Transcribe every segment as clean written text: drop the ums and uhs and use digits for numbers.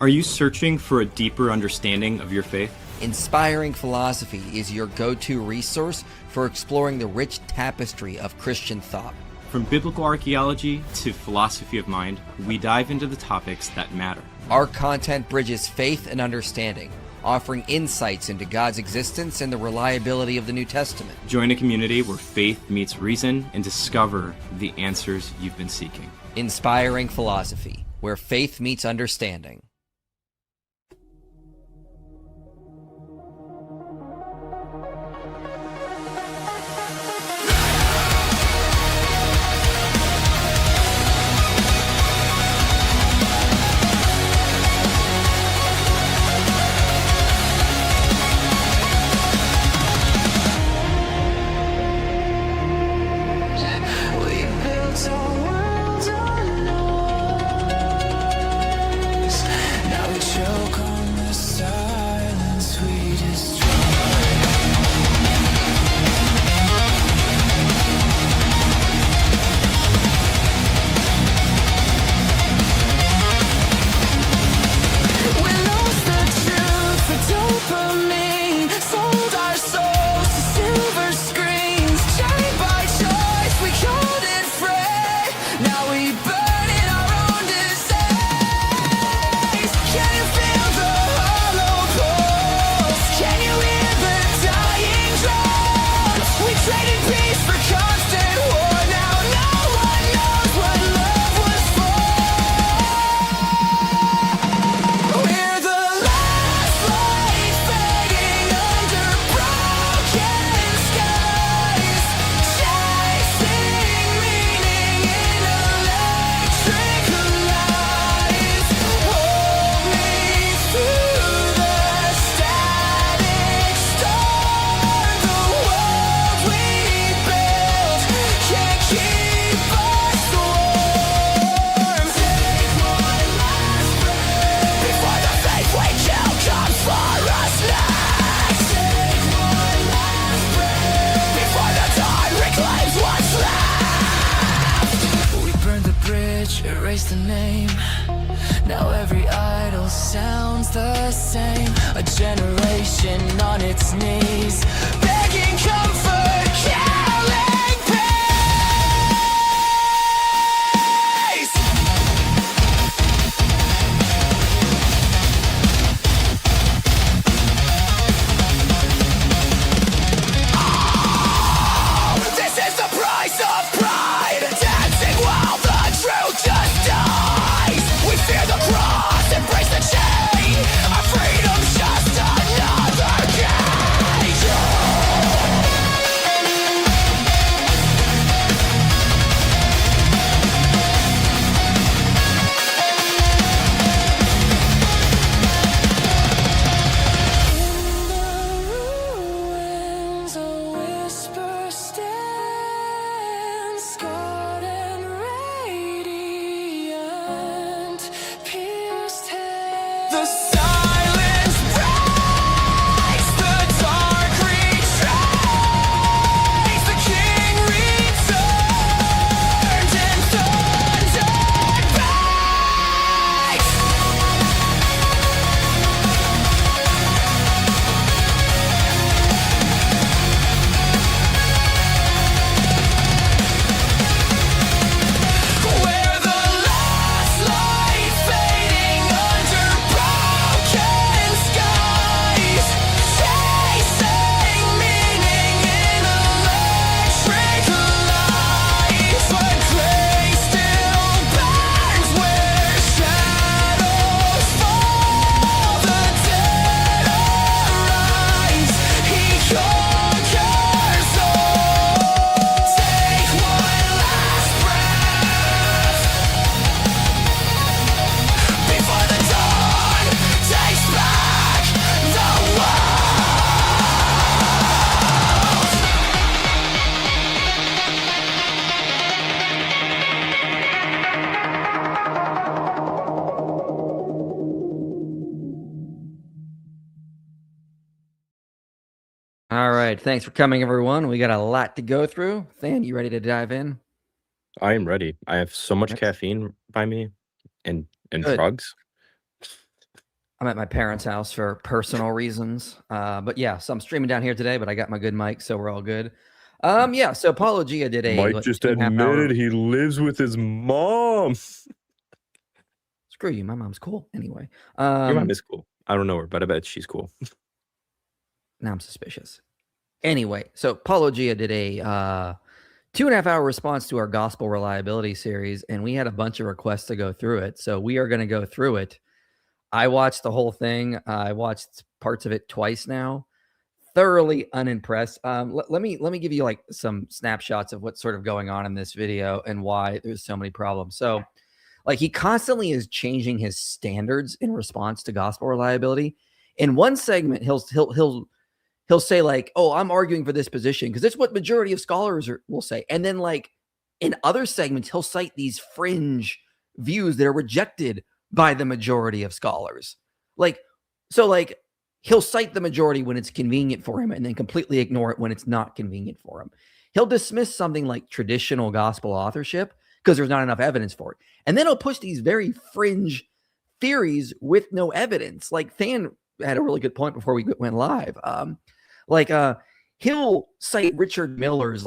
Are you searching for a deeper understanding of your faith? Inspiring Philosophy is your go-to resource for exploring the rich tapestry of Christian thought. From biblical archaeology to philosophy of mind, we dive into the topics that matter. Our content bridges faith and understanding, offering insights into God's existence and the reliability of the New Testament. Join a community where faith meets reason and discover the answers you've been seeking. Inspiring Philosophy, where faith meets understanding. Erase the name. Now every idol sounds the same. A generation on its knees, begging comfort, killing peace. Oh, this is the price of pride, dancing while the truth just dies. We fear the cross, embrace the chain. Our freedom's just another cage. In the ruins, a whisper stands, scarred and radiant, pierced hands. The silence breaks, the dark retreats. The king returned and thunder breaks. Where the last light fading under broken skies, chasing meaning in electric lights. But grace still burns where shadows fall. The dead arise, he conquers all. Take one last breath before the dawn takes back the world. All right, thanks for coming, everyone. We got a lot to go through. Than, you ready to dive in? I am ready. I have so much Yes. caffeine by me and Good. drugs. I'm at my parents' house for personal reasons. But yeah, so I'm streaming down here today, but I got my good mic, so we're all good. Yeah, so Paulogia did a Mike what, just 2.5 hour. admitted he lives with his mom. Screw you, my mom's cool. Anyway. Your mom is cool. I don't know her, but I bet she's cool. Now I'm suspicious. Anyway, so Paulogia did a 2.5 hour response to our gospel reliability series, and we had a bunch of requests to go through it. So we are going to go through it. I watched the whole thing. I watched parts of it twice now. Thoroughly unimpressed. Let me give you like some snapshots of what's sort of going on in this video and why there's so many problems. So, like, he constantly is changing his standards in response to gospel reliability. In one segment, he'll say like, "Oh, I'm arguing for this position because it's what majority of scholars will say," and then like in other segments, he'll cite these fringe views that are rejected by the majority of scholars. Like, so like he'll cite the majority when it's convenient for him and then completely ignore it when it's not convenient for him. He'll dismiss something like traditional gospel authorship because there's not enough evidence for it. And then he'll push these very fringe theories with no evidence. Like Than had a really good point before we went live. He'll cite Richard Miller's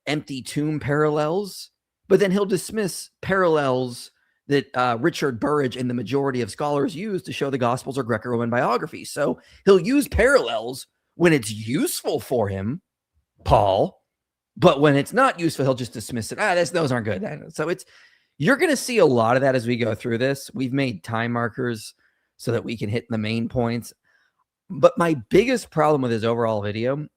empty tomb parallels, but then he'll dismiss parallels that Richard Burridge and the majority of scholars use to show the Gospels are Greco-Roman biographies. So he'll use parallels when it's useful for him, Paul, but when it's not useful, he'll just dismiss it. Those aren't good. So you're going to see a lot of that as we go through this. We've made time markers so that we can hit the main points. But my biggest problem with his overall video,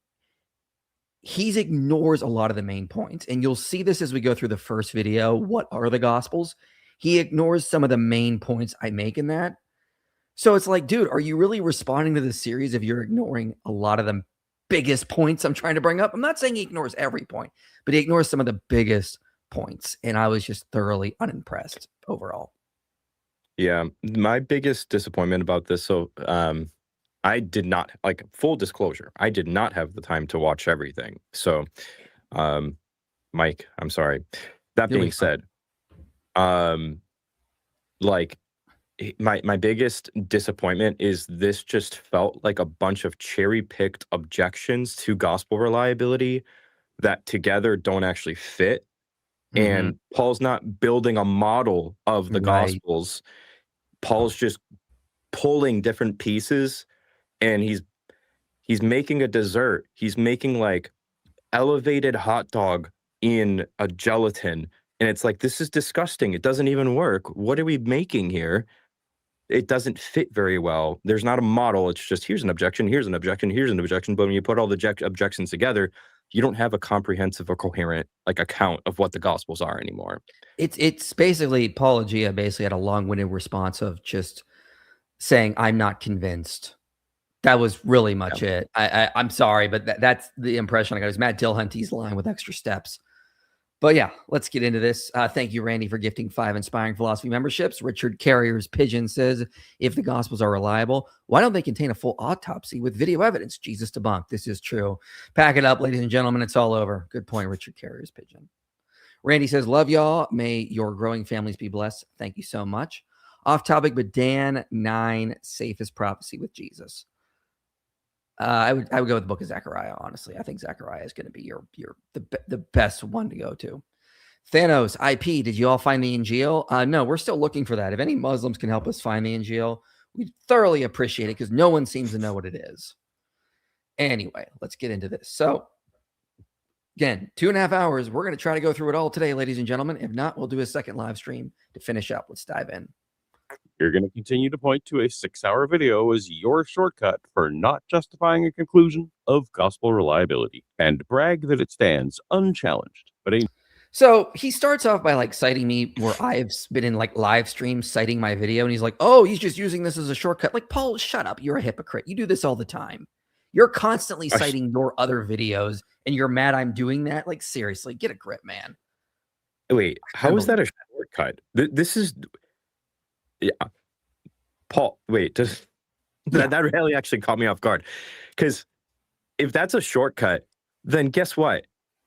he ignores a lot of the main points. And you'll see this as we go through the first video. What are the Gospels? He ignores some of the main points I make in that. So it's like, dude, are you really responding to the series if you're ignoring a lot of the biggest points I'm trying to bring up? I'm not saying he ignores every point, but he ignores some of the biggest points. And I was just thoroughly unimpressed overall. Yeah, my biggest disappointment about this, I did not, like, full disclosure, I did not have the time to watch everything. So, Mike, I'm sorry. That being said, like, my biggest disappointment is this just felt like a bunch of cherry-picked objections to gospel reliability that together don't actually fit. And Paul's not building a model of the Gospels. Paul's just pulling different pieces, and he's making a dessert. He's making like elevated hot dog in a gelatin. And it's like, this is disgusting. It doesn't even work. What are we making here? It doesn't fit very well. There's not a model. It's just, here's an objection, here's an objection, here's an objection. But when you put all the objections together, you don't have a comprehensive or coherent like account of what the Gospels are anymore. It's basically, Paulogia basically had a long-winded response of just saying, I'm not convinced. That was really much it. I'm sorry, but that's the impression I got. It was Matt Dillhunty's line with extra steps. But yeah, let's get into this. Thank you, Randy, for gifting 5 Inspiring Philosophy memberships. Richard Carrier's Pigeon says, if the Gospels are reliable, why don't they contain a full autopsy with video evidence? Jesus debunked. This is true. Pack it up, ladies and gentlemen. It's all over. Good point, Richard Carrier's Pigeon. Randy says, love y'all. May your growing families be blessed. Thank you so much. Off topic, but Dan 9, safest prophecy with Jesus. I would go with the book of Zechariah, honestly. I think Zechariah is going to be the best one to go to. Thanos, IP, did you all find the Injil? No, we're still looking for that. If any Muslims can help us find the Injil, we'd thoroughly appreciate it because no one seems to know what it is. Anyway, let's get into this. So, again, 2.5 hours. We're going to try to go through it all today, ladies and gentlemen. If not, we'll do a second live stream to finish up. Let's dive in. You're going to continue to point to a 6-hour video as your shortcut for not justifying a conclusion of gospel reliability and brag that it stands unchallenged. So he starts off by like citing me where I've been in like live streams citing my video. And he's like, oh, he's just using this as a shortcut. Like, Paul, shut up. You're a hypocrite. You do this all the time. You're constantly citing your other videos and you're mad I'm doing that. Like, seriously, get a grip, man. Wait, how is that a shortcut? This is... Yeah, Paul, wait, that really actually caught me off guard. Because if that's a shortcut, then guess what?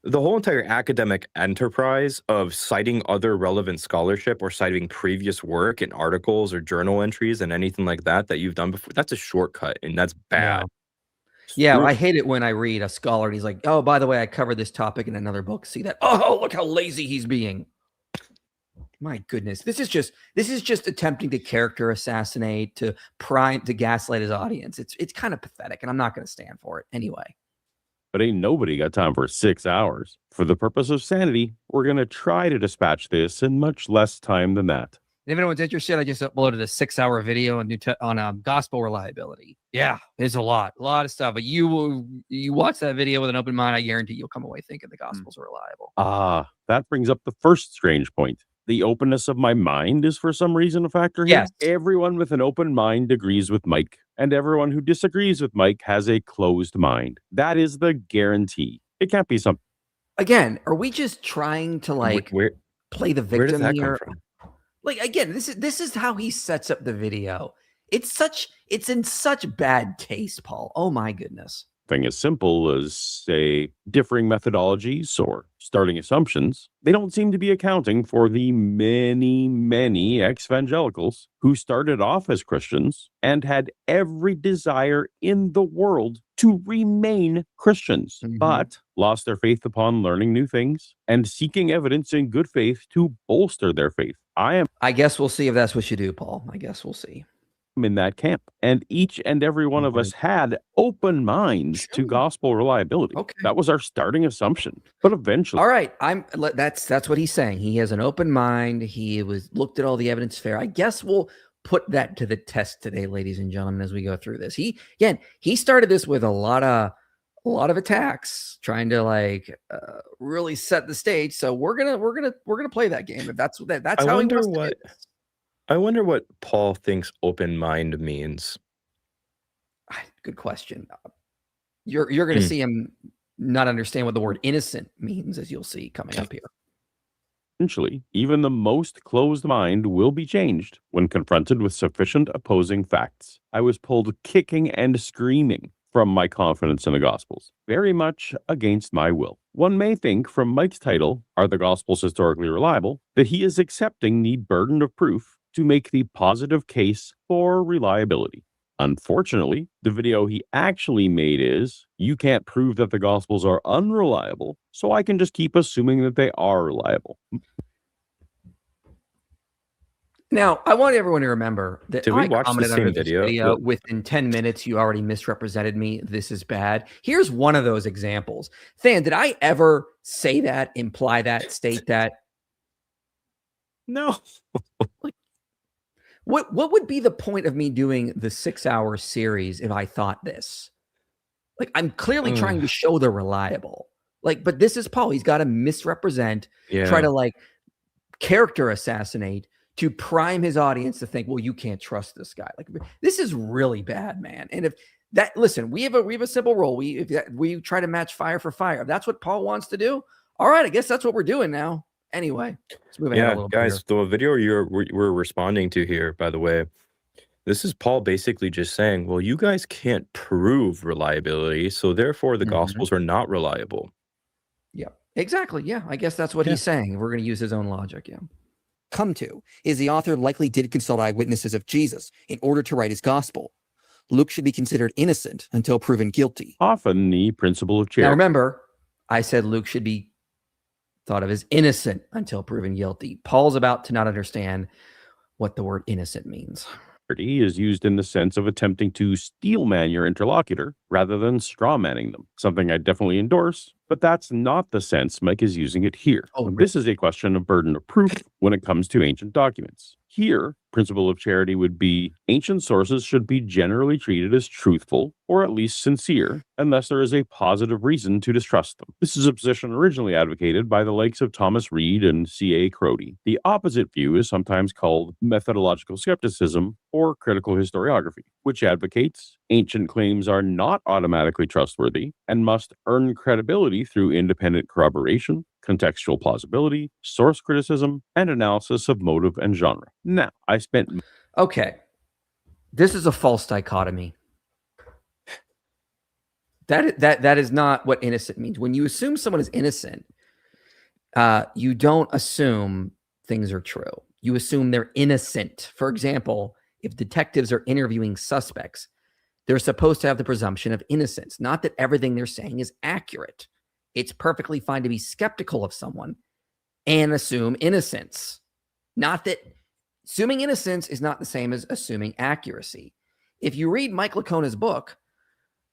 the whole entire academic enterprise of citing other relevant scholarship or citing previous work in articles or journal entries and anything like that you've done before, that's a shortcut, and that's bad. Yeah, I hate it when I read a scholar and he's like, "Oh, by the way, I covered this topic in another book. See that? Oh, look how lazy he's being." My goodness, this is just attempting to character assassinate, to gaslight his audience. It's kind of pathetic, and I'm not going to stand for it anyway. But ain't nobody got time for 6 hours. For the purpose of sanity, we're going to try to dispatch this in much less time than that. And if anyone's interested, I just uploaded a 6-hour video on gospel reliability. Yeah, it's a lot of stuff. But you watch that video with an open mind, I guarantee you'll come away thinking the gospels are reliable. That brings up the first strange point. The openness of my mind is for some reason a factor here. Yes. Everyone with an open mind agrees with Mike, and everyone who disagrees with Mike has a closed mind. That is the guarantee. It can't be something. Again, are we just trying to play the victim where does that here? come from? Like, again, this is how he sets up the video. It's in such bad taste, Paul. Oh my goodness. Thing as simple as, say, differing methodologies or starting assumptions, they don't seem to be accounting for the many, many ex-evangelicals who started off as Christians and had every desire in the world to remain Christians, but lost their faith upon learning new things and seeking evidence in good faith to bolster their faith. I guess we'll see if that's what you do, Paul. I guess we'll see. In that camp, and each and every one of us had open minds to gospel reliability. Okay. That was our starting assumption, but eventually, all right, that's what he's saying. He has an open mind. He looked at all the evidence fair. I guess we'll put that to the test today, ladies and gentlemen, as we go through this. He started this with a lot of attacks, trying to really set the stage. So we're gonna play that game. If that's how he wants to do this. I wonder what Paul thinks open mind means. Good question. You're going to see him not understand what the word innocent means, as you'll see coming up here. eventually, even the most closed mind will be changed when confronted with sufficient opposing facts. I was pulled kicking and screaming from my confidence in the Gospels, very much against my will. One may think from Mike's title, Are the Gospels Historically Reliable?, that he is accepting the burden of proof to make the positive case for reliability. Unfortunately, the video he actually made is, you can't prove that the Gospels are unreliable, so I can just keep assuming that they are reliable. Now, I want everyone to remember that Did we I watch the commented same under this video? within 10 minutes, you already misrepresented me. This is bad. Here's one of those examples. Than, did I ever say that, imply that, state that? No. What would be the point of me doing the 6-hour series if I thought this? Like, I'm clearly trying to show they're reliable. Like, but this is Paul. He's got to misrepresent, try to like character assassinate to prime his audience to think, well, you can't trust this guy. Like, this is really bad, man. And if that, listen, we have a simple rule. We try to match fire for fire. If that's what Paul wants to do, all right, I guess that's what we're doing now. Anyway, let's move ahead a little bit guys, the video we're responding to here, by the way, this is Paul basically just saying, well, you guys can't prove reliability, so therefore the Gospels are not reliable. Yeah, exactly. Yeah, I guess that's what he's saying. We're going to use his own logic. Yeah. Come to is the author likely did consult eyewitnesses of Jesus in order to write his gospel. Luke should be considered innocent until proven guilty. Often the principle of charity. Now remember, I said Luke should be thought of as innocent until proven guilty. Paul's about to not understand what the word innocent means. Is used in the sense of attempting to steelman your interlocutor rather than strawmanning them. Something I definitely endorse, but that's not the sense Mike is using it here. This is a question of burden of proof when it comes to ancient documents. Here, principle of charity would be ancient sources should be generally treated as truthful or at least sincere unless there is a positive reason to distrust them. This is a position originally advocated by the likes of Thomas Reed and C.A. Crotty. The opposite view is sometimes called methodological skepticism or critical historiography, which advocates ancient claims are not automatically trustworthy and must earn credibility through independent corroboration, contextual plausibility, source criticism, and analysis of motive and genre. Now, I spent... Okay. This is a false dichotomy. That is not what innocent means. When you assume someone is innocent, you don't assume things are true. You assume they're innocent. For example, if detectives are interviewing suspects, they're supposed to have the presumption of innocence, not that everything they're saying is accurate. It's perfectly fine to be skeptical of someone and assume innocence. Not that assuming innocence is not the same as assuming accuracy. If you read Mike Lacona's book,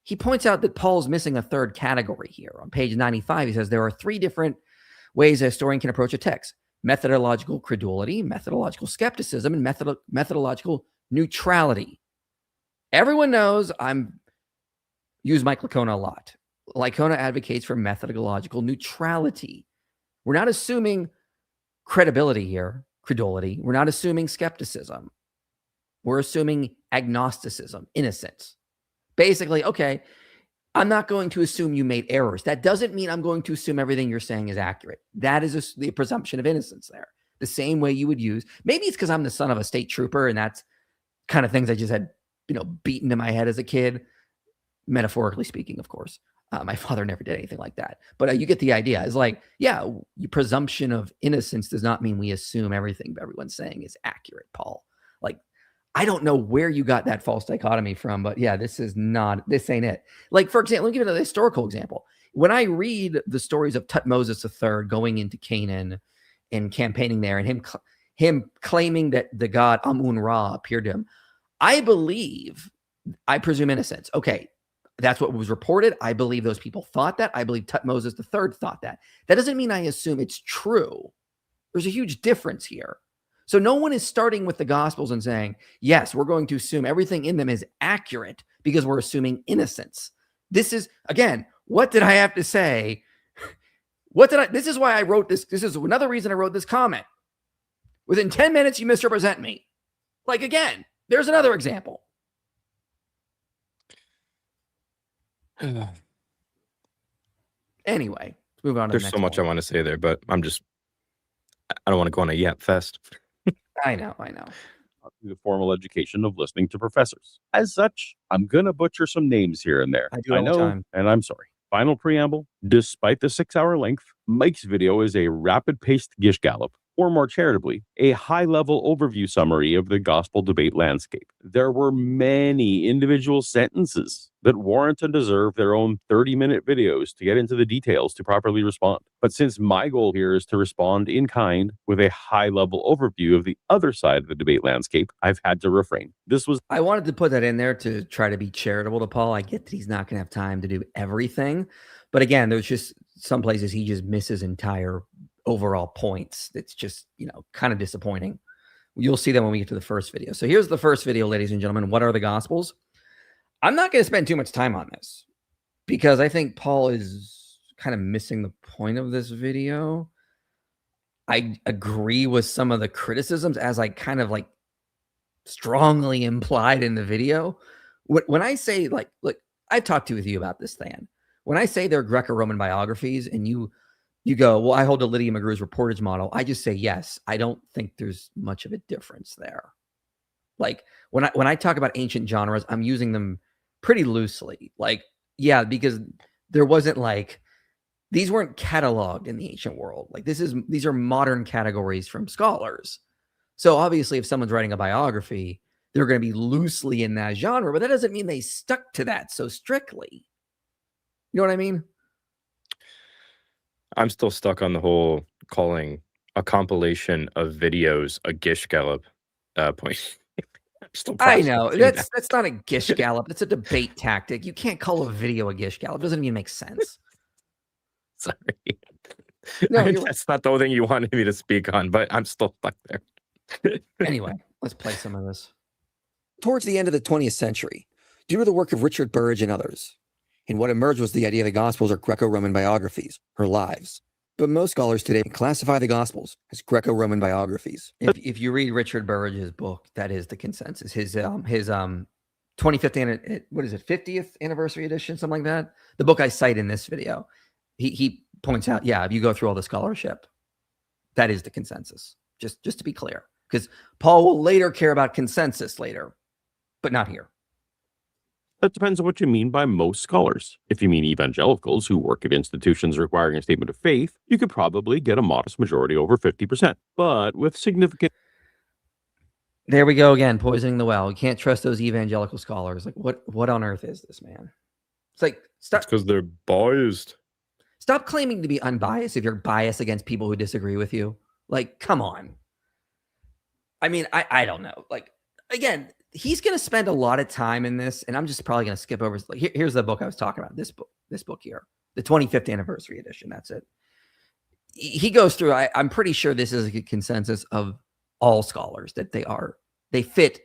he points out that Paul's missing a third category here. On page 95, he says there are 3 different ways a historian can approach a text: methodological credulity, methodological skepticism, and methodological neutrality. Everyone knows I'm use Mike Lacona a lot. Lacona advocates for methodological neutrality. We're not assuming credibility here, credulity. We're not assuming skepticism. We're assuming agnosticism, innocence. Basically, okay, I'm not going to assume you made errors. That doesn't mean I'm going to assume everything you're saying is accurate. That is the presumption of innocence there. The same way you would use, maybe it's because I'm the son of a state trooper and that's kind of things I just had, beaten to my head as a kid, metaphorically speaking, of course. My father never did anything like that. But you get the idea. It's like, yeah, presumption of innocence does not mean we assume everything everyone's saying is accurate, Paul. Like, I don't know where you got that false dichotomy from, but yeah, this ain't it. Like, for example, let me give you another historical example. When I read the stories of Tutmosis III going into Canaan and campaigning there, and him claiming that the god Amun-Ra appeared to him, I presume innocence. Okay, that's what was reported. I believe those people thought that. I believe Tutmosis III thought that. That doesn't mean I assume it's true. There's a huge difference here. So no one is starting with the Gospels and saying, yes, we're going to assume everything in them is accurate because we're assuming innocence. This is, again, what did I have to say? This is why I wrote this. This is another reason I wrote this comment. Within 10 minutes, you misrepresent me. Like, again, there's another example. Anyway, let's move on to the There's next so much one. I want to say there, but I don't want to go on a yap fest. I know. Through the formal education of listening to professors. As such, I'm going to butcher some names here and there. I do it all the know, time. and I'm sorry. Final preamble. Despite the 6-hour length, Mike's video is a rapid-paced gish gallop, or more charitably, a high-level overview summary of the gospel debate landscape. There were many individual sentences that warrant and deserve their own 30-minute videos to get into the details to properly respond. But since my goal here is to respond in kind with a high-level overview of the other side of the debate landscape, I've had to refrain. I wanted to put that in there to try to be charitable to Paul. I get that he's not going to have time to do everything. But again, there's just some places he just misses entire overall points. It's just, kind of disappointing. You'll see that when we get to the first video. So here's the first video, ladies and gentlemen. What are the Gospels? I'm not going to spend too much time on this because I think Paul is kind of missing the point of this video. I agree with some of the criticisms as I kind of like strongly implied in the video. When I say, like, look, I've talked with you about this, Than. When I say they're Greco-Roman biographies and you go, well, I hold to Lydia McGrew's reportage model, I just say yes. I don't think there's much of a difference there. Like when I talk about ancient genres, I'm using them pretty loosely. Like, yeah, because there wasn't like, these weren't cataloged in the ancient world. Like these are modern categories from scholars. So obviously if someone's writing a biography, they're going to be loosely in that genre, but that doesn't mean they stuck to that so strictly. You know what I mean? I'm still stuck on the whole calling a compilation of videos a gish gallop point. I know that's not a gish gallop. That's a debate tactic. You can't call a video a gish gallop. It doesn't even make sense. Sorry. No, that's not the only thing you wanted me to speak on, but I'm still stuck there. Anyway, let's play some of this. Towards the end of the 20th century, due to the work of Richard Burridge and others, and what emerged was the idea the Gospels are Greco-Roman biographies, or lives. But most scholars today classify the Gospels as Greco-Roman biographies. If you read Richard Burridge's book, that is the consensus. His 25th, 50th anniversary edition, something like that. The book I cite in this video, he points out, yeah, if you go through all the scholarship, that is the consensus. Just to be clear, because Paul will later care about consensus later, but not here. That depends on what you mean by most scholars. If you mean evangelicals who work at institutions requiring a statement of faith, you could probably get a modest majority over 50%. But with significant... There we go again, poisoning the well. You can't trust those evangelical scholars. Like, what on earth is this, man? It's like, stop. It's because they're biased. Stop claiming to be unbiased if you're biased against people who disagree with you. Like, come on. I mean, I don't know. Like, again, he's going to spend a lot of time in this, and I'm just probably going to skip over. Like, here's the book I was talking about. This book here, the 25th anniversary edition. That's it. He goes through. I'm pretty sure this is a consensus of all scholars that they fit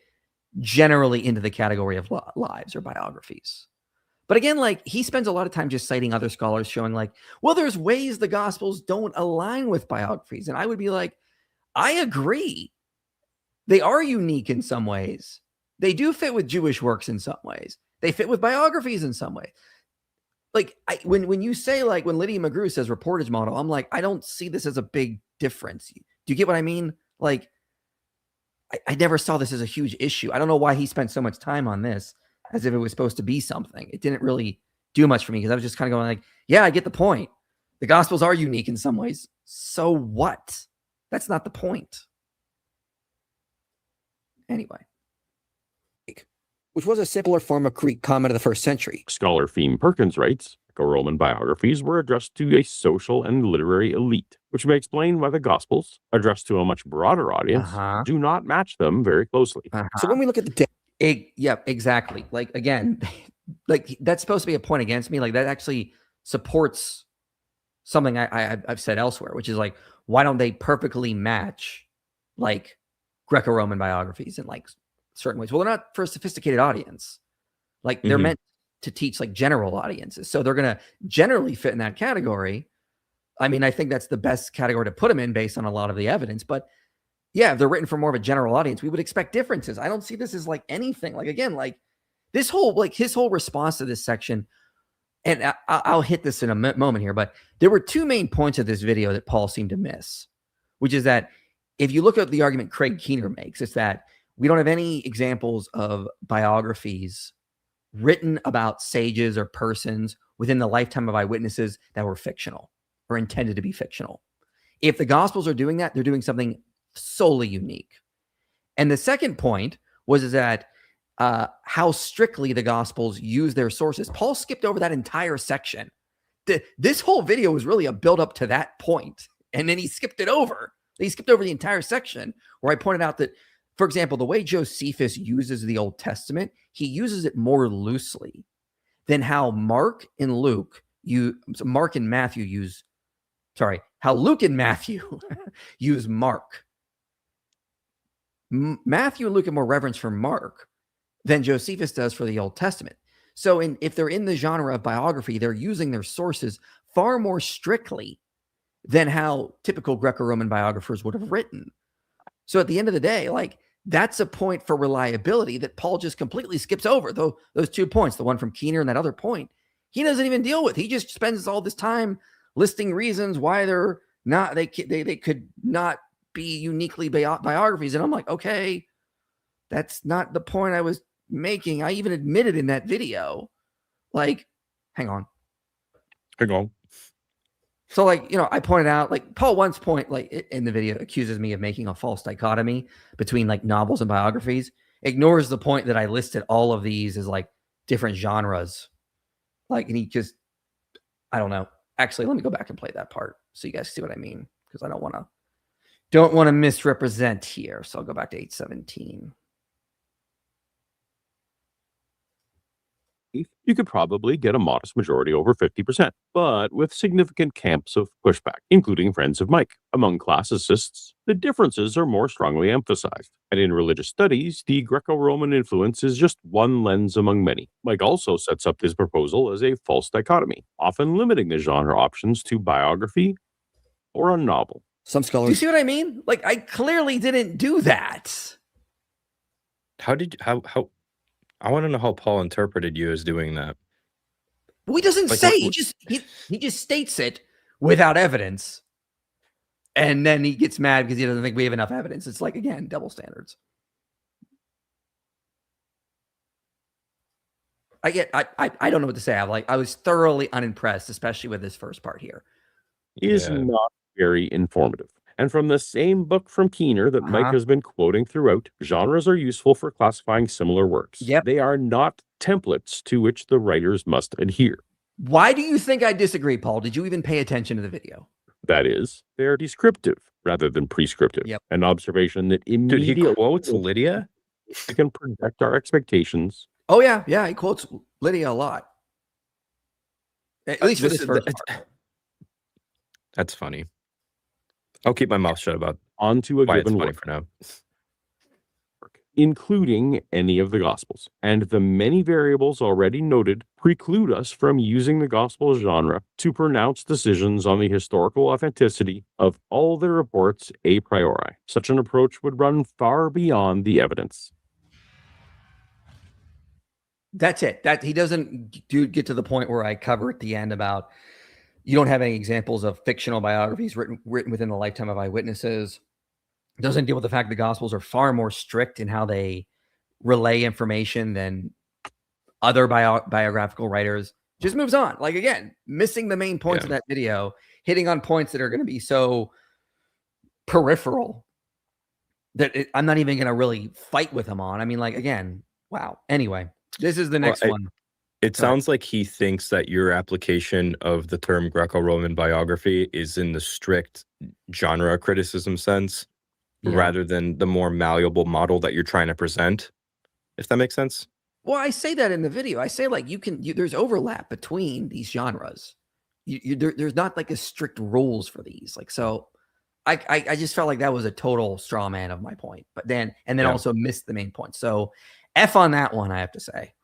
generally into the category of lives or biographies. But again, like, he spends a lot of time just citing other scholars showing like, well, there's ways the Gospels don't align with biographies. And I would be like, I agree. They are unique in some ways. They do fit with Jewish works in some ways. They fit with biographies in some way. Like, when you say, like, when Lydia McGrew says reportage model, I'm like, I don't see this as a big difference. Do you get what I mean? Like, I never saw this as a huge issue. I don't know why he spent so much time on this as if it was supposed to be something. It didn't really do much for me because I was just kind of going like, yeah, I get the point. The Gospels are unique in some ways. So what? That's not the point. Anyway. Which was a simpler form of Greek comment of the first century. Scholar Feem Perkins writes, Greco-Roman biographies were addressed to a social and literary elite, which may explain why the Gospels, addressed to a much broader audience, do not match them very closely. So when we look at the yeah, exactly. Like, again, like, that's supposed to be a point against me. Like, that actually supports something I've said elsewhere, which is like, why don't they perfectly match like Greco-Roman biographies in like certain ways? Well, they're not for a sophisticated audience. Like, they're meant to teach like general audiences. So they're going to generally fit in that category. I mean, I think that's the best category to put them in based on a lot of the evidence, but yeah, if they're written for more of a general audience, we would expect differences. I don't see this as like anything. Like, again, like this whole, like his whole response to this section, and I'll hit this in a moment here, but there were two main points of this video that Paul seemed to miss, which is that if you look at the argument Craig Keener makes, it's that we don't have any examples of biographies written about sages or persons within the lifetime of eyewitnesses that were fictional or intended to be fictional. If the Gospels are doing that, they're doing something solely unique. And the second point was that how strictly the Gospels use their sources. Paul skipped over that entire section. This whole video was really a build up to that point, and then he skipped it over. He skipped over the entire section where I pointed out that, for example, the way Josephus uses the Old Testament, he uses it more loosely than how Mark and Matthew use Mark. Matthew and Luke have more reverence for Mark than Josephus does for the Old Testament. So if they're in the genre of biography, they're using their sources far more strictly than how typical Greco-Roman biographers would have written. So at the end of the day, like, that's a point for reliability that Paul just completely skips over. Though those 2 points, the one from Keener and that other point, he doesn't even deal with. He just spends all this time listing reasons why they're not, they could not be uniquely biographies. And I'm like, okay, that's not the point I was making. I even admitted in that video, like, hang on. So, like, I pointed out, like, Paul once in the video accuses me of making a false dichotomy between like novels and biographies, ignores the point that I listed all of these as like different genres. Like, and he just, I don't know. Actually, let me go back and play that part so you guys see what I mean, because I don't want to misrepresent here. So I'll go back to 817. You could probably get a modest majority over 50%, but with significant camps of pushback, including friends of Mike. Among classicists, the differences are more strongly emphasized. And in religious studies, the Greco-Roman influence is just one lens among many. Mike also sets up this proposal as a false dichotomy, often limiting the genre options to biography or a novel. Some scholars... Do you see what I mean? Like, I clearly didn't do that. How I want to know how Paul interpreted you as doing that. Well, he doesn't say. He just states it without evidence, and then he gets mad because he doesn't think we have enough evidence. It's like, again, double standards. I don't know what to say. I was thoroughly unimpressed, especially with this first part here. Is not very informative. And from the same book from Keener that Mike has been quoting throughout, genres are useful for classifying similar works. Yep. They are not templates to which the writers must adhere. Why do you think I disagree, Paul? Did you even pay attention to the video? That is, they are descriptive rather than prescriptive. Yep. An observation that Dude, immediately he quotes Lydia? we can project our expectations. Oh, yeah. Yeah, he quotes Lydia a lot. At least for this first part. That's funny. I'll keep my mouth shut about onto a why it's given funny work, for now. including any of the Gospels. And the many variables already noted preclude us from using the Gospel genre to pronounce decisions on the historical authenticity of all the reports a priori. Such an approach would run far beyond the evidence. That's it. That he doesn't get to the point where I cover at the end about you don't have any examples of fictional biographies written within the lifetime of eyewitnesses. Doesn't deal with the fact the Gospels are far more strict in how they relay information than other biographical writers. Just moves on. Like, again, missing the main points of that video, hitting on points that are going to be so peripheral that I'm not even going to really fight with him on. I mean, like, again, wow. Anyway, this is the next one. It sounds like he thinks that your application of the term Greco-Roman biography is in the strict genre criticism sense, rather than the more malleable model that you're trying to present, if that makes sense. Well, I say that in the video. I say, like, there's overlap between these genres. There's not like a strict rules for these. Like, so I just felt like that was a total straw man of my point, but then also missed the main point. So F on that one, I have to say.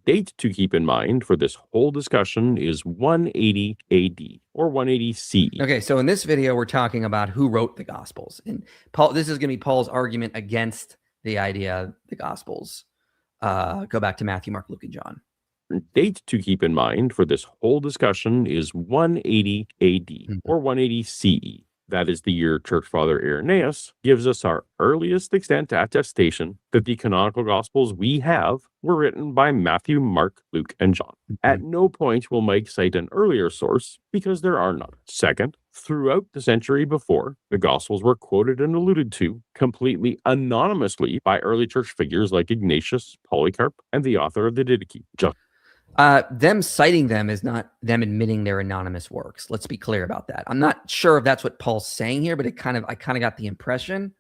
Date to keep in mind for this whole discussion is 180 AD or 180 CE. Okay, so in this video, we're talking about who wrote the Gospels. And Paul, this is going to be Paul's argument against the idea the Gospels go back to Matthew, Mark, Luke, and John. Date to keep in mind for this whole discussion is 180 AD or 180 CE. That is the year Church Father Irenaeus gives us our earliest extant attestation that the canonical Gospels we have were written by Matthew, Mark, Luke, and John. At no point will Mike cite an earlier source because there are none. Second, throughout the century before, the Gospels were quoted and alluded to completely anonymously by early church figures like Ignatius, Polycarp, and the author of the Didache. Them citing them is not them admitting their anonymous works. Let's be clear about that. I'm not sure if that's what Paul's saying here, but I kind of got the impression.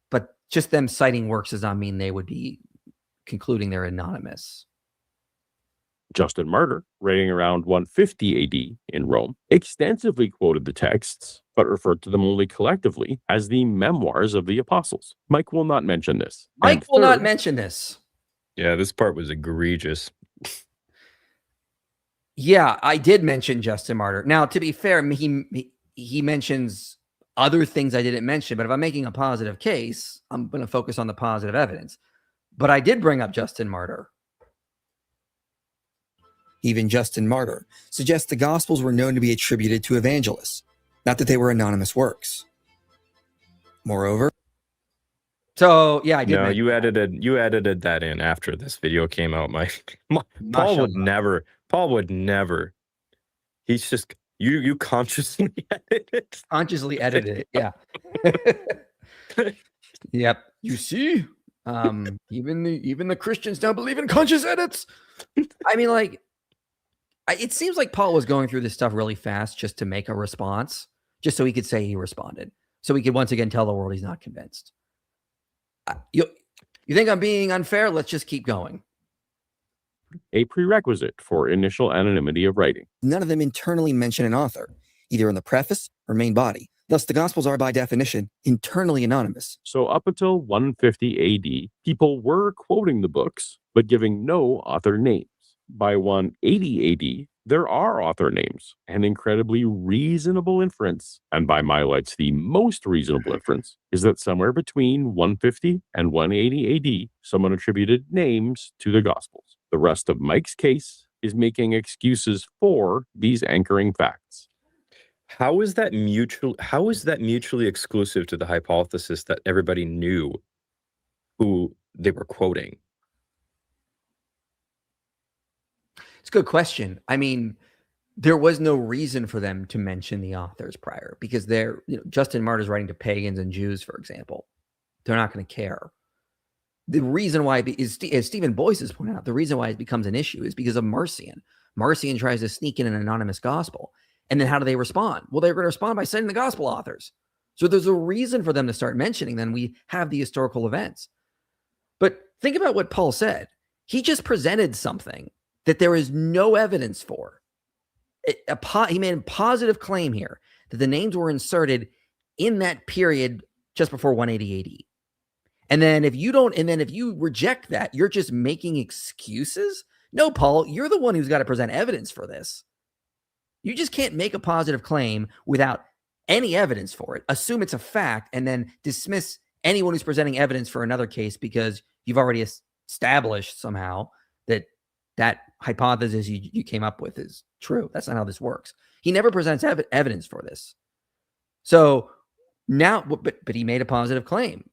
But just them citing works does not mean they would be concluding they're anonymous. Justin Martyr, writing around 150 AD in Rome, extensively quoted the texts, but referred to them only collectively as the memoirs of the apostles. Mike will not mention this. Mike will not mention this. Yeah, this part was egregious. Yeah, I did mention Justin Martyr. Now, to be fair, he mentions other things I didn't mention, but if I'm making a positive case, I'm going to focus on the positive evidence. But I did bring up Justin Martyr. Even Justin Martyr suggests the Gospels were known to be attributed to evangelists, not that they were anonymous works. Moreover, so yeah, I did. No, you edited that in after this video came out, Mike. Paul would never. He's just you consciously edited it. Yeah. Yep. You see, even the Christians don't believe in conscious edits. I mean, like, it seems like Paul was going through this stuff really fast just to make a response, just so he could say he responded, so he could once again tell the world he's not convinced. You think I'm being unfair? Let's just keep going. A prerequisite for initial anonymity of writing. None of them internally mention an author, either in the preface or main body. Thus, the Gospels are by definition internally anonymous. So up until 150 AD, people were quoting the books, but giving no author names. By 180 AD, there are author names, an incredibly reasonable inference, and by my lights, the most reasonable inference, is that somewhere between 150 and 180 AD, someone attributed names to the Gospels. The rest of Mike's case is making excuses for these anchoring facts. How is that mutually exclusive to the hypothesis that everybody knew who they were quoting? It's a good question. I mean, there was no reason for them to mention the authors prior because they're, Justin Martyr's writing to pagans and Jews, for example. They're not going to care. The reason why is, as Stephen Boyce has pointed out, the reason why it becomes an issue is because of Marcion. Marcion tries to sneak in an anonymous gospel. And then how do they respond? Well, they're going to respond by citing the gospel authors. So there's a reason for them to start mentioning them. We have the historical events. But think about what Paul said. He just presented something that there is no evidence for. He made a positive claim here that the names were inserted in that period just before 180 AD. And then if you reject that, you're just making excuses. No, Paul, you're the one who's got to present evidence for this. You just can't make a positive claim without any evidence for it. Assume it's a fact and then dismiss anyone who's presenting evidence for another case because you've already established somehow that hypothesis you came up with is true. That's not how this works. He never presents evidence for this. So now, but he made a positive claim.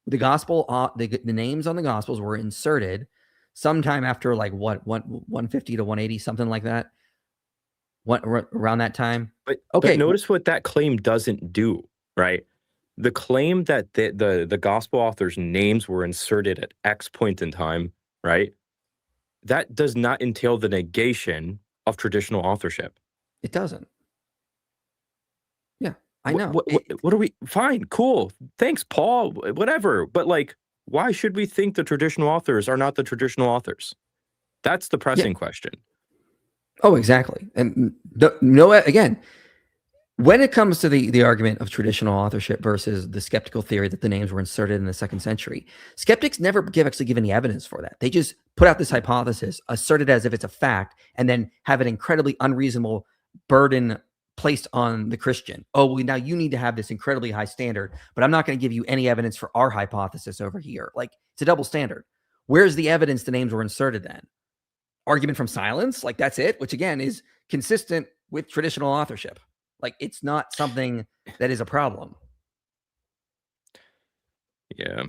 The gospel, the names on the gospels were inserted sometime after 150 to 180, something like that. Around that time. But notice what that claim doesn't do, right? The claim that the gospel authors' names were inserted at X point in time, right? That does not entail the negation of traditional authorship. It doesn't. Yeah, I know. What are we? Fine, cool. Thanks, Paul. Whatever. But why should we think the traditional authors are not the traditional authors? That's the pressing question. Oh, exactly. And again, when it comes to the argument of traditional authorship versus the skeptical theory that the names were inserted in the 2nd century, skeptics never actually give any evidence for that. They just put out this hypothesis, assert it as if it's a fact, and then have an incredibly unreasonable burden placed on the Christian. Oh, well, now you need to have this incredibly high standard, but I'm not going to give you any evidence for our hypothesis over here. It's a double standard. Where's the evidence the names were inserted then? Argument from silence? That's it, which again is consistent with traditional authorship. It's not something that is a problem. Yeah.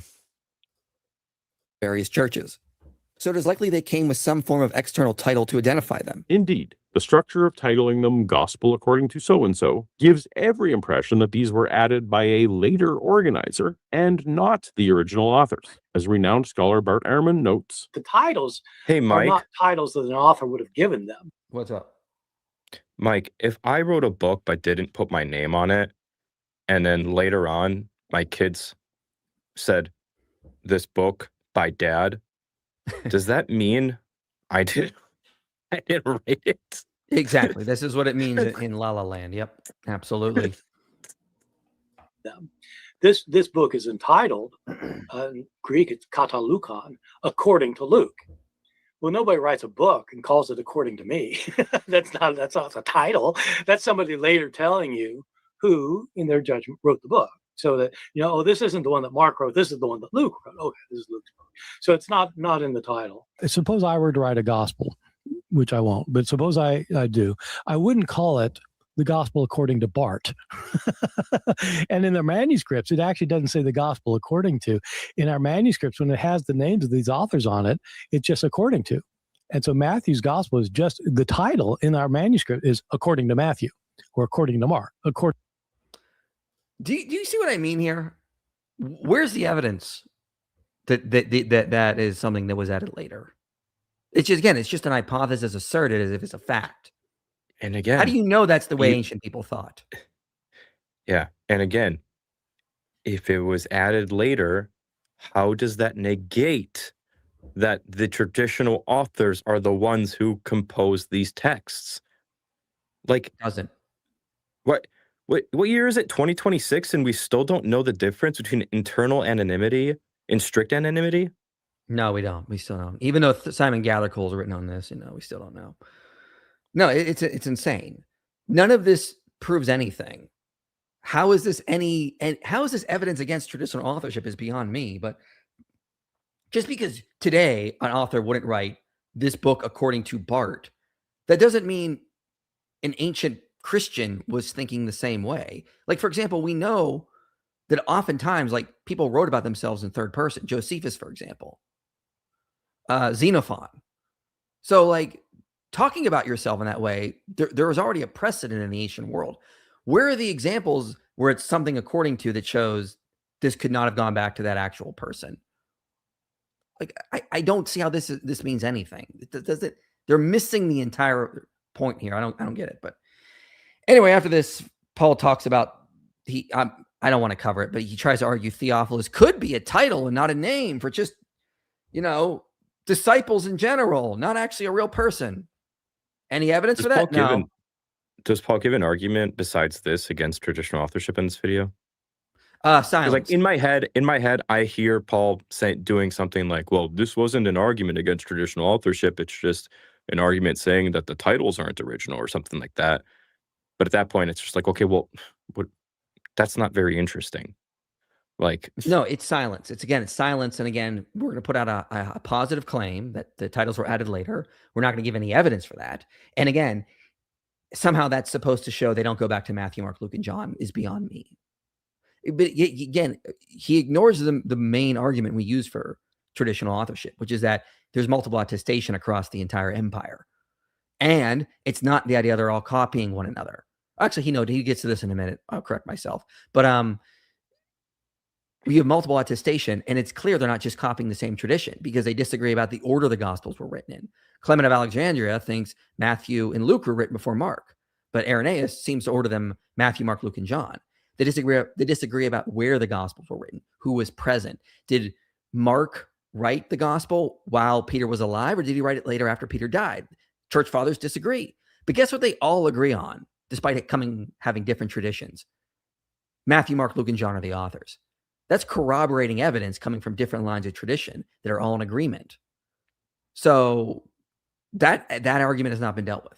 Various churches. So it is likely they came with some form of external title to identify them. Indeed, the structure of titling them gospel according to so-and-so gives every impression that these were added by a later organizer and not the original authors. As renowned scholar Bart Ehrman notes, the titles are not titles that an author would have given them. What's up? Mike, if I wrote a book but didn't put my name on it, and then later on my kids said, "This book by Dad," does that mean I didn't write it? Exactly. This is what it means in La La Land. Yep, absolutely. This book is entitled, in Greek it's katalukon, according to Luke. Well, nobody writes a book and calls it according to me. That's not a title. That's somebody later telling you who, in their judgment, wrote the book. So that, this isn't the one that Mark wrote. This is the one that Luke wrote. Okay, this is Luke's book. So it's not in the title. Suppose I were to write a gospel, which I won't, but suppose I do. I wouldn't call it the gospel according to Bart. And in their manuscripts, it actually doesn't say the gospel according to. In our manuscripts, when it has the names of these authors on it, it's just according to. And so Matthew's gospel is just, the title in our manuscript is according to Matthew or according to Mark. Do you see what I mean here? Where's the evidence that is something that was added later? It's just an hypothesis asserted as if it's a fact. And again, how do you know that's the way ancient people thought? Yeah. And again, if it was added later, how does that negate that the traditional authors are the ones who compose these texts? Doesn't. What year is it? 2026, and we still don't know the difference between internal anonymity and strict anonymity? No, we don't. We still don't. Even though Simon Gathercole's written on this, we still don't know. No, it's insane. None of this proves anything. How is this evidence against traditional authorship is beyond me. But just because today an author wouldn't write this book according to Bart, that doesn't mean an ancient Christian was thinking the same way. For example, we know that oftentimes people wrote about themselves in third person. Josephus, for example, Xenophon. So talking about yourself in that way, there is already a precedent in the ancient world. Where are the examples where it's something according to that shows this could not have gone back to that actual person? Like, I don't see how this means anything. They're missing the entire point here. I don't get it. But anyway, after this, Paul talks about I don't want to cover it, but he tries to argue Theophilus could be a title and not a name for just, disciples in general, not actually a real person. Any evidence for that? No. Does Paul give an argument besides this against traditional authorship in this video? Silence. Like in my head, I hear Paul doing something like, well, this wasn't an argument against traditional authorship. It's just an argument saying that the titles aren't original or something like that. But at that point, it's just like, okay, well, that's not very interesting. Like, no, it's silence. It's silence. And again, we're going to put out a positive claim that the titles were added later. We're not going to give any evidence for that. And again, somehow that's supposed to show they don't go back to Matthew, Mark, Luke, and John is beyond me. But again, he ignores the main argument we use for traditional authorship, which is that there's multiple attestation across the entire empire. And it's not the idea they're all copying one another. Actually, he gets to this in a minute. I'll correct myself. But we have multiple attestation, and it's clear they're not just copying the same tradition because they disagree about the order the Gospels were written in. Clement of Alexandria thinks Matthew and Luke were written before Mark, but Irenaeus seems to order them Matthew, Mark, Luke, and John. They disagree about where the Gospels were written, who was present. Did Mark write the Gospel while Peter was alive, or did he write it later after Peter died? Church fathers disagree. But guess what they all agree on, despite it having different traditions? Matthew, Mark, Luke, and John are the authors. That's corroborating evidence coming from different lines of tradition that are all in agreement. So that argument has not been dealt with.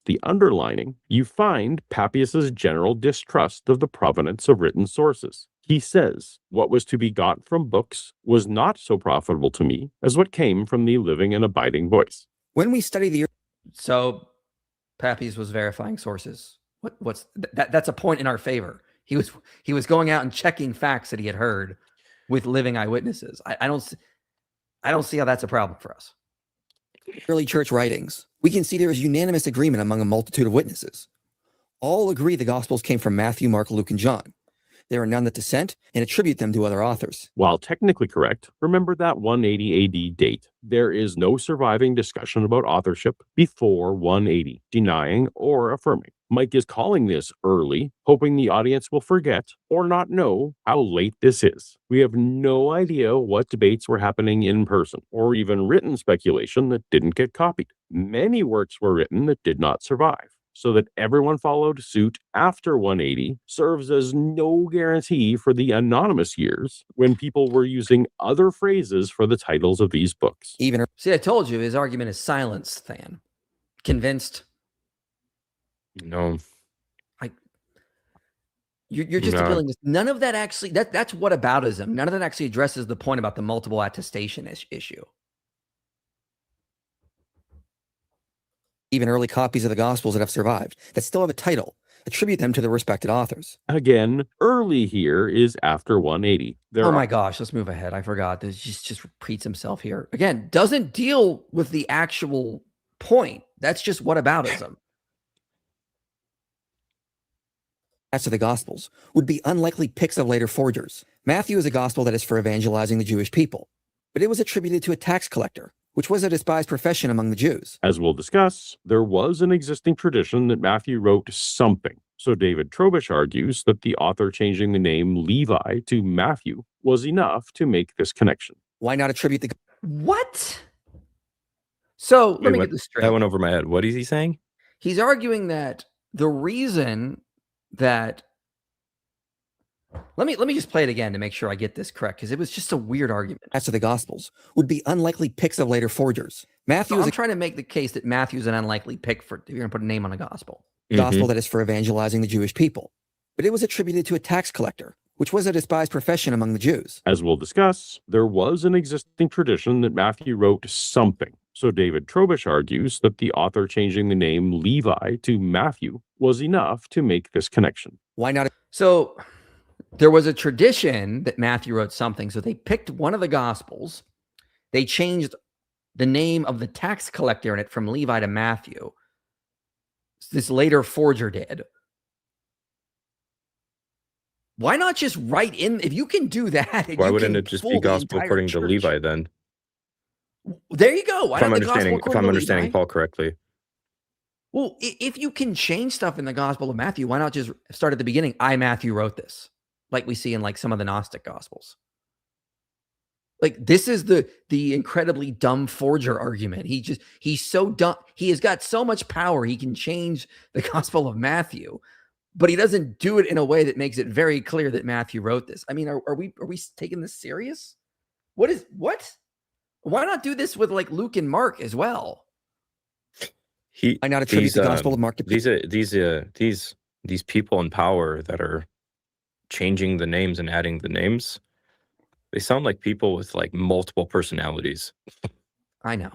The underlining, you find Papias's general distrust of the provenance of written sources. He says, what was to be got from books was not so profitable to me as what came from the living and abiding voice. When we study So Papias was verifying sources. That's a point in our favor. He was going out and checking facts that he had heard with living eyewitnesses. I don't see how that's a problem for us. Early church writings, we can see there is unanimous agreement among a multitude of witnesses. All agree the Gospels came from Matthew, Mark, Luke, and John. There are none that dissent and attribute them to other authors. While technically correct, remember that 180 AD date. There is no surviving discussion about authorship before 180, denying or affirming. Mike is calling this early, hoping the audience will forget or not know how late this is. We have no idea what debates were happening in person, or even written speculation that didn't get copied. Many works were written that did not survive. So that everyone followed suit after 180 serves as no guarantee for the anonymous years when people were using other phrases for the titles of these books. See, I told you his argument is silence, Than. Convinced? No. You're just appealing this. None of that actually, that's whataboutism. None of that actually addresses the point about the multiple attestation issue. Even early copies of the Gospels that have survived, that still have a title, attribute them to the respected authors. Again, early here is after 180. My gosh, let's move ahead. I forgot. This just repeats himself here. Again, doesn't deal with the actual point. That's just whataboutism. As to the Gospels, would be unlikely picks of later forgers. Matthew is a Gospel that is for evangelizing the Jewish people, but it was attributed to a tax collector, which was a despised profession among the Jews. As we'll discuss, there was an existing tradition that Matthew wrote something. So David Trobish argues that the author changing the name Levi to Matthew was enough to make this connection. Why not attribute the... What? So let me get this straight. That went over my head. What is he saying? He's arguing that the reason that... Let me just play it again to make sure I get this correct, because it was just a weird argument. As to the Gospels, would be unlikely picks of later forgers. Matthew I'm trying to make the case that Matthew's an unlikely pick for if you're going to put a name on a gospel. Gospel that is for evangelizing the Jewish people, but it was attributed to a tax collector, which was a despised profession among the Jews. As we'll discuss, there was an existing tradition that Matthew wrote something. So David Trobish argues that the author changing the name Levi to Matthew was enough to make this connection. Why not? So there was a tradition that Matthew wrote something. So they picked one of the Gospels. They changed the name of the tax collector in it from Levi to Matthew. This later forger did. Why not just write in? If you can do that, Why wouldn't it just be gospel according to Levi then? There you go. Why If I'm not the gospel understanding, according to Levi? Paul correctly. Well, if you can change stuff in the Gospel of Matthew, why not just start at the beginning? I, Matthew, wrote this, like we see in like some of the Gnostic Gospels. Like this is the incredibly dumb forger argument. He's so dumb. He has got so much power. He can change the Gospel of Matthew, but he doesn't do it in a way that makes it very clear that Matthew wrote this. I mean, are we taking this serious? What? Why not do this with like Luke and Mark as well? I not attribute the Gospel of Mark to these people in power that are changing the names and adding the names. They sound like people with like multiple personalities. I know.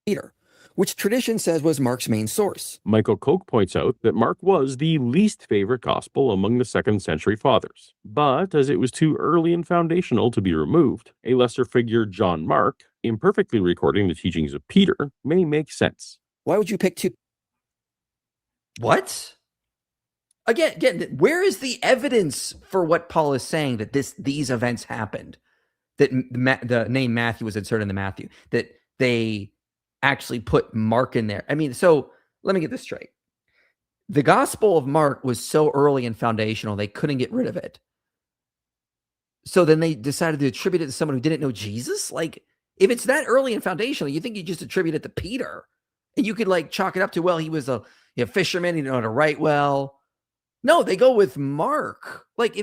Peter, which tradition says was Mark's main source. Michael Koch points out that Mark was the least favorite gospel among the 2nd century fathers. But as it was too early and foundational to be removed, a lesser figure, John Mark, imperfectly recording the teachings of Peter, may make sense. Why would you pick two? What? Again, where is the evidence for what Paul is saying that these events happened? That the name Matthew was inserted in the Matthew. That they actually put Mark in there. I mean, so let me get this straight. The Gospel of Mark was so early and foundational, they couldn't get rid of it. So then they decided to attribute it to someone who didn't know Jesus? Like, if it's that early and foundational, you think you just attribute it to Peter. And you could like chalk it up to, well, he was a fisherman, he didn't know how to write well. No, they go with Mark. Like,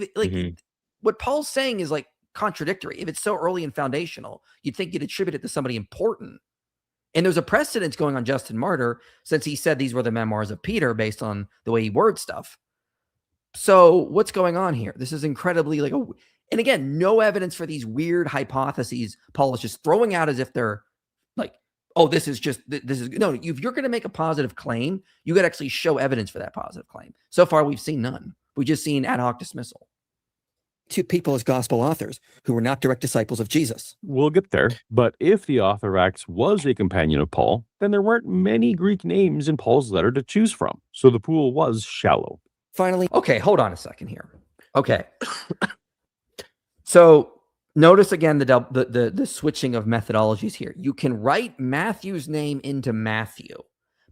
what Paul's saying is like contradictory. If it's so early and foundational, you'd think you'd attribute it to somebody important. And there's a precedence going on Justin Martyr, since he said these were the memoirs of Peter based on the way he words stuff. So what's going on here? This is incredibly like and again, no evidence for these weird hypotheses Paul is just throwing out as if they're like, oh, this is no, if you're going to make a positive claim, you got to actually show evidence for that positive claim. So far, we've seen none. We've just seen ad hoc dismissal. Two people as gospel authors who were not direct disciples of Jesus. We'll get there, but if the author of Acts was a companion of Paul, then there weren't many Greek names in Paul's letter to choose from, so the pool was shallow. Finally, okay, hold on a second here. Okay, so notice again the switching of methodologies here. You can write Matthew's name into Matthew,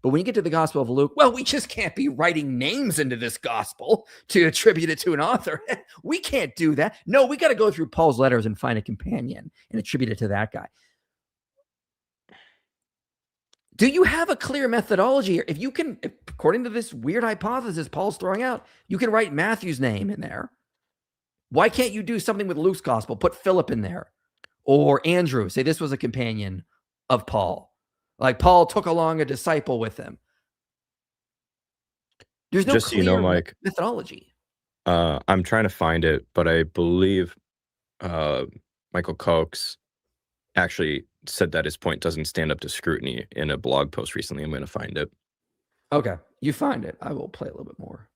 but when you get to the Gospel of Luke, well, we just can't be writing names into this gospel to attribute it to an author. We can't do that. No, we got to go through Paul's letters and find a companion and attribute it to that guy. Do you have a clear methodology here? If you can, according to this weird hypothesis Paul's throwing out, you can write Matthew's name in there. Why can't you do something with Luke's gospel? Put Philip in there or Andrew. Say this was a companion of Paul. Like Paul took along a disciple with him. There's no just clear so you know, Mike, methodology. I'm trying to find it, but I believe Michael Koch actually said that his point doesn't stand up to scrutiny in a blog post recently. I'm going to find it. Okay, you find it. I will play a little bit more.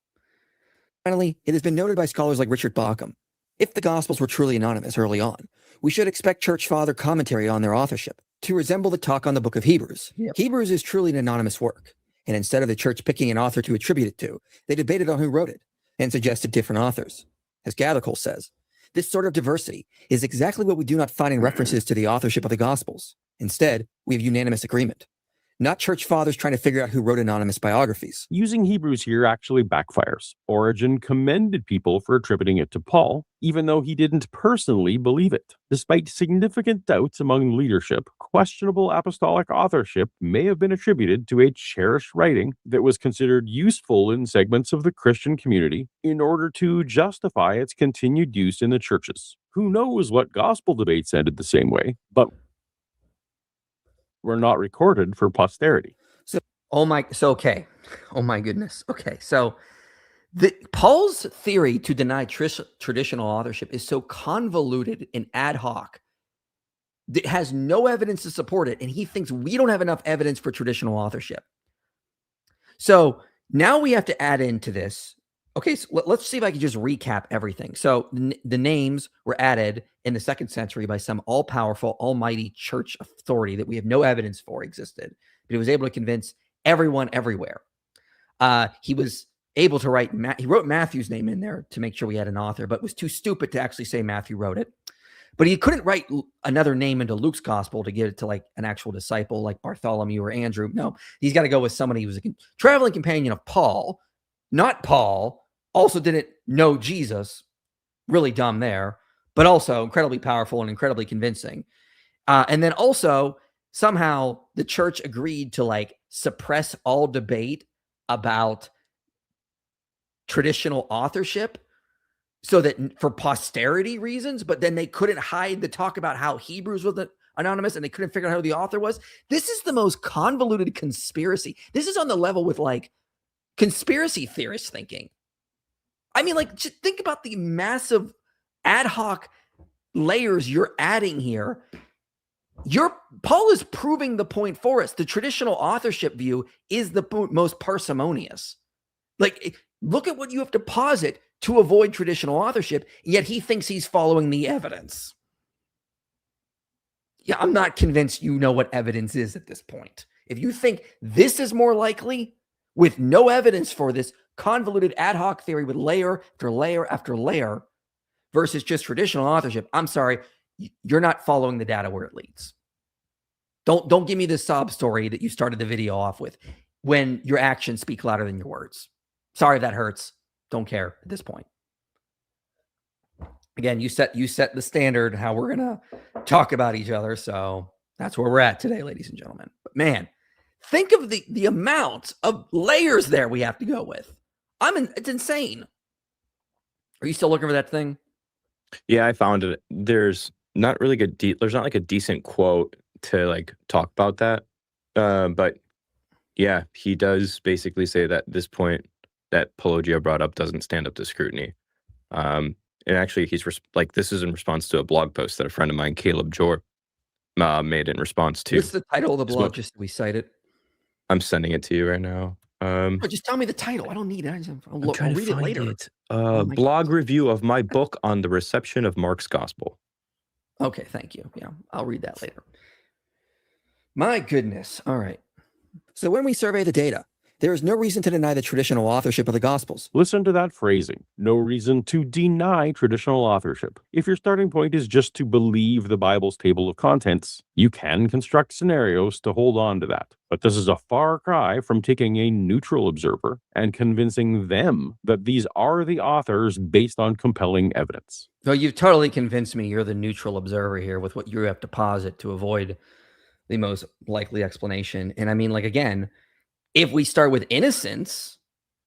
Finally, it has been noted by scholars like Richard Bauckham, if the Gospels were truly anonymous early on, we should expect church father commentary on their authorship to resemble the talk on the book of Hebrews. Yep. Hebrews is truly an anonymous work, and instead of the church picking an author to attribute it to, they debated on who wrote it and suggested different authors. As Gathercole says, this sort of diversity is exactly what we do not find in references to the authorship of the Gospels. Instead, we have unanimous agreement. Not church fathers trying to figure out who wrote anonymous biographies. Using Hebrews here actually backfires. Origen commended people for attributing it to Paul, even though he didn't personally believe it. Despite significant doubts among leadership, questionable apostolic authorship may have been attributed to a cherished writing that was considered useful in segments of the Christian community in order to justify its continued use in the churches. Who knows what gospel debates ended the same way, but were not recorded for posterity. Okay. Oh my goodness. Okay. So Paul's theory to deny traditional authorship is so convoluted and ad hoc. It has no evidence to support it. And he thinks we don't have enough evidence for traditional authorship. So now we have to add into this Okay, so let's see if I can just recap everything. So the names were added in the 2nd century by some all-powerful, almighty church authority that we have no evidence for existed, but he was able to convince everyone everywhere. He was able to write, he wrote Matthew's name in there to make sure we had an author, but was too stupid to actually say Matthew wrote it. But he couldn't write another name into Luke's gospel to give it to like an actual disciple like Bartholomew or Andrew. No, he's got to go with somebody who was a traveling companion of Paul, not Paul, also didn't know Jesus. Really dumb there, but also incredibly powerful and incredibly convincing. And then also somehow the church agreed to like suppress all debate about traditional authorship so that for posterity reasons, but then they couldn't hide the talk about how Hebrews was anonymous and they couldn't figure out who the author was. This is the most convoluted conspiracy. This is on the level with like conspiracy theorist thinking. I mean, like, just think about the massive ad hoc layers you're adding here. Paul is proving the point for us. The traditional authorship view is the most parsimonious. Like, look at what you have to posit to avoid traditional authorship, yet he thinks he's following the evidence. Yeah, I'm not convinced you know what evidence is at this point. If you think this is more likely with no evidence for this convoluted ad hoc theory with layer after layer after layer versus just traditional authorship, I'm sorry, you're not following the data where it leads. Don't give me this sob story that you started the video off with when your actions speak louder than your words. Sorry if that hurts. Don't care at this point. Again, you set the standard how we're gonna talk about each other, so that's where we're at today, ladies and gentlemen. But man, think of the amount of layers there we have to go with. It's insane. Are you still looking for that thing? Yeah, I found it. There's not really there's not like a decent quote to like talk about that. But yeah, he does basically say that this point that Paulogia brought up doesn't stand up to scrutiny. And actually, this is in response to a blog post that a friend of mine, Caleb Jor, made in response to. What's the title of the blog? Just so we cite it. I'm sending it to you right now. Just tell me the title. I don't need it. I'll read it later. Blog review of my book on the reception of Mark's gospel. Okay, thank you. Yeah, I'll read that later. My goodness. All right. So when we survey the data, there is no reason to deny the traditional authorship of the Gospels. Listen to that phrasing. No reason to deny traditional authorship. If your starting point is just to believe the Bible's table of contents, you can construct scenarios to hold on to that. But this is a far cry from taking a neutral observer and convincing them that these are the authors based on compelling evidence. So you've totally convinced me you're the neutral observer here with what you have to posit to avoid the most likely explanation. And I mean, like, again, if we start with innocence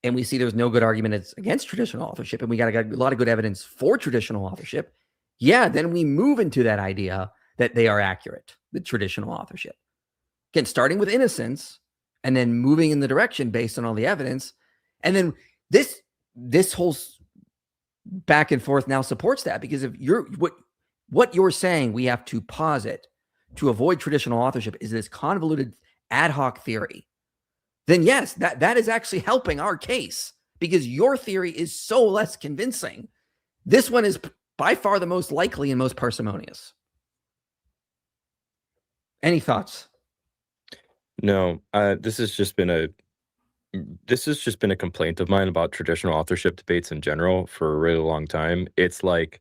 and we see there's no good argument against traditional authorship and we got a lot of good evidence for traditional authorship, yeah, then we move into that idea that they are accurate, the traditional authorship. Again, starting with innocence and then moving in the direction based on all the evidence. And then this whole back and forth now supports that, because if what you're saying we have to posit to avoid traditional authorship is this convoluted ad hoc theory, then yes, that is actually helping our case, because your theory is so less convincing. This one is by far the most likely and most parsimonious. Any thoughts? No, this has just been a complaint of mine about traditional authorship debates in general for a really long time. It's like,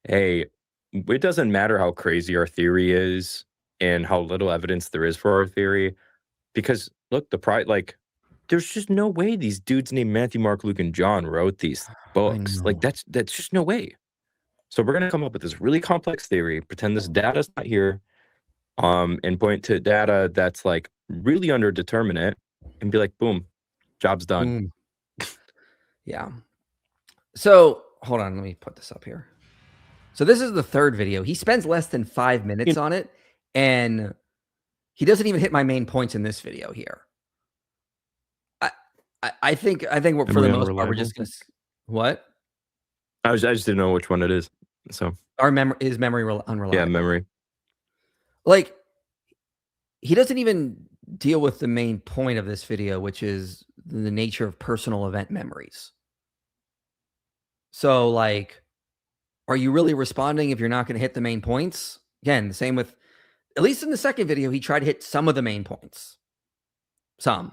hey, it doesn't matter how crazy our theory is and how little evidence there is for our theory, because look, there's just no way these dudes named Matthew, Mark, Luke, and John wrote these books. Like that's just no way. So we're gonna come up with this really complex theory, pretend this data's not here, and point to data that's like really underdeterminate, and be like, boom, job's done. Yeah. So hold on, let me put this up here. So this is the third video. He spends less than 5 minutes on it, and he doesn't even hit my main points in this video here. I think we're, for the most part, we're just gonna. What? I just didn't know which one it is. So is memory unreliable? Yeah, memory. Like, he doesn't even deal with the main point of this video, which is the nature of personal event memories. So, like, are you really responding if you're not going to hit the main points? Again, the same with, at least in the second video, he tried to hit some of the main points. Some.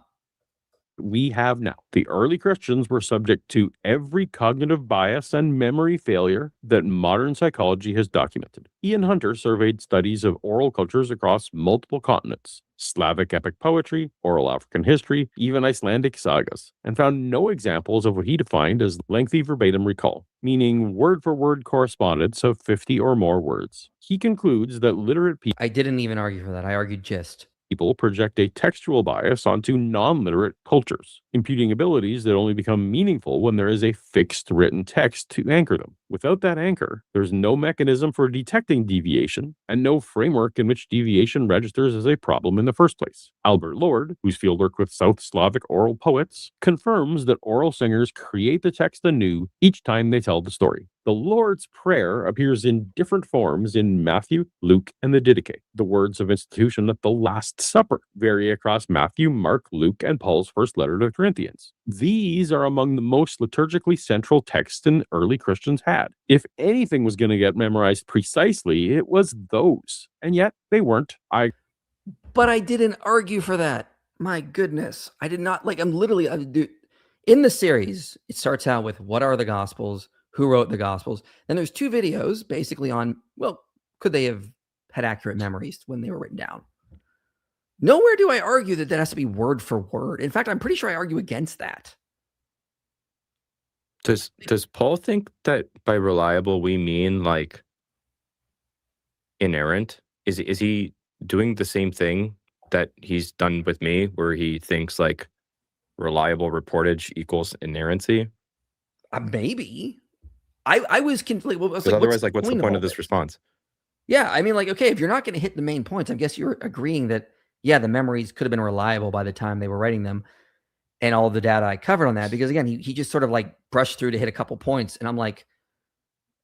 We have now. The early Christians were subject to every cognitive bias and memory failure that modern psychology has documented. Ian Hunter surveyed studies of oral cultures across multiple continents, Slavic epic poetry, oral African history, even Icelandic sagas, and found no examples of what he defined as lengthy verbatim recall, meaning word-for-word correspondence of 50 or more words. He concludes that literate people I didn't even argue for that. I argued gist. project a textual bias onto non-literate cultures, imputing abilities that only become meaningful when there is a fixed written text to anchor them. Without that anchor, there's no mechanism for detecting deviation and no framework in which deviation registers as a problem in the first place. Albert Lord, who's fieldworked with South Slavic oral poets, confirms that oral singers create the text anew each time they tell the story. The Lord's Prayer appears in different forms in Matthew, Luke, and the Didache. The words of institution at the Last Supper vary across Matthew, Mark, Luke, and Paul's first letter to the Corinthians. These are among the most liturgically central texts the early Christians had. If anything was going to get memorized precisely, it was those. And yet, they weren't. But I didn't argue for that. My goodness. I did not, like, I'm literally, in the series, it starts out with what are the Gospels? Who wrote the Gospels? Then there's 2 videos basically on, well, could they have had accurate memories when they were written down? Nowhere do I argue that that has to be word for word. In fact, I'm pretty sure I argue against that. Does Paul think that by reliable we mean like inerrant? Is he doing the same thing that he's done with me, where he thinks like reliable reportage equals inerrancy? Maybe. I was completely. Well, Because otherwise, like, what's the point of this response? Yeah, I mean, like, okay, if you're not going to hit the main points, I guess you're agreeing that, yeah, the memories could have been reliable by the time they were writing them, and all the data I covered on that. Because again, he just sort of like brushed through to hit a couple points, and I'm like,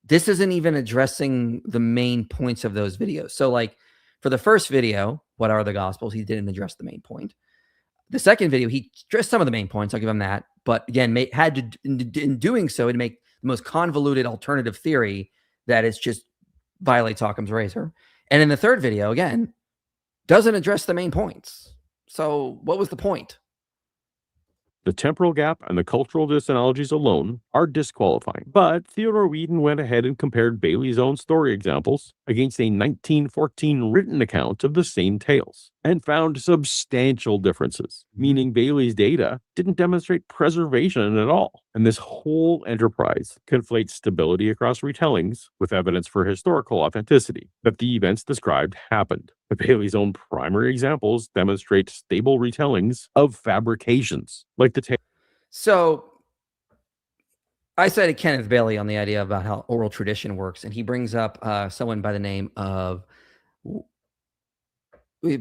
this isn't even addressing the main points of those videos. So, like, for the first video, what are the Gospels? He didn't address the main point. The second video, he addressed some of the main points. I'll give him that, but again, had to, in doing so, to make the most convoluted alternative theory that it's just violates Occam's razor. And in the third video, again, doesn't address the main points. So what was the point? The temporal gap and the cultural disanalogies alone are disqualifying. But Theodore Whedon went ahead and compared Bailey's own story examples against a 1914 written account of the same tales and found substantial differences, meaning Bailey's data didn't demonstrate preservation at all. And this whole enterprise conflates stability across retellings with evidence for historical authenticity, that the events described happened. But Bailey's own primary examples demonstrate stable retellings of fabrications, like the tale. So I cited Kenneth Bailey on the idea about how oral tradition works, and he brings up someone by the name of the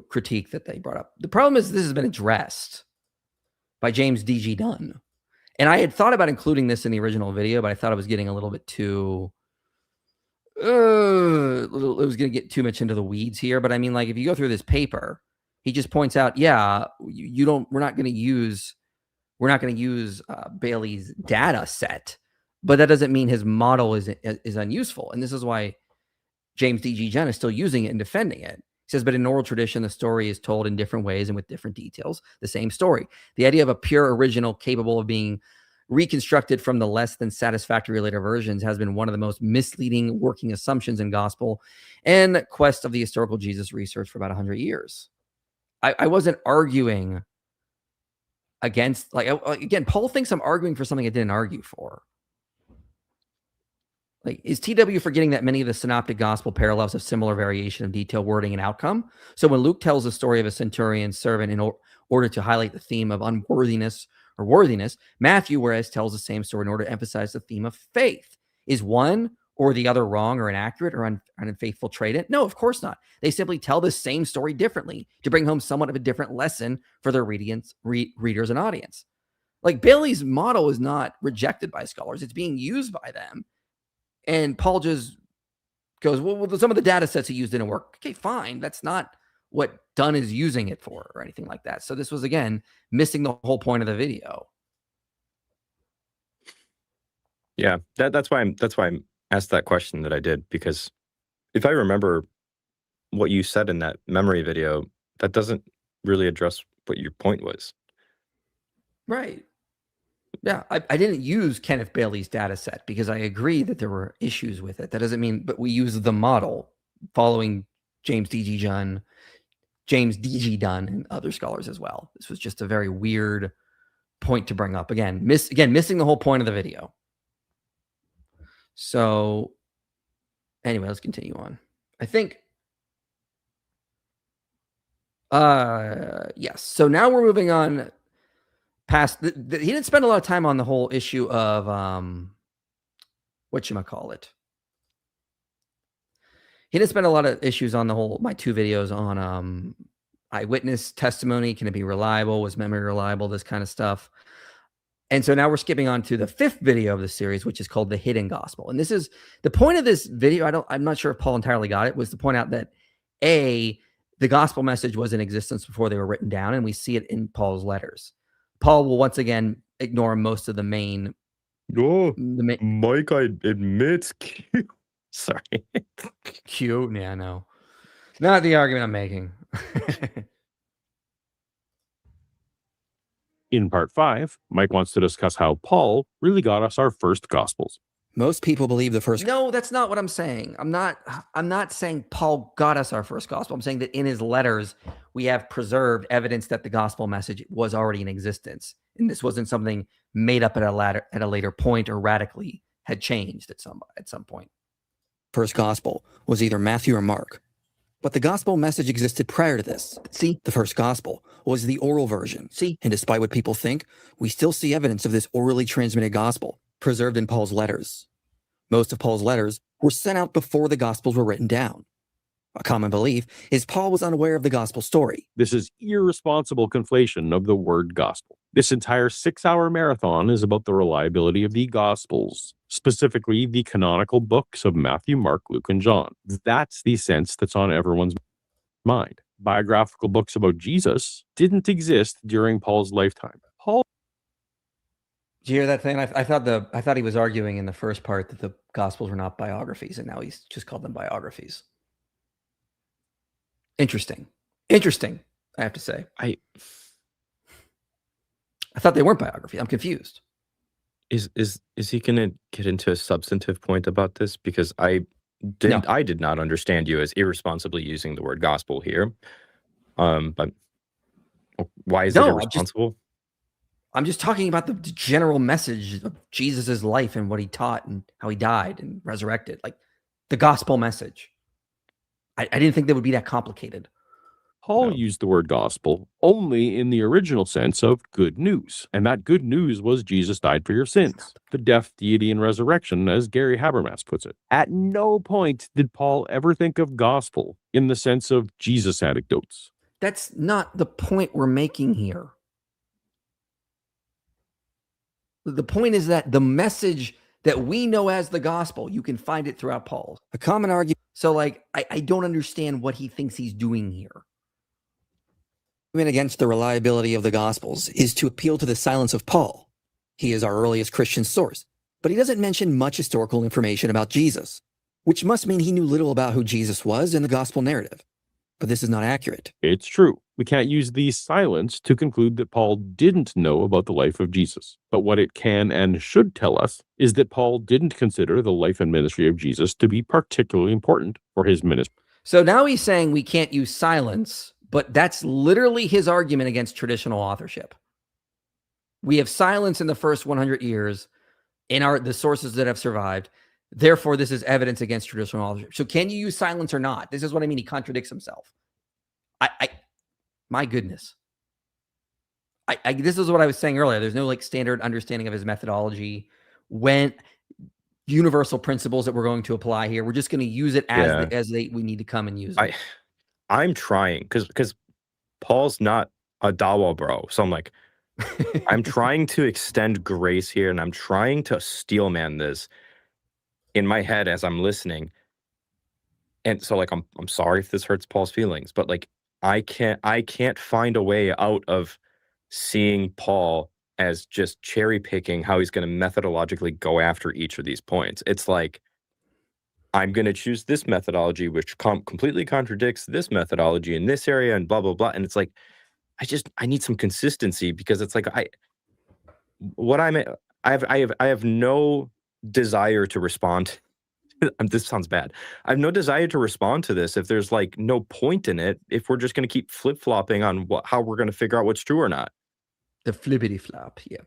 critique that they brought up. The problem is this has been addressed by James D.G. Dunn. And I had thought about including this in the original video, but I thought it was getting a little bit too... it was going to get too much into the weeds here. But I mean, like, if you go through this paper, he just points out, yeah, we're not going to use Bailey's data set, but that doesn't mean his model is unuseful. And this is why James D.G. Dunn is still using it and defending it. He says, but in oral tradition, the story is told in different ways and with different details, the same story. The idea of a pure original capable of being reconstructed from the less than satisfactory later versions has been one of the most misleading working assumptions in gospel and quest of the historical Jesus research for about 100 years. I wasn't arguing against, like, again, Paul thinks I'm arguing for something I didn't argue for. Like, is TW forgetting that many of the synoptic gospel parallels have similar variation of detail, wording, and outcome? So when Luke tells the story of a centurion's servant in order to highlight the theme of unworthiness or worthiness, Matthew, whereas, tells the same story in order to emphasize the theme of faith. Is one or the other wrong or inaccurate or unfaithful trait? No, of course not. They simply tell the same story differently to bring home somewhat of a different lesson for their readers and audience. Like, Bailey's model is not rejected by scholars. It's being used by them. And Paul just goes, well, some of the data sets he used didn't work. Okay, fine. That's not what Dunn is using it for or anything like that. So this was, again, missing the whole point of the video. Yeah, that's why I'm asked that question that I did, because if I remember what you said in that memory video, that doesn't really address what your point was. Right. Yeah, I didn't use Kenneth Bailey's data set because I agree that there were issues with it. That doesn't mean, but we use the model following James D.G. Dunn, and other scholars as well. This was just a very weird point to bring up. Again, missing the whole point of the video. So anyway, let's continue on. I think yes. So now we're moving on past he didn't spend a lot of time on the whole issue of whatchamacallit. He didn't spend a lot of issues on the whole my two videos on eyewitness testimony. Can it be reliable? Was memory reliable? This kind of stuff. And so now we're skipping on to the fifth video of the series, which is called The Hidden Gospel. And this is the point of this video. I'm not sure if Paul entirely got it, was to point out that the gospel message was in existence before they were written down, and we see it in Paul's letters. Paul will once again ignore most of the main. Mike, I admit, Q. Sorry. Q. Yeah, no. Not the argument I'm making. In part 5, Mike wants to discuss how Paul really got us our first Gospels. Most people believe the first. No, that's not what I'm saying. I'm not saying Paul got us our first gospel. I'm saying that in his letters, we have preserved evidence that the gospel message was already in existence. And this wasn't something made up at a later point or radically had changed at some point. First gospel was either Matthew or Mark. But the gospel message existed prior to this. See? The first gospel was the oral version. See? And despite what people think, we still see evidence of this orally transmitted gospel preserved in Paul's letters. Most of Paul's letters were sent out before the gospels were written down. A common belief is Paul was unaware of the gospel story. This is irresponsible conflation of the word gospel. This entire 6-hour marathon is about the reliability of the gospels, specifically the canonical books of Matthew, Mark, Luke, and John. That's the sense that's on everyone's mind. Biographical books about Jesus didn't exist during Paul's lifetime. Did you hear that thing? I thought he was arguing in the first part that the gospels were not biographies, and now he's just called them biographies. Interesting, I have to say. I thought they weren't biography. I'm confused. Is he gonna get into a substantive point about this? Because I did not understand you as irresponsibly using the word gospel here. But why is it irresponsible? I'm just talking about the general message of Jesus's life and what he taught and how he died and resurrected, like the gospel message. I didn't think that would be that complicated. Paul used the word gospel only in the original sense of good news. And that good news was Jesus died for your sins. The death, deity, and resurrection, as Gary Habermas puts it. At no point did Paul ever think of gospel in the sense of Jesus anecdotes. That's not the point we're making here. The point is that the message that we know as the gospel, you can find it throughout Paul. A common argument. So, like, I don't understand what he thinks he's doing here. Against the reliability of the Gospels is to appeal to the silence of Paul. He is our earliest Christian source, but he doesn't mention much historical information about Jesus, which must mean he knew little about who Jesus was in the Gospel narrative. But this is not accurate. It's true. We can't use the silence to conclude that Paul didn't know about the life of Jesus. But what it can and should tell us is that Paul didn't consider the life and ministry of Jesus to be particularly important for his ministry. So now he's saying we can't use silence, but that's literally his argument against traditional authorship. We have silence in the first 100 years in the sources that have survived. Therefore, this is evidence against traditional authorship. So can you use silence or not? This is what I mean. He contradicts himself. My goodness. This is what I was saying earlier. There's no like standard understanding of his methodology. When universal principles that we're going to apply here, we're just going to use it as we need to come and use it. I'm trying because Paul's not a Dawa bro. So I'm like, I'm trying to extend grace here, and I'm trying to steelman this in my head as I'm listening. And so like I'm sorry if this hurts Paul's feelings, but like I can't find a way out of seeing Paul as just cherry picking how he's going to methodologically go after each of these points. It's like, I'm going to choose this methodology, which completely contradicts this methodology in this area and blah, blah, blah. And it's like, I need some consistency, because it's like, I have no desire to respond. This sounds bad. I have no desire to respond to this if there's like no point in it, if we're just going to keep flip-flopping on how we're going to figure out what's true or not. The flippity flop. Yeah.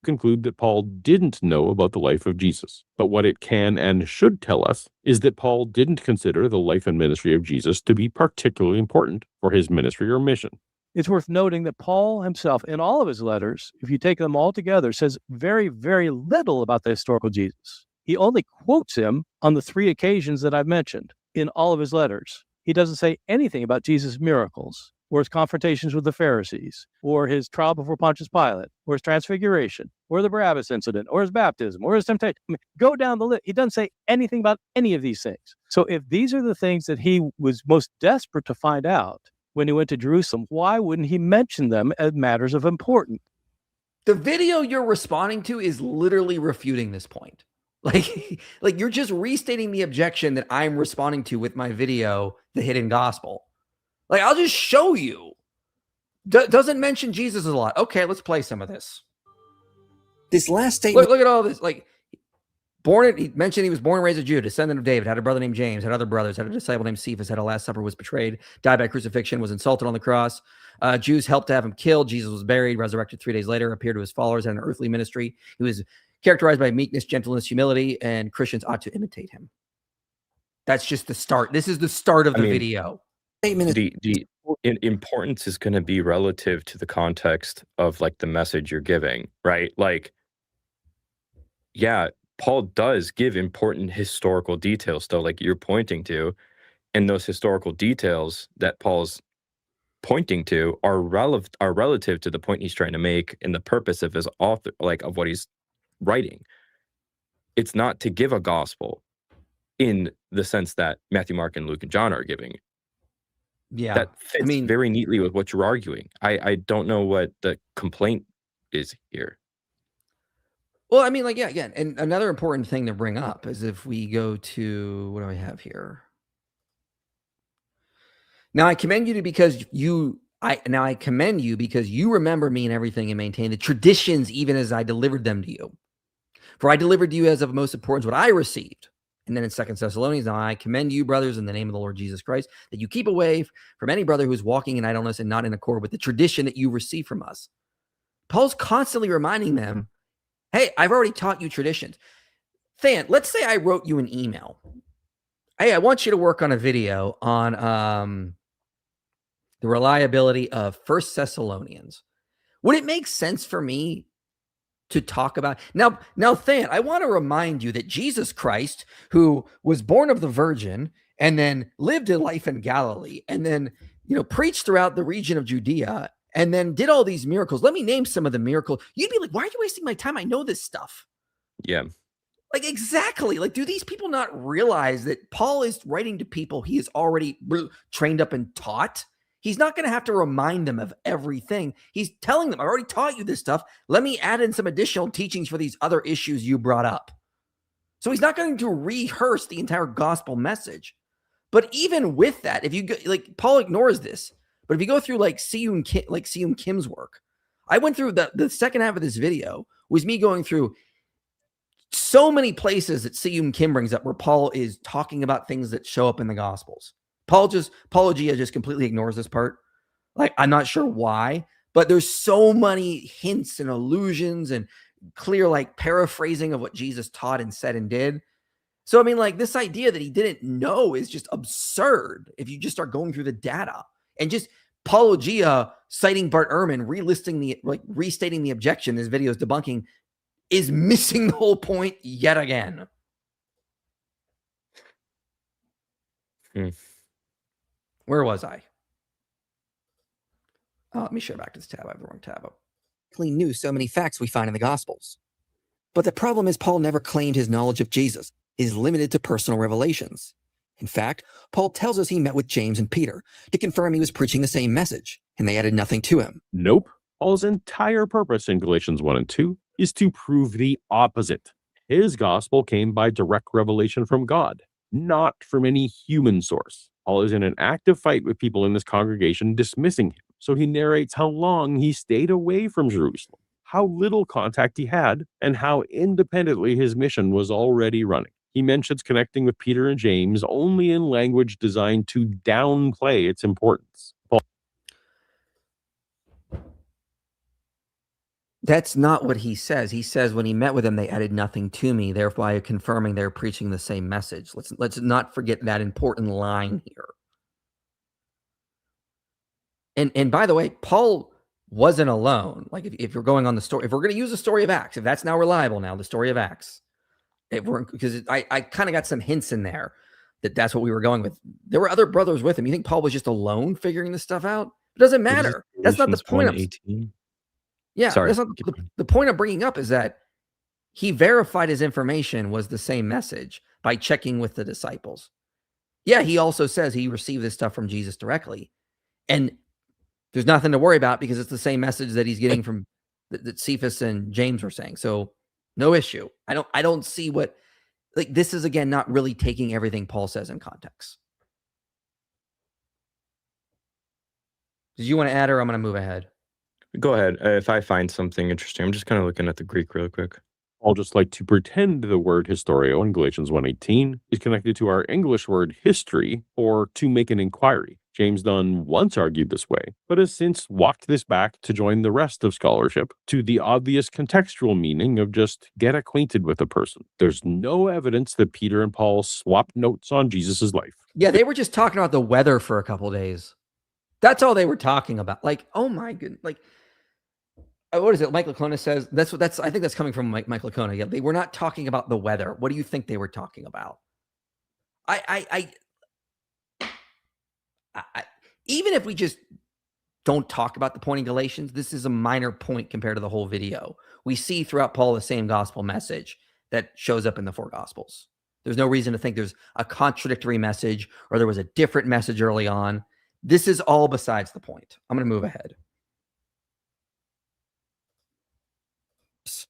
Conclude that Paul didn't know about the life of Jesus. But what it can and should tell us is that Paul didn't consider the life and ministry of Jesus to be particularly important for his ministry or mission. It's worth noting that Paul himself, in all of his letters, if you take them all together, says very, very little about the historical Jesus. He only quotes him on the 3 occasions that I've mentioned in all of his letters. He doesn't say anything about Jesus' miracles, or his confrontations with the Pharisees, or his trial before Pontius Pilate, or his transfiguration, or the Barabbas incident, or his baptism, or his temptation. I mean, go down the list. He doesn't say anything about any of these things. So if these are the things that he was most desperate to find out when he went to Jerusalem, why wouldn't he mention them as matters of importance? The video you're responding to is literally refuting this point. Like you're just restating the objection that I'm responding to with my video, The Hidden Gospel. Like, I'll just show you. Doesn't mention Jesus a lot. Okay, let's play some of this. This last statement. Look at all this. Like, he mentioned he was born and raised a Jew, descendant of David, had a brother named James, had other brothers, had a disciple named Cephas, had a Last Supper, was betrayed, died by crucifixion, was insulted on the cross. Jews helped to have him killed. Jesus was buried, resurrected 3 days later, appeared to his followers, had an earthly ministry. He was characterized by meekness, gentleness, humility, and Christians ought to imitate him. That's just the start. This is the start of the video. The importance is going to be relative to the context of like the message you're giving, right? Like, yeah, Paul does give important historical details though, like you're pointing to, and those historical details that Paul's pointing to are relative to the point he's trying to make and the purpose of his author, like of what he's writing. It's not to give a gospel in the sense that Matthew, Mark, and Luke and John are giving. Yeah, that fits very neatly with what you're arguing. I don't know what the complaint is here. Well, I mean, like, yeah, again, and another important thing to bring up is if we go to, what do I have here? Now I commend you because you remember me and everything and maintain the traditions even as I delivered them to you. For I delivered to you as of most importance what I received. And then in 2 Thessalonians, now I commend you, brothers, in the name of the Lord Jesus Christ, that you keep away from any brother who is walking in idleness and not in accord with the tradition that you receive from us. Paul's constantly reminding them, hey, I've already taught you traditions. Than, let's say I wrote you an email. Hey, I want you to work on a video on the reliability of 1 Thessalonians. Would it make sense for me to talk about now, Than, I want to remind you that Jesus Christ, who was born of the Virgin and then lived a life in Galilee and then, preached throughout the region of Judea and then did all these miracles. Let me name some of the miracles. You'd be like, why are you wasting my time? I know this stuff. Yeah. Like, exactly. Like, do these people not realize that Paul is writing to people he is already trained up and taught? He's not going to have to remind them of everything. He's telling them, I already taught you this stuff. Let me add in some additional teachings for these other issues you brought up. So he's not going to rehearse the entire gospel message. But even with that, if you go, like, Paul ignores this, but if you go through like Seung Kim's work, I went through the second half of this video was me going through so many places that Seung Kim brings up where Paul is talking about things that show up in the Gospels. Paulogia just completely ignores this part. Like, I'm not sure why, but there's so many hints and allusions and clear, like, paraphrasing of what Jesus taught and said and did. So, I mean, like, this idea that he didn't know is just absurd if you just start going through the data. And just Paulogia citing Bart Ehrman, restating the objection this video is debunking, is missing the whole point yet again. Where was I? Let me share back to this tab. I have the wrong tab up. Knew so many facts we find in the Gospels. But the problem is Paul never claimed his knowledge of Jesus is limited to personal revelations. In fact, Paul tells us he met with James and Peter to confirm he was preaching the same message, and they added nothing to him. Nope. Paul's entire purpose in Galatians 1 and 2 is to prove the opposite. His gospel came by direct revelation from God, not from any human source. Paul is in an active fight with people in this congregation dismissing him, so he narrates how long he stayed away from Jerusalem, how little contact he had, and how independently his mission was already running. He mentions connecting with Peter and James only in language designed to downplay its importance. That's not what he says. He says when he met with them, they added nothing to me, thereby confirming they're preaching the same message. Let's not forget that important line here. And by the way, Paul wasn't alone. Like if you're going on the story, if we're going to use the story of Acts, if that's now reliable now, the story of Acts, because I kind of got some hints in there that's what we were going with. There were other brothers with him. You think Paul was just alone figuring this stuff out? It doesn't matter. That's not the point of. Yeah, Sorry. that's not the point of bringing up is that he verified his information was the same message by checking with the disciples. Yeah, he also says he received this stuff from Jesus directly. And there's nothing to worry about because it's the same message that he's getting from that Cephas and James were saying. So no issue. I don't see what, like, this is again not really taking everything Paul says in context. Did you want to add or I'm going to move ahead? Go ahead. If I find something interesting, I'm just kind of looking at the Greek real quick. I'll just like to pretend the word historio in Galatians 1:18 is connected to our English word history, or to make an inquiry. James Dunn once argued this way, but has since walked this back to join the rest of scholarship to the obvious contextual meaning of just get acquainted with a person. There's no evidence that Peter and Paul swapped notes on Jesus' life. Yeah, they were just talking about the weather for a couple days. That's all they were talking about. Like, oh my goodness, like, what is it? Mike Licona says I think that's coming from Mike Licona. Yeah, they were not talking about the weather. What do you think they were talking about? I even if we just don't talk about the point in Galatians, this is a minor point compared to the whole video. We see throughout Paul the same gospel message that shows up in the four gospels. There's no reason to think there's a contradictory message or there was a different message early on. This is all besides the point. I'm going to move ahead.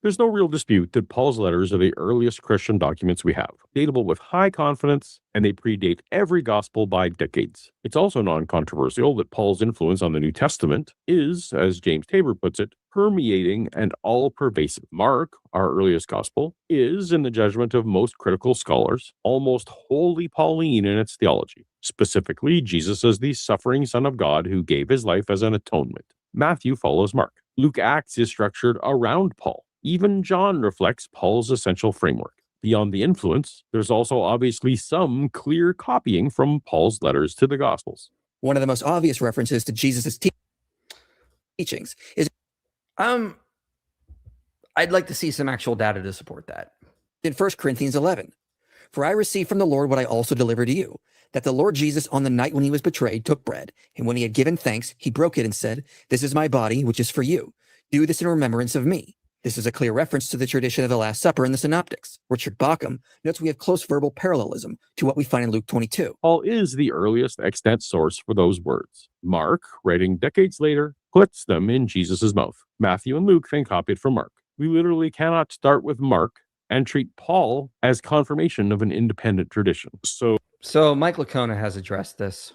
There's no real dispute that Paul's letters are the earliest Christian documents we have, datable with high confidence, and they predate every gospel by decades. It's also non-controversial that Paul's influence on the New Testament is, as James Tabor puts it, permeating and all-pervasive. Mark, our earliest gospel, is, in the judgment of most critical scholars, almost wholly Pauline in its theology, specifically Jesus as the suffering Son of God who gave his life as an atonement. Matthew follows Mark. Luke Acts is structured around Paul. Even John reflects Paul's essential framework. Beyond the influence, there's also obviously some clear copying from Paul's letters to the Gospels. One of the most obvious references to Jesus' teachings is I'd like to see some actual data to support that. in 1 Corinthians 11. For I received from the Lord what I also delivered to you, that the Lord Jesus on the night when he was betrayed took bread, and when he had given thanks, he broke it and said, "This is my body, which is for you. Do this in remembrance of me." This is a clear reference to the tradition of the Last Supper in the Synoptics. Richard Bauckham notes we have close verbal parallelism to what we find in Luke 22. Paul is the earliest extant source for those words. Mark, writing decades later, puts them in Jesus' mouth. Matthew and Luke then copied from Mark. We literally cannot start with Mark and treat Paul as confirmation of an independent tradition. So Mike Licona has addressed this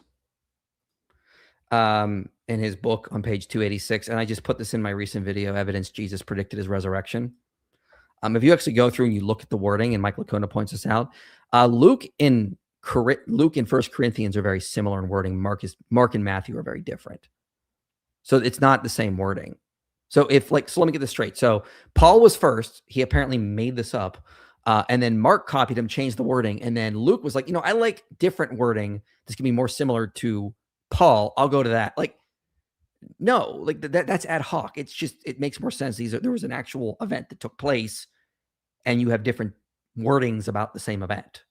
in his book on page 286, and I just put this in my recent video, Evidence Jesus Predicted His Resurrection. If you actually go through and you look at the wording, and Mike Licona points this out, Luke and 1 Corinthians are very similar in wording. Mark and Matthew are very different. So it's not the same wording. So let me get this straight. So Paul was first. He apparently made this up. And then Mark copied him, changed the wording. And then Luke was like, I like different wording. This can be more similar to Paul. I'll go to that. No, that's ad hoc. It's just, it makes more sense. There was an actual event that took place and you have different wordings about the same event.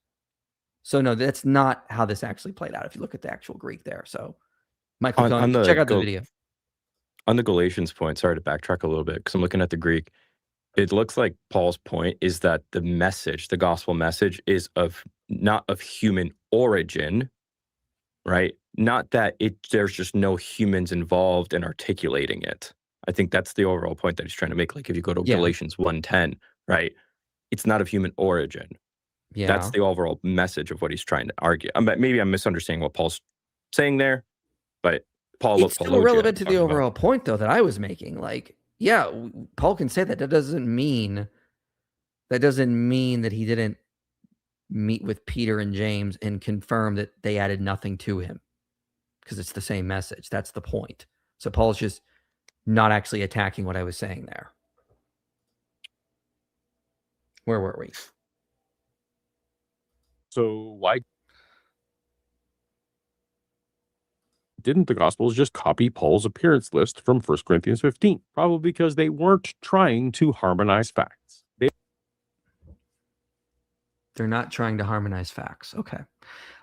So no, that's not how this actually played out. If you look at the actual Greek there. So Michael, check out the video. On the Galatians point, sorry to backtrack a little bit because I'm looking at the Greek. It looks like Paul's point is that the message, the gospel message, is not of human origin, right? Not that there's just no humans involved in articulating it. I think that's the overall point that he's trying to make. Like if you go to Yeah. Galatians 1:10, right? It's not of human origin. Yeah. That's the overall message of what he's trying to argue. Maybe I'm misunderstanding what Paul's saying there, but It's still relevant to the overall point, though, that I was making. Like, yeah, Paul can say that. That doesn't mean that he didn't meet with Peter and James and confirm that they added nothing to him, because it's the same message. That's the point. So Paul's just not actually attacking what I was saying there. Where were we? So why didn't the Gospels just copy Paul's appearance list from 1 Corinthians 15? Probably because they weren't trying to harmonize facts. They're not trying to harmonize facts. Okay.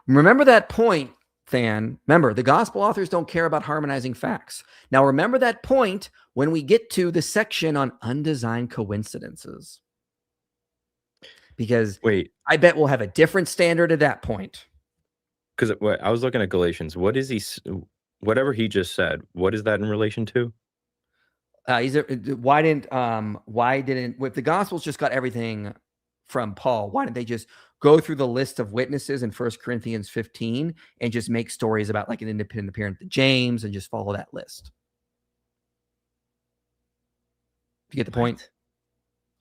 Remember that point, Than. Remember, the gospel authors don't care about harmonizing facts. Now, remember that point when we get to the section on undesigned coincidences. Because I bet we'll have a different standard at that point. Because I was looking at Galatians. What is he? Whatever he just said. What is that in relation to? Why didn't if the Gospels just got everything from Paul, why didn't they just go through the list of witnesses in 1 Corinthians 15 and just make stories about like an independent appearance to James and just follow that list? You get the point?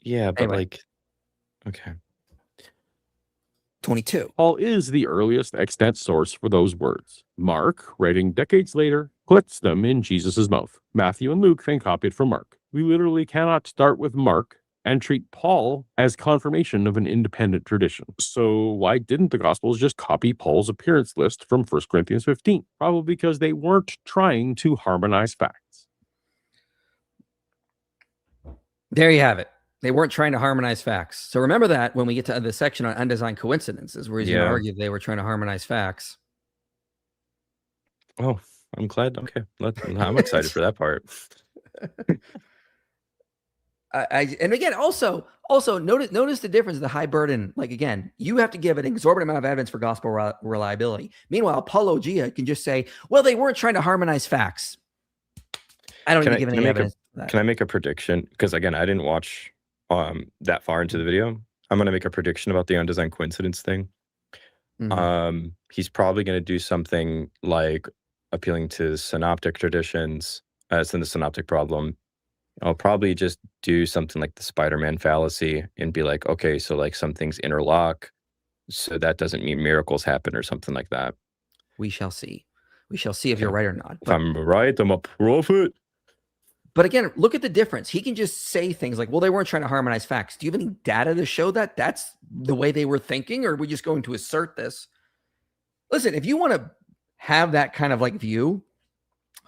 Yeah, but Anyway. okay. 22. Paul is the earliest extant source for those words. Mark, writing decades later, puts them in Jesus' mouth. Matthew and Luke then copy it from Mark. We literally cannot start with Mark and treat Paul as confirmation of an independent tradition. So why didn't the Gospels just copy Paul's appearance list from 1 Corinthians 15? Probably because they weren't trying to harmonize facts. There you have it. They weren't trying to harmonize facts. So remember that when we get to the section on undesigned coincidences, where he's going to argue they were trying to harmonize facts. Oh, I'm glad. Okay. I'm excited for that part. And again, also notice the difference, the high burden. Like, again, you have to give an exorbitant amount of evidence for gospel reliability. Meanwhile, Paulogia can just say, well, they weren't trying to harmonize facts. I don't need to give any evidence. Can I make a prediction? Because again, I didn't watch that far into the video. I'm going to make a prediction about the undesigned coincidence thing. Mm-hmm. He's probably going to do something like appealing to synoptic traditions as in the synoptic problem. I'll probably just do something like the Spider-Man fallacy and be like, okay, so like some things interlock, so that doesn't mean miracles happen or something like that. We shall see. We shall see if you're right or not. If I'm right, I'm a prophet. But again, look at the difference. He can just say things like, well, they weren't trying to harmonize facts. Do you have any data to show that that's the way they were thinking? Or are we just going to assert this? Listen, if you want to have that kind of like view,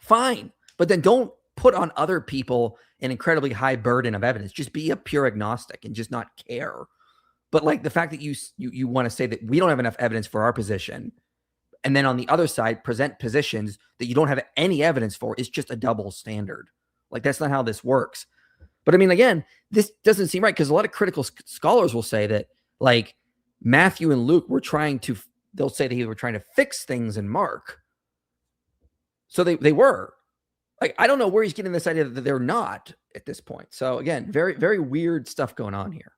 fine. But then don't put on other people an incredibly high burden of evidence. Just be a pure agnostic and just not care. But like the fact that you want to say that we don't have enough evidence for our position, and then on the other side, present positions that you don't have any evidence for, is just a double standard. Like, that's not how this works. But I mean, again, this doesn't seem right, because a lot of critical scholars will say that, like, Matthew and Luke were they'll say that he were trying to fix things in Mark. So they were. Like, I don't know where he's getting this idea that they're not at this point. So again, very, very weird stuff going on here.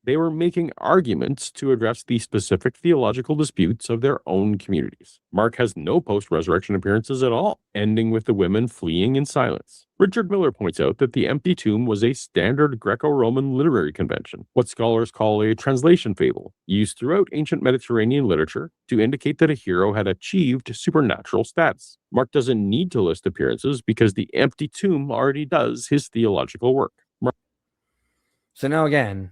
They were making arguments to address the specific theological disputes of their own communities. Mark has no post-resurrection appearances at all, ending with the women fleeing in silence. Richard Miller points out that the empty tomb was a standard Greco-Roman literary convention, what scholars call a translation fable, used throughout ancient Mediterranean literature to indicate that a hero had achieved supernatural status. Mark doesn't need to list appearances because the empty tomb already does his theological work. So now again,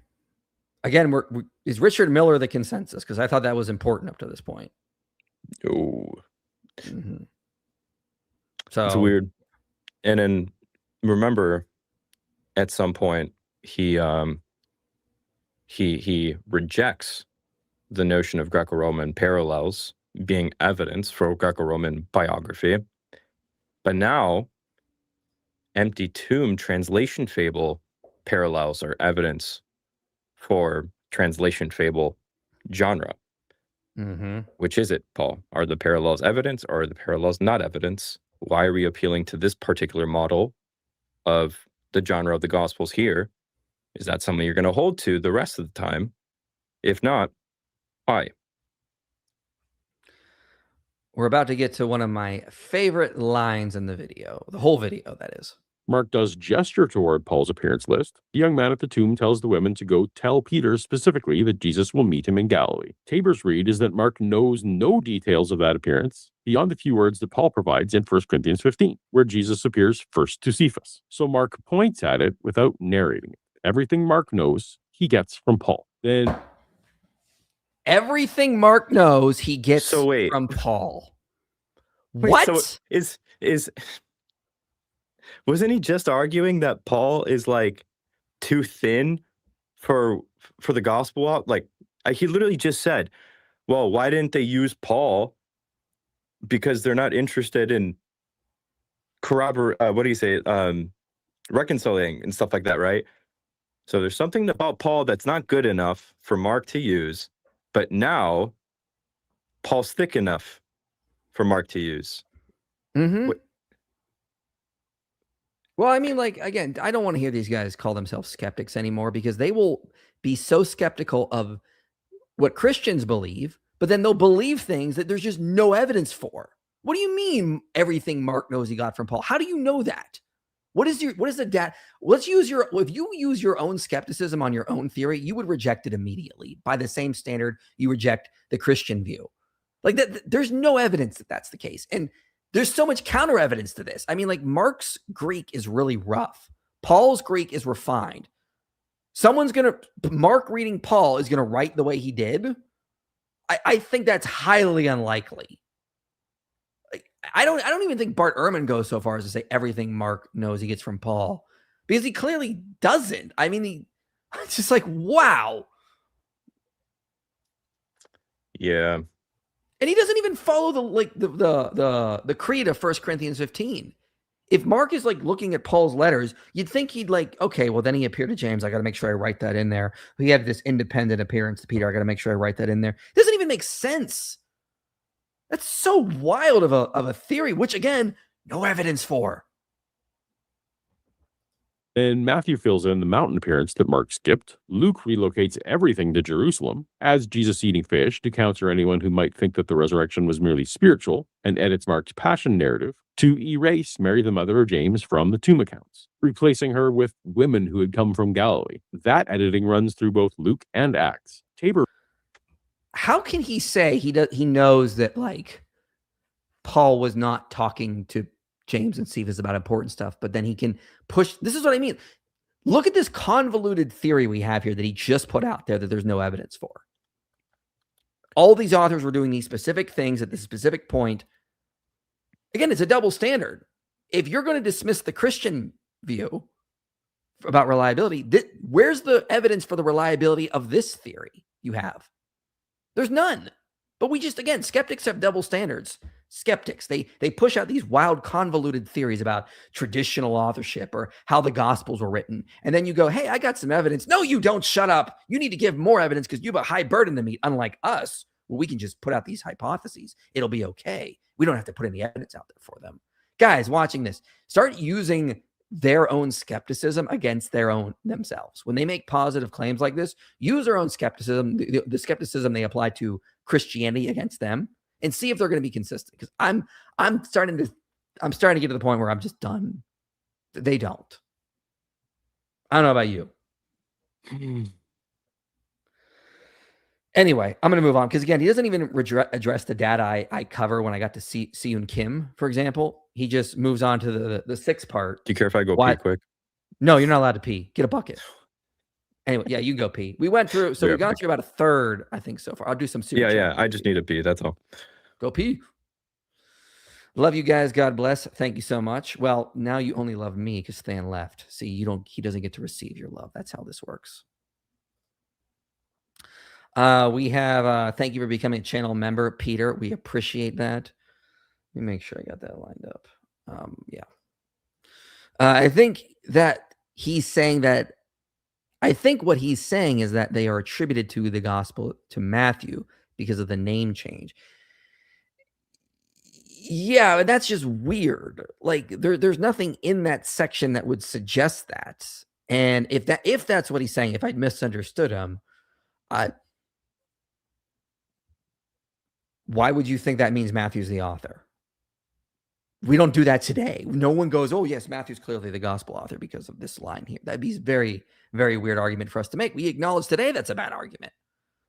is Richard Miller the consensus? Because I thought that was important up to this point. Oh, so it's weird. And then remember, at some point, he rejects the notion of Greco-Roman parallels being evidence for Greco-Roman biography. But now, empty tomb translation fable parallels are evidence for translation fable genre. Which is it, Paul? Are the parallels evidence or are the parallels not evidence? Why are we appealing to this particular model of the genre of the Gospels here. Is that something you're going to hold to the rest of the time? If not, why? We're about to get to one of my favorite lines in the video, the whole video, that is. Mark does gesture toward Paul's appearance list. The young man at the tomb tells the women to go tell Peter specifically that Jesus will meet him in Galilee. Tabor's read is that Mark knows no details of that appearance beyond the few words that Paul provides in 1 Corinthians 15, where Jesus appears first to Cephas. So Mark points at it without narrating it. Everything Mark knows, he gets from Paul. Then everything Mark knows, he gets wait. from Paul. Wait, What? So is wasn't he just arguing that Paul is like too thin for the gospel? Like he literally just said, well, why didn't they use Paul? Because they're not interested in reconciling and stuff like that, right? So there's something about Paul that's not good enough for Mark to use, but now Paul's thick enough for Mark to use. Mm-hmm. Well, I mean, like, again, I don't want to hear these guys call themselves skeptics anymore, because they will be so skeptical of what Christians believe, but then they'll believe things that there's just no evidence for. What do you mean everything Mark knows he got from Paul? How do you know that? What is the data? If you use your own skepticism on your own theory, you would reject it immediately by the same standard you reject the Christian view. Like that, there's no evidence that that's the case. And there's so much counter evidence to this. I mean, like, Mark's Greek is really rough. Paul's Greek is refined. Mark reading Paul is going to write the way he did. I think that's highly unlikely. I don't even think Bart Ehrman goes so far as to say everything Mark knows he gets from Paul, because he clearly doesn't. I mean, it's just like, wow. Yeah. And he doesn't even follow the creed of 1 Corinthians 15. If Mark is like looking at Paul's letters, you'd think he'd like, okay, well, then he appeared to James. I got to make sure I write that in there. He had this independent appearance to Peter. I got to make sure I write that in there. It doesn't even make sense. That's so wild of a theory, which, again, no evidence for. And Matthew fills in the mountain appearance that Mark skipped. Luke relocates everything to Jerusalem, adds Jesus eating fish to counter anyone who might think that the resurrection was merely spiritual, and edits Mark's passion narrative to erase Mary the mother of James from the tomb accounts, replacing her with women who had come from Galilee. That editing runs through both Luke and Acts. Tabor. How can he say he knows that, like, Paul was not talking to James and Cephas about important stuff, but then he can push? This is what I mean. Look at this convoluted theory we have here that he just put out there that there's no evidence for. All these authors were doing these specific things at this specific point. Again, it's a double standard. If you're going to dismiss the Christian view about reliability, where's the evidence for the reliability of this theory you have? There's none. But we just, again, skeptics have double standards. Skeptics, they push out these wild, convoluted theories about traditional authorship or how the Gospels were written. And then you go, hey, I got some evidence. No, you don't. Shut up. You need to give more evidence because you have a high burden to meet. Unlike us, well, we can just put out these hypotheses. It'll be okay. We don't have to put any evidence out there for them. Guys watching this, start using their own skepticism against themselves. When they make positive claims like this, use their own skepticism, the skepticism they apply to Christianity against them, and see if they're going to be consistent. Because I'm starting to get to the point where I'm just done. They don't. I don't know about you. Anyway, I'm going to move on because, again, he doesn't even address the data I cover when I got to Seun Kim, for example. He just moves on to the sixth part. Do you care if I go pee quick? No, you're not allowed to pee. Get a bucket. Anyway, yeah, you can go pee. We went through, so we've gone through about a third, I think, so far. I'll do some super. Yeah. I just need to pee. That's all. Go pee. Love you guys. God bless. Thank you so much. Well, now you only love me because Stan left. See, he doesn't get to receive your love. That's how this works. We have, thank you for becoming a channel member, Peter. We appreciate that. Let me make sure I got that lined up. Yeah. I think that he's saying that, I think what he's saying is that they are attributed to the gospel to Matthew because of the name change. Yeah, that's just weird. Like there's nothing in that section that would suggest that. And if that's what he's saying, if I'd misunderstood him, why would you think that means Matthew's the author? We don't do that today. No one goes, oh, yes, Matthew's clearly the gospel author because of this line here. That'd be a very, very weird argument for us to make. We acknowledge today that's a bad argument.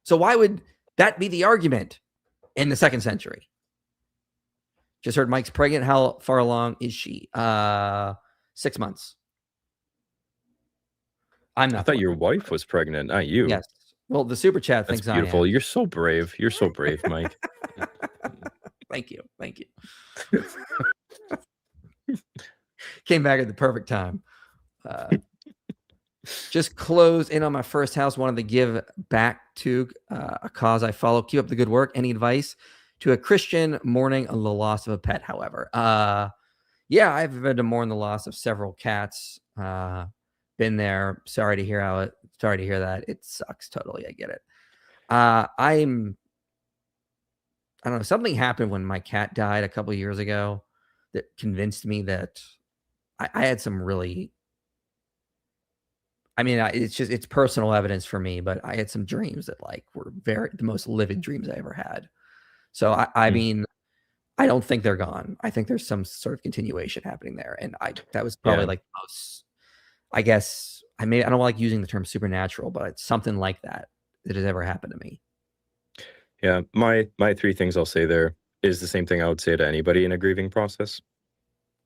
So why would that be the argument in the 2nd century? Just heard Mike's pregnant. How far along is she? 6 months. I'm not. I thought your wife was pregnant, not you. Yes. Well, the super chat That's thinks beautiful. I am. You're so brave. You're so brave, Mike. Thank you. Thank you. Came back at the perfect time. Just closed in on my first house. Wanted to give back to a cause I follow. Keep up the good work. Any advice to a Christian mourning the loss of a pet, however? Yeah, I've had to mourn the loss of several cats. Been there. Sorry to hear that. It sucks. Totally. I get it. I don't know. Something happened when my cat died a couple of years ago that convinced me that I had some really, it's personal evidence for me, but I had some dreams that were the most livid dreams I ever had. So I mean, I don't think they're gone. I think there's some sort of continuation happening there. And that was probably the most, I guess, I don't like using the term supernatural, but it's something like that has ever happened to me. Yeah. My 3 things I'll say there is the same thing I would say to anybody in a grieving process.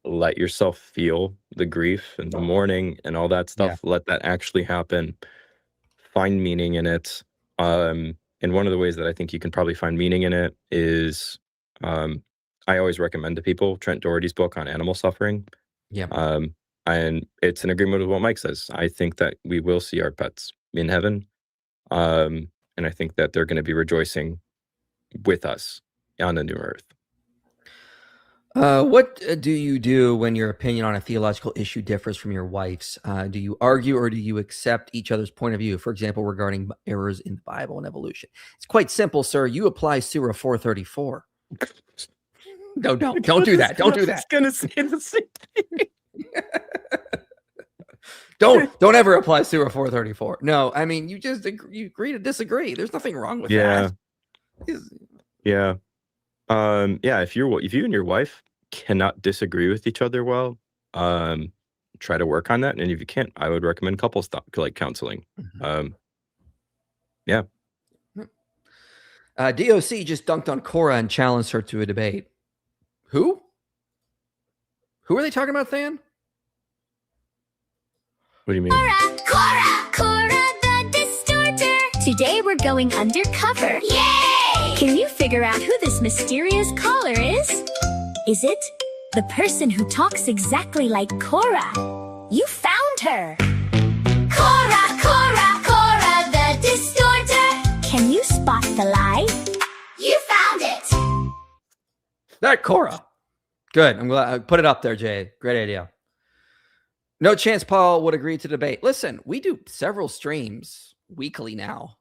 Let yourself feel the grief and the mourning and all that stuff. Yeah. Let that actually happen. Find meaning in it. And one of the ways that I think you can probably find meaning in it is, I always recommend to people Trent Doherty's book on animal suffering. Yeah. And it's in agreement with what Mike says. I think that we will see our pets in heaven. And I think that they're going to be rejoicing with us on the new earth. What do you do when your opinion on a theological issue differs from your wife's? Do you argue or do you accept each other's point of view? For example, regarding errors in the Bible and evolution. It's quite simple, sir. You apply Surah 434. No, don't do that. Don't do that. I was going to say the same thing. Don't ever apply Surah 434. No, I mean, you agree to disagree. There's nothing wrong with that. Yeah. If you and your wife cannot disagree with each other well, try to work on that. And if you can't, I would recommend couples counseling. Mm-hmm. DOC just dunked on Cora and challenged her to a debate. Who are they talking about, Than? What do you mean? Cora the Distorter. Today we're going undercover. Yay! Can you figure out who this mysterious caller is? Is it the person who talks exactly like Cora? You found her. Cora the Distorter. Can you spot the lie? You found it. That Cora. Good. I'm glad I put it up there, Jay. Great idea. No chance Paul would agree to debate. Listen, we do several streams weekly now.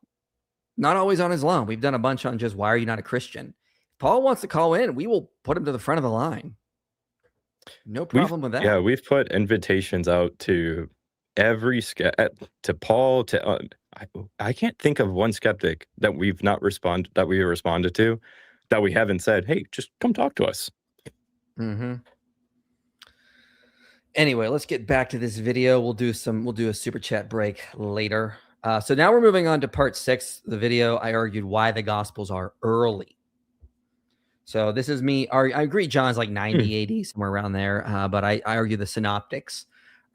Not always on his lawn. We've done a bunch on just why are you not a Christian? If Paul wants to call in, we will put him to the front of the line. No problem with that. Yeah, we've put invitations out to every to Paul. I can't think of one skeptic that we've not responded that we responded to that we haven't said, hey, just come talk to us. Mm-hmm. Anyway, let's get back to this video. We'll do a super chat break later. So now we're moving on to part 6. The video I argued why the Gospels are early. So this is me. I agree, John's like 90 AD, somewhere around there. But I argue the Synoptics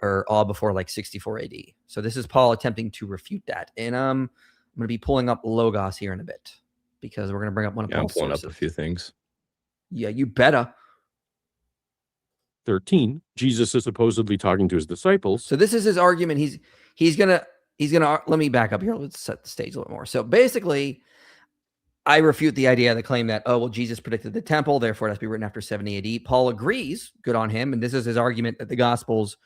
are all before like 64 AD. So this is Paul attempting to refute that. And I'm going to be pulling up Logos here in a bit because we're going to bring up one of Paul's I'm pulling sources. up a few things. Yeah, you better. 13, Jesus is supposedly talking to his disciples. So this is his argument. He's gonna let me back up here. Let's set the stage a little more. So basically, I refute the idea, the claim that, oh, well, Jesus predicted the temple, therefore it has to be written after 70 AD. Paul agrees, good on him. And this is his argument that the Gospels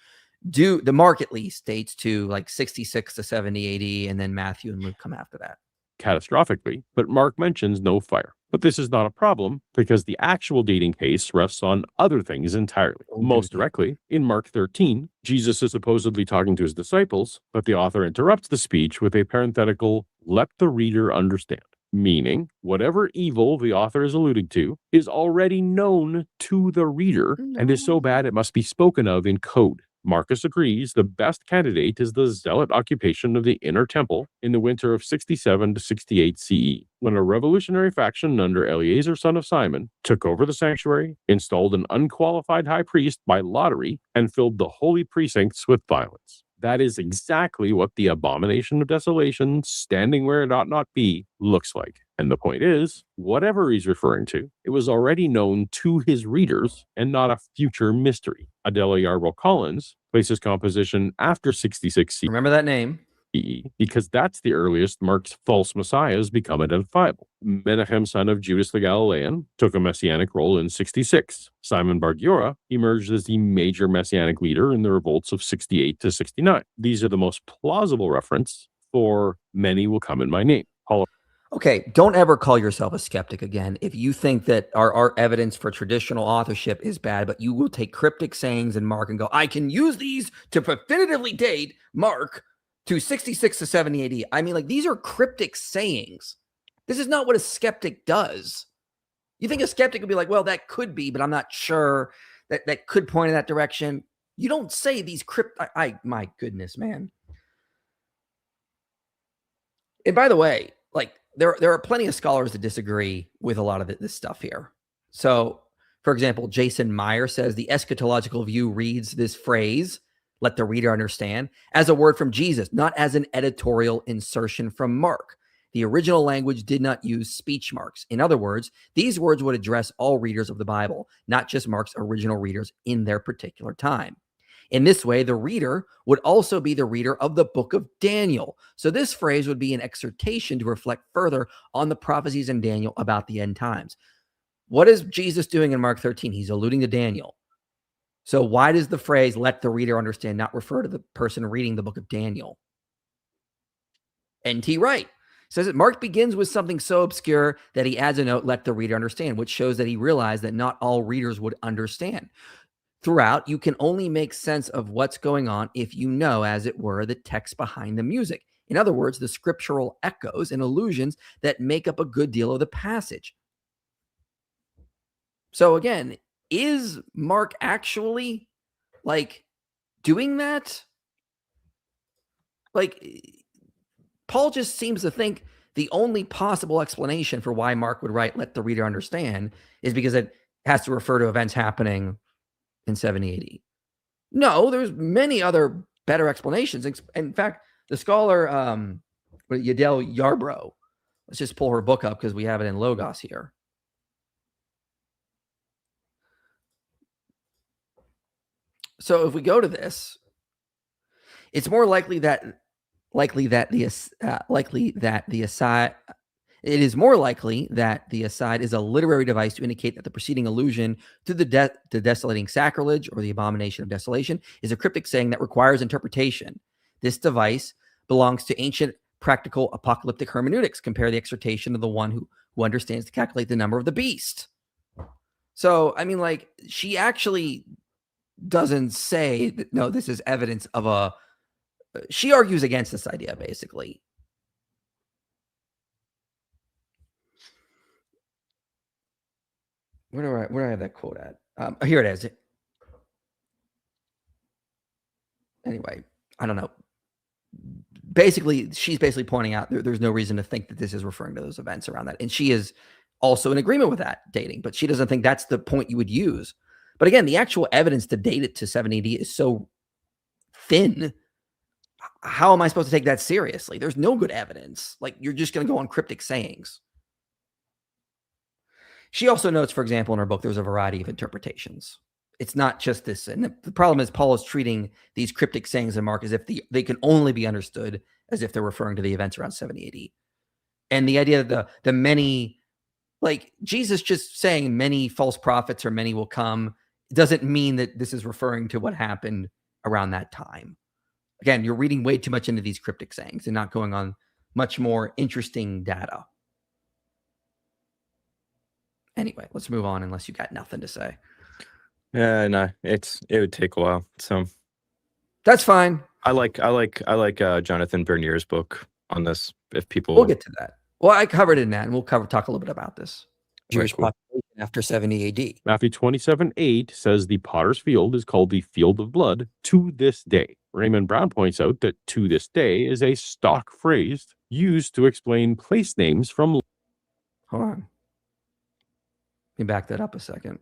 the Mark at least dates to like 66 to 70 AD, and then Matthew and Luke come after that. Catastrophically, but Mark mentions no fire. But this is not a problem because the actual dating case rests on other things entirely. Most directly, in Mark 13, Jesus is supposedly talking to his disciples, but the author interrupts the speech with a parenthetical, "let the reader understand." Meaning, whatever evil the author is alluding to is already known to the reader and is so bad it must be spoken of in code. Marcus agrees the best candidate is the zealot occupation of the inner temple in the winter of 67 to 68 CE, when a revolutionary faction under Eleazar, son of Simon, took over the sanctuary, installed an unqualified high priest by lottery, and filled the holy precincts with violence. That is exactly what the abomination of desolation, standing where it ought not be, looks like. And the point is, whatever he's referring to, it was already known to his readers and not a future mystery. Adela Yarbrough Collins places composition after 66 CE. Remember that name. Because that's the earliest Mark's false messiahs become identifiable. Menachem, son of Judas the Galilean, took a messianic role in 66. Simon Bar Giora emerged as the major messianic leader in the revolts of 68 to 69. These are the most plausible reference for many will come in my name. Okay, don't ever call yourself a skeptic again. If you think that our evidence for traditional authorship is bad, but you will take cryptic sayings in Mark and go, I can use these to definitively date Mark to 66 to 70 AD. I mean, like, these are cryptic sayings. This is not what a skeptic does. You think a skeptic would be like, well, that could be, but I'm not sure. That could point in that direction. You don't say these my goodness, man. And by the way, like, there are plenty of scholars that disagree with a lot of this stuff here. So, for example, Jason Meyer says the eschatological view reads this phrase, "let the reader understand," as a word from Jesus, not as an editorial insertion from Mark. The original language did not use speech marks. In other words, these words would address all readers of the Bible, not just Mark's original readers in their particular time. In this way, the reader would also be the reader of the book of Daniel. So this phrase would be an exhortation to reflect further on the prophecies in Daniel about the end times. What is Jesus doing in Mark 13? He's alluding to Daniel. So why does the phrase "let the reader understand" not refer to the person reading the book of Daniel? N.T. Wright says that Mark begins with something so obscure that he adds a note, "let the reader understand," which shows that he realized that not all readers would understand. Throughout, you can only make sense of what's going on if you know, as it were, the text behind the music. In other words, the scriptural echoes and allusions that make up a good deal of the passage. So again, is Mark actually like doing that? Like, Paul just seems to think the only possible explanation for why Mark would write "let the reader understand" is because it has to refer to events happening in 70 AD. No, there's many other better explanations. In fact, the scholar Adela Yarbrough, let's just pull her book up because we have it in Logos here. So if we go to this, it's more likely that it is more likely that the aside is a literary device to indicate that the preceding allusion to the desolating sacrilege or the abomination of desolation is a cryptic saying that requires interpretation. This device belongs to ancient practical apocalyptic hermeneutics. Compare the exhortation of the one who understands to calculate the number of the beast. So, I mean, like, she actually doesn't say that, no, this is evidence of a... She argues against this idea, basically. Where do I have that quote at? Here it is. Anyway, I don't know. Basically, she's basically pointing out there's no reason to think that this is referring to those events around that. And she is also in agreement with that dating, but she doesn't think that's the point you would use. But again, the actual evidence to date it to 780 is so thin. How am I supposed to take that seriously? There's no good evidence. Like, you're just going to go on cryptic sayings. She also notes, for example, in her book, there's a variety of interpretations. It's not just this. And the problem is Paul is treating these cryptic sayings in Mark as if they can only be understood as if they're referring to the events around 70 AD. And the idea that the many, like Jesus just saying many false prophets or many will come, doesn't mean that this is referring to what happened around that time. Again, you're reading way too much into these cryptic sayings and not going on much more interesting data. Anyway, let's move on unless you got nothing to say. Yeah, no, it would take a while. So that's fine. I like Jonathan Bernier's book on this. If people, we'll get to that. Well, I covered it in that, and we'll talk a little bit about this. Jewish population after 70 AD. Matthew 27:8 says the potter's field is called the field of blood to this day. Raymond Brown points out that to this day is a stock phrase used to explain place names from. Hold on. Let me back that up a second.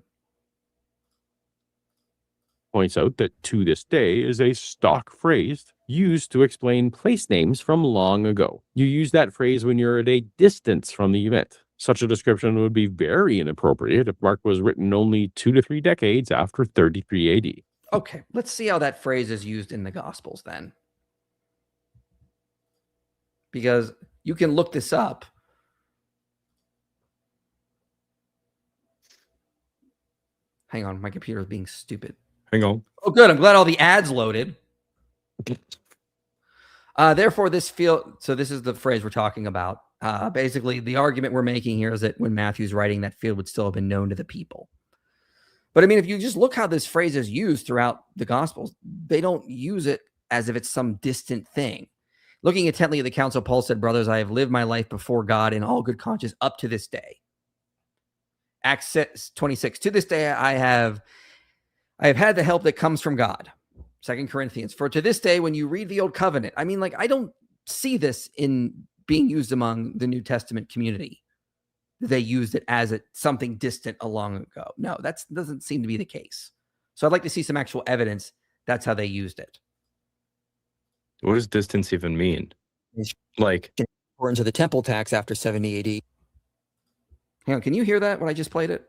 Points out that to this day is a stock phrase used to explain place names from long ago. You use that phrase when you're at a distance from the event. Such a description would be very inappropriate if Mark was written only 2 to 3 decades after 33 AD. Okay, let's see how that phrase is used in the Gospels then. Because you can look this up. Hang on, my computer is being stupid. Hang on. Oh, good. I'm glad all the ads loaded. Therefore, this field. So this is the phrase we're talking about. Basically, the argument we're making here is that when Matthew's writing, that field would still have been known to the people. But I mean, if you just look how this phrase is used throughout the Gospels, they don't use it as if it's some distant thing. Looking intently at the council, Paul said, "Brothers, I have lived my life before God in all good conscience up to this day." Acts 26. To this day, I have had the help that comes from God. 2 Corinthians. For to this day, when you read the Old Covenant, I mean, like, I don't see this in being used among the New Testament community. They used it as something distant a long ago. No, that doesn't seem to be the case. So I'd like to see some actual evidence that's how they used it. What does distance even mean? Like, according to the temple tax after 70 AD. Hang on, can you hear that when I just played it?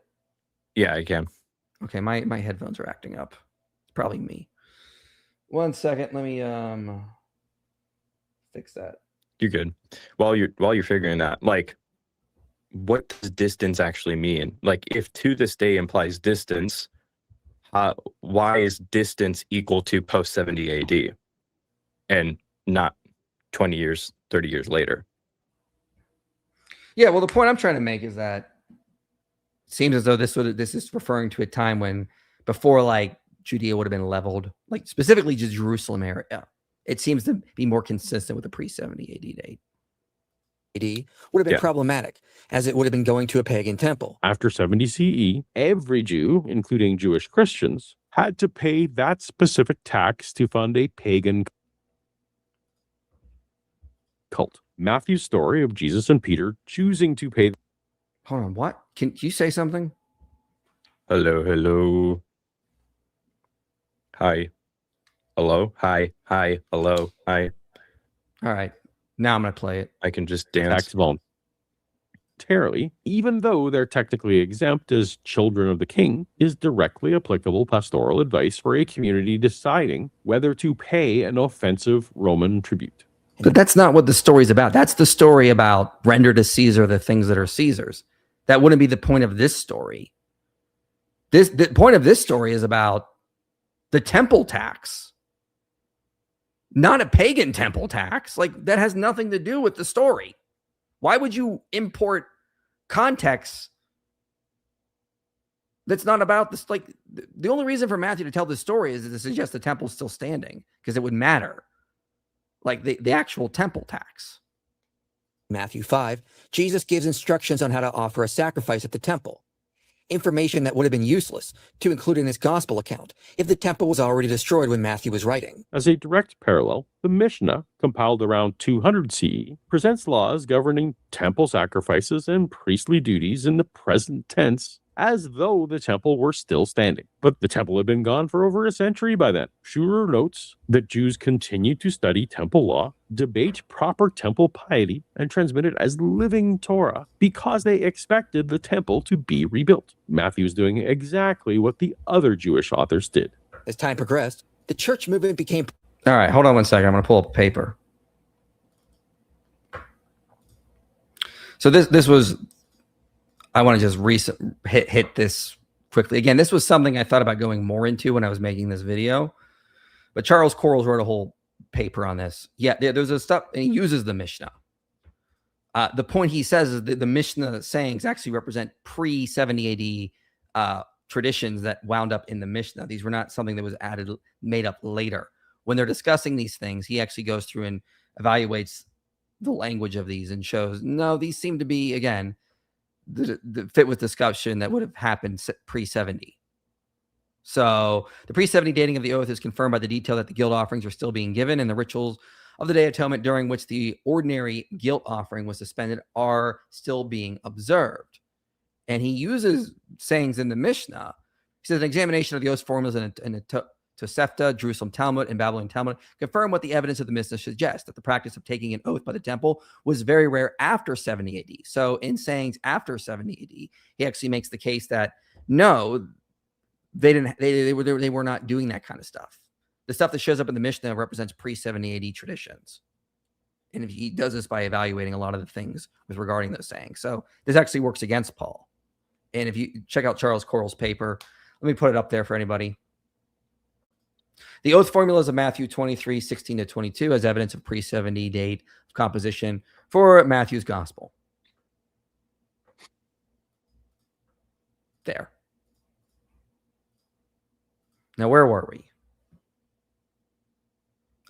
Yeah, I can. Okay, my headphones are acting up. It's probably me. 1 second, let me fix that. You're good. While you're figuring that, like, what does distance actually mean? Like, if to this day implies distance, why is distance equal to post 70 AD and not 20 years, 30 years later? Yeah, well, the point I'm trying to make is that it seems as though this is referring to a time when before, like, Judea would have been leveled, like specifically just Jerusalem area. It seems to be more consistent with the pre-70 AD date. AD would have been problematic, as it would have been going to a pagan temple. After 70 CE, every Jew, including Jewish Christians, had to pay that specific tax to fund a pagan cult. Matthew's story of Jesus and Peter choosing to pay. Hold on, what? Can you say something? Hello. Hi. Hello. Hi. Hi. Hello. Hi. All right. Now I'm going to play it. I can just dance. Tax voluntarily, even though they're technically exempt as children of the king, is directly applicable pastoral advice for a community deciding whether to pay an offensive Roman tribute. But that's not what the story's about. That's the story about render to Caesar the things that are Caesar's. That wouldn't be the point of this story. The point of this story is about the temple tax, not a pagan temple tax. Like, that has nothing to do with the story. Why would you import context that's not about this? Like, the only reason for Matthew to tell this story is to suggest the temple's still standing, because it would matter. Like the actual temple tax. Matthew 5, Jesus gives instructions on how to offer a sacrifice at the temple. Information that would have been useless to include in his gospel account if the temple was already destroyed when Matthew was writing. As a direct parallel, the Mishnah, compiled around 200 CE, presents laws governing temple sacrifices and priestly duties in the present tense, as though the temple were still standing. But the temple had been gone for over a century by then. Schurer notes that Jews continued to study temple law, debate proper temple piety, and transmit it as living Torah because they expected the temple to be rebuilt. Matthew's doing exactly what the other Jewish authors did. As time progressed, the church movement became... All right, hold on 1 second. I'm going to pull up a paper. So this was... I want to just hit this quickly. Again, this was something I thought about going more into when I was making this video. But Charles Quarles wrote a whole paper on this. Yeah, there's a stuff, and he uses the Mishnah. The point he says is that the Mishnah sayings actually represent pre-70 AD traditions that wound up in the Mishnah. These were not something that was made up later. When they're discussing these things, he actually goes through and evaluates the language of these and shows, no, these seem to be, again, the fit with discussion that would have happened pre-70. So the pre-70 dating of the oath is confirmed by the detail that the guilt offerings are still being given, and the rituals of the Day of Atonement during which the ordinary guilt offering was suspended are still being observed. And he uses sayings in the Mishnah. He says an examination of the oath formulas in a Tosefta, Jerusalem Talmud, and Babylon Talmud confirm what the evidence of the Mishnah suggests, that the practice of taking an oath by the temple was very rare after 70 AD. So in sayings after 70 AD, he actually makes the case that no, they were not doing that kind of stuff. The stuff that shows up in the Mishnah represents pre-70 AD traditions. And if he does this by evaluating a lot of the things with regarding those sayings. So this actually works against Paul. And if you check out Charles Correll's paper, let me put it up there for anybody. The oath formulas of Matthew 23, 16 to 22 as evidence of pre-70 date of composition for Matthew's gospel. There. Now, where were we?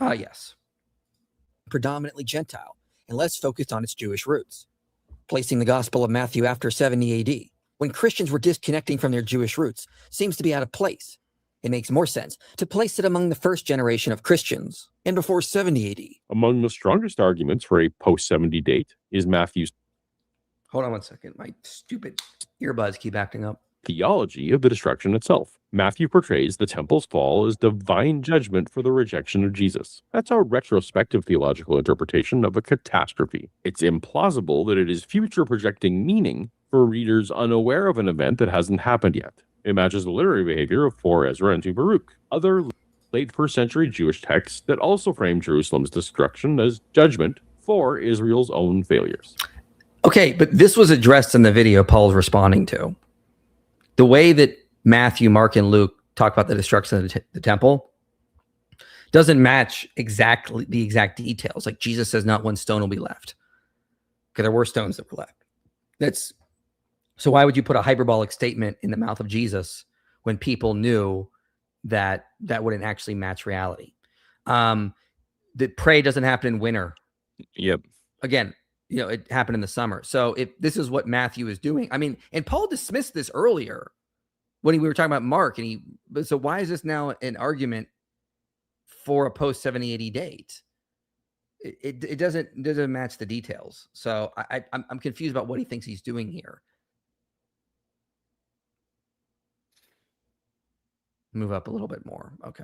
Yes. Predominantly Gentile and less focused on its Jewish roots. Placing the Gospel of Matthew after 70 AD, when Christians were disconnecting from their Jewish roots, seems to be out of place. It makes more sense to place it among the first generation of Christians and before 70 AD. Among the strongest arguments for a post-70 date is Matthew's Hold on one second. My stupid earbuds keep acting up. theology of the destruction itself. Matthew portrays the temple's fall as divine judgment for the rejection of Jesus. That's a retrospective theological interpretation of a catastrophe. It's implausible that it is future projecting meaning for readers unaware of an event that hasn't happened yet. It matches the literary behavior of 4 Ezra and 2 Baruch, other late 1st century Jewish texts that also frame Jerusalem's destruction as judgment for Israel's own failures. Okay, but this was addressed in the video Paul's responding to. The way that Matthew, Mark, and Luke talk about the destruction of the temple doesn't match exactly the exact details. Like Jesus says, not one stone will be left. Okay, there were stones that were left. So why would you put a hyperbolic statement in the mouth of Jesus when people knew that that wouldn't actually match reality? The prey doesn't happen in winter. Yep. Again, it happened in the summer. So if this is what Matthew is doing, I mean, and Paul dismissed this earlier when we were talking about Mark, so why is this now an argument for a post 70 AD date? It doesn't match the details. So I'm confused about what he thinks he's doing here. Move up a little bit more. Okay.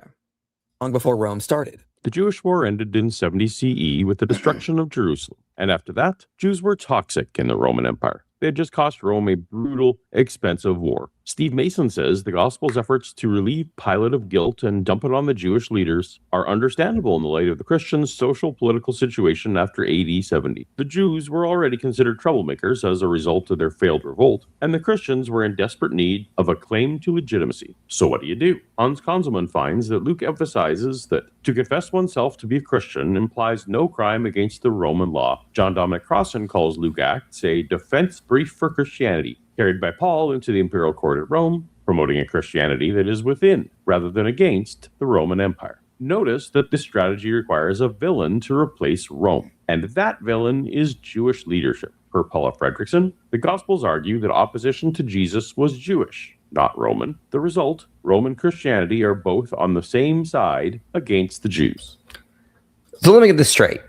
Long before Rome started. The Jewish War ended in 70 CE with the destruction of Jerusalem, and after that, Jews were toxic in the Roman Empire. They had just cost Rome a brutal, expensive war. Steve Mason says the gospel's efforts to relieve Pilate of guilt and dump it on the Jewish leaders are understandable in the light of the Christians' social political situation after AD 70. The Jews were already considered troublemakers as a result of their failed revolt, and the Christians were in desperate need of a claim to legitimacy. So what do? Hans Konzelman finds that Luke emphasizes that to confess oneself to be a Christian implies no crime against the Roman law. John Dominic Crossan calls Luke Acts a defense brief for Christianity, carried by Paul into the imperial court at Rome, promoting a Christianity that is within, rather than against, the Roman Empire. Notice that this strategy requires a villain to replace Rome, and that villain is Jewish leadership. Per Paula Fredrickson, the Gospels argue that opposition to Jesus was Jewish, not Roman. The result, Rome and Christianity are both on the same side against the Jews. So let me get this straight.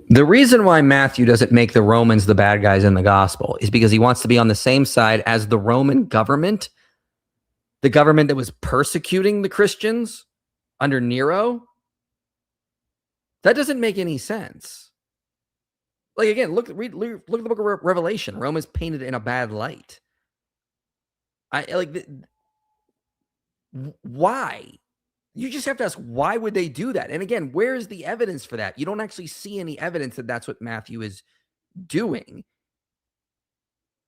The reason why Matthew doesn't make the Romans the bad guys in the gospel is because he wants to be on the same side as the Roman government, the government that was persecuting the Christians under Nero. That doesn't make any sense. Like, again, look at the book of Revelation. Rome is painted in a bad light. Why? You just have to ask, why would they do that? And again, where is the evidence for that? You don't actually see any evidence that that's what Matthew is doing.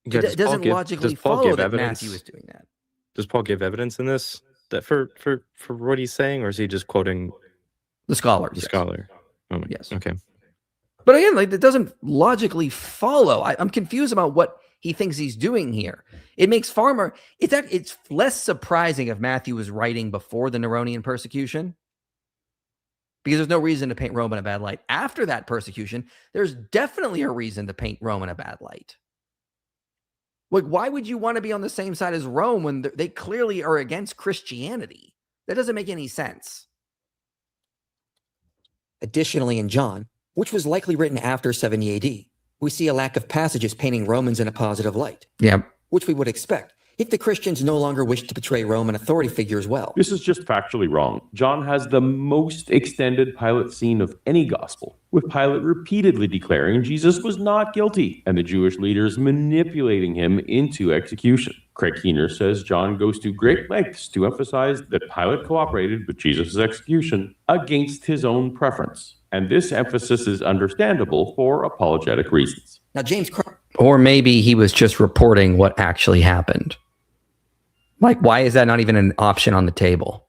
Yeah, it doesn't logically follow that Matthew is doing that. Does Paul give evidence in this that for what he's saying, or is he just quoting the scholar? The scholar. Oh, yes. Okay. But again, like, that doesn't logically follow. I'm confused about what he thinks he's doing here. It makes far more. It's less surprising if Matthew was writing before the Neronian persecution, because there's no reason to paint Rome in a bad light. After that persecution, there's definitely a reason to paint Rome in a bad light. Like, why would you want to be on the same side as Rome when they clearly are against Christianity? That doesn't make any sense. Additionally, in John, which was likely written after 70 AD, we see a lack of passages painting Romans in a positive light. Yeah. Which we would expect if the Christians no longer wish to portray Roman authority figure as well. This is just factually wrong. John has the most extended Pilate scene of any gospel, with Pilate repeatedly declaring Jesus was not guilty, and the Jewish leaders manipulating him into execution. Craig Keener says John goes to great lengths to emphasize that Pilate cooperated with Jesus' execution against his own preference, and this emphasis is understandable for apologetic reasons. Now, James or maybe he was just reporting what actually happened. Like, why is that not even an option on the table?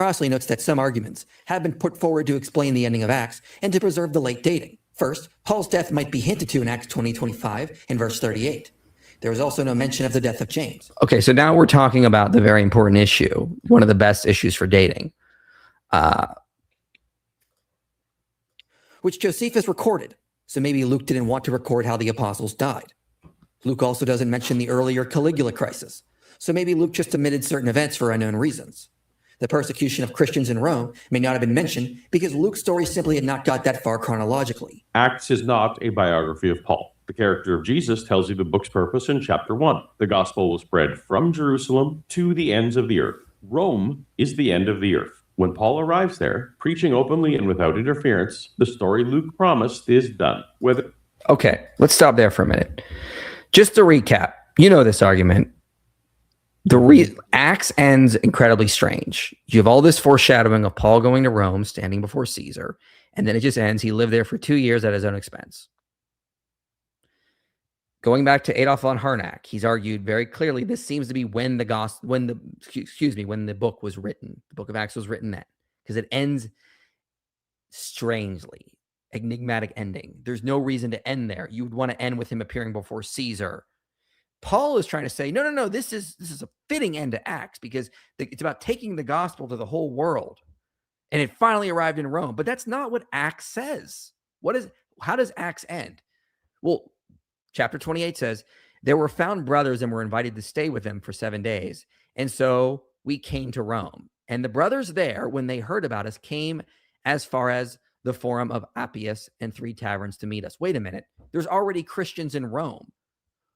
Crossley notes that some arguments have been put forward to explain the ending of Acts and to preserve the late dating. First, Paul's death might be hinted to in Acts 20:25 in verse 38. There is also no mention of the death of James. Okay, so now we're talking about the very important issue, one of the best issues for dating. Which Josephus recorded, so maybe Luke didn't want to record how the apostles died. Luke also doesn't mention the earlier Caligula crisis, so maybe Luke just omitted certain events for unknown reasons. The persecution of Christians in Rome may not have been mentioned because Luke's story simply had not got that far chronologically. Acts is not a biography of Paul. The character of Jesus tells you the book's purpose in chapter 1. The gospel will spread from Jerusalem to the ends of the earth. Rome is the end of the earth. When Paul arrives there, preaching openly and without interference, the story Luke promised is done. Okay, let's stop there for a minute. Just to recap, you know this argument. Acts ends incredibly strange. You have all this foreshadowing of Paul going to Rome, standing before Caesar, and then it just ends. He lived there for 2 years at his own expense. Going back to Adolf von Harnack, he's argued very clearly this seems to be when the book was written. The book of Acts was written then, because it ends strangely. Enigmatic ending. There's no reason to end there. You would want to end with him appearing before Caesar. Paul is trying to say, no, this is a fitting end to Acts because it's about taking the gospel to the whole world. And it finally arrived in Rome. But that's not what Acts says. How does Acts end? Well, chapter 28 says, there were found brothers and were invited to stay with them for 7 days. And so we came to Rome. And the brothers there, when they heard about us, came as far as the Forum of Appius and 3 taverns to meet us. Wait a minute. There's already Christians in Rome.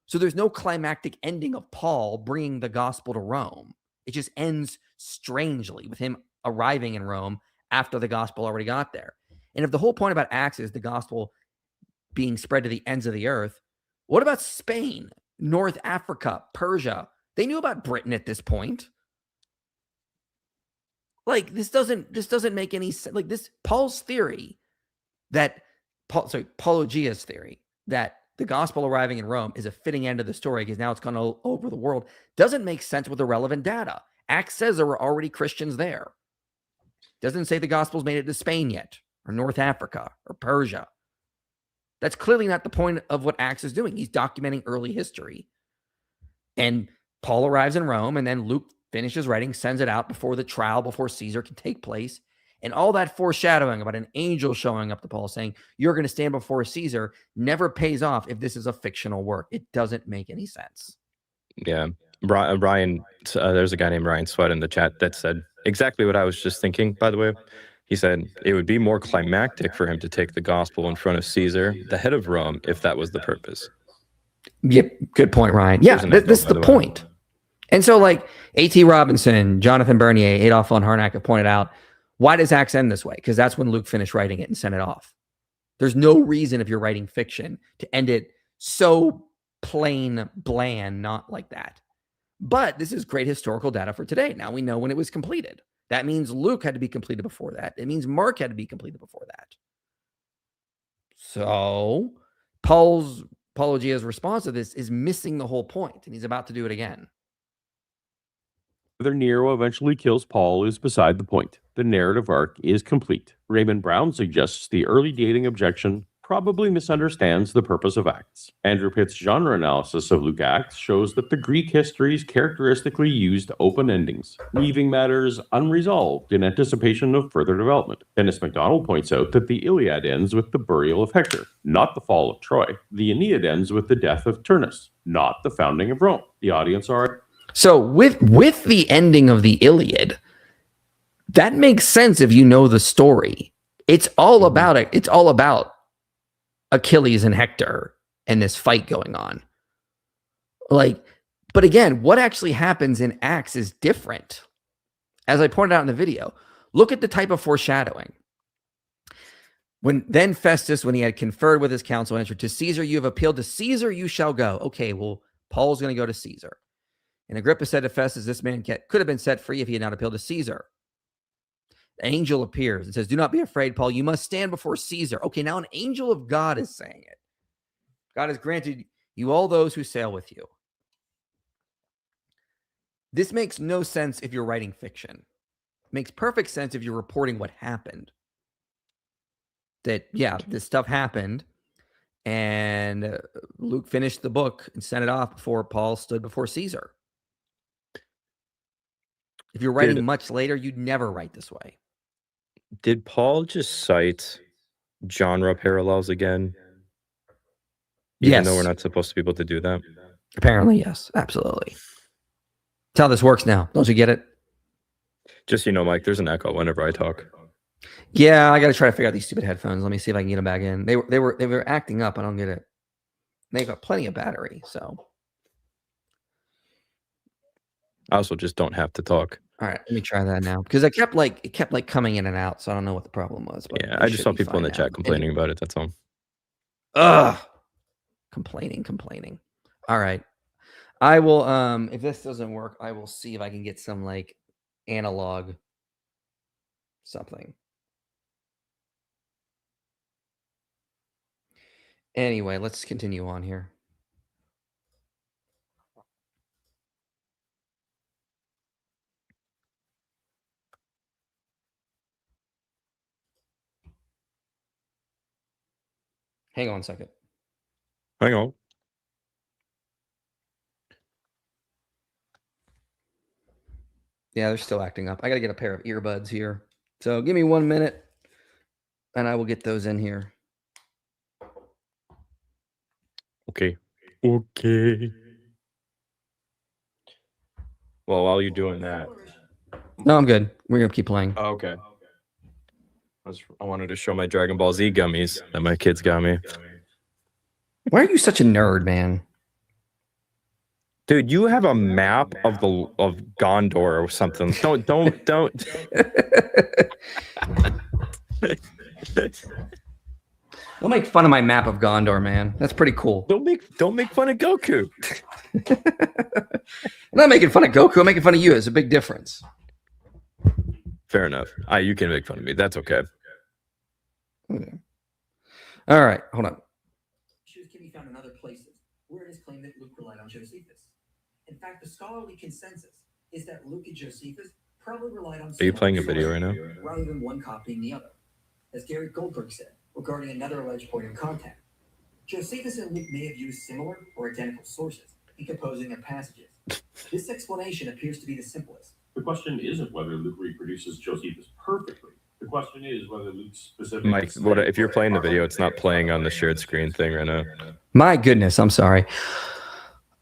So there's no climactic ending of Paul bringing the gospel to Rome. It just ends strangely with him arriving in Rome after the gospel already got there. And if the whole point about Acts is the gospel being spread to the ends of the earth, what about Spain, North Africa, Persia? They knew about Britain at this point. Like, this doesn't make any sense. Like, this Paul's theory Paulogia's theory that the gospel arriving in Rome is a fitting end of the story because now it's gone all over the world doesn't make sense with the relevant data. Acts says there were already Christians there. Doesn't say the gospel's made it to Spain yet, or North Africa, or Persia. That's clearly not the point of what Acts is doing. He's documenting early history. And Paul arrives in Rome, and then Luke finishes writing, sends it out before the trial, before Caesar can take place. And all that foreshadowing about an angel showing up to Paul saying, you're going to stand before Caesar, never pays off if this is a fictional work. It doesn't make any sense. Yeah. Ryan, there's a guy named Ryan Sweat in the chat that said exactly what I was just thinking, by the way. He said it would be more climactic for him to take the gospel in front of Caesar, the head of Rome, if that was the purpose. Yep. Good point, Ryan. Yeah, this is the point. And so, like, A.T. Robinson, Jonathan Bernier, Adolf von Harnack have pointed out, why does Acts end this way? Because that's when Luke finished writing it and sent it off. There's no reason, if you're writing fiction, to end it so plain, bland, not like that. But this is great historical data for today. Now we know when it was completed. That means Luke had to be completed before that. It means Mark had to be completed before that. So Paulogia's response to this is missing the whole point, and he's about to do it again. Whether Nero eventually kills Paul is beside the point. The narrative arc is complete. Raymond Brown suggests the early dating objection probably misunderstands the purpose of Acts. Andrew Pitt's genre analysis of Luke Acts shows that the Greek histories characteristically used open endings, leaving matters unresolved in anticipation of further development. Dennis MacDonald points out that the Iliad ends with the burial of Hector, not the fall of Troy. The Aeneid ends with the death of Turnus, not the founding of Rome. The audience are... So with the ending of the Iliad, that makes sense if you know the story. It's all about it. It's all about Achilles and Hector and this fight going on. Like, but again, what actually happens in Acts is different. As I pointed out in the video, look at the type of foreshadowing. When then Festus, when he had conferred with his council, answered, "To Caesar you have appealed, to Caesar you shall go." Okay, well, Paul's going to go to Caesar. And Agrippa said to Festus, "This man could have been set free if he had not appealed to Caesar." An angel appears and says, "Do not be afraid, Paul. You must stand before Caesar." Okay, now an angel of God is saying it. God has granted you all those who sail with you. This makes no sense if you're writing fiction. It makes perfect sense if you're reporting what happened. That, yeah, this stuff happened, and Luke finished the book and sent it off before Paul stood before Caesar. If you're writing much later, you'd never write this way. Did Paul just cite genre parallels again? Even though we're not supposed to be able to do that? Apparently, yes. Absolutely. That's how this works now. Don't you get it? Just, Mike, there's an echo whenever I talk. Yeah, I got to try to figure out these stupid headphones. Let me see if I can get them back in. They were acting up. I don't get it. They've got plenty of battery, so... I also just don't have to talk. All right, let me try that now because it kept coming in and out, so I don't know what the problem was. But yeah, I just saw people in the chat complaining about it. That's all. Ugh, complaining. All right, I will. If this doesn't work, I will see if I can get some like analog something. Anyway, let's continue on here. Hang on a second. Hang on. Yeah, they're still acting up. I got to get a pair of earbuds here. So give me 1 minute and I will get those in here. Okay. Well, while you're doing that. No, I'm good. We're going to keep playing. Oh, okay. I wanted to show my Dragon Ball Z gummies that my kids got me. Why are you such a nerd, man? Dude, you have a map of Gondor or something. Don't. Don't make fun of my map of Gondor, man. That's pretty cool. Don't make fun of Goku. I'm not making fun of Goku. I'm making fun of you. It's a big difference. Fair enough. You can make fun of me. That's okay. Okay. All right. Hold on. Issues can be found in other places where it is claimed that Luke relied on Josephus. In fact, the scholarly consensus is that Luke and Josephus probably relied on... Are you playing a video right now? ...rather than one copying the other. As Gary Goldberg said, regarding another alleged point of contact, Josephus and Luke may have used similar or identical sources in composing their passages. This explanation appears to be the simplest. The question isn't whether Luke reproduces Josephus perfectly. The question is whether Luke's specific... Mike, if you're playing the video, it's not playing on the shared screen thing right now. My goodness, I'm sorry.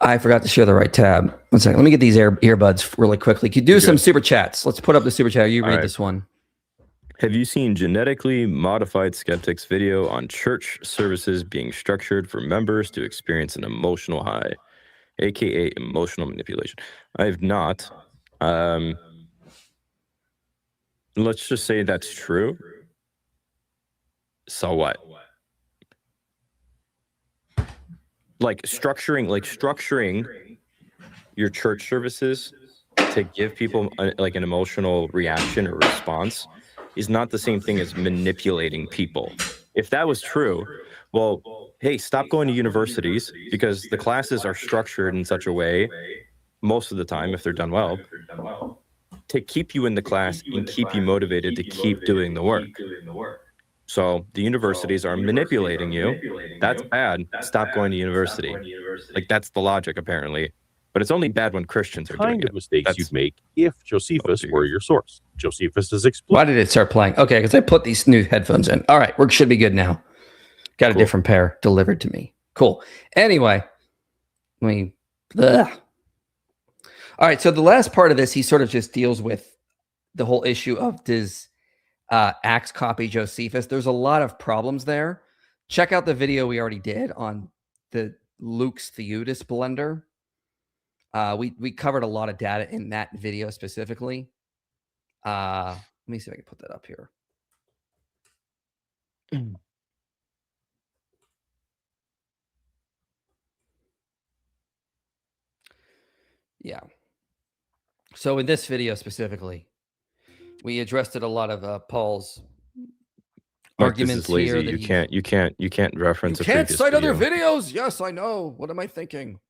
I forgot to share the right tab. 1 second. Let me get these earbuds really quickly. Could you do some super chats? Let's put up the super chat. You read this one. Have you seen genetically modified skeptics video on church services being structured for members to experience an emotional high, aka emotional manipulation? I have not. Let's just say that's true. So what? Like structuring your church services to give people like an emotional reaction or response is not the same thing as manipulating people. If that was true, well, hey, stop going to universities because the classes are structured in such a way most of the time, if they're done well, to keep you in the class and keep you motivated to keep doing the work. So the universities are manipulating you. That's bad. Stop going to university. Like, that's the logic, apparently. But it's only bad when Christians are doing Kind it. of mistakes That's- you'd make if Josephus were your source. Josephus is Why did it start playing? Okay, because I put these new headphones in. All right, we should be good now. Got a different pair delivered to me. Cool. Anyway, ugh. All right, so the last part of this, he sort of just deals with the whole issue of does Acts copy Josephus. There's a lot of problems there. Check out the video we already did on the Luke's Theudas blender. We covered a lot of data in that video specifically. Let me see if I can put that up here. Yeah. So in this video specifically, we addressed it a lot of Paul's arguments this is lazy. here. You can't reference. You a can't previous cite video. other videos. Yes, I know. What am I thinking?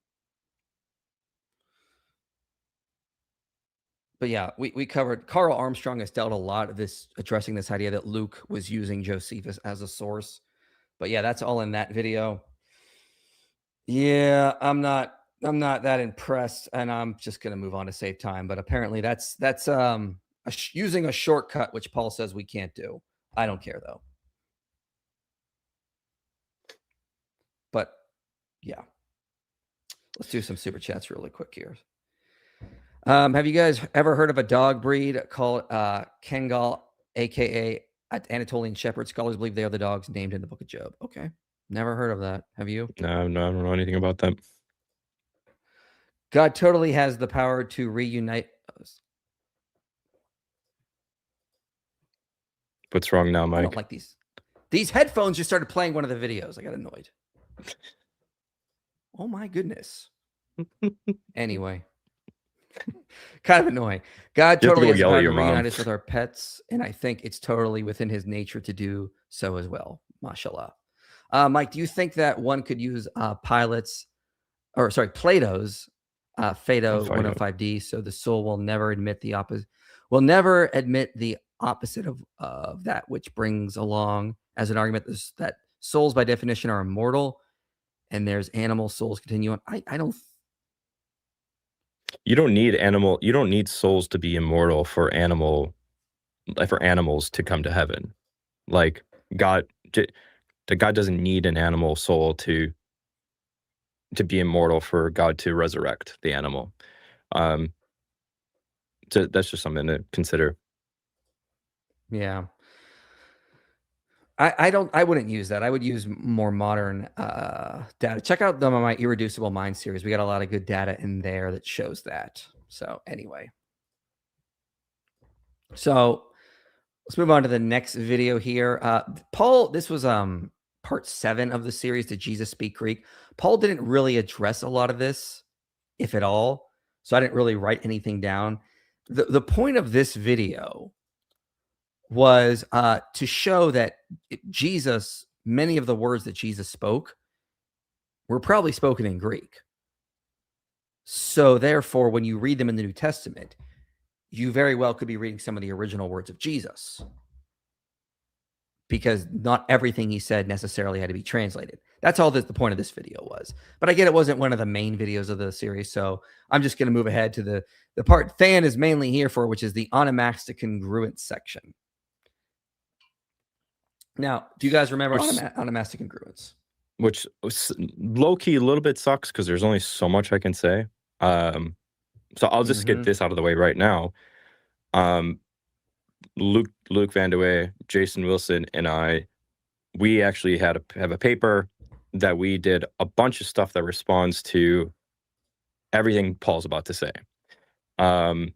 But yeah, we covered. Carl Armstrong has dealt a lot of this, addressing this idea that Luke was using Josephus as a source. But yeah, that's all in that video. Yeah, I'm not that impressed, and I'm just gonna move on to save time. But apparently, that's using a shortcut, which Paul says we can't do. I don't care though. But yeah, let's do some super chats really quick here. Have you guys ever heard of a dog breed called Kengal, aka Anatolian Shepherd? Scholars believe they are the dogs named in the Book of Job. Okay, never heard of that. Have you? No, I don't know anything about that. God totally has the power to reunite us. What's wrong now, Mike? I don't like these. These headphones just started playing one of the videos. I got annoyed. Oh my goodness. Anyway. Kind of annoying. God totally has the power to reunite us with our pets, and I think it's totally within his nature to do so as well. Mashallah. Mike, do you think that one could use Plato's Phaedo 105D, so the soul will never admit the opposite, of that, which brings along as an argument that souls by definition are immortal, and there's animal souls continue on. I don't. You don't need souls to be immortal for animals to come to heaven. Like God doesn't need an animal soul to be immortal for God to resurrect the animal. So that's just something to consider. Yeah. I wouldn't use that. I would use more modern data. Check out my Irreducible Mind series. We got a lot of good data in there that shows that. So anyway. So let's move on to the next video here. Paul, this was part 7 of the series, Did Jesus Speak Greek? Paul didn't really address a lot of this, if at all. So I didn't really write anything down. The point of this video was to show that Jesus, many of the words that Jesus spoke were probably spoken in Greek. So therefore, when you read them in the New Testament, you very well could be reading some of the original words of Jesus, because not everything he said necessarily had to be translated. That's all that the point of this video was. But I get it wasn't one of the main videos of the series, so I'm just going to move ahead to the part Than is mainly here for, which is the onomastic congruence section. Now, do you guys remember onomastic congruence? Which low-key a little bit sucks because there's only so much I can say. So I'll just get this out of the way right now. Luke Van de Wey, Jason Wilson, and we actually have a paper that we did a bunch of stuff that responds to everything Paul's about to say. And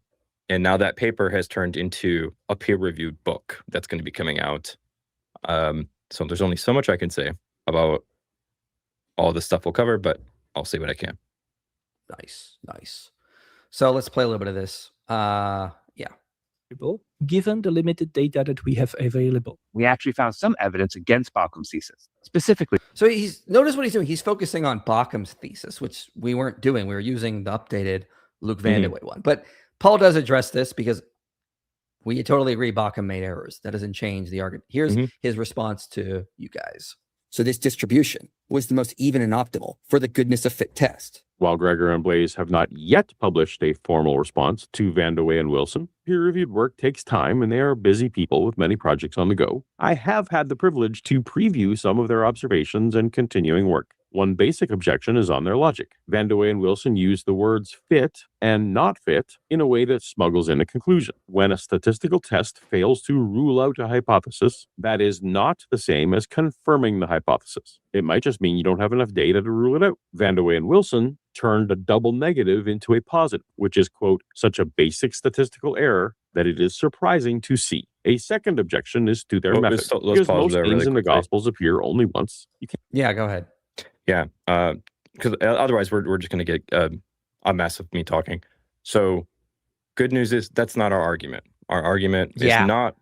now that paper has turned into a peer-reviewed book that's going to be coming out. So there's only so much I can say about all the stuff we'll cover, but I'll say what I can. Nice. So let's play a little bit of this. Yeah. Given the limited data that we have available, we actually found some evidence against Baucham's thesis, specifically. So notice what he's doing. He's focusing on Baucham's thesis, which we weren't doing. We were using the updated Luke Vandewey one. But Paul does address this because we totally agree Bauckham made errors. That doesn't change the argument. Here's his response to you guys. So this distribution was the most even and optimal for the goodness of fit test. While Gregor and Blaze have not yet published a formal response to Vandewey and Wilson, peer-reviewed work takes time and they are busy people with many projects on the go. I have had the privilege to preview some of their observations and continuing work. One basic objection is on their logic. Vandewey and Wilson use the words fit and not fit in a way that smuggles in a conclusion. When a statistical test fails to rule out a hypothesis, that is not the same as confirming the hypothesis. It might just mean you don't have enough data to rule it out. Vandewey and Wilson turned a double negative into a positive, which is, quote, such a basic statistical error that it is surprising to see. A second objection is to their method. Because most names in the Gospels appear only once. Yeah, go ahead. Yeah, because otherwise we're just going to get a mess of me talking. So, good news is that's not our argument. Our argument is not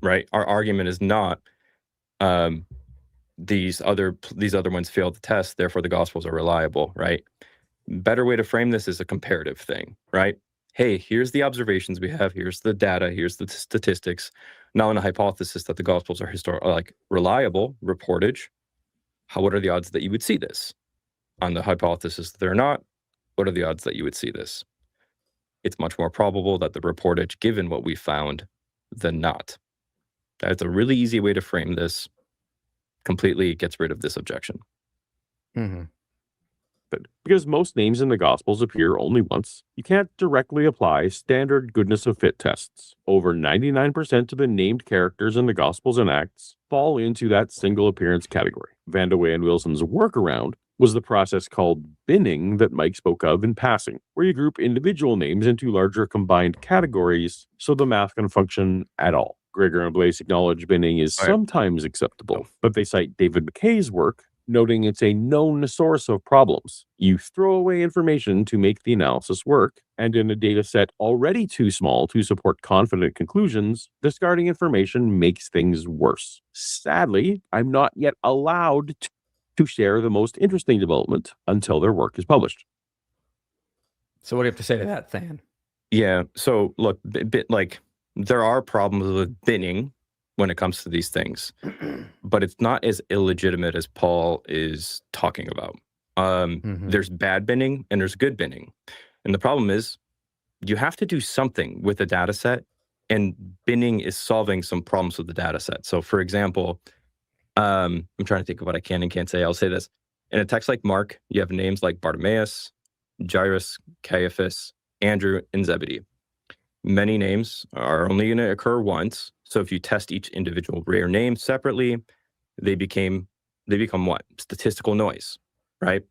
right. Our argument is not these other ones failed the test, therefore the Gospels are reliable. Right. Better way to frame this is a comparative thing. Right. Hey, here's the observations we have. Here's the data. Here's the statistics. Now, in a hypothesis that the Gospels are reliable reportage. What are the odds that you would see this? On the hypothesis that they're not, what are the odds that you would see this? It's much more probable that the reportage, given what we found, than not. That's a really easy way to frame this. Completely gets rid of this objection. But because most names in the Gospels appear only once, you can't directly apply standard goodness of fit tests. Over 99% of the named characters in the Gospels and Acts fall into that single appearance category. Vandewey and Wilson's workaround was the process called binning that Mike spoke of in passing, where you group individual names into larger combined categories so the math can function at all. Gregor and Blaze acknowledge binning is sometimes acceptable, but they cite David McKay's work, noting it's a known source of problems. You throw away information to make the analysis work, and in a data set already too small to support confident conclusions, discarding information makes things worse. Sadly, I'm not yet allowed to share the most interesting development until their work is published. So what do you have to say to that, Than? Yeah, so look, there are problems with binning when it comes to these things, but it's not as illegitimate as Paul is talking about. There's bad binning and there's good binning. And the problem is you have to do something with a data set, and binning is solving some problems with the data set. So for example, I'm trying to think of what I can and can't say. I'll say this. In a text like Mark, you have names like Bartimaeus, Jairus, Caiaphas, Andrew, and Zebedee. Many names are only going to occur once. So if you test each individual rare name separately, they become what? Statistical noise, right?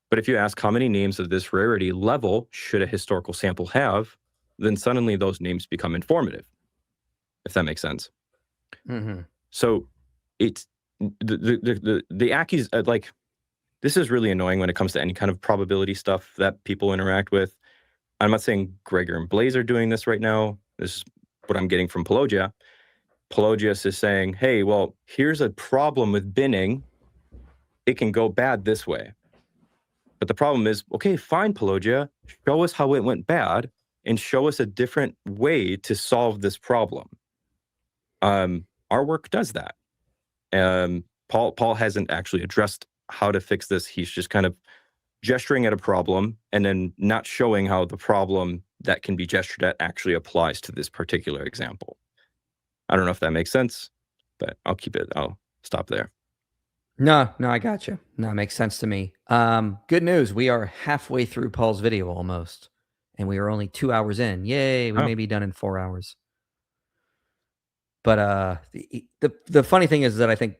But if you ask how many names of this rarity level should a historical sample have, then suddenly those names become informative, if that makes sense. So it's the accusation, like, this is really annoying when it comes to any kind of probability stuff that people interact with. I'm not saying Gregor and Blaze are doing this right now. This is what I'm getting from Paulogia. Paulogius is saying, hey, well, here's a problem with binning. It can go bad this way. But the problem is, okay, fine, Paulogia, show us how it went bad and show us a different way to solve this problem. Our work does that. Paul hasn't actually addressed how to fix this. He's just kind of gesturing at a problem and then not showing how the problem that can be gestured at actually applies to this particular example. I don't know if that makes sense, but I'll stop there. No, I got you. No, it makes sense to me. Good news. We are halfway through Paul's video almost, and we are only 2 hours in. Yay, we may be done in 4 hours. But the funny thing is that I think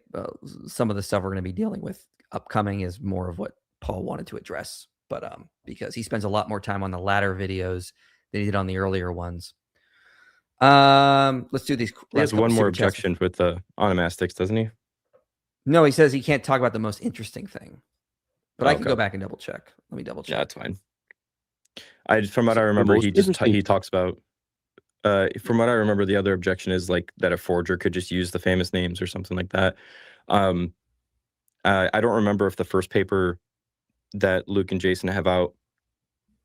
some of the stuff we're going to be dealing with upcoming is more of what Paul wanted to address, but because he spends a lot more time on the latter videos than he did on the earlier ones. Let's do these. He has one more objection with the onomastics, doesn't he? No, he says he can't talk about the most interesting thing. But I can go back and double check. Let me double check. Yeah, that's fine. From what I remember, he talks about. From what I remember, the other objection is like that a forger could just use the famous names or something like that. I don't remember if the first paper that Luke and Jason have out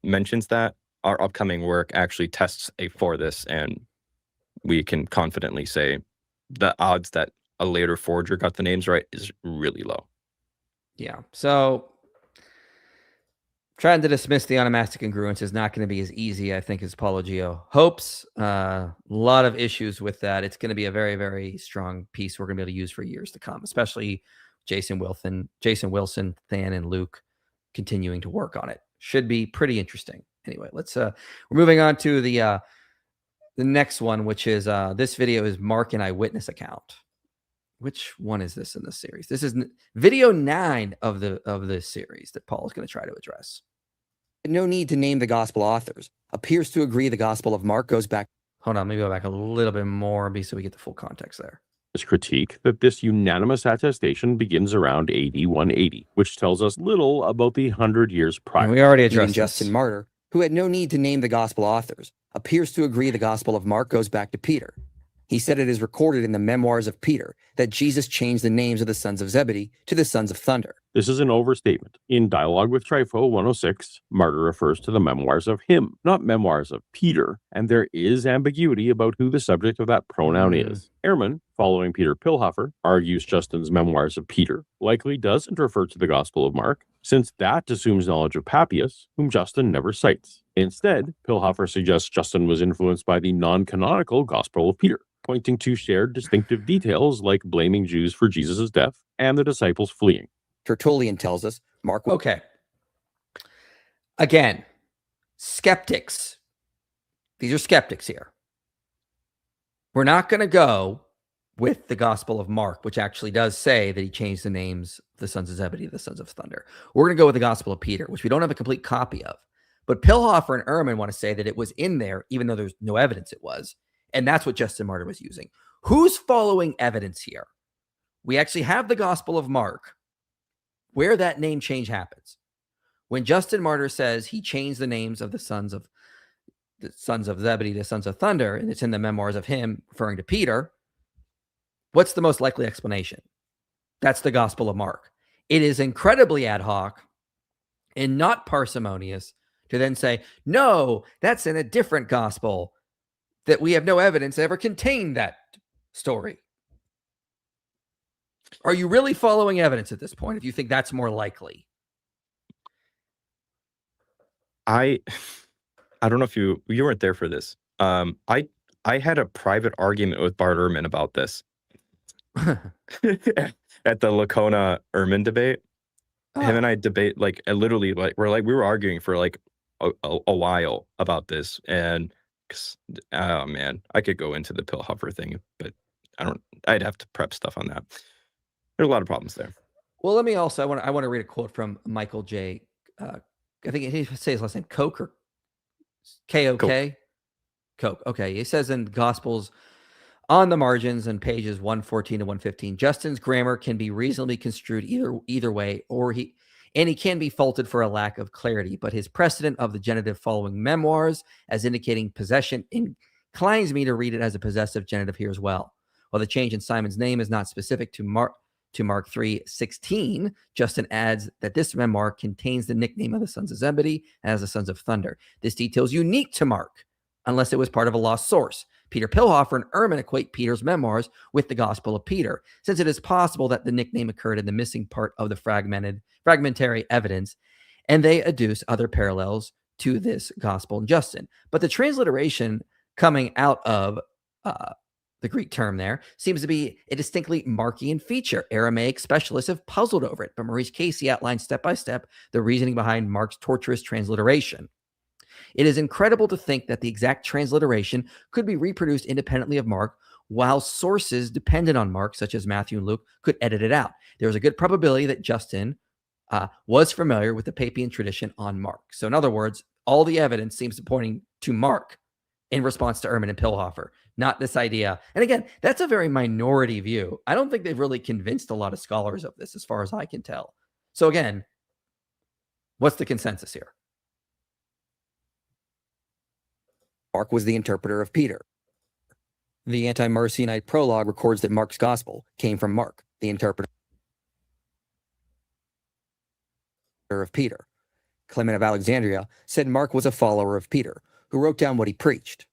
mentions that. our upcoming work actually tests for this, and we can confidently say the odds that a later forger got the names right is really low. Yeah. So trying to dismiss the onomastic congruence is not going to be as easy, I think, as Paulogia hopes. A lot of issues with that. It's going to be a very, very strong piece we're going to be able to use for years to come, especially Jason Wilson, Than, and Luke continuing to work on it. Should be pretty interesting. Anyway, we're moving on to the next one, which is this video is Mark and Eyewitness account. Which one is this in the series? This is video 9 of the series that Paul is going to try to address. No need to name the gospel authors. Appears to agree the gospel of Mark goes back. Hold on, maybe go back a little bit more so we get the full context there. This critique that this unanimous attestation begins around AD 180, which tells us little about the 100 years prior. And we already addressed Justin Martyr, who had no need to name the gospel authors, appears to agree the gospel of Mark goes back to Peter. He said it is recorded in the memoirs of Peter that Jesus changed the names of the sons of Zebedee to the sons of thunder. This is an overstatement. In Dialogue with Trypho 106, Martyr refers to the memoirs of him, not memoirs of Peter, and there is ambiguity about who the subject of that pronoun is. Ehrman, following Peter Pilhofer, argues Justin's memoirs of Peter likely doesn't refer to the Gospel of Mark, since that assumes knowledge of Papias, whom Justin never cites. Instead, Pilhofer suggests Justin was influenced by the non-canonical Gospel of Peter, pointing to shared distinctive details like blaming Jews for Jesus' death and the disciples fleeing. Tertullian tells us Mark. Okay. Again, skeptics. These are skeptics here. We're not going to go with the Gospel of Mark, which actually does say that he changed the names of the sons of Zebedee to the sons of thunder. We're going to go with the Gospel of Peter, which we don't have a complete copy of. But Pilhofer and Ehrman want to say that it was in there, even though there's no evidence it was. And that's what Justin Martyr was using. Who's following evidence here? We actually have the Gospel of Mark, where that name change happens. When Justin Martyr says he changed the names of the sons of Zebedee to sons of thunder, and it's in the memoirs of him referring to Peter, what's the most likely explanation? That's the Gospel of Mark. It is incredibly ad hoc and not parsimonious to then say, no, that's in a different gospel that we have no evidence ever contained that story. Are you really following evidence at this point if you think that's more likely? I don't know if you weren't there for this. I had a private argument with Bart Ehrman about this at the Lacona Ehrman debate. Him and I debate we were arguing for like a while about this, and oh man, I could go into the Pilhofer thing, but I'd have to prep stuff on that. There's a lot of problems there. Well, let me also, I want to read a quote from Michael J. I think he says his last name Koch or K-O-K? Koch. Okay. He says in Gospels on the margins and pages 114 to 115, Justin's grammar can be reasonably construed either way, and he can be faulted for a lack of clarity, but his precedent of the genitive following memoirs as indicating possession inclines me to read it as a possessive genitive here as well. While the change in Simon's name is not specific to Mark 3:16, Justin adds that this memoir contains the nickname of the sons of Zebedee as the sons of thunder. This detail is unique to Mark, unless it was part of a lost source. Peter Pilhofer and Ehrman equate Peter's memoirs with the Gospel of Peter, since it is possible that the nickname occurred in the missing part of the fragmentary evidence, and they adduce other parallels to this Gospel in Justin. But the transliteration coming out of the Greek term there seems to be a distinctly Markian feature. Aramaic specialists have puzzled over it, but Maurice Casey outlines step by step the reasoning behind Mark's tortuous transliteration. It is incredible to think that the exact transliteration could be reproduced independently of Mark, while sources dependent on Mark, such as Matthew and Luke, could edit it out. There is a good probability that Justin was familiar with the Papian tradition on Mark. So in other words, all the evidence seems to be pointing to Mark in response to Ehrman and Pilhofer, not this idea. And again, that's a very minority view. I don't think they've really convinced a lot of scholars of this, as far as I can tell. So again, what's the consensus here? Mark was the interpreter of Peter. The anti-Marcionite prologue records that Mark's gospel came from Mark, the interpreter of Peter. Clement of Alexandria, said Mark was a follower of Peter, who wrote down what he preached.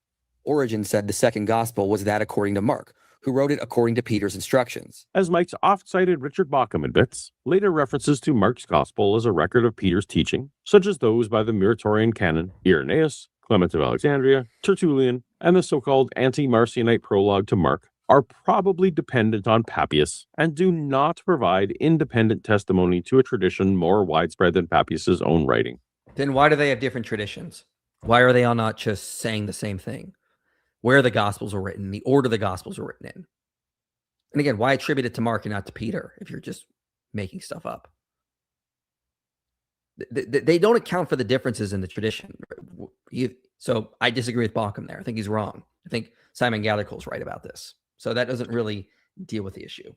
Origen said the second gospel was that according to Mark, who wrote it according to Peter's instructions. As Mike's oft-cited Richard Bauckham admits, later references to Mark's gospel as a record of Peter's teaching, such as those by the Muratorian canon, Irenaeus, Clement of Alexandria, Tertullian, and the so-called anti-Marcionite prologue to Mark, are probably dependent on Papias and do not provide independent testimony to a tradition more widespread than Papias's own writing. Then why do they have different traditions? Why are they all not just saying the same thing? Where the Gospels were written, the order the Gospels were written in. And again, why attribute it to Mark and not to Peter if you're just making stuff up? They don't account for the differences in the tradition. So I disagree with Bauckham there. I think he's wrong. I think Simon Gathercole's right about this. So that doesn't really deal with the issue.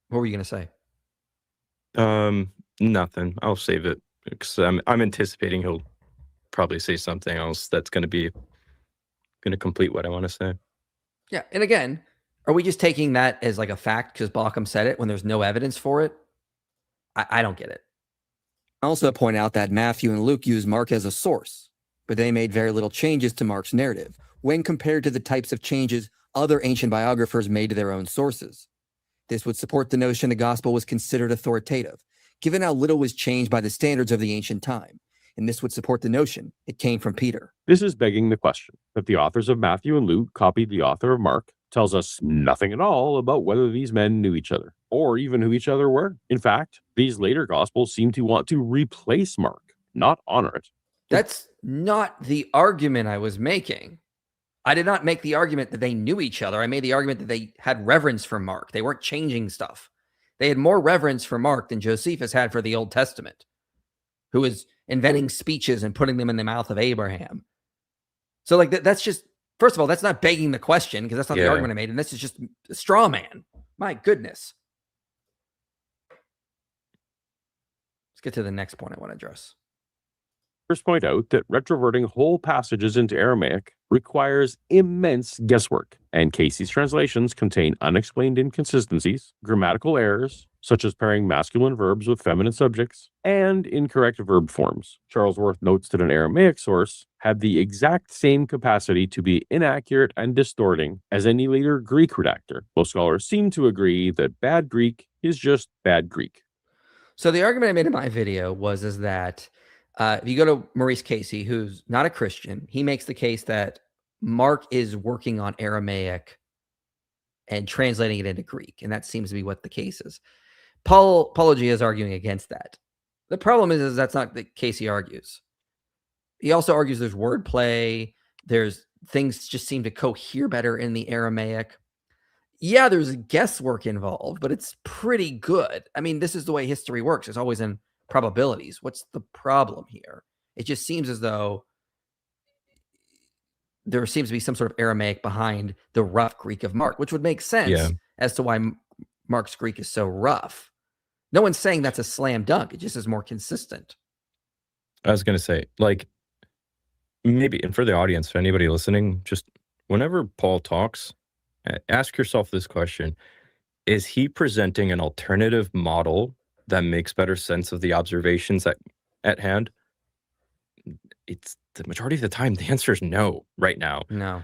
What were you going to say? Nothing. I'll save it because I'm anticipating he'll probably say something else that's going to complete what I want to say. Yeah, and again, are we just taking that as like a fact because Bauckham said it when there's no evidence for it? I don't get it. I also point out that Matthew and Luke use Mark as a source, but they made very little changes to Mark's narrative when compared to the types of changes other ancient biographers made to their own sources. This would support the notion the gospel was considered authoritative, given how little was changed by the standards of the ancient time, and this would support the notion it came from Peter. This is begging the question that the authors of Matthew and Luke copied the author of Mark tells us nothing at all about whether these men knew each other, or even who each other were. In fact, these later Gospels seem to want to replace Mark, not honor it. That's not the argument I was making. I did not make the argument that they knew each other. I made the argument that they had reverence for Mark. They weren't changing stuff. They had more reverence for Mark than Josephus had for the Old Testament, who was inventing speeches and putting them in the mouth of Abraham. So like that's just, first of all, that's not begging the question because that's not the argument I made. And this is just a straw man. My goodness. Let's get to the next point I want to address. First point out that retroverting whole passages into Aramaic requires immense guesswork, and Casey's translations contain unexplained inconsistencies, grammatical errors, such as pairing masculine verbs with feminine subjects, and incorrect verb forms. Charlesworth notes that an Aramaic source had the exact same capacity to be inaccurate and distorting as any later Greek redactor. Most scholars seem to agree that bad Greek is just bad Greek. So the argument I made in my video was that if you go to Maurice Casey, who's not a Christian, he makes the case that Mark is working on Aramaic and translating it into Greek, and that seems to be what the case is. Paulogia is arguing against that. The problem is that's not the case he argues. He also argues there's wordplay, there's things just seem to cohere better in the Aramaic. Yeah, there's guesswork involved, but it's pretty good. I mean, this is the way history works. It's always in probabilities. What's the problem here? It just seems as though there seems to be some sort of Aramaic behind the rough Greek of Mark, which would make sense as to why Mark's Greek is so rough. No one's saying that's a slam dunk. It just is more consistent. I was going to say, like, maybe, and for the audience, for anybody listening, just whenever Paul talks, ask yourself this question. Is he presenting an alternative model that makes better sense of the observations at hand? It's the majority of the time, the answer is no right now. No.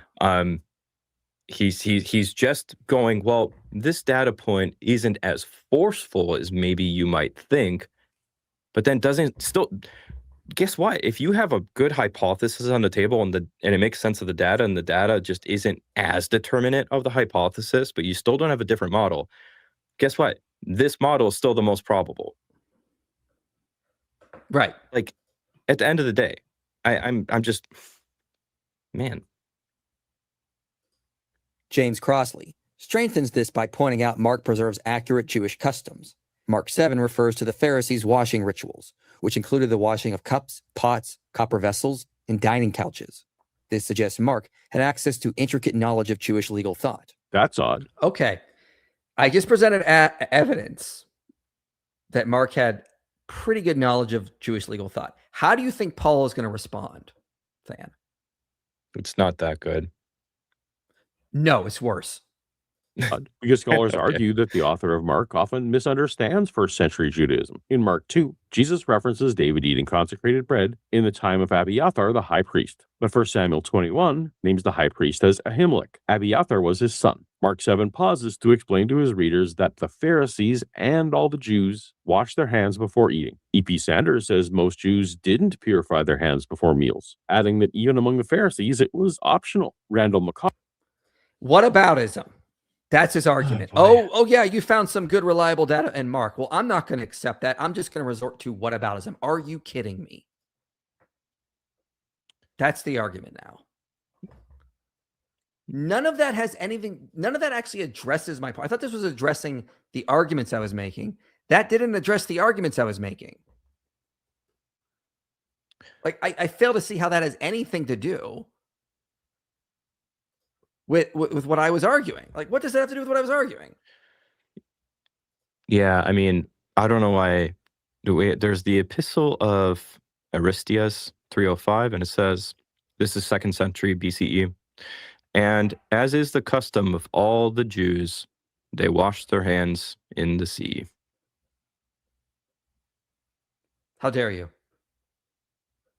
He's just going, well, this data point isn't as forceful as maybe you might think, but then guess what? If you have a good hypothesis on the table and it makes sense of the data and the data just isn't as determinate of the hypothesis, but you still don't have a different model, guess what? This model is still the most probable. Right. Like at the end of the day, I'm just, man. James Crossley strengthens this by pointing out Mark preserves accurate Jewish customs. Mark 7 refers to the Pharisees' washing rituals, which included the washing of cups, pots, copper vessels, and dining couches. This suggests Mark had access to intricate knowledge of Jewish legal thought. That's odd. Okay. I just presented evidence that Mark had pretty good knowledge of Jewish legal thought. How do you think Paul is going to respond, Than? It's not that good. No, it's worse. Because scholars Okay. argue that the author of Mark often misunderstands first century Judaism. In Mark 2, Jesus references David eating consecrated bread in the time of Abiathar, the high priest. But 1 Samuel 21 names the high priest as Ahimelech. Abiathar was his son. Mark 7 pauses to explain to his readers that the Pharisees and all the Jews washed their hands before eating. E.P. Sanders says most Jews didn't purify their hands before meals, adding that even among the Pharisees it was optional. Randall McCall. Whataboutism. That's his argument. boy. Oh, yeah, you found some good, reliable data. And Mark, well, I'm not going to accept that. I'm just going to resort to whataboutism. Are you kidding me? That's the argument now. None of that has anything, none of that actually addresses my point. I thought this was addressing the arguments I was making. That didn't address the arguments I was making. Like, I fail to see how that has anything to do with what I was arguing. Like, what does that have to do with what I was arguing? Yeah, I mean, I don't know why. There's the Epistle of Aristeas 305, and it says, this is 2nd century BCE. And as is the custom of all the Jews, they washed their hands in the sea. How dare you?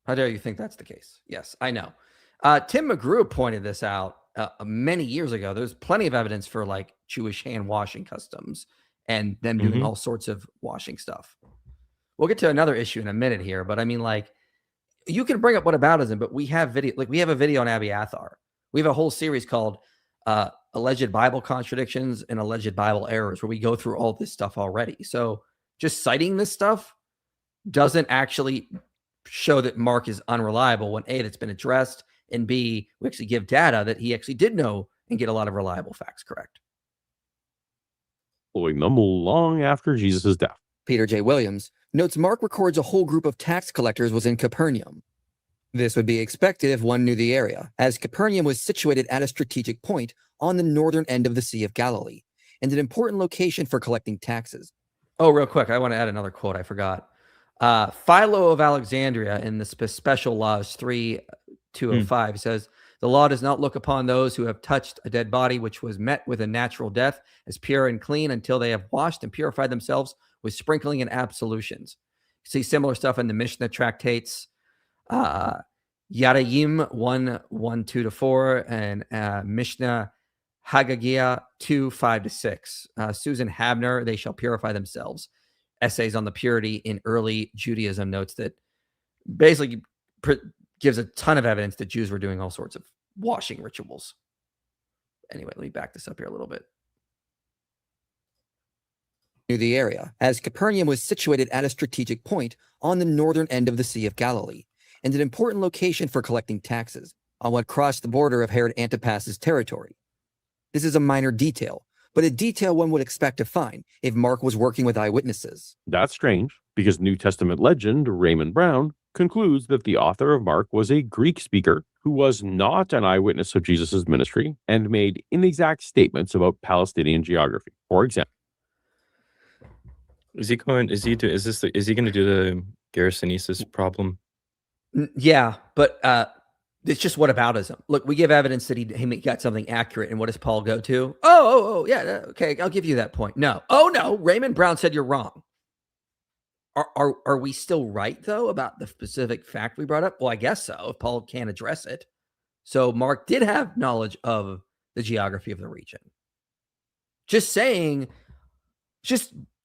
How dare you think that's the case? Yes, I know. Tim McGrew pointed this out many years ago. There's plenty of evidence for like Jewish hand washing customs and them doing all sorts of washing stuff. We'll get to another issue in a minute here, but I mean, like, you can bring up whataboutism, but we have video. Like, we have a video on Abiathar. We have a whole series called Alleged Bible Contradictions and Alleged Bible Errors, where we go through all this stuff already. So just citing this stuff doesn't actually show that Mark is unreliable when A, that's been addressed, and B, we actually give data that he actually did know and get a lot of reliable facts correct. Following them long after Jesus' death. Peter J. Williams notes Mark records a whole group of tax collectors was in Capernaum. This would be expected if one knew the area, as Capernaum was situated at a strategic point on the northern end of the Sea of Galilee, and an important location for collecting taxes. Oh, real quick, I want to add another quote. I forgot. Philo of Alexandria in the Special Laws 3:205 says, the law does not look upon those who have touched a dead body which was met with a natural death as pure and clean until they have washed and purified themselves with sprinkling and absolutions. You see similar stuff in the Mishnah tractates, Yarayim 1:1-4, and Mishnah Haggagia 2:5-6. Susan Habner, they shall purify themselves. Essays on the purity in early Judaism notes that basically gives a ton of evidence that Jews were doing all sorts of washing rituals. Anyway, let me back this up here a little bit. Knew the area, as Capernaum was situated at a strategic point on the northern end of the Sea of Galilee, and an important location for collecting taxes on what crossed the border of Herod Antipas's territory. This is a minor detail, but a detail one would expect to find if Mark was working with eyewitnesses. That's strange, because New Testament legend Raymond Brown concludes that the author of Mark was a Greek speaker who was not an eyewitness of Jesus' ministry and made inexact statements about Palestinian geography. For example, Is he going to do the Gerasenesis problem? Yeah, but it's just whataboutism. Look, we give evidence that he got something accurate, and what does Paul go to? Oh, yeah, okay, I'll give you that point. No, Raymond Brown said you're wrong. Are we still right though about the specific fact we brought up? Well, I guess so. If Paul can't address it, so Mark did have knowledge of the geography of the region. Just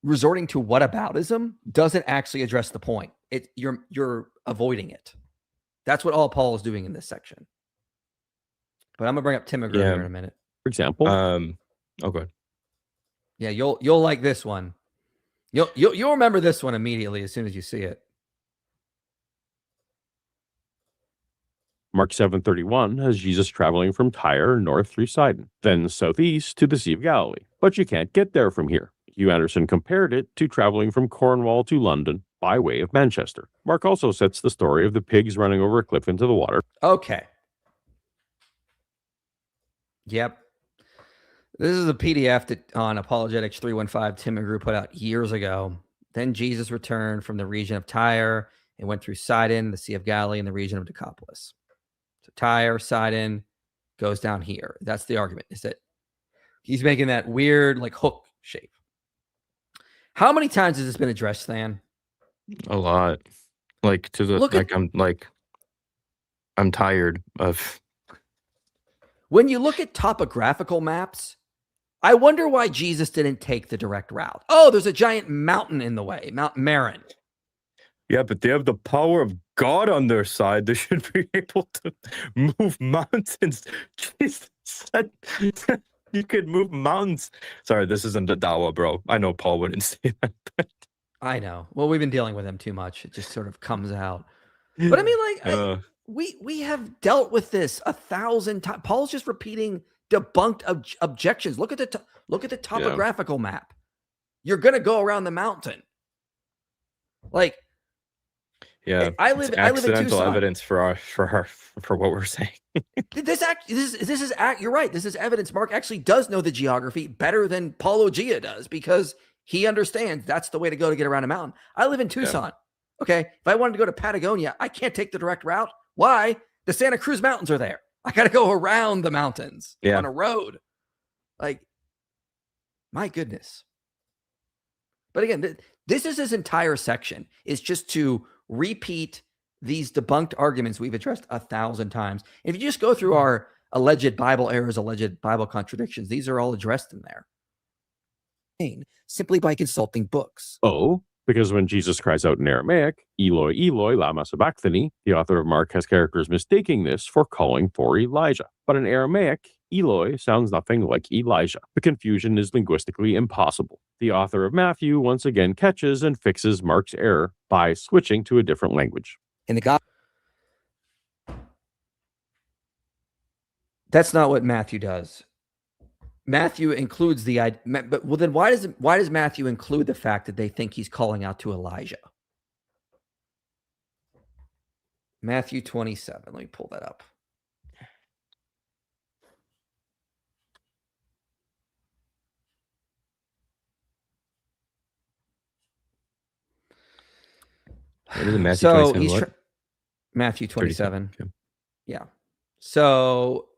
resorting to whataboutism doesn't actually address the point. You're avoiding it. That's what all Paul is doing in this section. But I'm gonna bring up Tim McGrew here in a minute. For example, okay. Yeah, you'll like this one. You'll remember this one immediately as soon as you see it. Mark 7:31 has Jesus traveling from Tyre north through Sidon, then southeast to the Sea of Galilee. But you can't get there from here. Hugh Anderson compared it to traveling from Cornwall to London by way of Manchester. Mark also sets the story of the pigs running over a cliff into the water. Okay. Yep. This is a PDF on Apologetics 315 Tim McGrew put out years ago. Then Jesus returned from the region of Tyre and went through Sidon, the Sea of Galilee, and the region of Decapolis. So Tyre, Sidon goes down here. That's the argument, is that He's making that weird like hook shape. How many times has this been addressed, Than? A lot. Like to the Look at- I'm tired of. When you look at topographical maps, I wonder why Jesus didn't take the direct route. Oh, there's a giant mountain in the way, Mount Meron. Yeah, but they have the power of God on their side. They should be able to move mountains. Jesus, you could move mountains. Sorry, this isn't the Dawa, bro. I know Paul wouldn't say that. But... I know. Well, we've been dealing with him too much. It just sort of comes out. But I mean, like, we have dealt with this 1,000 times. Paul's just repeating debunked objections. Look at the topographical map. You're gonna go around the mountain. Like, yeah, I live in accidental Tucson. evidence for what we're saying. You're right. This is evidence. Mark actually does know the geography better than Paulogia does because he understands that's the way to go to get around a mountain. I live in Tucson. Yeah. Okay, if I wanted to go to Patagonia, I can't take the direct route. Why? The Santa Cruz Mountains are there. I got to go around the mountains on a road. Like, my goodness. But again, this is his entire section, is just to repeat these debunked arguments we've addressed 1,000 times. If you just go through our alleged Bible errors, alleged Bible contradictions, these are all addressed in there. Simply by consulting books. Oh, because when Jesus cries out in Aramaic, Eloi, Eloi, lama sabachthani, the author of Mark has characters mistaking this for calling for Elijah. But in Aramaic, Eloi sounds nothing like Elijah. The confusion is linguistically impossible. The author of Matthew once again catches and fixes Mark's error by switching to a different language. In the God. That's not what Matthew does. Matthew includes the idea, but well, then why does Matthew include the fact that they think he's calling out to Elijah? Matthew 27. Let me pull that up. What is it, Matthew 27? He's Matthew 27. Okay. Yeah. So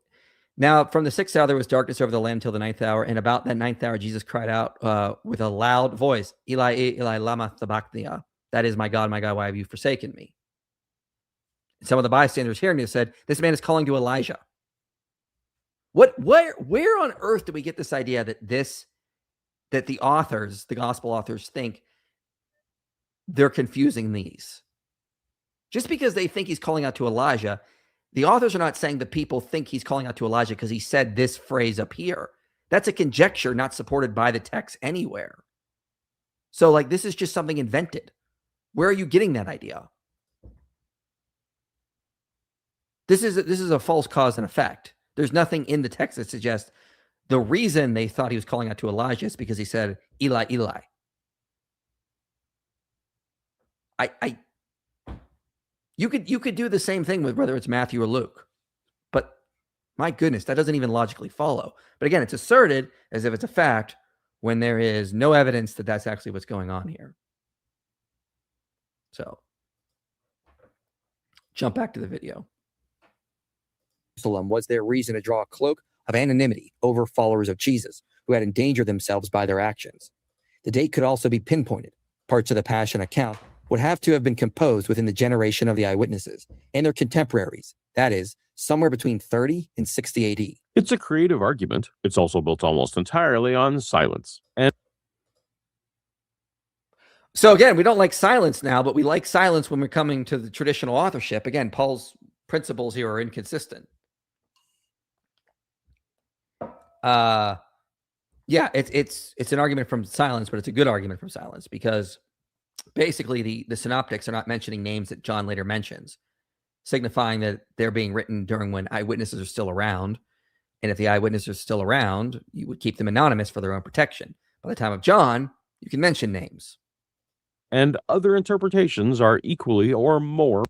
now from the 6th hour, there was darkness over the land till the 9th hour. And about that 9th hour, Jesus cried out with a loud voice, Eli, Eli, lama sabachthani. That is, my God, why have you forsaken me? And some of the bystanders hearing this said, this man is calling to Elijah. Where on earth do we get this idea that the authors, the gospel authors, think they're confusing these? Just because they think he's calling out to Elijah, the authors are not saying the people think he's calling out to Elijah because he said this phrase up here. That's a conjecture not supported by the text anywhere. So, like, this is just something invented. Where are you getting that idea? This is a false cause and effect. There's nothing in the text that suggests the reason they thought he was calling out to Elijah is because he said, Eli, Eli. You could do the same thing with whether it's Matthew or Luke, but my goodness, that doesn't even logically follow. But again, it's asserted as if it's a fact when there is no evidence that that's actually what's going on here. So, jump back to the video. Was there reason to draw a cloak of anonymity over followers of Jesus who had endangered themselves by their actions? The date could also be pinpointed. Parts of the Passion account would have to have been composed within the generation of the eyewitnesses and their contemporaries, that is, somewhere between 30 and 60 AD. It's a creative argument. It's also built almost entirely on silence. And so again, we don't like silence now, but we like silence when we're coming to the traditional authorship. Again, Paul's principles here are inconsistent. Yeah, it's an argument from silence, but it's a good argument from silence because basically the synoptics are not mentioning names that John later mentions, signifying that they're being written during when eyewitnesses are still around. And if the eyewitnesses are still around, you would keep them anonymous for their own protection. By the time of John, you can mention names. And other interpretations are equally or more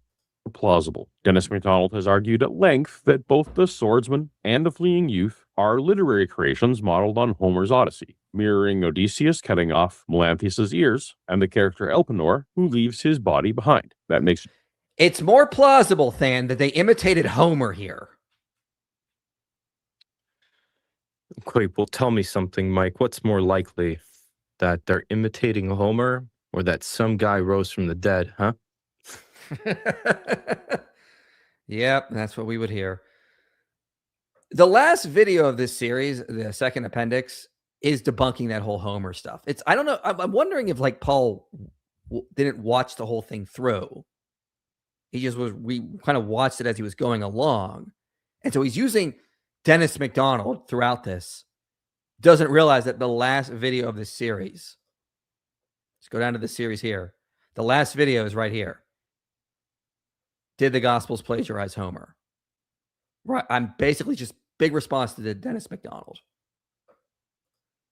plausible. Dennis MacDonald has argued at length that both the swordsman and the fleeing youth are literary creations modeled on Homer's Odyssey, mirroring Odysseus cutting off Melanthius' ears and the character Elpenor, who leaves his body behind. That makes it's more plausible, Than, that they imitated Homer here. Wait, well, tell me something, Mike. What's more likely, that they're imitating Homer or that some guy rose from the dead, huh? Yep, that's what we would hear. The last video of this series, the second appendix, is debunking that whole Homer stuff. I don't know. I'm wondering if like Paul didn't watch the whole thing through. He just we kind of watched it as he was going along. And so he's using Dennis McDonald throughout this. Doesn't realize that the last video of this series, let's go down to the series here. The last video is right here. Did the Gospels plagiarize Homer? Right. I'm basically just big response to the Dennis McDonald.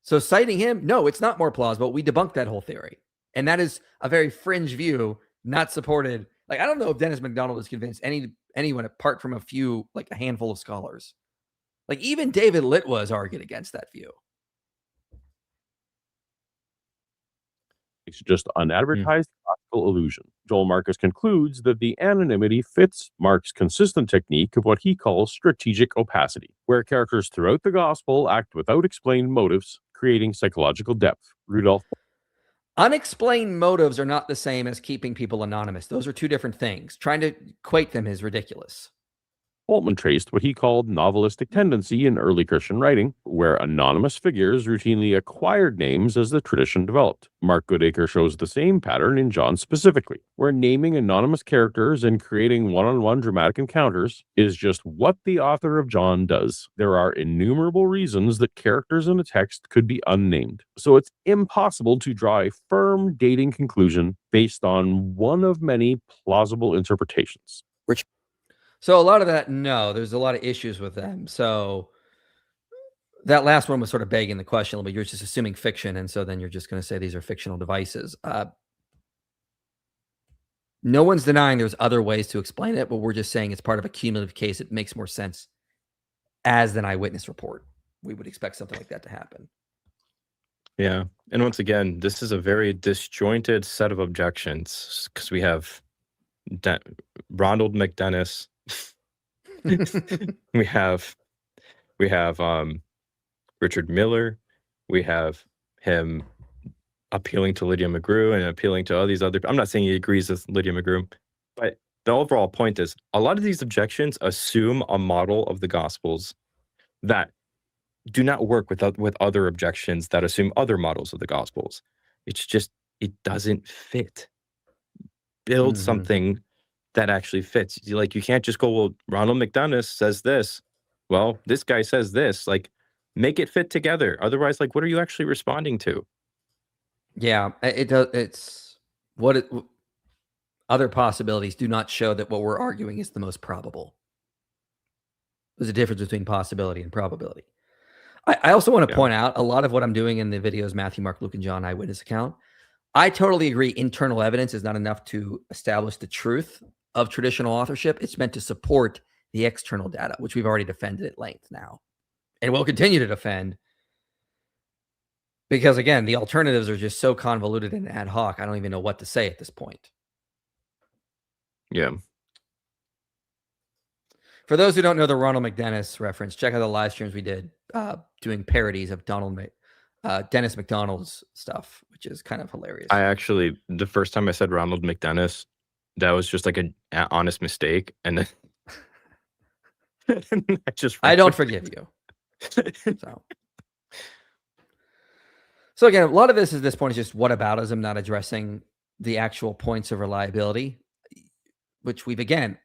So citing him, no, it's not more plausible. We debunked that whole theory. And that is a very fringe view, not supported. Like, I don't know if Dennis McDonald is convinced anyone apart from a handful of scholars. Like, even David Litwa has argued against that view. It's just unadvertised optical illusion. Joel Marcus concludes that the anonymity fits Mark's consistent technique of what he calls strategic opacity, where characters throughout the gospel act without explained motives, creating psychological depth. Rudolph. Unexplained motives are not the same as keeping people anonymous. Those are two different things. Trying to equate them is ridiculous. Holtman traced what he called novelistic tendency in early Christian writing, where anonymous figures routinely acquired names as the tradition developed. Mark Goodacre shows the same pattern in John specifically, where naming anonymous characters and creating one-on-one dramatic encounters is just what the author of John does. There are innumerable reasons that characters in a text could be unnamed, so it's impossible to draw a firm dating conclusion based on one of many plausible interpretations. So a lot of that, no, there's a lot of issues with them. So that last one was sort of begging the question a little bit. You're just assuming fiction, and so then you're just going to say these are fictional devices. No one's denying there's other ways to explain it, but we're just saying it's part of a cumulative case. It makes more sense as an eyewitness report. We would expect something like that to happen. Yeah. And once again, this is a very disjointed set of objections because we have Ronald McDennis. we have Richard Miller. We have him appealing to Lydia McGrew and appealing to all these other. I'm not saying he agrees with Lydia McGrew, but the overall point is a lot of these objections assume a model of the Gospels that do not work with other objections that assume other models of the Gospels. It's just, it doesn't fit. Build something that actually fits. You can't just go, well, Ronald McDonough says this. Well, this guy says this. Like, make it fit together. Otherwise, what are you actually responding to? Yeah, it does. It's other possibilities do not show that what we're arguing is the most probable. There's a difference between possibility and probability. I also want to point out a lot of what I'm doing in the videos, Matthew, Mark, Luke, and John eyewitness account. I totally agree. Internal evidence is not enough to establish the truth of traditional authorship. It's meant to support the external data, which we've already defended at length now, and will continue to defend. Because again, the alternatives are just so convoluted and ad hoc. I don't even know what to say at this point. Yeah. For those who don't know the Ronald McDennis reference, check out the live streams we did doing parodies of Dennis McDonald's stuff, which is kind of hilarious. I actually, the first time I said Ronald McDennis, that was just an honest mistake. And then I don't forgive you. So again, a lot of this at this point is just whataboutism, not addressing the actual points of reliability, which we've again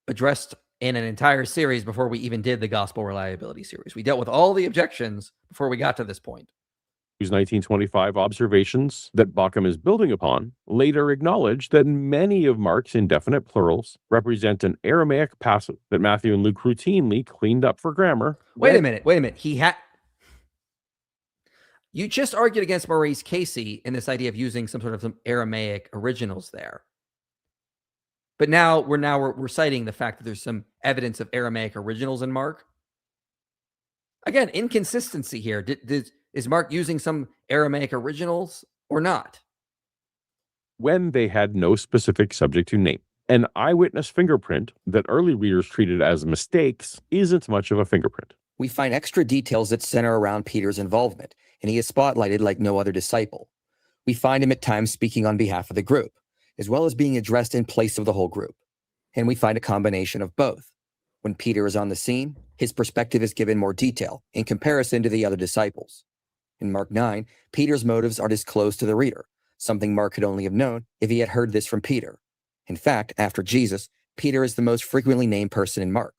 addressed in an entire series before we even did the gospel reliability series. We dealt with all the objections before we got to this point. Whose 1925 observations that Bauckham is building upon later acknowledge that many of Mark's indefinite plurals represent an Aramaic passive that Matthew and Luke routinely cleaned up for grammar. Wait a minute. You just argued against Maurice Casey in this idea of using some sort of Aramaic originals there. But now we're citing the fact that there's some evidence of Aramaic originals in Mark. Again, inconsistency here. Is Mark using some Aramaic originals or not? When they had no specific subject to name. An eyewitness fingerprint that early readers treated as mistakes isn't much of a fingerprint. We find extra details that center around Peter's involvement, and he is spotlighted like no other disciple. We find him at times speaking on behalf of the group, as well as being addressed in place of the whole group. And we find a combination of both. When Peter is on the scene, his perspective is given more detail in comparison to the other disciples. In Mark 9, Peter's motives are disclosed to the reader, something Mark could only have known if he had heard this from Peter. In fact, after Jesus, Peter is the most frequently named person in Mark.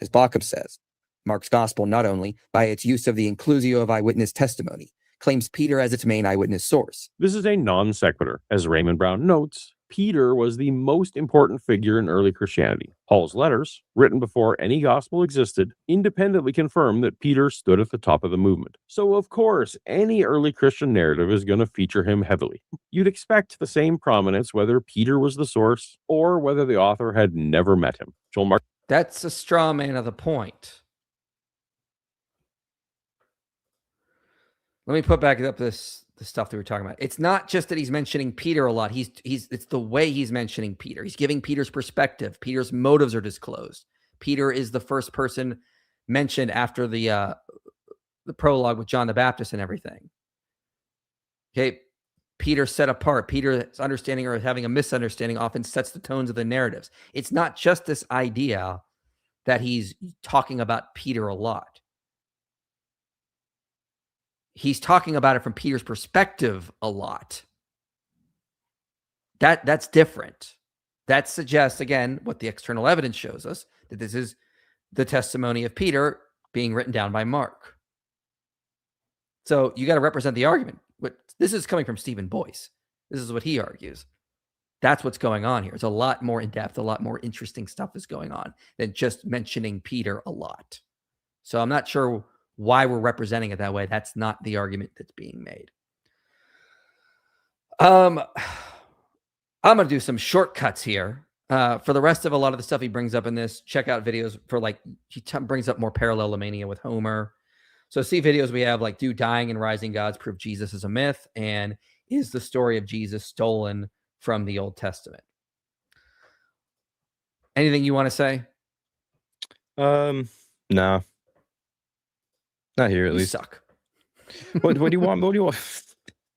As Bauckham says, Mark's gospel not only, by its use of the inclusio of eyewitness testimony, claims Peter as its main eyewitness source. This is a non sequitur. As Raymond Brown notes, Peter was the most important figure in early Christianity. Paul's letters, written before any gospel existed, independently confirm that Peter stood at the top of the movement. So, of course, any early Christian narrative is going to feature him heavily. You'd expect the same prominence whether Peter was the source or whether the author had never met him. Joel Mark. That's a straw man of the point. Let me put back up the stuff that we were talking about. It's not just that he's mentioning Peter a lot. It's the way he's mentioning Peter. He's giving Peter's perspective. Peter's motives are disclosed. Peter is the first person mentioned after the prologue with John the Baptist and everything. Okay, Peter set apart. Peter's understanding or having a misunderstanding often sets the tones of the narratives. It's not just this idea that he's talking about Peter a lot. He's talking about it from Peter's perspective a lot. That's different. That suggests, again, what the external evidence shows us, that this is the testimony of Peter being written down by Mark. So you got to represent the argument. This is coming from Stephen Boyce. This is what he argues. That's what's going on here. It's a lot more in depth, a lot more interesting stuff is going on than just mentioning Peter a lot. So I'm not sure why we're representing it that way. That's not the argument that's being made. I'm going to do some shortcuts here. For the rest of a lot of the stuff he brings up in this, check out videos for he brings up more parallelomania with Homer. So see videos we have like, do dying and rising gods prove Jesus is a myth? And is the story of Jesus stolen from the Old Testament? Anything you want to say? No. Not here, at You least. suck. What do you want? What do you want?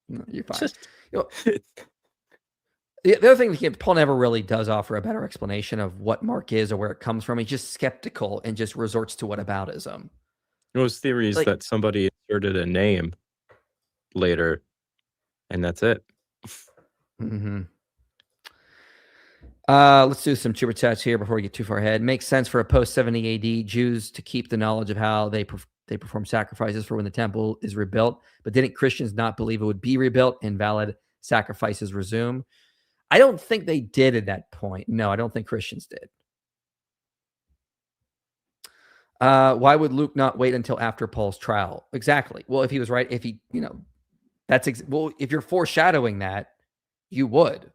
No, you're fine. The other thing, Paul never really does offer a better explanation of what Mark is or where it comes from. He's just skeptical and just resorts to whataboutism. His theory is that somebody inserted a name later, and that's it. Mm-hmm. Let's do some super chats here before we get too far ahead. Makes sense for a post-70 AD Jews to keep the knowledge of how they perform sacrifices for when the temple is rebuilt. But didn't Christians not believe it would be rebuilt and valid sacrifices resume? I don't think they did at that point. No, I don't think Christians did. Why would Luke not wait until after Paul's trial? Exactly. Well, if he was right, if he, if you're foreshadowing that, you would.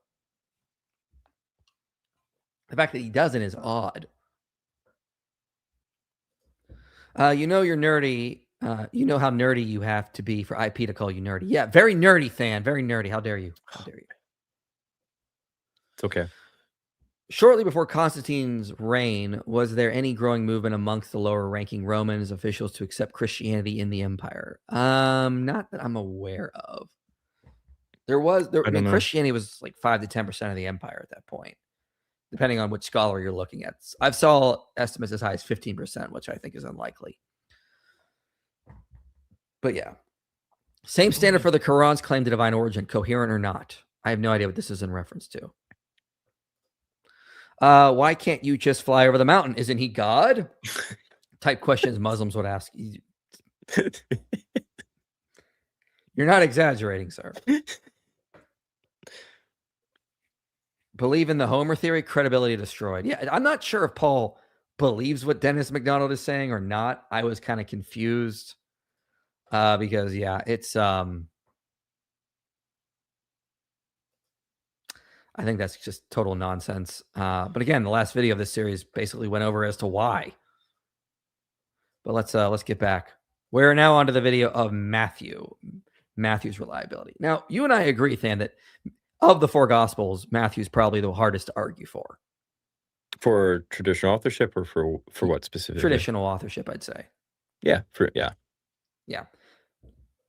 The fact that he doesn't is odd. You're nerdy. You know how nerdy you have to be for IP to call you nerdy. Yeah, very nerdy, fan. Very nerdy. How dare you? How dare you? It's okay. Shortly before Constantine's reign, was there any growing movement amongst the lower-ranking Romans officials to accept Christianity in the empire? Not that I'm aware of. Christianity was like 5 to 10% of the empire at that point, depending on which scholar you're looking at. I've saw estimates as high as 15%, which I think is unlikely. But yeah. Same standard for the Quran's claim to divine origin, coherent or not. I have no idea what this is in reference to. Why can't you just fly over the mountain? Isn't he God? Type questions Muslims would ask. You're not exaggerating, sir. Believe in the Homer theory, credibility destroyed. Yeah, I'm not sure if Paul believes what Dennis McDonald is saying or not. I was kind of confused because, it's I think that's just total nonsense. But again, the last video of this series basically went over as to why. But let's get back. We're now onto the video of Matthew's reliability. Now, you and I agree, Than, that of the 4 Gospels, Matthew's probably the hardest to argue for. For traditional authorship or for what specifically? Traditional authorship, I'd say. Yeah, Yeah.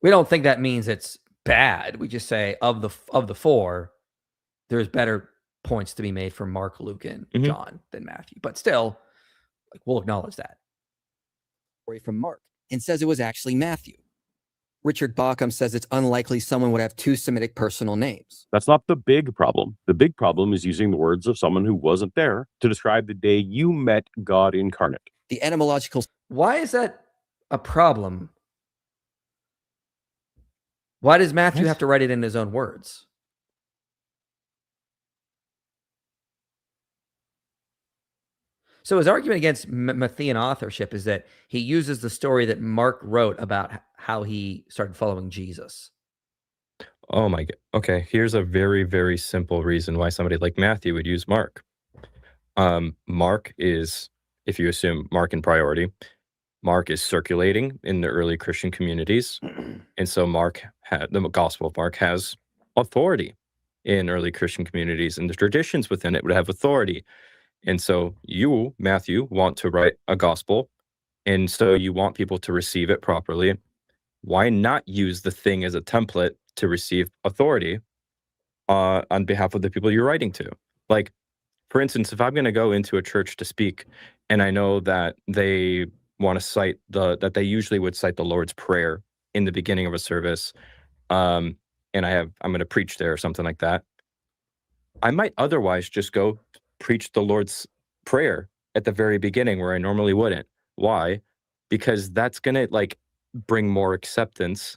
We don't think that means it's bad. We just say of the four, there's better points to be made for Mark, Luke, and John than Matthew. But still, like, we'll acknowledge that. From Mark and says it was actually Matthew. Richard Bauckham says it's unlikely someone would have two Semitic personal names. That's not the big problem. The big problem is using the words of someone who wasn't there to describe the day you met God incarnate. The etymological... Why is that a problem? Why does Matthew have to write it in his own words? So his argument against Matthean authorship is that he uses the story that Mark wrote about how he started following Jesus. Oh my God. Okay, here's a very, very simple reason why somebody like Matthew would use Mark. Mark is, if you assume Mark in priority, Mark is circulating in the early Christian communities. And so the Gospel of Mark has authority in early Christian communities, and the traditions within it would have authority. And so you, Matthew, want to write a gospel, and so you want people to receive it properly. Why not use the thing as a template to receive authority on behalf of the people you're writing to? Like, for instance, if I'm going to go into a church to speak, and I know that they want to cite that they usually would cite the Lord's Prayer in the beginning of a service, and I'm going to preach there or something like that, I might otherwise just go preach the Lord's Prayer at the very beginning where I normally wouldn't. Why? Because that's going to bring more acceptance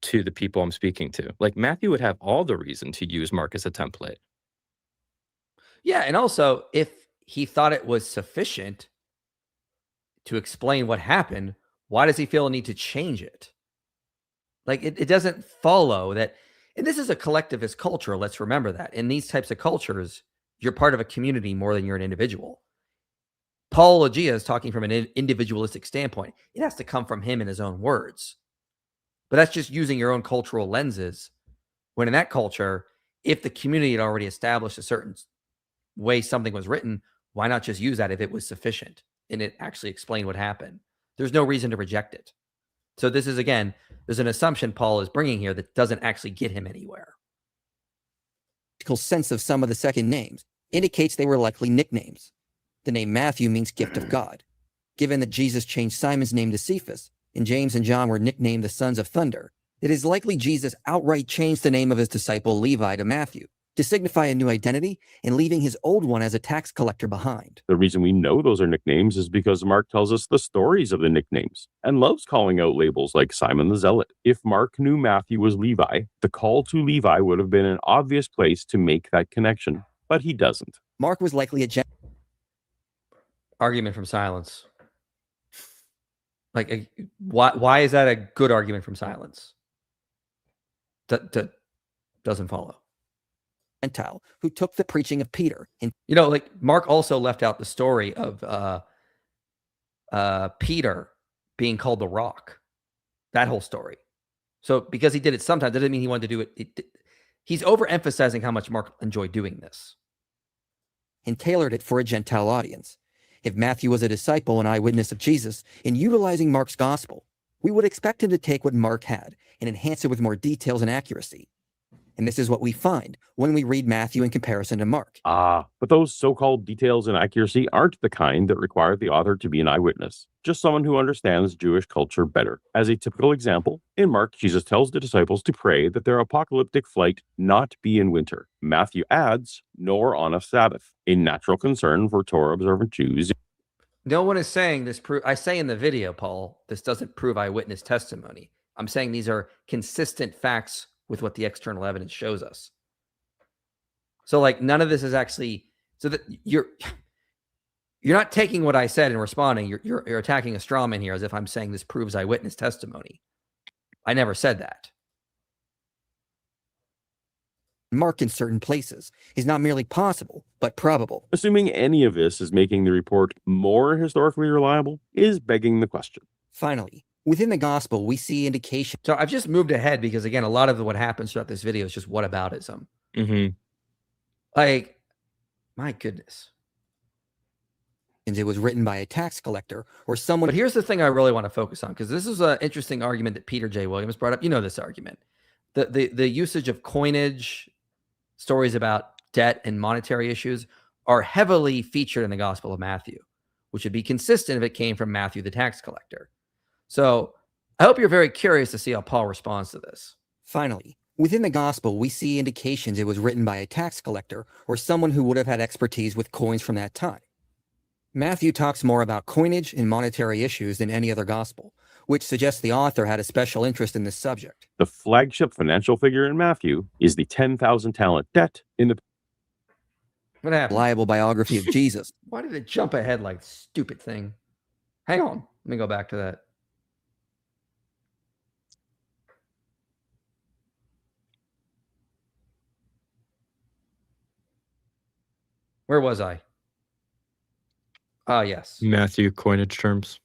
to the people I'm speaking to. Like, Matthew would have all the reason to use Mark as a template. Yeah, and also if he thought it was sufficient to explain what happened, why does he feel a need to change it? Like, it doesn't follow that. And this is a collectivist culture. Let's remember that. In these types of cultures, you're part of a community more than you're an individual. Paulogia is talking from an individualistic standpoint. It has to come from him in his own words. But that's just using your own cultural lenses. When in that culture, if the community had already established a certain way something was written, why not just use that if it was sufficient and it actually explained what happened? There's no reason to reject it. So this is, again, there's an assumption Paul is bringing here that doesn't actually get him anywhere. Sense of some of the second names indicates they were likely nicknames. The name Matthew means gift of God. Given that Jesus changed Simon's name to Cephas, and James and John were nicknamed the sons of thunder, it is likely Jesus outright changed the name of his disciple Levi to Matthew to signify a new identity and leaving his old one as a tax collector behind. The reason we know those are nicknames is because Mark tells us the stories of the nicknames and loves calling out labels like Simon the Zealot. If Mark knew Matthew was Levi, the call to Levi would have been an obvious place to make that connection, but he doesn't. Mark was likely a argument from silence. Like, why is that a good argument from silence? That doesn't follow. Gentile who took the preaching of Peter. And Mark also left out the story of Peter being called the Rock. That whole story. So because he did it sometimes, that doesn't mean he wanted to do it. He's overemphasizing how much Mark enjoyed doing this. And tailored it for a Gentile audience. If Matthew was a disciple and eyewitness of Jesus in utilizing Mark's gospel, we would expect him to take what Mark had and enhance it with more details and accuracy. And this is what we find when we read Matthew in comparison to Mark. But those so-called details and accuracy aren't the kind that require the author to be an eyewitness, just someone who understands Jewish culture better. As a typical example, in Mark, Jesus tells the disciples to pray that their apocalyptic flight not be in winter. Matthew adds, nor on a Sabbath, a natural concern for Torah-observant Jews. No one is saying this. I say in the video, Paul, this doesn't prove eyewitness testimony. I'm saying these are consistent facts with what the external evidence shows us. So none of this is actually, so that you're not taking what I said and responding. You're attacking a straw man here as if I'm saying this proves eyewitness testimony. I never said that. Mark in certain places is not merely possible, but probable. Assuming any of this is making the report more historically reliable is begging the question. Finally, within the gospel, we see indication. So I've just moved ahead because, again, a lot of what happens throughout this video is just whataboutism. Mm-hmm. My goodness. it was written by a tax collector or someone. But here's the thing I really want to focus on, because this is an interesting argument that Peter J. Williams brought up. You know this argument. The usage of coinage, stories about debt and monetary issues are heavily featured in the Gospel of Matthew, which would be consistent if it came from Matthew the tax collector. So I hope you're very curious to see how Paul responds to this. Finally, within the gospel, we see indications it was written by a tax collector or someone who would have had expertise with coins from that time. Matthew talks more about coinage and monetary issues than any other gospel, which suggests the author had a special interest in this subject. The flagship financial figure in Matthew is the 10,000 talent debt in the What happened? Reliable biography of Jesus. Why did it jump ahead like stupid thing? Hang on. Let me go back to that. Where was I? Ah, yes. Matthew coinage terms.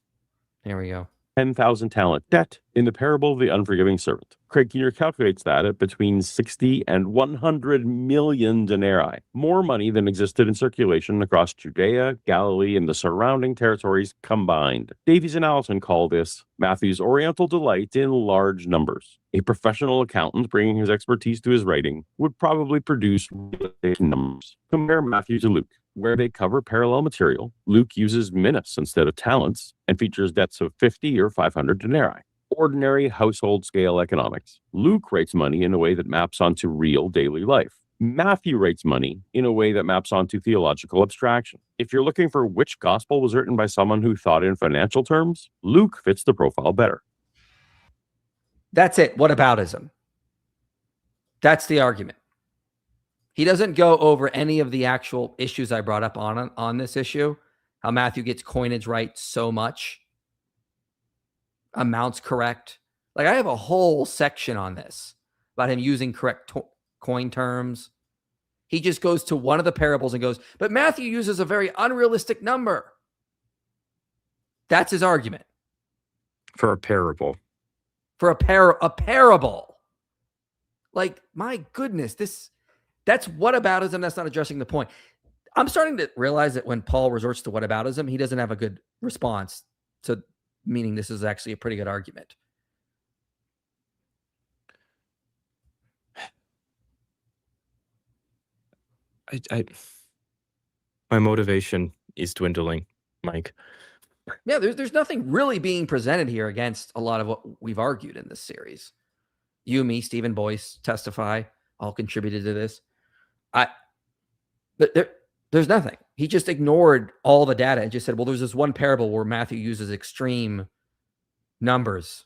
There we go. 10,000 talent debt in the parable of the unforgiving servant. Craig Keener calculates that at between 60 and 100 million denarii, more money than existed in circulation across Judea, Galilee, and the surrounding territories combined. Davies and Allison call this Matthew's oriental delight in large numbers. A professional accountant bringing his expertise to his writing would probably produce real estate numbers. Compare Matthew to Luke. Where they cover parallel material, Luke uses minas instead of talents and features debts of 50 or 500 denarii. Ordinary household scale economics. Luke writes money in a way that maps onto real daily life. Matthew writes money in a way that maps onto theological abstraction. If you're looking for which gospel was written by someone who thought in financial terms, Luke fits the profile better. That's it. Whataboutism. That's the argument. He doesn't go over any of the actual issues I brought up on this issue, how Matthew gets coinage right so much, amounts correct. Like I have a whole section on this about him using correct coin terms. He just goes to one of the parables and goes, but Matthew uses a very unrealistic number. That's his argument. For a parable. For a parable. Like, my goodness, that's whataboutism. That's not addressing the point. I'm starting to realize that when Paul resorts to whataboutism, he doesn't have a good response to meaning this is actually a pretty good argument. My motivation is dwindling, Mike. Yeah, there's nothing really being presented here against a lot of what we've argued in this series. You, me, Stephen Boyce testify, all contributed to this. But there's nothing. He just ignored all the data and just said, well, there's this one parable where Matthew uses extreme numbers.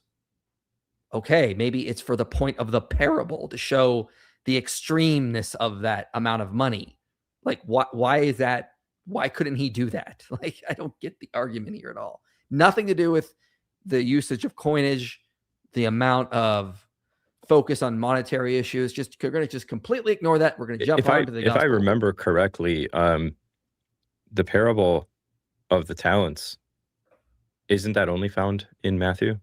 Okay, maybe it's for the point of the parable to show the extremeness of that amount of money. Like, why is that? Why couldn't he do that? Like, I don't get the argument here at all. Nothing to do with the usage of coinage, the amount of focus on monetary issues. We're going to just completely ignore that. We're going to jump on to the gospel. If I remember correctly, the parable of the talents, isn't that only found in Matthew?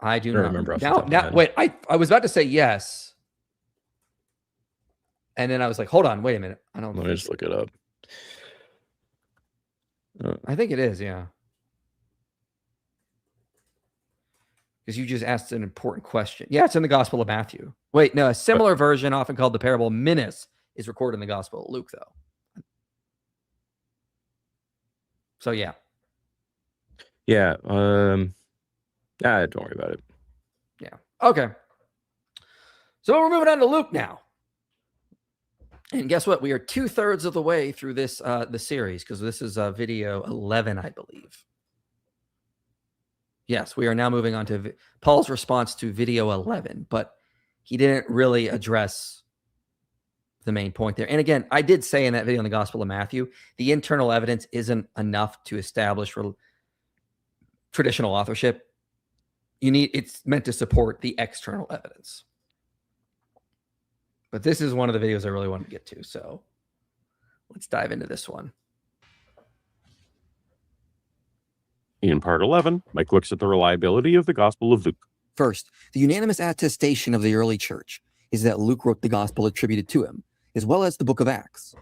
I do not remember. Now, wait, I was about to say yes. And then I was like, hold on, wait a minute. Let me just look it up. I think it is, yeah. Because you just asked an important question. Yeah, it's in the Gospel of Matthew. Wait, no, a similar version, often called the parable of minas, is recorded in the Gospel of Luke, though. So, yeah. Yeah. Don't worry about it. Yeah. Okay. So we're moving on to Luke now. And guess what? We are 2/3 of the way through this the series, because this is video 11, I believe. Yes, we are now moving on to Paul's response to video 11, but he didn't really address the main point there. And again, I did say in that video in the Gospel of Matthew, the internal evidence isn't enough to establish traditional authorship. It's meant to support the external evidence. But this is one of the videos I really want to get to, so let's dive into this one. In part 11, Mike looks at the reliability of the Gospel of Luke. First, the unanimous attestation of the early church is that Luke wrote the gospel attributed to him, as well as the book of Acts.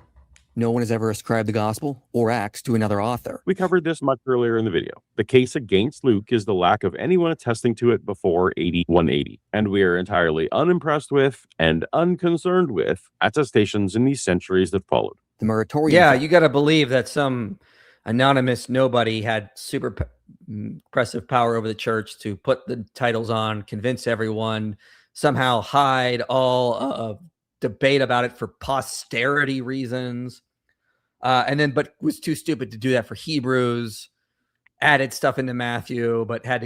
No one has ever ascribed the gospel or Acts to another author. We covered this much earlier in the video. The case against Luke is the lack of anyone attesting to it before AD 180, and we are entirely unimpressed with and unconcerned with attestations in these centuries that followed. The Muratorian. Yeah, you got to believe that some anonymous nobody had super impressive power over the church to put the titles on, convince everyone, somehow hide all debate about it for posterity reasons. But was too stupid to do that for Hebrews, added stuff into Matthew, but had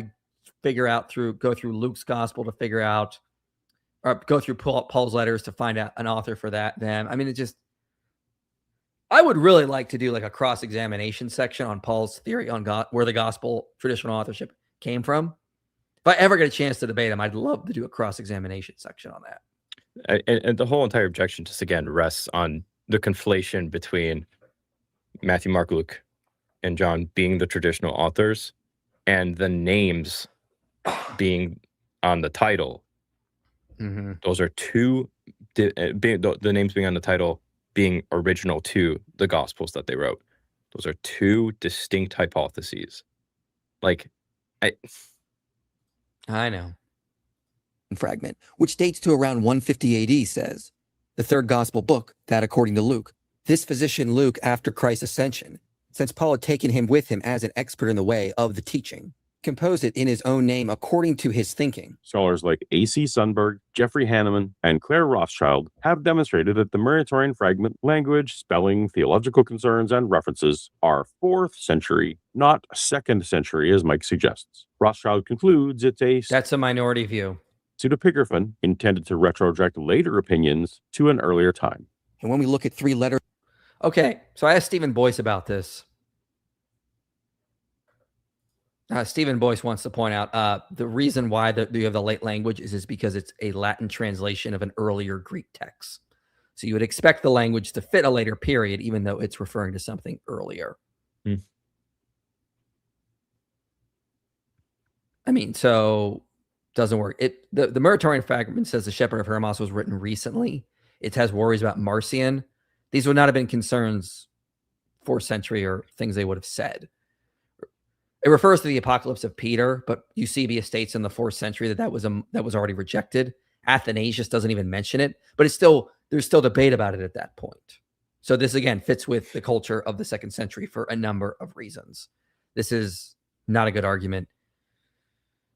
to go through Luke's gospel to figure out, or go through Paul's letters to find out an author for them. I mean, I would really like to do like a cross-examination section on Paul's theory on where the gospel traditional authorship came from. If I ever get a chance to debate him, I'd love to do a cross-examination section on that. And the whole entire objection just again rests on the conflation between Matthew, Mark, Luke, and John being the traditional authors, and the names being on the title. Mm-hmm. Those are two. The names being on the title being original to the Gospels that they wrote. Those are two distinct hypotheses. Like, I know. Fragment, which dates to around 150 AD, says, the third gospel book, that according to Luke, this physician Luke after Christ's ascension, since Paul had taken him with him as an expert in the way of the teaching, composed it in his own name according to his thinking. Scholars like A.C. Sundberg, Jeffrey Hanneman, and Claire Rothschild have demonstrated that the Muratorian fragment language, spelling, theological concerns, and references are 4th century, not 2nd century, as Mike suggests. Rothschild concludes that's a minority view. Pseudepigraphon intended to retroject later opinions to an earlier time. And when we look at 3 letters. Okay, so I asked Stephen Boyce about this. Stephen Boyce wants to point out the reason why you have the late language is because it's a Latin translation of an earlier Greek text. So you would expect the language to fit a later period, even though it's referring to something earlier. I mean, so doesn't work. The Muratorian fragment says the Shepherd of Hermas was written recently. It has worries about Marcion. These would not have been concerns 4th century or things they would have said. It refers to the apocalypse of Peter, but Eusebius states in the 4th century that was already rejected. Athanasius doesn't even mention it, but there's still debate about it at that point. So this again fits with the culture of the 2nd century for a number of reasons. This is not a good argument.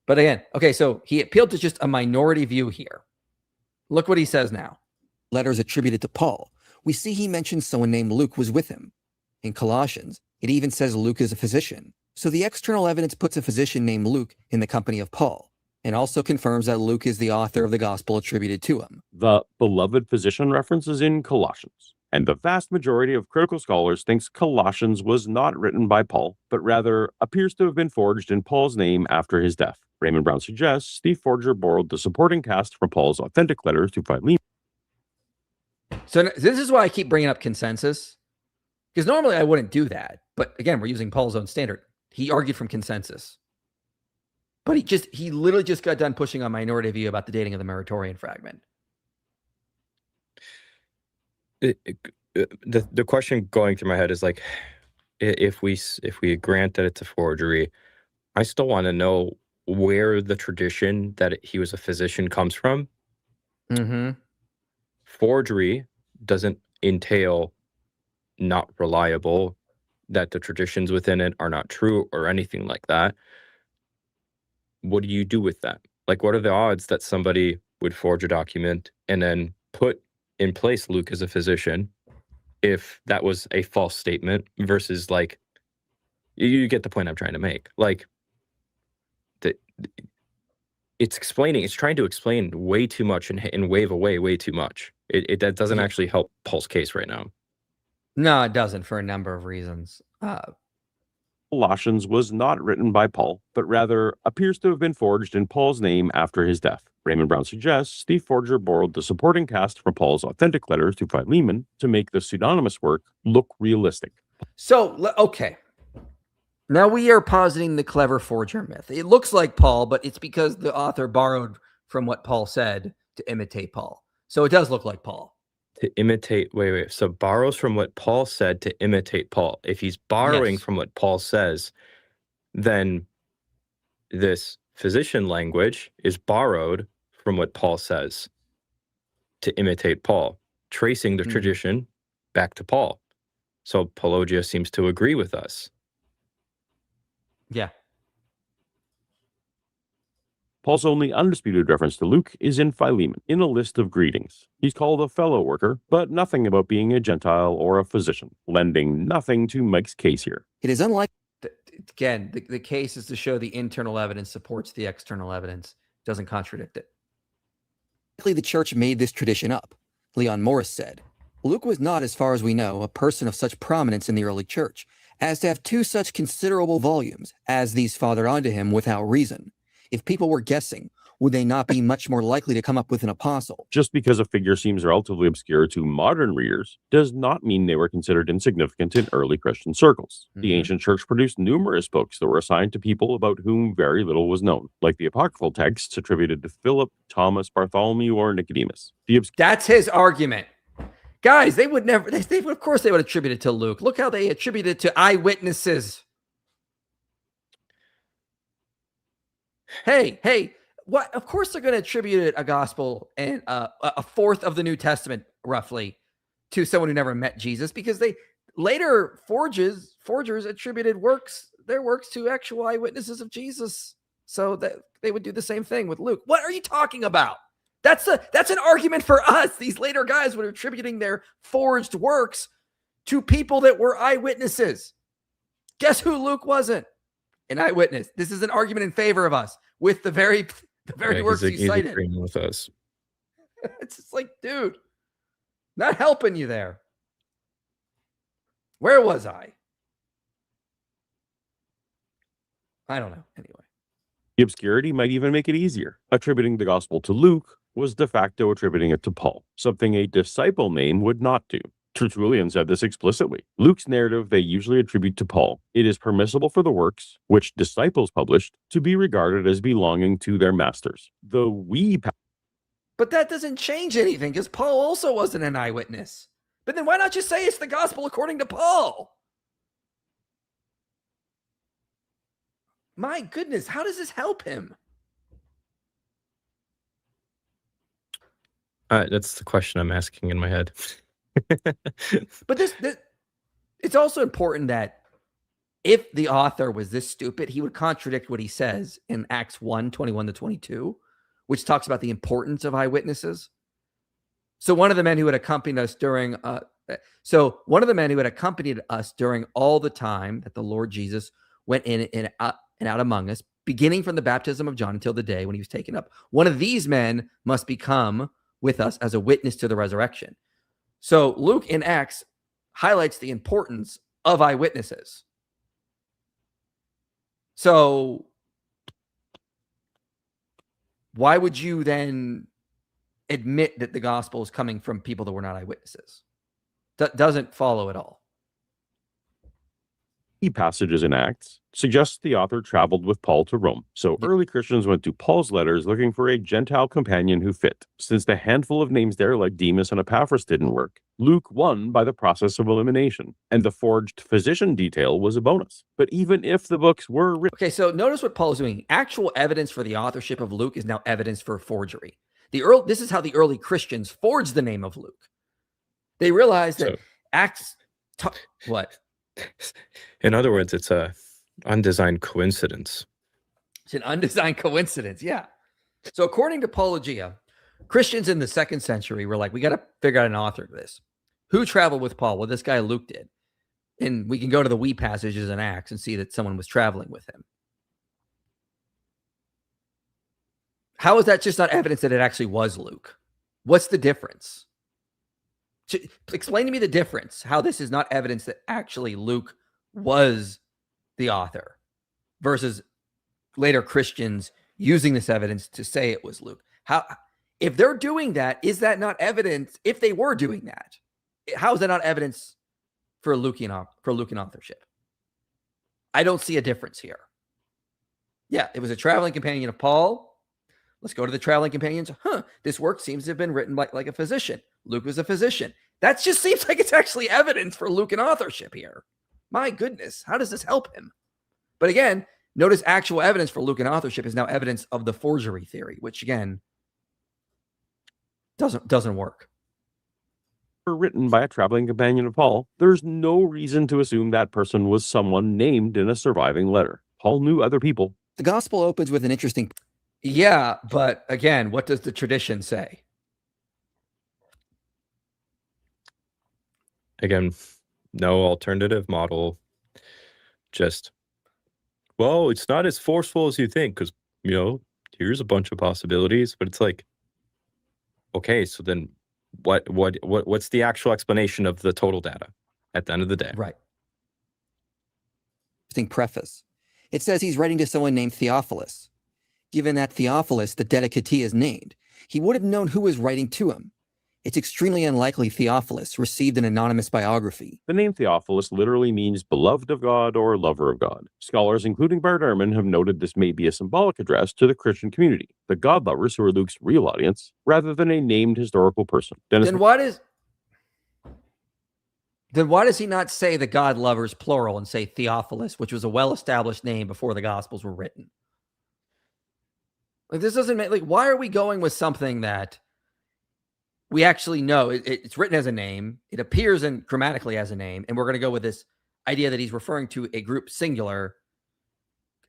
But again, okay, so he appealed to just a minority view here. Look what he says now. Letters attributed to Paul. We see he mentions someone named Luke was with him. In Colossians, it even says Luke is a physician. So the external evidence puts a physician named Luke in the company of Paul, and also confirms that Luke is the author of the gospel attributed to him. The beloved physician reference is in Colossians, and the vast majority of critical scholars thinks Colossians was not written by Paul, but rather appears to have been forged in Paul's name after his death. Raymond Brown suggests the forger borrowed the supporting cast from Paul's authentic letters to Philemon. So this is why I keep bringing up consensus, because normally I wouldn't do that. But again, we're using Paul's own standard. He argued from consensus. But he literally just got done pushing on minority view about the dating of the Muratorian fragment. The question going through my head is like, if we grant that it's a forgery, I still want to know where the tradition that he was a physician comes from. Mm-hmm. Forgery doesn't entail not reliable, that the traditions within it are not true or anything like that. What do you do with that? Like, what are the odds that somebody would forge a document and then put in place Luke as a physician if that was a false statement versus, like, you get the point I'm trying to make. Like, it's trying to explain way too much and wave away way too much. That doesn't actually help Paul's case right now. No, it doesn't, for a number of reasons. Colossians was not written by Paul, but rather appears to have been forged in Paul's name after his death. Raymond Brown suggests the forger borrowed the supporting cast from Paul's authentic letters to Philemon to make the pseudonymous work look realistic. So, okay. Now we are positing the clever forger myth. It looks like Paul, but it's because the author borrowed from what Paul said to imitate Paul. So it does look like Paul. To imitate, wait. So borrows from what Paul said to imitate Paul. If he's borrowing Yes. from what Paul says, then this physician language is borrowed from what Paul says to imitate Paul, tracing the tradition back to Paul. So Paulogia seems to agree with us. Yeah. Paul's only undisputed reference to Luke is in Philemon, in a list of greetings. He's called a fellow worker, but nothing about being a Gentile or a physician, lending nothing to Mike's case here. It is unlikely. Again, the case is to show the internal evidence supports the external evidence, doesn't contradict it. The church made this tradition up. Leon Morris said, Luke was not, as far as we know, a person of such prominence in the early church as to have two such considerable volumes as these fathered onto him without reason. If people were guessing, would they not be much more likely to come up with an apostle? Just because a figure seems relatively obscure to modern readers does not mean they were considered insignificant in early Christian circles. The ancient church produced numerous books that were assigned to people about whom very little was known, like the apocryphal texts attributed to Philip, Thomas, Bartholomew, or Nicodemus. That's his argument. Guys, they would never, of course they would attribute it to Luke. Look how they attribute it to eyewitnesses. Hey, what? Of course they're going to attribute a gospel and a fourth of the New Testament, roughly, to someone who never met Jesus, because they later forgers attributed their works to actual eyewitnesses of Jesus. So that they would do the same thing with Luke. What are you talking about? That's an argument for us. These later guys were attributing their forged works to people that were eyewitnesses. Guess who Luke wasn't? An eyewitness. This is an argument in favor of us with the very works you cited. With us. It's just like, dude, not helping you there. Where was I? I don't know. Anyway. The obscurity might even make it easier. Attributing the gospel to Luke was de facto attributing it to Paul, something a disciple name would not do. Tertullian said this explicitly. Luke's narrative they usually attribute to Paul. It is permissible for the works, which disciples published, to be regarded as belonging to their masters. But that doesn't change anything, because Paul also wasn't an eyewitness. But then why not just say it's the gospel according to Paul? My goodness, how does this help him? That's the question I'm asking in my head. But this it's also important that if the author was this stupid, he would contradict what he says in Acts 1:21-22, which talks about the importance of eyewitnesses. So one of the men who had accompanied us during all the time that the Lord Jesus went in and out among us, beginning from the baptism of John until the day when he was taken up. One of these men must become with us as a witness to the resurrection. So Luke in Acts highlights the importance of eyewitnesses. So why would you then admit that the gospel is coming from people that were not eyewitnesses? That doesn't follow at all. Passages in Acts suggests the author traveled with Paul to Rome. So early Christians went to Paul's letters looking for a Gentile companion who fit. Since the handful of names there, like Demas and Epaphras, didn't work, Luke won by the process of elimination, and the forged physician detail was a bonus. But even if the books were written... Okay, so notice what Paul is doing. Actual evidence for the authorship of Luke is now evidence for forgery. This is how the early Christians forged the name of Luke. They realized that Acts... What? In other words, it's a undesigned coincidence. It's an undesigned coincidence, yeah. So according to Paulogia, Christians in the 2nd century were like, we got to figure out an author of this. Who traveled with Paul? Well, this guy Luke did. And we can go to the we passages in Acts and see that someone was traveling with him. How is that just not evidence that it actually was Luke? What's the difference? Explain to me the difference, how this is not evidence that actually Luke was the author versus later Christians using this evidence to say it was Luke. How, if they're doing that, is that not evidence? If they were doing that, how is that not evidence for Lucan authorship? I don't see a difference here. Yeah, it was a traveling companion of Paul. Let's go to the traveling companions. This work seems to have been written like a physician. Luke was a physician. That just seems like it's actually evidence for Lucan authorship here. My goodness, how does this help him? But again, notice actual evidence for Lucan authorship is now evidence of the forgery theory, which again doesn't work. Written by a traveling companion of Paul, there's no reason to assume that person was someone named in a surviving letter. Paul knew other people. The gospel opens with an interesting. Yeah, but again, what does the tradition say? Again, no alternative model. Just, well, it's not as forceful as you think, because, here's a bunch of possibilities, but it's like, okay, so then what's the actual explanation of the total data at the end of the day? Right. Interesting preface. It says he's writing to someone named Theophilus. Given that Theophilus, the dedicatee, is named, he would have known who was writing to him. It's extremely unlikely Theophilus received an anonymous biography. The name Theophilus literally means beloved of God or lover of God. Scholars, including Bart Ehrman, have noted this may be a symbolic address to the Christian community, the God lovers who are Luke's real audience, rather than a named historical person. Then why does he not say the God lovers plural and say Theophilus, which was a well-established name before the Gospels were written? Like, this doesn't make, like, why are we going with something that we actually know it's written as a name, it appears in grammatically as a name, and we're going to go with this idea that he's referring to a group singular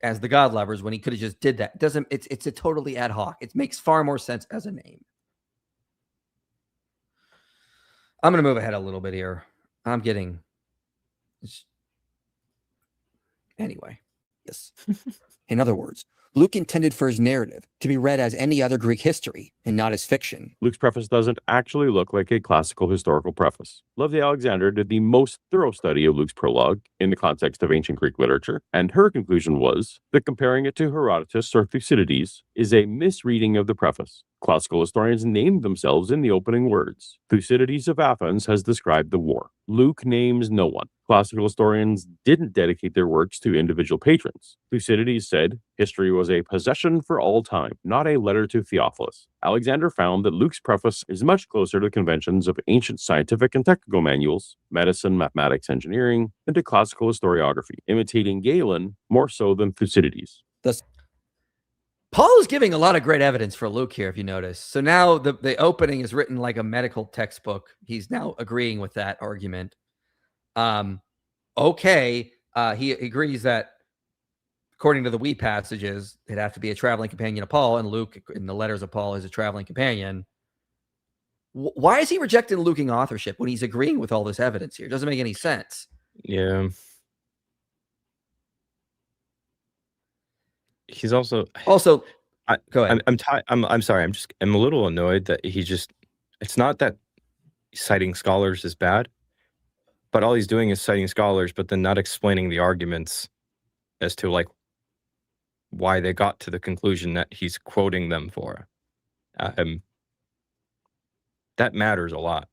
as the God lovers when he could have just did that. It's a totally ad hoc. It makes far more sense as a name. I'm going to move ahead a little bit here. Anyway. Yes. In other words, Luke intended for his narrative to be read as any other Greek history and not as fiction. Luke's preface doesn't actually look like a classical historical preface. Loveday Alexander did the most thorough study of Luke's prologue in the context of ancient Greek literature, and her conclusion was that comparing it to Herodotus or Thucydides is a misreading of the preface. Classical historians named themselves in the opening words. Thucydides of Athens has described the war. Luke names no one. Classical historians didn't dedicate their works to individual patrons. Thucydides said, history was a possession for all time, not a letter to Theophilus. Alexander found that Luke's preface is much closer to the conventions of ancient scientific and technical manuals, medicine, mathematics, engineering, than to classical historiography, imitating Galen more so than Thucydides. Thus, Paul is giving a lot of great evidence for Luke here, if you notice. So now the opening is written like a medical textbook. He's now agreeing with that argument. He agrees that according to the we passages, it'd have to be a traveling companion of Paul, and Luke in the letters of Paul is a traveling companion. Why is he rejecting Lucan authorship when he's agreeing with all this evidence here? It doesn't make any sense. Yeah. He's also go ahead. I'm sorry. I'm a little annoyed that it's not that citing scholars is bad, but all he's doing is citing scholars, but then not explaining the arguments as to like why they got to the conclusion that he's quoting them for. That matters a lot.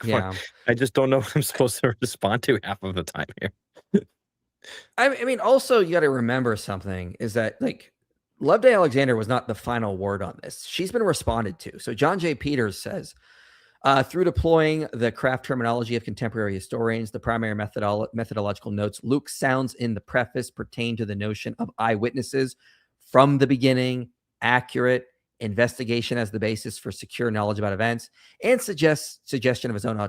Yeah. I just don't know what I'm supposed to respond to half of the time here. I mean, also you got to remember something is that like Loveday Alexander was not the final word on this. She's been responded to. So John J. Peters says, through deploying the craft terminology of contemporary historians, the primary methodological notes Luke sounds in the preface pertain to the notion of eyewitnesses from the beginning, accurate investigation as the basis for secure knowledge about events, and suggestion of his own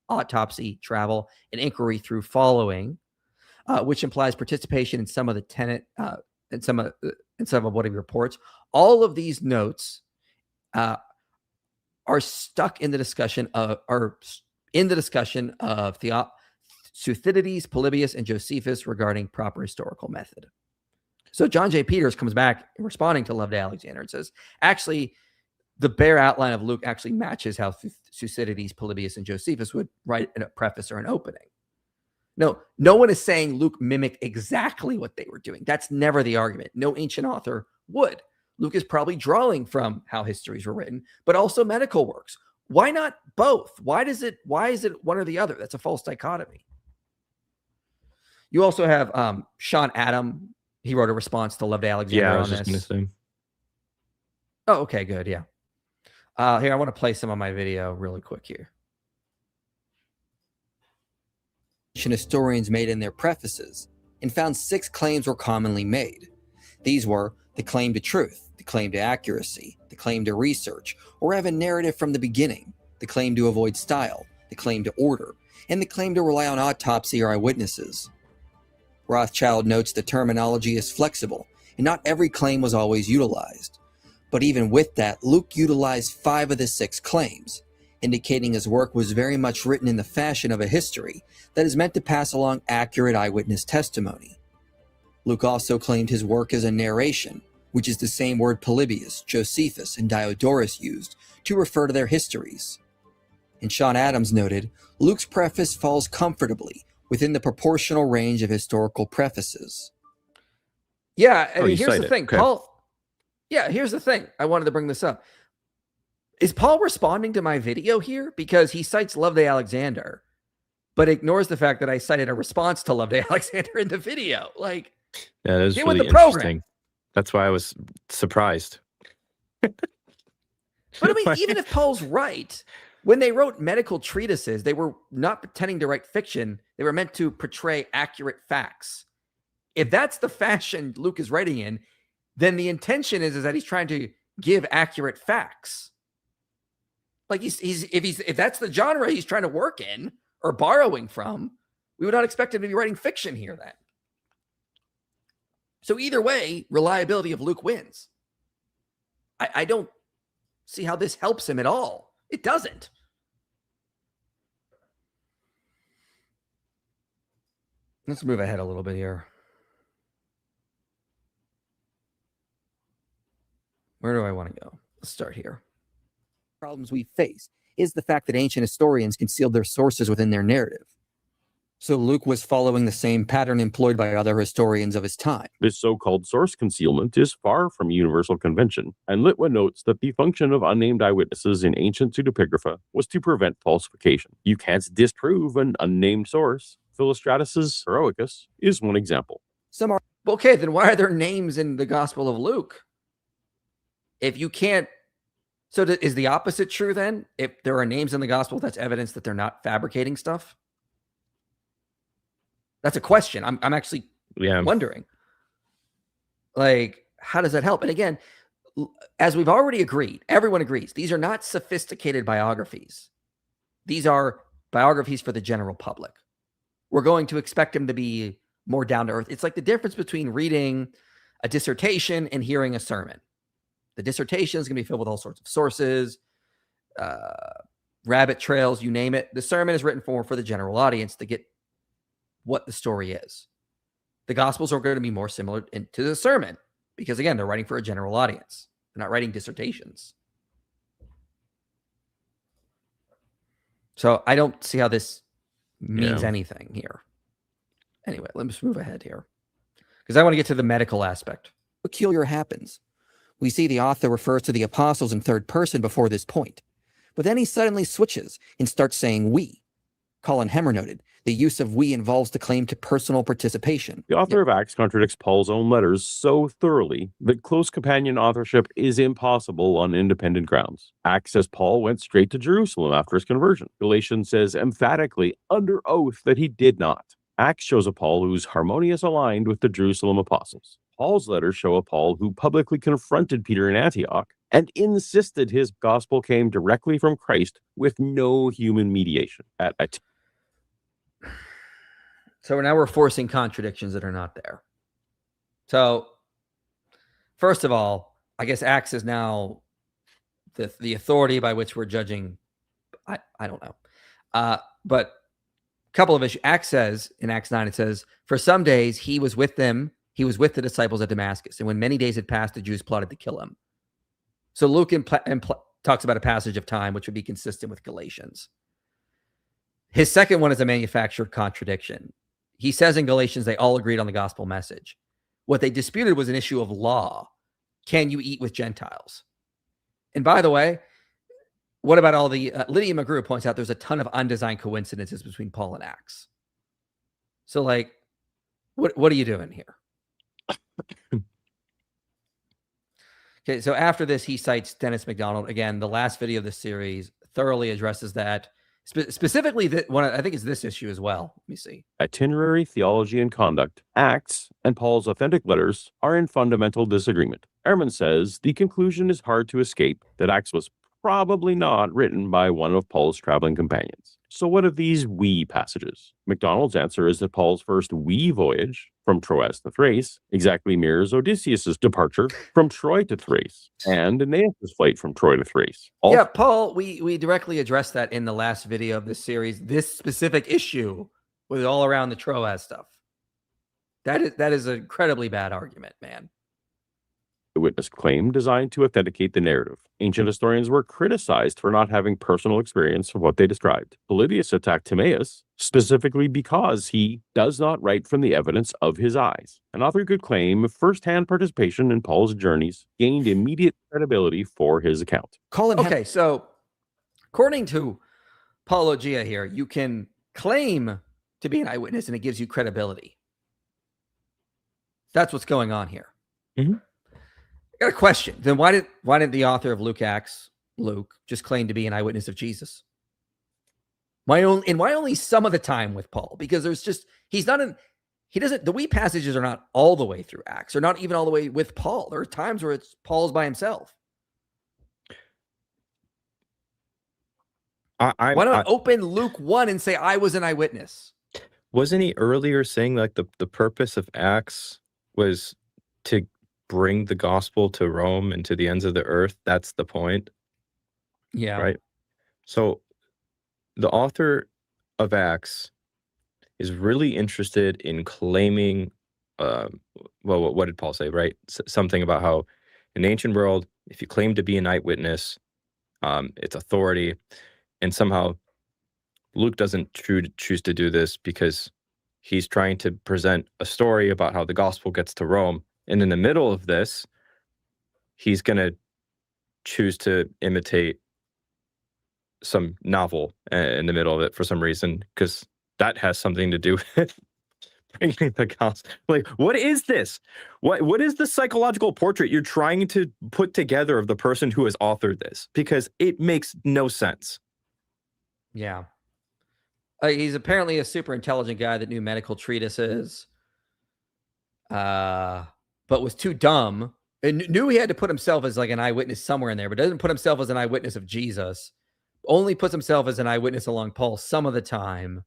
autopsy, travel, and inquiry through following, which implies participation in some of the tenet and some of what he reports. All of these notes are stuck in the discussion of Thucydides, Polybius, and Josephus regarding proper historical method. So John J. Peters comes back responding to Loveday Alexander and says, actually, the bare outline of Luke actually matches how Thucydides, Polybius, and Josephus would write in a preface or an opening. No one is saying Luke mimicked exactly what they were doing. That's never the argument. No ancient author would. Luke is probably drawing from how histories were written, but also medical works. Why not both? Why is it one or the other? That's a false dichotomy. You also have Sean Adam. He wrote a response to Loveday Alexander on this. Gonna say. Oh, okay, good. Yeah. Here, I want to play some of my video really quick here. Historians made in their prefaces and found 6 claims were commonly made. These were the claim to truth, the claim to accuracy, the claim to research, or have a narrative from the beginning, the claim to avoid style, the claim to order, and the claim to rely on autopsy or eyewitnesses. Rothschild notes the terminology is flexible, and not every claim was always utilized. But even with that, Luke utilized 5 of the 6 claims, indicating his work was very much written in the fashion of a history that is meant to pass along accurate eyewitness testimony. Luke also claimed his work as a narration, which is the same word Polybius, Josephus, and Diodorus used to refer to their histories. And Sean Adams noted, Luke's preface falls comfortably within the proportional range of historical prefaces. Yeah, I mean, here's cite the it. thing, Okay. Paul. Yeah, here's the thing. I wanted to bring this up. Is Paul responding to my video here? Because he cites Loveday Alexander, but ignores the fact that I cited a response to Loveday Alexander in the video. Like, Yeah, that is get with really the program. interesting. That's why I was surprised. But I mean, even if Paul's right, when they wrote medical treatises, they were not pretending to write fiction. They were meant to portray accurate facts. If that's the fashion Luke is writing in, then the intention is that he's trying to give accurate facts. Like if that's the genre he's trying to work in or borrowing from, we would not expect him to be writing fiction here then. So either way, reliability of Luke wins. I don't see how this helps him at all. It doesn't. Let's move ahead a little bit here. Where do I want to go? Let's start here. Problems we face is the fact that ancient historians concealed their sources within their narrative. So Luke was following the same pattern employed by other historians of his time. This so-called source concealment is far from universal convention, and Litwa notes that the function of unnamed eyewitnesses in ancient pseudepigrapha was to prevent falsification. You can't disprove an unnamed source. Philostratus's Heroicus is one example. Some are Okay, then why are there names in the Gospel of Luke? If you can't, so is the opposite true then? If there are names in the Gospel, that's evidence that they're not fabricating stuff? That's a question. I'm actually wondering. Like, how does that help? And again, as we've already agreed, everyone agrees, these are not sophisticated biographies. These are biographies for the general public. We're going to expect them to be more down to earth. It's like the difference between reading a dissertation and hearing a sermon. The dissertation is going to be filled with all sorts of sources, rabbit trails, you name it. The sermon is written for the general audience to get what the story is. The Gospels are going to be more similar to the sermon because, again, they're writing for a general audience. They're not writing dissertations. So I don't see how this means anything here. Anyway, let's move ahead here because I want to get to the medical aspect. peculiar happens. We see the author refers to the apostles in third person before this point, but then he suddenly switches and starts saying we. Colin Hemmer noted, the use of we involves the claim to personal participation. The author of Acts contradicts Paul's own letters so thoroughly that close companion authorship is impossible on independent grounds. Acts says Paul went straight to Jerusalem after his conversion. Galatians says emphatically, under oath, that he did not. Acts shows a Paul who's harmonious aligned with the Jerusalem apostles. Paul's letters show a Paul who publicly confronted Peter in Antioch and insisted his gospel came directly from Christ with no human mediation. So now we're forcing contradictions that are not there. So, first of all, I guess Acts is now the authority by which we're judging. I don't know. But a couple of issues. Acts says, in Acts 9, it says, for some days he was with them. He was with the disciples at Damascus. And when many days had passed, the Jews plotted to kill him. So Luke talks about a passage of time, which would be consistent with Galatians. His second one is a manufactured contradiction. He says in Galatians, they all agreed on the gospel message. What they disputed was an issue of law. Can you eat with Gentiles? And by the way, what about all the, Lydia McGrew points out there's a ton of undesigned coincidences between Paul and Acts. So like, what are you doing here? Okay, so after this, he cites Dennis MacDonald. Again, the last video of the series thoroughly addresses that. Specifically, one I think is this issue as well. Let me see. Itinerary, theology, and conduct, Acts, and Paul's authentic letters are in fundamental disagreement. Ehrman says the conclusion is hard to escape that Acts was probably not written by one of Paul's traveling companions. So what of these we passages? MacDonald's answer is that Paul's first we voyage from Troas to Thrace exactly mirrors Odysseus' departure from Troy to Thrace and Aeneas' flight from Troy to Thrace. Yeah, Paul, we directly addressed that in the last video of this series. This specific issue was all around the Troas stuff. That is an incredibly bad argument, man. The witness claim designed to authenticate the narrative. Ancient historians were criticized for not having personal experience of what they described. Polybius attacked Timaeus specifically because he does not write from the evidence of his eyes. An author could claim first-hand participation in Paul's journeys gained immediate credibility for his account. Okay, so according to Paulogia here, you can claim to be an eyewitness and it gives you credibility. That's what's going on here. Mm-hmm. I got a question. Then why did the author of Acts, Luke, just claim to be an eyewitness of Jesus? Why only some of the time with Paul? Because the we passages are not all the way through Acts, or not even all the way with Paul. There are times where Paul's by himself. Why not open Luke 1 and say I was an eyewitness? Wasn't he earlier saying like the purpose of Acts was to bring the gospel to Rome and to the ends of the earth? That's the point. Yeah. Right. So the author of Acts is really interested in claiming, what did Paul say, right? Something about how in the ancient world, if you claim to be an eyewitness, it's authority. And somehow Luke doesn't choose to do this because he's trying to present a story about how the gospel gets to Rome. And in the middle of this, he's going to choose to imitate some novel in the middle of it for some reason, because that has something to do with bringing the gospel. Like, what is this? What is the psychological portrait you're trying to put together of the person who has authored this? Because it makes no sense. Yeah. He's apparently a super intelligent guy that knew medical treatises. But was too dumb and knew he had to put himself as like an eyewitness somewhere in there, but doesn't put himself as an eyewitness of Jesus. Only puts himself as an eyewitness along Paul some of the time.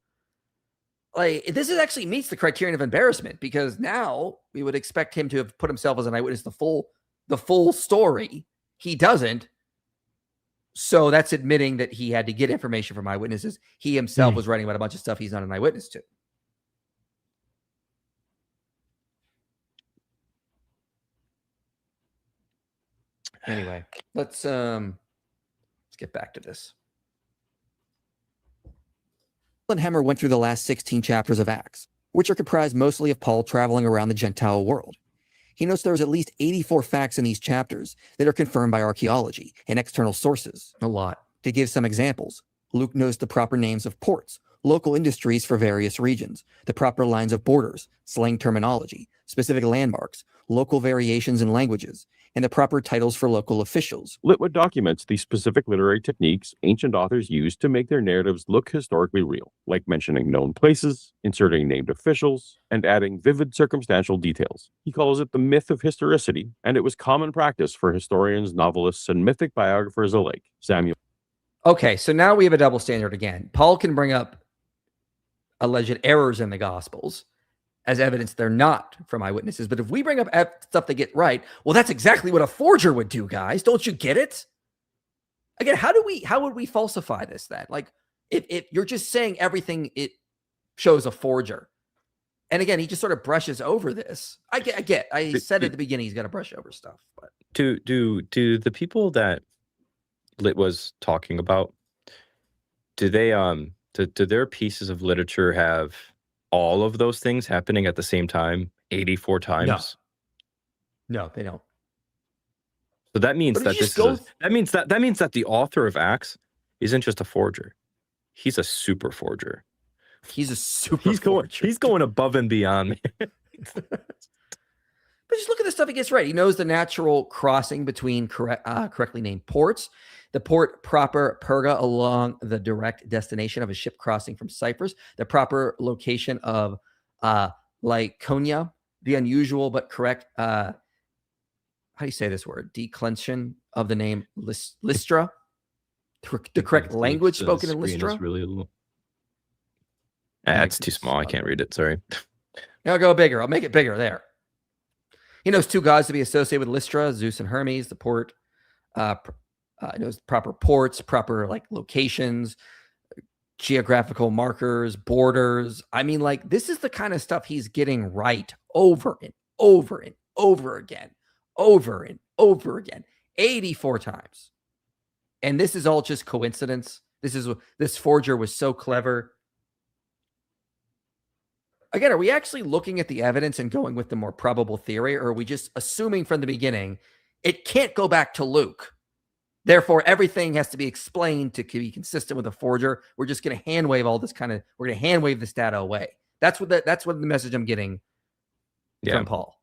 Like, this actually meets the criterion of embarrassment, because now we would expect him to have put himself as an eyewitness the full story. He doesn't. So that's admitting that he had to get information from eyewitnesses. He himself was writing about a bunch of stuff he's not an eyewitness to. Anyway, let's get back to this. Hammer went through the last 16 chapters of Acts, which are comprised mostly of Paul traveling around the Gentile world. He notes there's at least 84 facts in these chapters that are confirmed by archaeology and external sources. A lot. To give some examples, Luke knows the proper names of ports, local industries for various regions, the proper lines of borders, slang terminology, specific landmarks, local variations in languages, and the proper titles for local officials. Litwood documents the specific literary techniques ancient authors used to make their narratives look historically real, like mentioning known places, inserting named officials, and adding vivid circumstantial details. He calls it the myth of historicity, and it was common practice for historians, novelists, and mythic biographers alike. Samuel. Okay, so now we have a double standard again. Paul can bring up alleged errors in the Gospels as evidence they're not from eyewitnesses. But if we bring up stuff they get right, well, that's exactly what a forger would do, guys. Don't you get it? Again, how would we falsify this then? Like, if you're just saying everything, it shows a forger. And again, he just sort of brushes over this. I said at the beginning he's got to brush over stuff. But do the people that Lit was talking about, do they do their pieces of literature have all of those things happening at the same time 84 times? No, they don't. So that means that that means that the author of Acts isn't just a forger. He's a super forger. He's a super forger. He's going above and beyond. But just look at the stuff he gets right. He knows the natural crossing between correctly named ports, the port proper Perga along the direct destination of a ship crossing from Cyprus, the proper location of Laconia, the unusual but correct, how do you say this word? Declension of the name Lystra, the correct language spoken in Lystra. It's too small. I can't read it. Sorry. I'll go bigger. I'll make it bigger there. He knows two gods to be associated with Lystra, Zeus and Hermes. The port knows proper ports, proper like locations, geographical markers, borders. I mean, like this is the kind of stuff he's getting right over and over and over again, 84 times. And this is all just coincidence. This forger was so clever. Again, are we actually looking at the evidence and going with the more probable theory, or are we just assuming from the beginning it can't go back to Luke? Therefore, everything has to be explained to be consistent with a forger. We're just going to hand wave all this we're going to hand wave this data away. That's what the message I'm getting from Paul.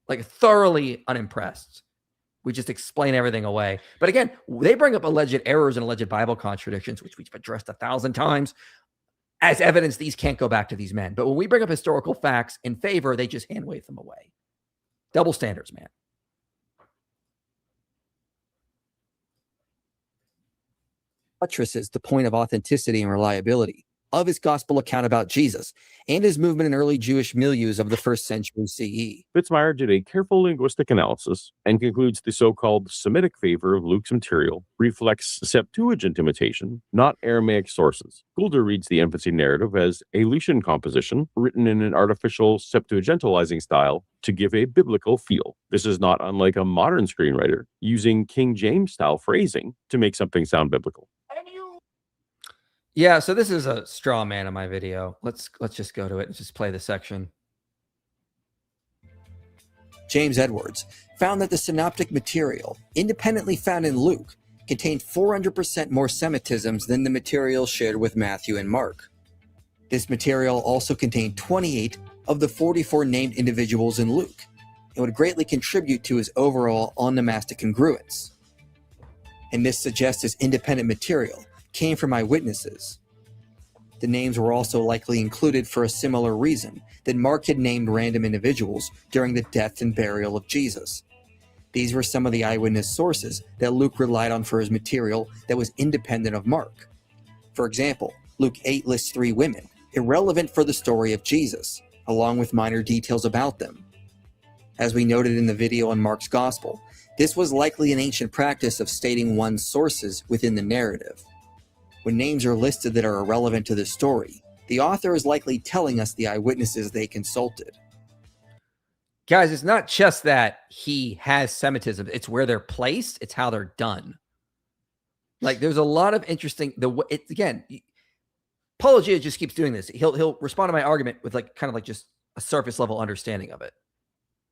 Like thoroughly unimpressed. We just explain everything away. But again, they bring up alleged errors and alleged Bible contradictions, which we've addressed 1,000 times. As evidence, these can't go back to these men. But when we bring up historical facts in favor, they just hand wave them away. Double standards, man. Buttresses the point of authenticity and reliability of his gospel account about Jesus and his movement in early Jewish milieus of the 1st century CE. Fitzmyer did a careful linguistic analysis and concludes the so-called Semitic favor of Luke's material reflects Septuagint imitation, not Aramaic sources. Goulder reads the infancy narrative as a Lucian composition written in an artificial Septuagintalizing style to give a biblical feel. This is not unlike a modern screenwriter using King James style phrasing to make something sound biblical. Yeah, so this is a straw man in my video. Let's just go to it and just play the section. James Edwards found that the synoptic material, independently found in Luke, contained 400% more Semitisms than the material shared with Matthew and Mark. This material also contained 28 of the 44 named individuals in Luke, and would greatly contribute to his overall onomastic congruence. And this suggests his independent material came from eyewitnesses. The names were also likely included for a similar reason that Mark had named random individuals during the death and burial of Jesus. These were some of the eyewitness sources that Luke relied on for his material that was independent of Mark. For example, Luke 8 lists 3 women, irrelevant for the story of Jesus, along with minor details about them. As we noted in the video on Mark's Gospel, this was likely an ancient practice of stating one's sources within the narrative. When names are listed that are irrelevant to the story, the author is likely telling us the eyewitnesses they consulted. Guys, it's not just that he has Semitism. It's where they're placed. It's how they're done. Like, there's a lot of interesting... Again, Paulogia just keeps doing this. He'll respond to my argument with kind of just a surface level understanding of it.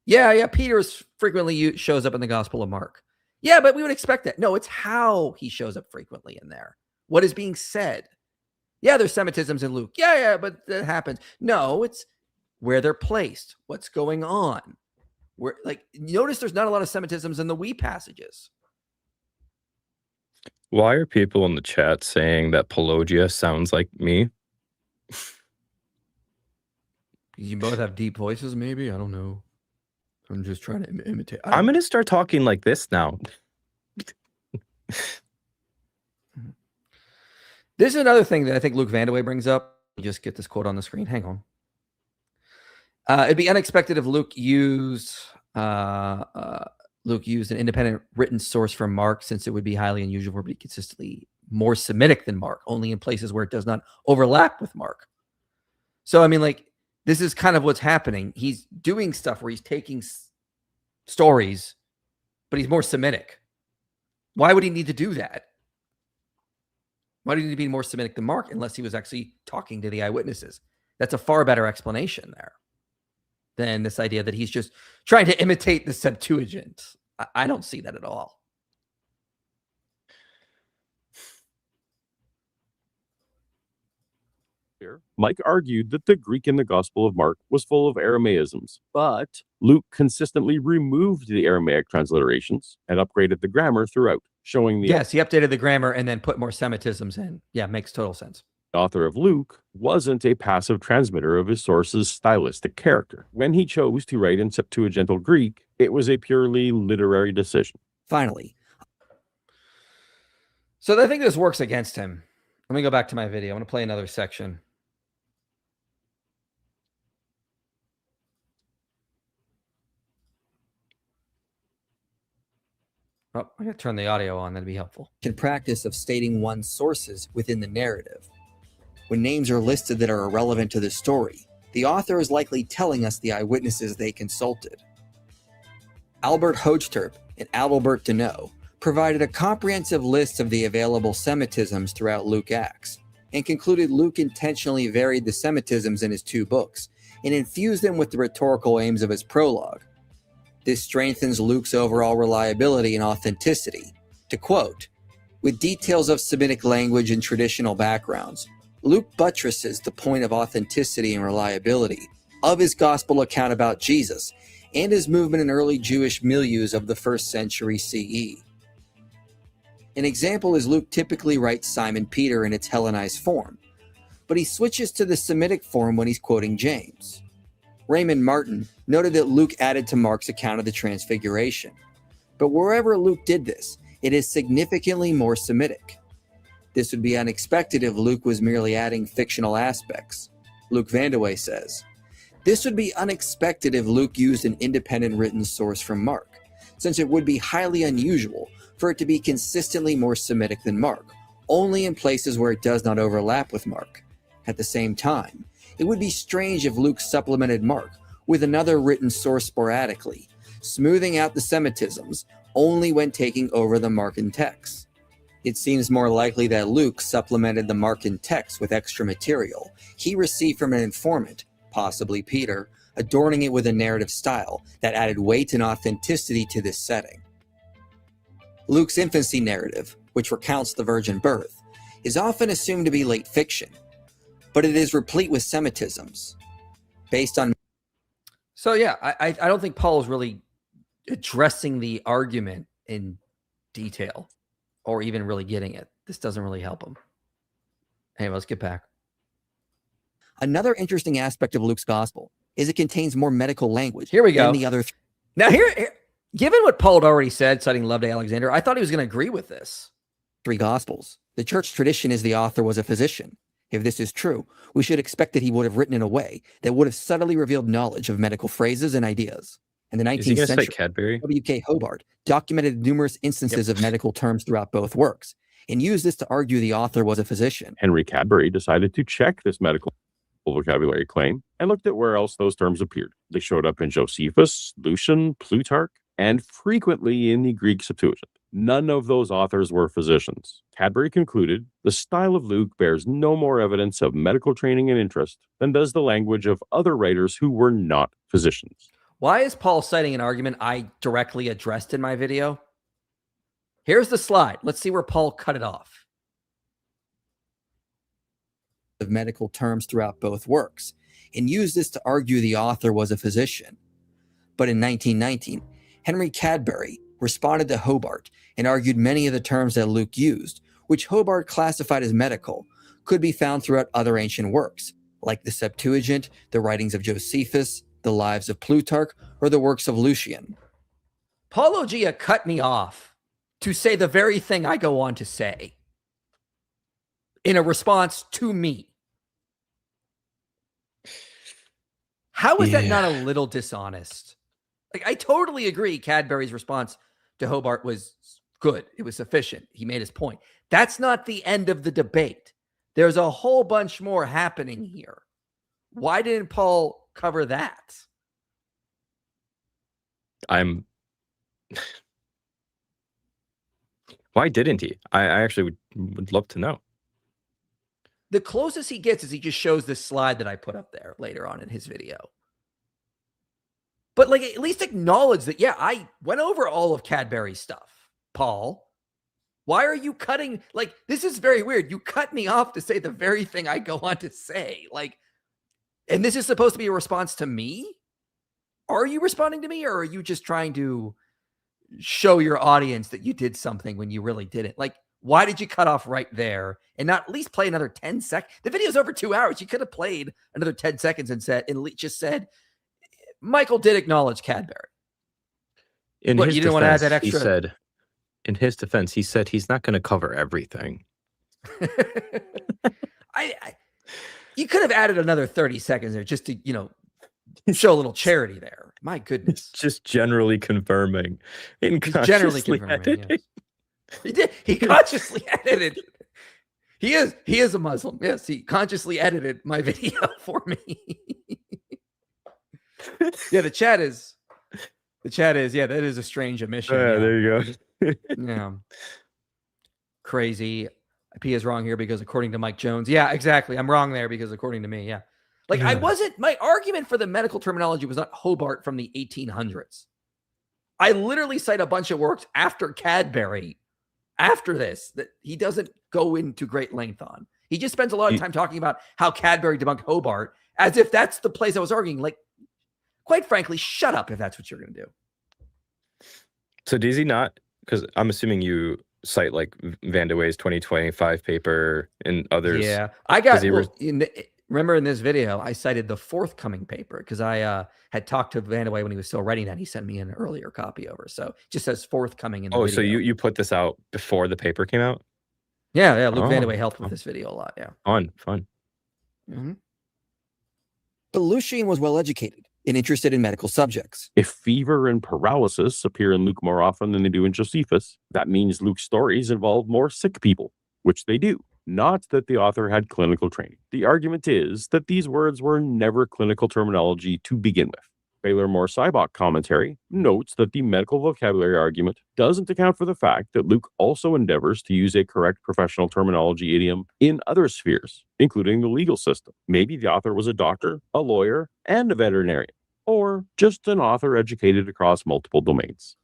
Yeah, Peter frequently shows up in the Gospel of Mark. Yeah, but we would expect that. No, it's how he shows up frequently in there. What is being said? Yeah, there's Semitisms in Luke. Yeah, but that happens. No, it's where they're placed. What's going on? Notice there's not a lot of Semitisms in the we passages. Why are people in the chat saying that Paulogia sounds like me? You both have deep voices, maybe? I don't know. I'm just trying to imitate. I'm going to start talking like this now. This is another thing that I think Luke Vandewey brings up. Let me just get this quote on the screen. Hang on. It'd be unexpected if Luke used an independent written source from Mark, since it would be highly unusual for it to be consistently more Semitic than Mark, only in places where it does not overlap with Mark. So, I mean, this is kind of what's happening. He's doing stuff where he's taking stories, but he's more Semitic. Why would he need to do that? Why do you need to be more Semitic than Mark unless he was actually talking to the eyewitnesses? That's a far better explanation there than this idea that he's just trying to imitate the Septuagint. I don't see that at all. Here, Mike argued that the Greek in the Gospel of Mark was full of Aramaisms, but Luke consistently removed the Aramaic transliterations and upgraded the grammar throughout, showing the Yes, he updated the grammar and then put more Semitisms in. Yeah, makes total sense. author of Luke wasn't a passive transmitter of his source's stylistic character. When he chose to write in Septuagintal Greek, it was a purely literary decision. Finally, so I think this works against him. Let me go back to my video. I want to play another section. Oh, I gotta turn the audio on. That'd be helpful. can practice of stating one's sources within the narrative. When names are listed that are irrelevant to the story, the author is likely telling us the eyewitnesses they consulted. Albert Hochterp and Adalbert Deneau provided a comprehensive list of the available Semitisms throughout Luke Acts, and concluded Luke intentionally varied the Semitisms in his 2 books and infused them with the rhetorical aims of his prologue. This strengthens Luke's overall reliability and authenticity. To quote, "With details of Semitic language and traditional backgrounds, Luke buttresses the point of authenticity and reliability of his gospel account about Jesus and his movement in early Jewish milieus of the 1st century CE. An example is Luke typically writes Simon Peter in its Hellenized form, but he switches to the Semitic form when he's quoting James. Raymond Martin noted that Luke added to Mark's account of the Transfiguration, but wherever Luke did this, it is significantly more Semitic. This would be unexpected if Luke was merely adding fictional aspects. Luke Vandewey says, "This would be unexpected if Luke used an independent written source from Mark, since it would be highly unusual for it to be consistently more Semitic than Mark, only in places where it does not overlap with Mark. At the same time, it would be strange if Luke supplemented Mark with another written source sporadically, smoothing out the Semitisms only when taking over the Markan text. It seems more likely that Luke supplemented the Markan text with extra material he received from an informant, possibly Peter, adorning it with a narrative style that added weight and authenticity to this setting. Luke's infancy narrative, which recounts the virgin birth, is often assumed to be late fiction, but it is replete with Semitisms. Based on... So yeah, I don't think Paul is really addressing the argument in detail or even really getting it. This doesn't really help him. Anyway, let's get back. Another interesting aspect of Luke's gospel is it contains more medical language. Here we go. Than the other Now here, given what Paul had already said, citing Loveday Alexander, I thought he was going to agree with this. 3 gospels. The church tradition is the author was a physician. If this is true, we should expect that he would have written in a way that would have subtly revealed knowledge of medical phrases and ideas. In the 19th century, Cadbury? W.K. Hobart documented numerous instances of medical terms throughout both works and used this to argue the author was a physician. Henry Cadbury decided to check this medical vocabulary claim and looked at where else those terms appeared. They showed up in Josephus, Lucian, Plutarch, and frequently in the Greek Septuagint. None of those authors were physicians. Cadbury concluded, the style of Luke bears no more evidence of medical training and interest than does the language of other writers who were not physicians. Why is Paul citing an argument I directly addressed in my video? Here's the slide. Let's see where Paul cut it off. Of medical terms throughout both works and used this to argue the author was a physician. But in 1919, Henry Cadbury responded to Hobart and argued many of the terms that Luke used, which Hobart classified as medical, could be found throughout other ancient works, like the Septuagint, the writings of Josephus, the lives of Plutarch, or the works of Lucian. Paulogia cut me off to say the very thing I go on to say in a response to me. How is that not a little dishonest? Like, I totally agree Cadbury's response to Hobart was good. It was sufficient. He made his point. That's not the end of the debate. There's a whole bunch more happening here. Why didn't Paul cover that? Why didn't he? I actually would love to know. The closest he gets is he just shows this slide that I put up there later on in his video. But like, at least acknowledge that, yeah, I went over all of Cadbury's stuff, Paul. Why are you cutting? Like, this is very weird. You cut me off to say the very thing I go on to say. Like, and this is supposed to be a response to me? Are you responding to me, or are you just trying to show your audience that you did something when you really didn't? Like, why did you cut off right there and not at least play another 10 seconds? The video's over 2 hours. You could have played another 10 seconds and just said, Michael did acknowledge Cadbury. In What, his you didn't want to add defense, that he extra? said, in his defense, he said he's not going to cover everything. You could have added another 30 seconds there just to, show a little charity there. My goodness. Just generally confirming. Generally confirming. Yes. He did. He consciously edited. He is a Muslim. Yes, he consciously edited my video for me. Yeah, the chat is. Yeah, that is a strange omission. Yeah, there you go. Yeah. Crazy. P is wrong here because according to Mike Jones. Yeah, exactly. I'm wrong there because according to me, yeah. Like, my argument for the medical terminology was not Hobart from the 1800s. I literally cite a bunch of works after Cadbury, after this, that he doesn't go into great length on. He just spends a lot of time talking about how Cadbury debunked Hobart as if that's the place I was arguing. Like, quite frankly, shut up if that's what you're going to do. So does he not? Because I'm assuming you cite like Van de Wey's 2025 paper and others. Yeah, I got. Remember in this video, I cited the forthcoming paper because I had talked to Van de Wey when he was still writing that. He sent me an earlier copy over. So it just says forthcoming in the video. So you put this out before the paper came out? Yeah. Luke Van de Wey helped with this video a lot. Yeah. Fun. Mm-hmm. But Lucien was well educated and interested in medical subjects. If fever and paralysis appear in Luke more often than they do in Josephus, that means Luke's stories involve more sick people, which they do. Not that the author had clinical training. The argument is that these words were never clinical terminology to begin with. Baylor Moore Sybok commentary notes that the medical vocabulary argument doesn't account for the fact that Luke also endeavors to use a correct professional terminology idiom in other spheres, including the legal system. Maybe the author was a doctor, a lawyer, and a veterinarian, or just an author educated across multiple domains.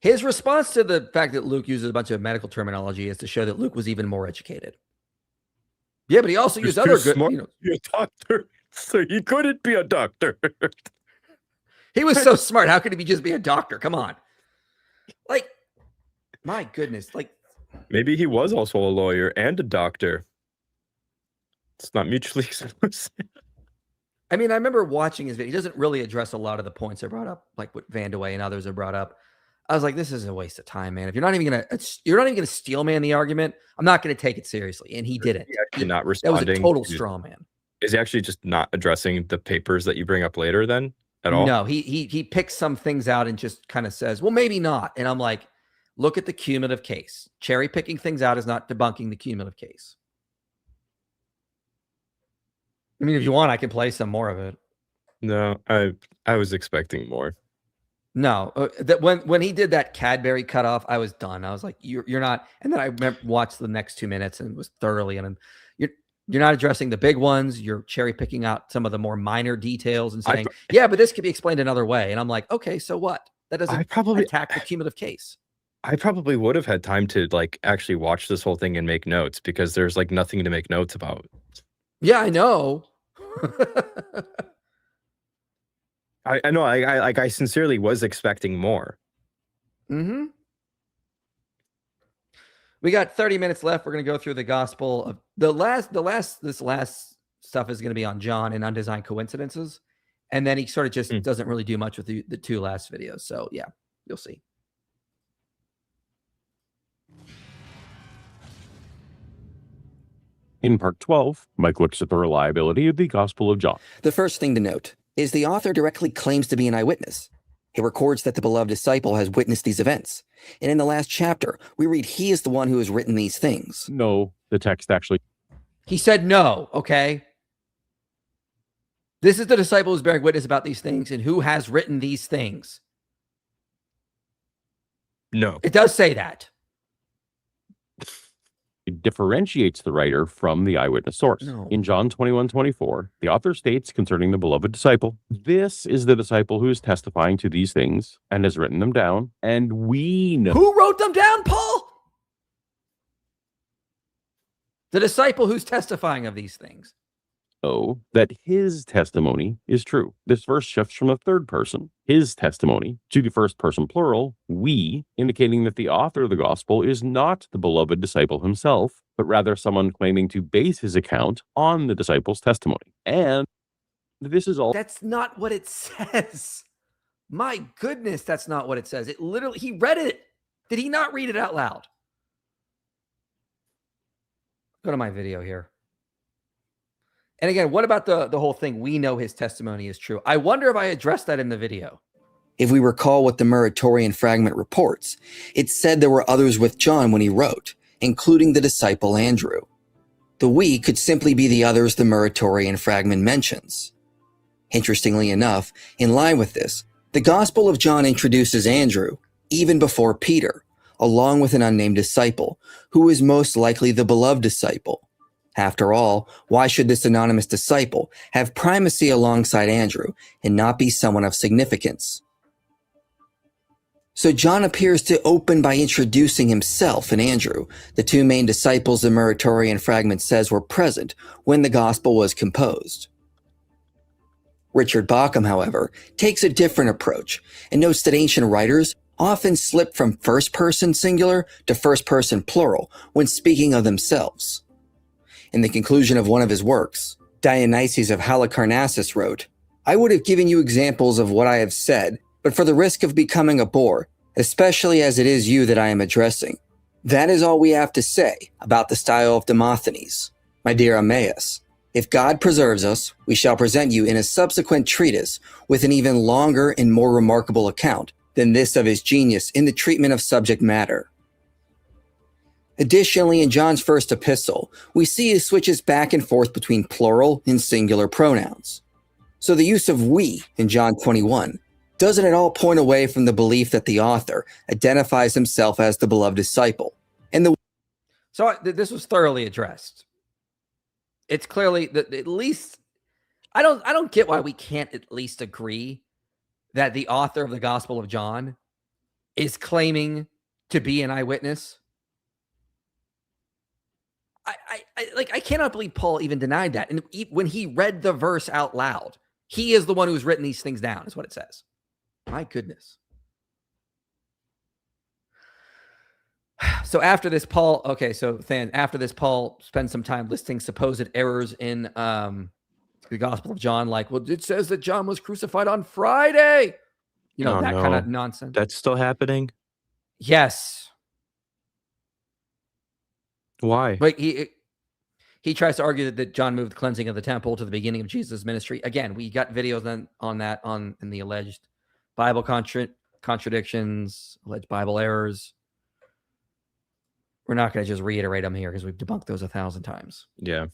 His response to the fact that Luke uses a bunch of medical terminology is to show that Luke was even more educated. Yeah, but he also used other good. Smart to be a doctor, so he couldn't be a doctor. He was so smart. How could he just be a doctor? Come on. Like, my goodness. Like, maybe he was also a lawyer and a doctor. It's not mutually exclusive. I mean, I remember watching his video. He doesn't really address a lot of the points I brought up, like what Van de Wey and others have brought up. I was like, this is a waste of time, man. If you're not even gonna steel man the argument, I'm not gonna take it seriously. And he didn't. Not responding. That was a total straw man. Is he actually just not addressing the papers that you bring up later then at all? No, he picks some things out and just kind of says, well, maybe not. And I'm like, look at the cumulative case. Cherry picking things out is not debunking the cumulative case. I mean, if you want, I can play some more of it. No, I was expecting more. No, that when he did that Cadbury cutoff, I was done. I was like, you're not. And then I watched the next 2 minutes and was thoroughly. And you're not addressing the big ones. You're cherry picking out some of the more minor details and saying, yeah, but this could be explained another way. And I'm like, okay, so what? That doesn't attack the cumulative case. I probably would have had time to like actually watch this whole thing and make notes because there's like nothing to make notes about. Yeah, I know. I know. I sincerely was expecting more. Mm-hmm. We got 30 minutes left. We're going to go through the gospel of this last stuff is going to be on John and undesigned coincidences. And then he sort of just doesn't really do much with the two last videos. So yeah, you'll see. In part 12, Mike looks at the reliability of the Gospel of John. The first thing to note is the author directly claims to be an eyewitness. He records that the beloved disciple has witnessed these events. And in the last chapter, we read he is the one who has written these things. No, the text actually. He said no, okay? This is the disciple who's bearing witness about these things and who has written these things. No. It does say that. It differentiates the writer from the eyewitness source. No. In John 21:24, the author states concerning the beloved disciple, this is the disciple who is testifying to these things and has written them down, and we know. Who wrote them down, Paul? The disciple who's testifying of these things. Oh, that his testimony is true. This verse shifts from the third person, his testimony, to the first person plural, we, indicating that the author of the gospel is not the beloved disciple himself, but rather someone claiming to base his account on the disciple's testimony. And this is all. That's not what it says. My goodness, that's not what it says. It literally, he read it. Did he not read it out loud? Go to my video here. And again, what about the whole thing? We know his testimony is true. I wonder if I addressed that in the video. If we recall what the Muratorian fragment reports, it said there were others with John when he wrote, including the disciple Andrew. The we could simply be the others the Muratorian fragment mentions. Interestingly enough, in line with this, the Gospel of John introduces Andrew, even before Peter, along with an unnamed disciple, who is most likely the beloved disciple. After all, why should this anonymous disciple have primacy alongside Andrew and not be someone of significance? So John appears to open by introducing himself and Andrew, the two main disciples the Muratorian fragment says were present when the gospel was composed. Richard Bauckham, however, takes a different approach and notes that ancient writers often slip from first-person singular to first-person plural when speaking of themselves. In the conclusion of one of his works, Dionysius of Halicarnassus wrote, "I would have given you examples of what I have said, but for the risk of becoming a bore, especially as it is you that I am addressing. That is all we have to say about the style of Demosthenes. My dear Emmaus, if God preserves us, we shall present you in a subsequent treatise with an even longer and more remarkable account than this of his genius in the treatment of subject matter." Additionally, in John's first epistle, we see he switches back and forth between plural and singular pronouns. So the use of we in John 21 doesn't at all point away from the belief that the author identifies himself as the beloved disciple. So this was thoroughly addressed. It's clearly that at least I don't get why we can't at least agree that the author of the Gospel of John is claiming to be an eyewitness. I cannot believe Paul even denied that. And when he read the verse out loud, he is the one who's written these things down, is what it says. My goodness. So after this, Paul, after this, Paul spends some time listing supposed errors in the Gospel of John, like, well, it says that John was crucified on Friday. You know, kind of nonsense. That's still happening? Yes. Why? But he tries to argue that John moved the cleansing of the temple to the beginning of Jesus' ministry. Again, we got videos on that in the alleged Bible contradictions, alleged Bible errors. We're not going to just reiterate them here because we've debunked those 1,000 times. Yeah.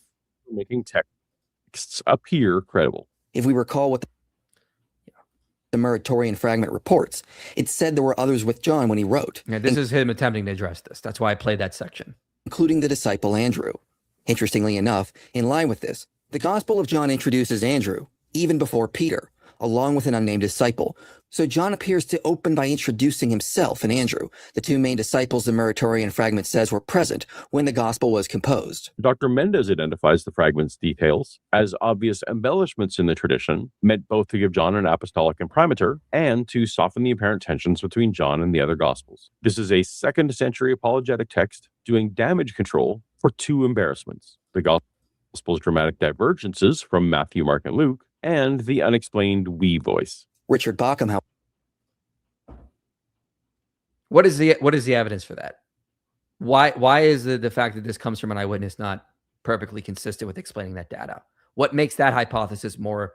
Making texts appear credible. If we recall what the Muratorian fragment reports, it said there were others with John when he wrote. Yeah, this is him attempting to address this. That's why I played that section. Including the disciple Andrew. Interestingly enough, in line with this, the Gospel of John introduces Andrew, even before Peter, along with an unnamed disciple. So John appears to open by introducing himself and Andrew, the two main disciples the Muratorian fragment says were present when the Gospel was composed. Dr. Mendez identifies the fragment's details as obvious embellishments in the tradition, meant both to give John an apostolic imprimatur and to soften the apparent tensions between John and the other Gospels. This is a 2nd century apologetic text doing damage control for two embarrassments: the Gospel's dramatic divergences from Matthew, Mark, and Luke, and the unexplained we voice. Richard Bauckham, What is the evidence for that? Why is the fact that this comes from an eyewitness not perfectly consistent with explaining that data? What makes that hypothesis more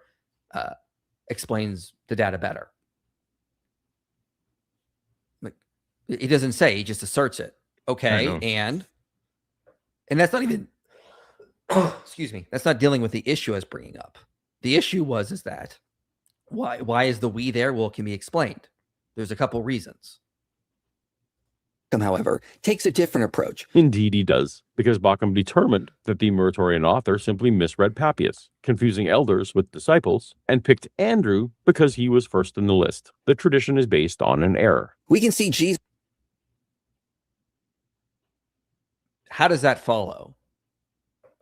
explains the data better? Like, he doesn't say, he just asserts it. Okay, and that's not even excuse me, that's not dealing with the issue I was bringing up. The issue is that why is the we there? Well, it can be explained. There's a couple reasons. However, takes a different approach. Indeed he does, because Bauckham determined that the Muratorian author simply misread Papias, confusing elders with disciples, and picked Andrew because he was first in the list. The tradition is based on an error. We can see Jesus. How does that follow?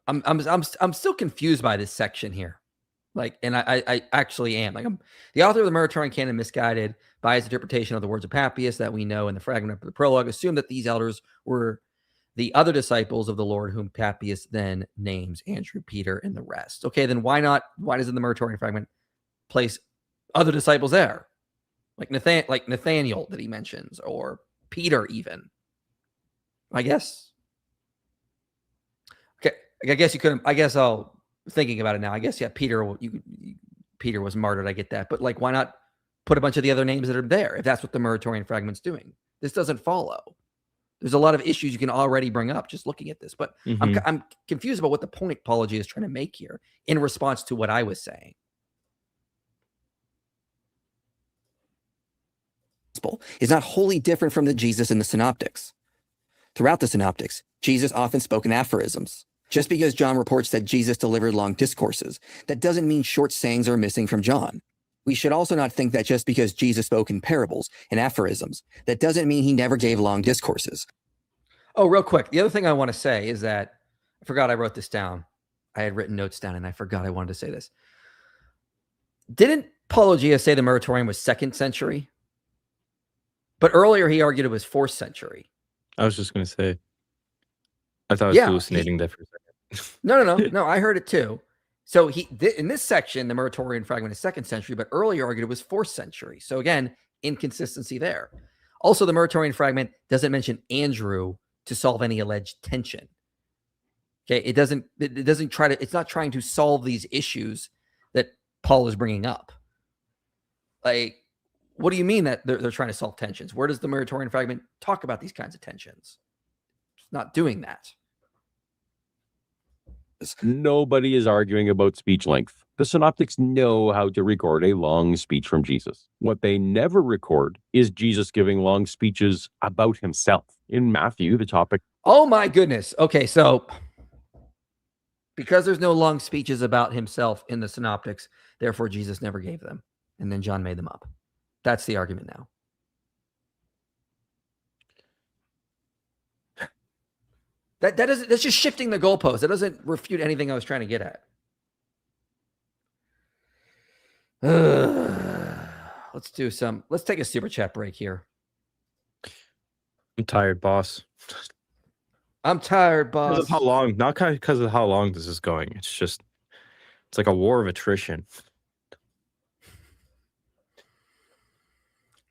I'm still confused by this section here. Like, and I actually am. Like, the author of the Muratorian canon, misguided by his interpretation of the words of Papias that we know in the fragment of the prologue, assumed that these elders were the other disciples of the Lord, whom Papias then names Andrew, Peter, and the rest. Okay, then why doesn't the Muratorian fragment place other disciples there? Like Nathaniel that he mentions, or Peter even. I guess. Okay, I guess you couldn't. I guess thinking about it now. I guess Peter. Peter was martyred. I get that, but like, why not put a bunch of the other names that are there if that's what the Muratorian fragment's doing? This doesn't follow. There's a lot of issues you can already bring up just looking at this, but I'm confused about what the point Paulogia is trying to make here in response to what I was saying. Is not wholly different from the Jesus in the Synoptics. Throughout the Synoptics, Jesus often spoke in aphorisms. Just because John reports that Jesus delivered long discourses, that doesn't mean short sayings are missing from John. We should also not think that just because Jesus spoke in parables and aphorisms, that doesn't mean he never gave long discourses. Oh, real quick. The other thing I want to say is that I forgot I wrote this down. I had written notes down and I forgot I wanted to say this. Didn't Paulogia say the Muratorian was 2nd century? But earlier he argued it was 4th century. I was just going to say, I thought I was hallucinating there for a second. No, I heard it too. So in this section, the Muratorian fragment is 2nd century, but earlier argued it was 4th century. So again, inconsistency there. Also, the Muratorian fragment doesn't mention Andrew to solve any alleged tension. Okay, it doesn't try to, it's not trying to solve these issues that Paul is bringing up. Like, what do you mean that they're trying to solve tensions? Where does the Muratorian fragment talk about these kinds of tensions? It's not doing that. Nobody is arguing about speech length. The synoptics know how to record a long speech from Jesus. What they never record is Jesus giving long speeches about himself. In Matthew, the topic... Oh my goodness. Okay, so because there's no long speeches about himself in the synoptics, therefore Jesus never gave them. And then John made them up. That's the argument now. That's just shifting the goalpost. That doesn't refute anything I was trying to get at. Let's take a super chat break here. I'm tired, boss. I'm tired, boss. Because of how long, not because of how long this is going. It's like a war of attrition.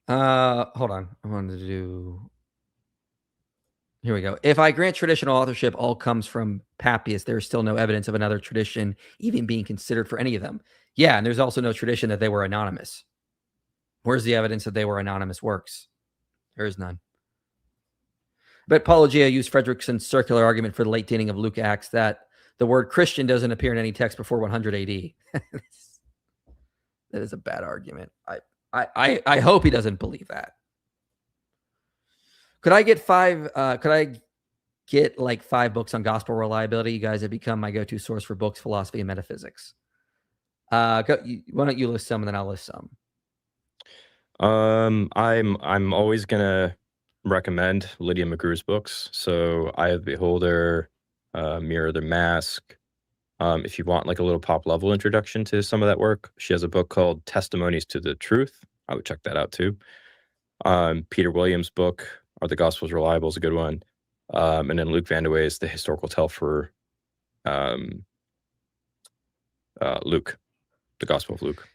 Hold on. I wanted to do... Here we go. If I grant traditional authorship all comes from Papias, there is still no evidence of another tradition even being considered for any of them. Yeah, and there's also no tradition that they were anonymous. Where's the evidence that they were anonymous works? There is none. But Paulogia used Frederickson's circular argument for the late dating of Luke Acts that the word Christian doesn't appear in any text before 100 AD. That is a bad argument. I hope he doesn't believe that. Could I get like 5 books on gospel reliability? You guys have become my go-to source for books, philosophy, and metaphysics. Why don't you list some and then I'll list some? I'm always gonna recommend Lydia McGrew's books. So Eye of the Beholder, Mirror the Mask. If you want like a little pop level introduction to some of that work, she has a book called Testimonies to the Truth. I would check that out too. Peter Williams' book, Are the Gospels Reliable, is a good one. And then Luke Vandewey's The Historical Tell for Luke, the Gospel of Luke.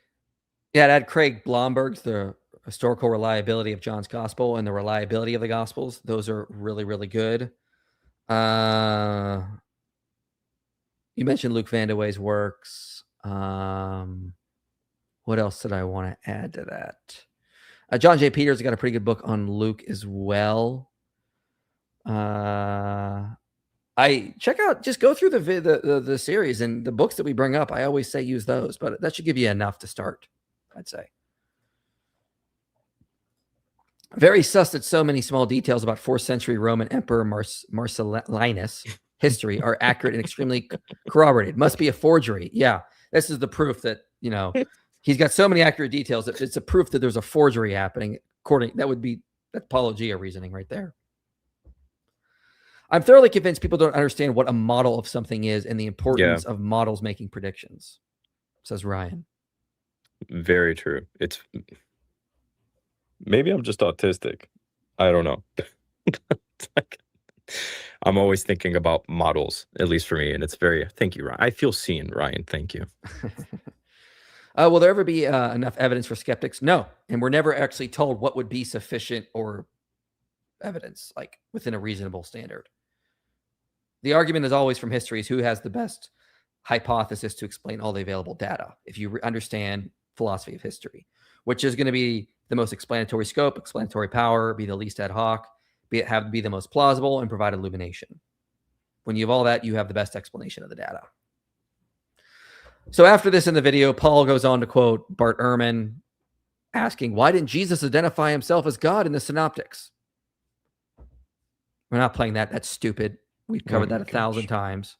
Yeah, I'd add Craig Blomberg's The Historical Reliability of John's Gospel and the Reliability of the Gospels. Those are really, really good. You mentioned Luke Vandewey's works. What else did I want to add to that? John J. Peters got a pretty good book on Luke as well. Just go through the series and the books that we bring up. I always say use those, but that should give you enough to start, I'd say. Very sus that so many small details about 4th century Roman Emperor Marcellinus history are accurate and extremely corroborated. Must be a forgery. Yeah, this is the proof that, he's got so many accurate details that it's a proof that there's a forgery happening. That's Paulogia reasoning right there. I'm thoroughly convinced people don't understand what a model of something is and the importance of models making predictions, says Ryan. Very true. It's maybe I'm just autistic. I don't know. I'm always thinking about models, at least for me, and it's very. Thank you, Ryan. I feel seen, Ryan. Thank you. Will there ever be enough evidence for skeptics? No, and we're never actually told what would be sufficient or evidence, like within a reasonable standard. The argument is always from history is who has the best hypothesis to explain all the available data. If you understand philosophy of history, which is going to be the most explanatory scope, explanatory power, be the least ad hoc, be the most plausible, and provide illumination. When you have all that, you have the best explanation of the data. So after this in the video, Paul goes on to quote Bart Ehrman, asking, why didn't Jesus identify himself as God in the Synoptics? We're not playing that. That's stupid. We've covered that 1,000 times.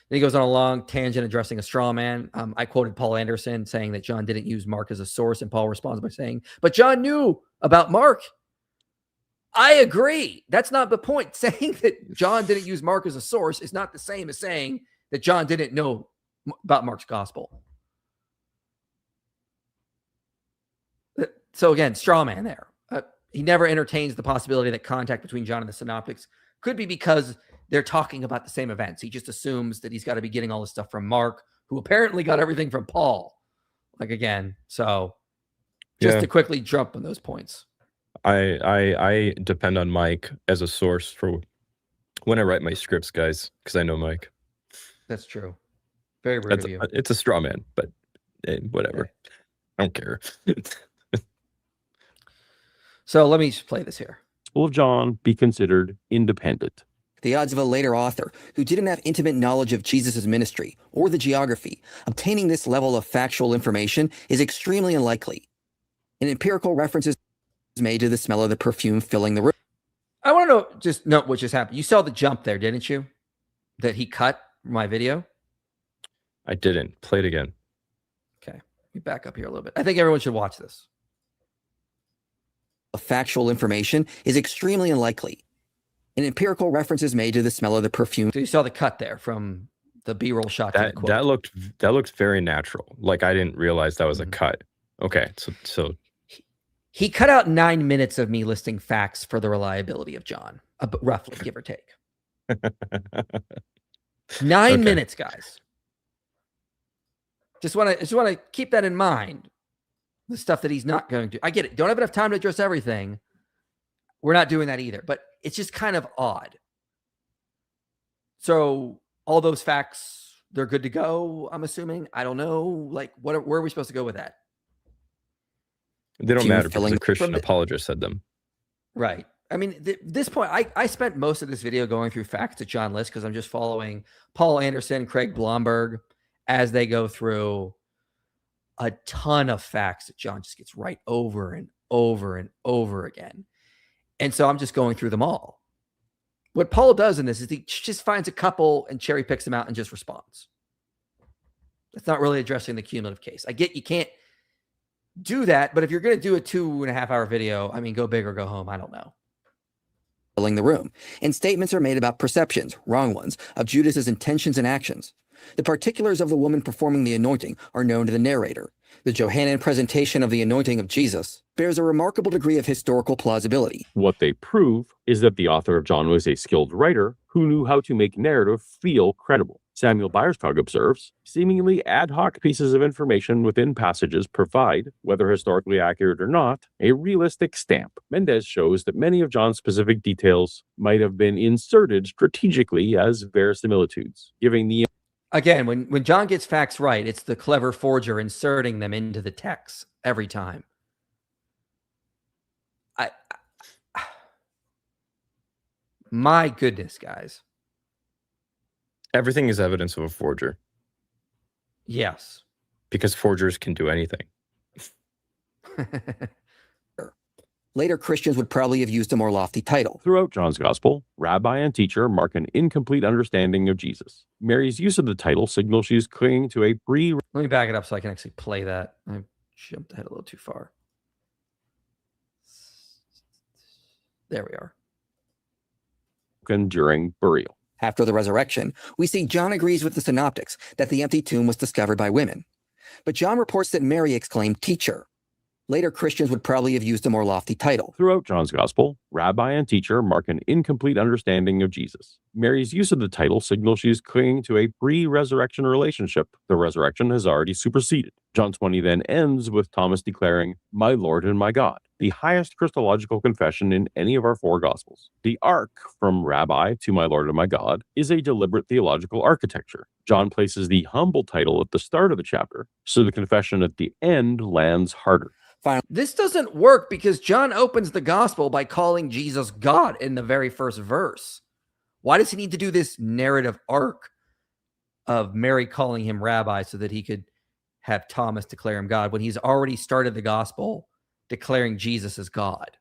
Then he goes on a long tangent addressing a straw man. I quoted Paul Anderson saying that John didn't use Mark as a source, and Paul responds by saying, but John knew about Mark. I agree. That's not the point. Saying that John didn't use Mark as a source is not the same as saying that John didn't know about Mark's gospel. So again, straw man there. He never entertains the possibility that contact between John and the Synoptics could be because they're talking about the same events. He just assumes that he's got to be getting all this stuff from Mark, who apparently got everything from Paul. Like again, so just to quickly jump on those points. I depend on Mike as a source for when I write my scripts, guys, because I know Mike. That's true. Very rude of you. It's a straw man, but whatever. Okay. I don't care. So let me play this here. Will John be considered independent? The odds of a later author who didn't have intimate knowledge of Jesus' ministry or the geography obtaining this level of factual information is extremely unlikely. An empirical reference is made to the smell of the perfume filling the room. I want to know, just note what just happened. You saw the jump there, didn't you? That he cut my video? I didn't. Play it again. Okay. Let me back up here a little bit. I think everyone should watch this. Factual information is extremely unlikely. An empirical reference is made to the smell of the perfume. So you saw the cut there from the B-roll shot. That looked very natural. Like I didn't realize that was a cut. Okay, so he cut out 9 minutes of me listing facts for the reliability of John, roughly, give or take. 9 minutes, guys. Just want to keep that in mind. The stuff that he's not going to. I get it. Don't have enough time to address everything. We're not doing that either. But it's just kind of odd. So all those facts, they're good to go, I'm assuming. I don't know. Like, where are we supposed to go with that? They don't matter because the Christian apologist said them. Right. I mean, this point, I spent most of this video going through facts that John lists because I'm just following Paul Anderson, Craig Blomberg as they go through a ton of facts that John just gets right over and over and over again. And so I'm just going through them all. What Paul does in this is he just finds a couple and cherry picks them out and just responds. That's not really addressing the cumulative case. I get you can't do that, but if you're going to do a 2.5 hour video, I mean, go big or go home. I don't know. Filling the room. And statements are made about perceptions, wrong ones, of Judas's intentions and actions. The particulars of the woman performing the anointing are known to the narrator. The Johannine presentation of the anointing of Jesus bears a remarkable degree of historical plausibility. What they prove is that the author of John was a skilled writer who knew how to make narrative feel credible. Samuel Byerskog observes, seemingly ad hoc pieces of information within passages provide, whether historically accurate or not, a realistic stamp. Mendez shows that many of John's specific details might have been inserted strategically as verisimilitudes, giving the Again, when John gets facts right, it's the clever forger inserting them into the text every time. My goodness, guys. Everything is evidence of a forger. Yes. Because forgers can do anything. Later Christians would probably have used a more lofty title. Throughout John's Gospel, rabbi and teacher mark an incomplete understanding of Jesus. Mary's use of the title signals she's clinging to a pre... Let me back it up so I can actually play that. I jumped ahead a little too far. There we are. during burial. After the resurrection, we see John agrees with the synoptics that the empty tomb was discovered by women. But John reports that Mary exclaimed, "Teacher." Later Christians would probably have used a more lofty title. Throughout John's Gospel, rabbi and teacher mark an incomplete understanding of Jesus. Mary's use of the title signals she's clinging to a pre-resurrection relationship. The resurrection has already superseded. John 20 then ends with Thomas declaring, "My Lord and my God," the highest Christological confession in any of our four Gospels. The arc from rabbi to my Lord and my God is a deliberate theological architecture. John places the humble title at the start of the chapter, so the confession at the end lands harder. This doesn't work because John opens the gospel by calling Jesus God in the very first verse. Why does he need to do this narrative arc of Mary calling him rabbi so that he could have Thomas declare him God when he's already started the gospel declaring Jesus as God?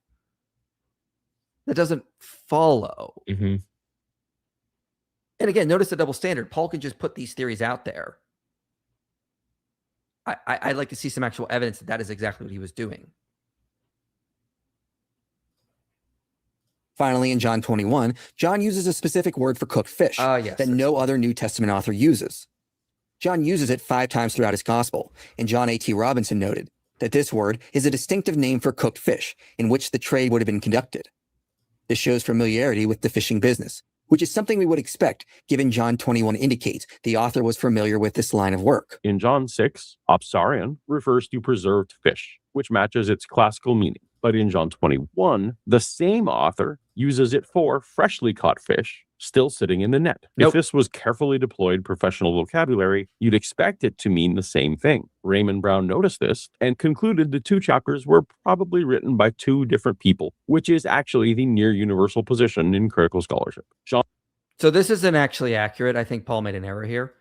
That doesn't follow. Mm-hmm. And again, notice the double standard. Paul can just put these theories out there. I'd like to see some actual evidence that that is exactly what he was doing. Finally, in John 21, John uses a specific word for cooked fish that no other New Testament author uses. John uses it 5 times throughout his gospel, and John A.T. Robinson noted that this word is a distinctive name for cooked fish in which the trade would have been conducted. This shows familiarity with the fishing business, which is something we would expect, given John 21 indicates the author was familiar with this line of work. In John 6, opsarion refers to preserved fish, which matches its classical meaning. But in John 21, the same author uses it for freshly caught fish, still sitting in the net. If this was carefully deployed professional vocabulary, you'd expect it to mean the same thing. Raymond Brown noticed this and concluded the 2 chapters were probably written by 2 different people, which is actually the near universal position in critical scholarship. So this isn't actually accurate. I think Paul made an error here.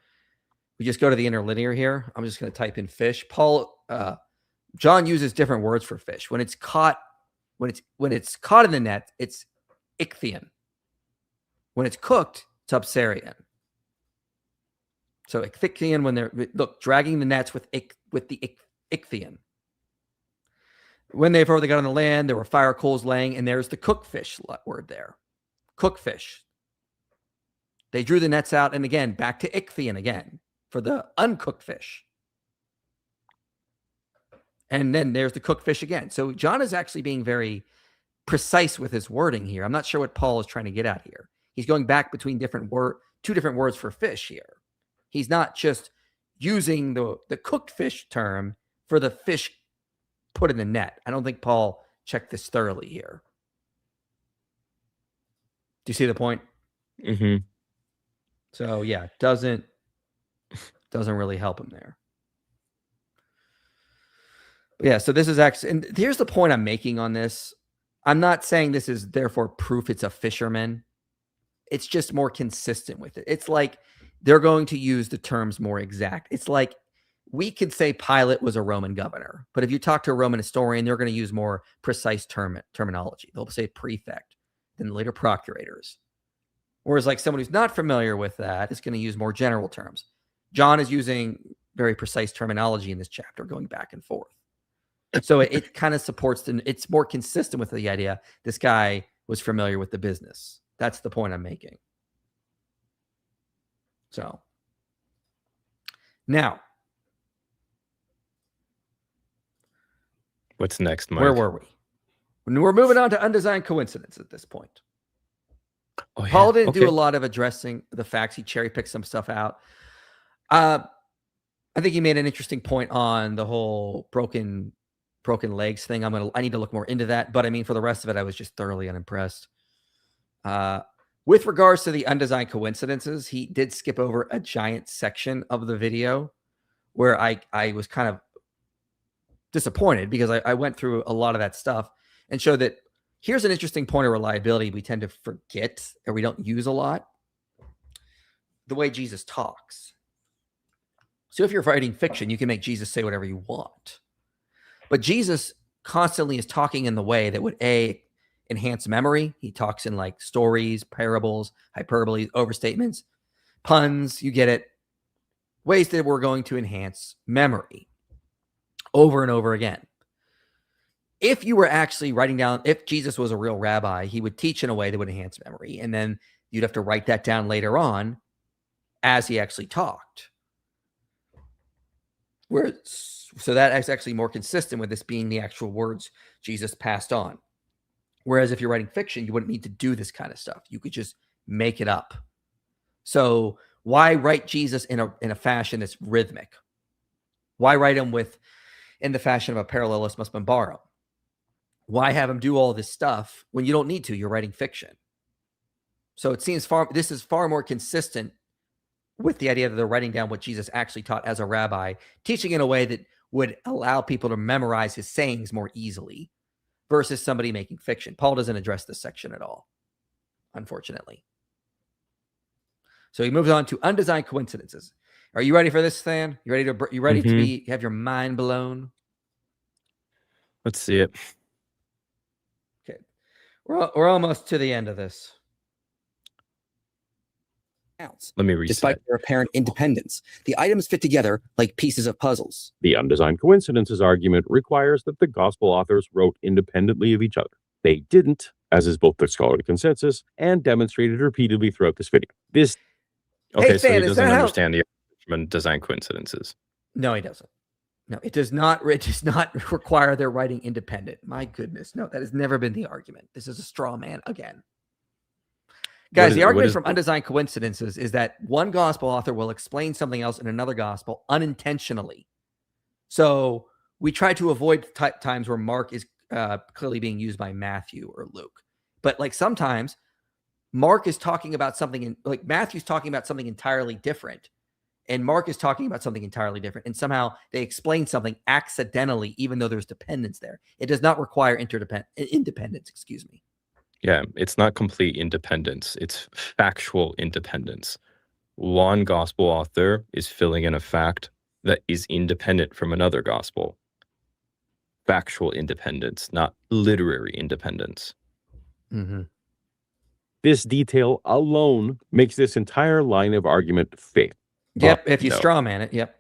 We just go to the interlinear here. I'm just going to type in fish. John uses different words for fish. When it's caught in the net, it's ichthyon. When it's cooked, it's opsarion. So ichthyon, when they're dragging the nets with the ichthyon. When they've already got on the land, there were fire coals laying, and there's the cooked fish word there. Cooked fish. They drew the nets out, and again, back to ichthyon again for the uncooked fish. And then there's the cooked fish again. So John is actually being very precise with his wording here. I'm not sure what Paul is trying to get at here. He's going back between 2 different words for fish here. He's not just using the cooked fish term for the fish put in the net. I don't think Paul checked this thoroughly here. Do you see the point? Mm-hmm. So yeah, doesn't really help him there. But yeah, so this is actually, and here's the point I'm making on this. I'm not saying this is therefore proof it's a fisherman. It's just more consistent with it. It's like they're going to use the terms more exact. It's like we could say Pilate was a Roman governor, but if you talk to a Roman historian, they're going to use more precise terminology. They'll say prefect, then later procurators. Whereas like someone who's not familiar with that is going to use more general terms. John is using very precise terminology in this chapter, going back and forth. So it kind of supports it's more consistent with the idea this guy was familiar with the business. That's the point I'm making. So now, what's next, Mike? Where were we? We're moving on to undesigned coincidence at this point. Oh, yeah. Paul didn't do a lot of addressing the facts. He cherry picked some stuff out. I think he made an interesting point on the whole broken legs thing. I need to look more into that. But I mean, for the rest of it, I was just thoroughly unimpressed. With regards to the undesigned coincidences, he did skip over a giant section of the video where I was kind of disappointed because I went through a lot of that stuff and showed that here's an interesting point of reliability we tend to forget or we don't use a lot. The way Jesus talks. So if you're writing fiction, you can make Jesus say whatever you want. But Jesus constantly is talking in the way that would enhance memory. He talks in like stories, parables, hyperbole, overstatements, puns, you get it. Ways that we're going to enhance memory over and over again. if you were actually writing down, if Jesus was a real rabbi, he would teach in a way that would enhance memory. And then you'd have to write that down later on as he actually talked. So that is actually more consistent with this being the actual words Jesus passed on. Whereas if you're writing fiction, you wouldn't need to do this kind of stuff. You could just make it up. So why write Jesus in a fashion that's rhythmic? Why write him in the fashion of a parallelist must be borrowed? Why have him do all this stuff when you don't need to? You're writing fiction. So it seems this is far more consistent with the idea that they're writing down what Jesus actually taught as a rabbi, teaching in a way that would allow people to memorize his sayings more easily versus somebody making fiction. Paul doesn't address this section at all, unfortunately. So he moves on to undesigned coincidences. Are you ready for this, Stan? You ready to have your mind blown? Let's see it. Okay. We're almost to the end of this. Let me reset. Despite their apparent independence, the items fit together like pieces of puzzles. The undesigned coincidences argument requires that the gospel authors wrote independently of each other. They didn't, as is both the scholarly consensus and demonstrated repeatedly throughout this video. Okay, so he doesn't understand the undesigned coincidences. No, he doesn't. No, it does not require their writing independent. My goodness. No, that has never been the argument. This is a straw man again. Guys, the argument from undesigned coincidences is that one gospel author will explain something else in another gospel unintentionally. So we try to avoid times where Mark is clearly being used by Matthew or Luke. But like sometimes Mark is talking about something, like Matthew's talking about something entirely different. And Mark is talking about something entirely different. And somehow they explain something accidentally, even though there's dependence there. It does not require independence, excuse me. Yeah, it's not complete independence. It's factual independence. One gospel author is filling in a fact that is independent from another gospel. Factual independence, not literary independence. Mm-hmm. This detail alone makes this entire line of argument fail. Yep, if you straw man it, yep.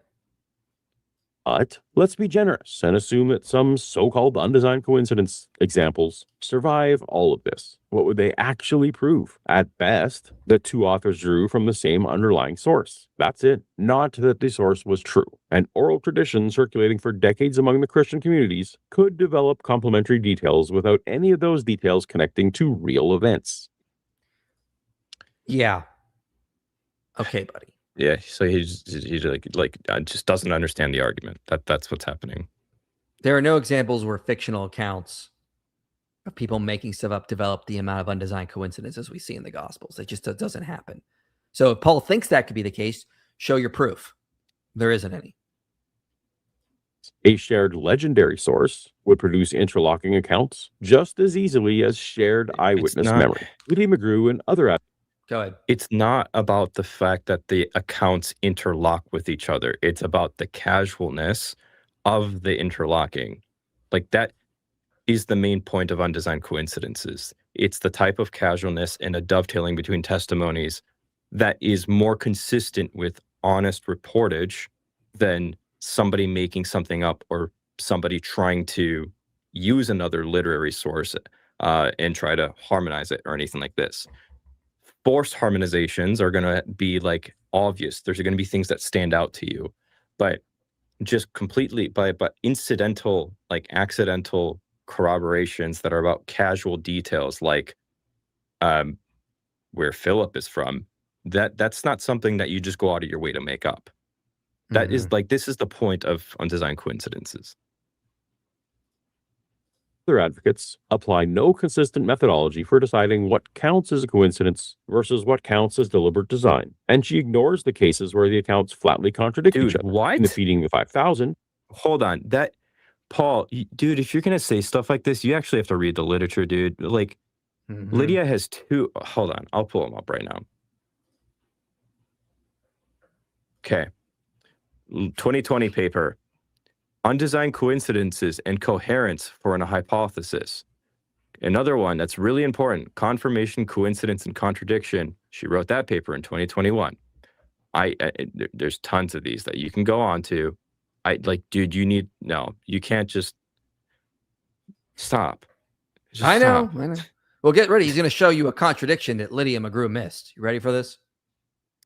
But let's be generous and assume that some so-called undesigned coincidence examples survive all of this. What would they actually prove? At best, that two authors drew from the same underlying source. That's it. Not that the source was true. An oral tradition circulating for decades among the Christian communities could develop complementary details without any of those details connecting to real events. Yeah. Okay, buddy. Yeah, so he's just doesn't understand the argument. That's what's happening. There are no examples where fictional accounts of people making stuff up develop the amount of undesigned coincidences we see in the Gospels. It just doesn't happen. So if Paul thinks that could be the case, show your proof. There isn't any. A shared legendary source would produce interlocking accounts just as easily as shared eyewitness memory. Lee McGrew and other Go ahead. It's not about the fact that the accounts interlock with each other. It's about the casualness of the interlocking. Like that is the main point of undesigned coincidences. It's the type of casualness and a dovetailing between testimonies that is more consistent with honest reportage than somebody making something up or somebody trying to use another literary source and try to harmonize it or anything like this. Forced harmonizations are going to be like obvious. There's going to be things that stand out to you, but just completely but incidental, like accidental corroborations that are about casual details, like where Philip is from. That's not something that you just go out of your way to make up. That is like, this is the point of undesigned coincidences. Other advocates apply no consistent methodology for deciding what counts as a coincidence versus what counts as deliberate design. And she ignores the cases where the accounts flatly contradict each other. What? In the feeding of 5,000. Hold on. Paul, dude, if you're going to say stuff like this, you actually have to read the literature, dude. Like, Lydia has two. Hold on. I'll pull them up right now. Okay. 2020 paper. Undesigned coincidences and coherence for a hypothesis. Another one that's really important, confirmation, coincidence, and contradiction. She wrote that paper in 2021. There's tons of these that you can go on to. Dude, you can't just. Stop. Just I know. stop. I know. Well, get ready. He's going to show you a contradiction that Lydia McGrew missed. You ready for this?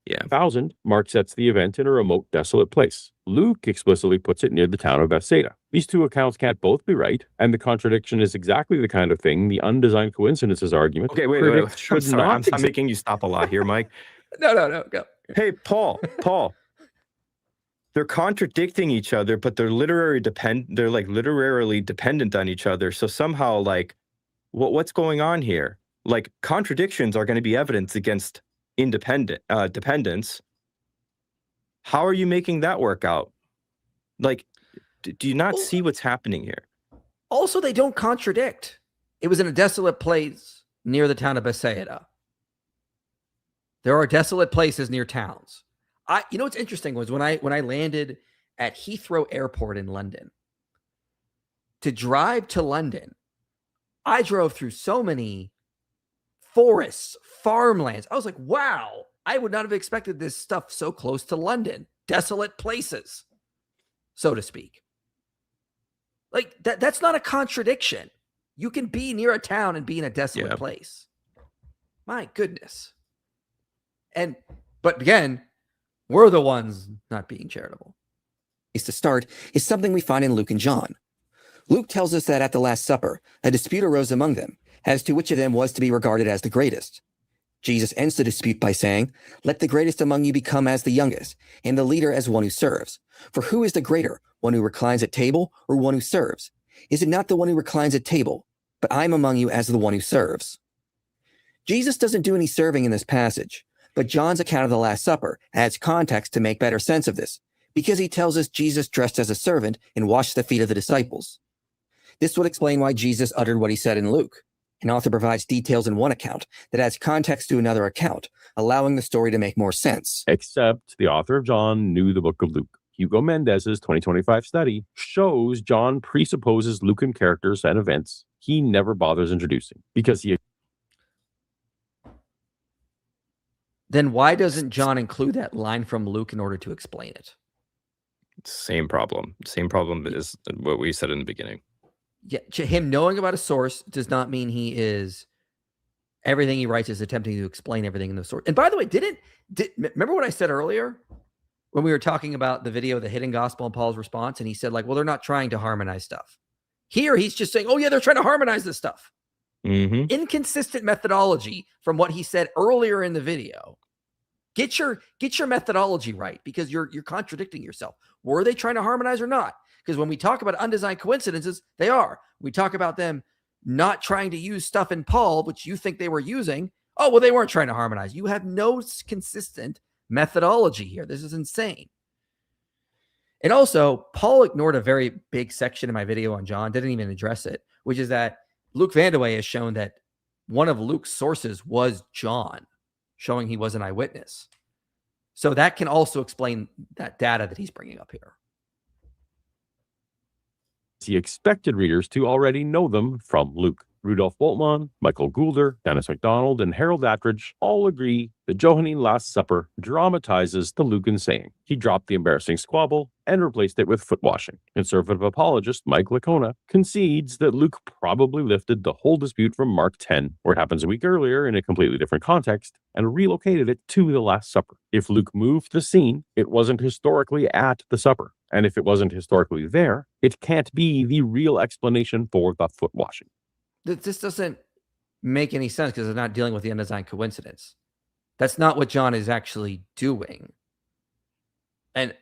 Yeah. 1000, Mark sets the event in a remote, desolate place. Luke explicitly puts it near the town of Bethsaida. These two accounts can't both be right, and the contradiction is exactly the kind of thing the undesigned coincidences argument. Okay, wait. Should I'm sorry. not I'm exist. making you stop a lot here, Mike. No. Go. Hey, Paul. They're contradicting each other, but they're like literarily dependent on each other. So somehow, like, what's going on here? Like, contradictions are going to be evidence against dependence. How are you making that work out? Like, do you not see what's happening here? Also, they don't contradict. It was in a desolate place near the town of Bethsaida. There are desolate places near towns. You know what's interesting was when I landed at Heathrow Airport in London. To drive to London, I drove through so many forests, farmlands. I was like, wow, I would not have expected this stuff so close to London. Desolate places, so to speak. Like that's not a contradiction. You can be near a town and be in a desolate place. My goodness. But again, we're the ones not being charitable. Is to start is something we find in Luke and John. Luke tells us that at the Last Supper, a dispute arose among them as to which of them was to be regarded as the greatest. Jesus ends the dispute by saying, "Let the greatest among you become as the youngest, and the leader as one who serves. For who is the greater, one who reclines at table or one who serves? Is it not the one who reclines at table? But I am among you as the one who serves." Jesus doesn't do any serving in this passage, but John's account of the Last Supper adds context to make better sense of this, because he tells us Jesus dressed as a servant and washed the feet of the disciples. This would explain why Jesus uttered what he said in Luke. An author provides details in one account that adds context to another account, allowing the story to make more sense. Except the author of John knew the book of Luke. Hugo Mendez's 2025 study shows John presupposes Lucan characters and events he never bothers introducing because he... Then why doesn't John include that line from Luke in order to explain it? Same problem. Same problem is what we said in the beginning. Yeah, him knowing about a source does not mean he is everything he writes is attempting to explain everything in the source. And by the way, remember what I said earlier when we were talking about the video, the hidden gospel and Paul's response? And he said, like, well, they're not trying to harmonize stuff. Here, he's just saying, oh yeah, they're trying to harmonize this stuff. Mm-hmm. Inconsistent methodology from what he said earlier in the video. Get your methodology right, because you're contradicting yourself. Were they trying to harmonize or not? Because when we talk about undesigned coincidences, they are. We talk about them not trying to use stuff in Paul, which you think they were using. Oh, well, they weren't trying to harmonize. You have no consistent methodology here. This is insane. And also, Paul ignored a very big section in my video on John, didn't even address it, which is that Luke Vandewey has shown that one of Luke's sources was John, showing he was an eyewitness. So that can also explain that data that he's bringing up here. He expected readers to already know them from Luke. Rudolf Bultmann, Michael Goulder, Dennis MacDonald, and Harold Attridge all agree the Johannine Last Supper dramatizes the Lucan saying. He dropped the embarrassing squabble and replaced it with foot washing. Conservative apologist Mike Licona concedes that Luke probably lifted the whole dispute from Mark 10, where it happens a week earlier in a completely different context, and relocated it to the Last Supper. If Luke moved the scene, it wasn't historically at the supper. And if it wasn't historically there, it can't be the real explanation for the foot washing. This doesn't make any sense because they're not dealing with the undesigned coincidence. That's not what John is actually doing. And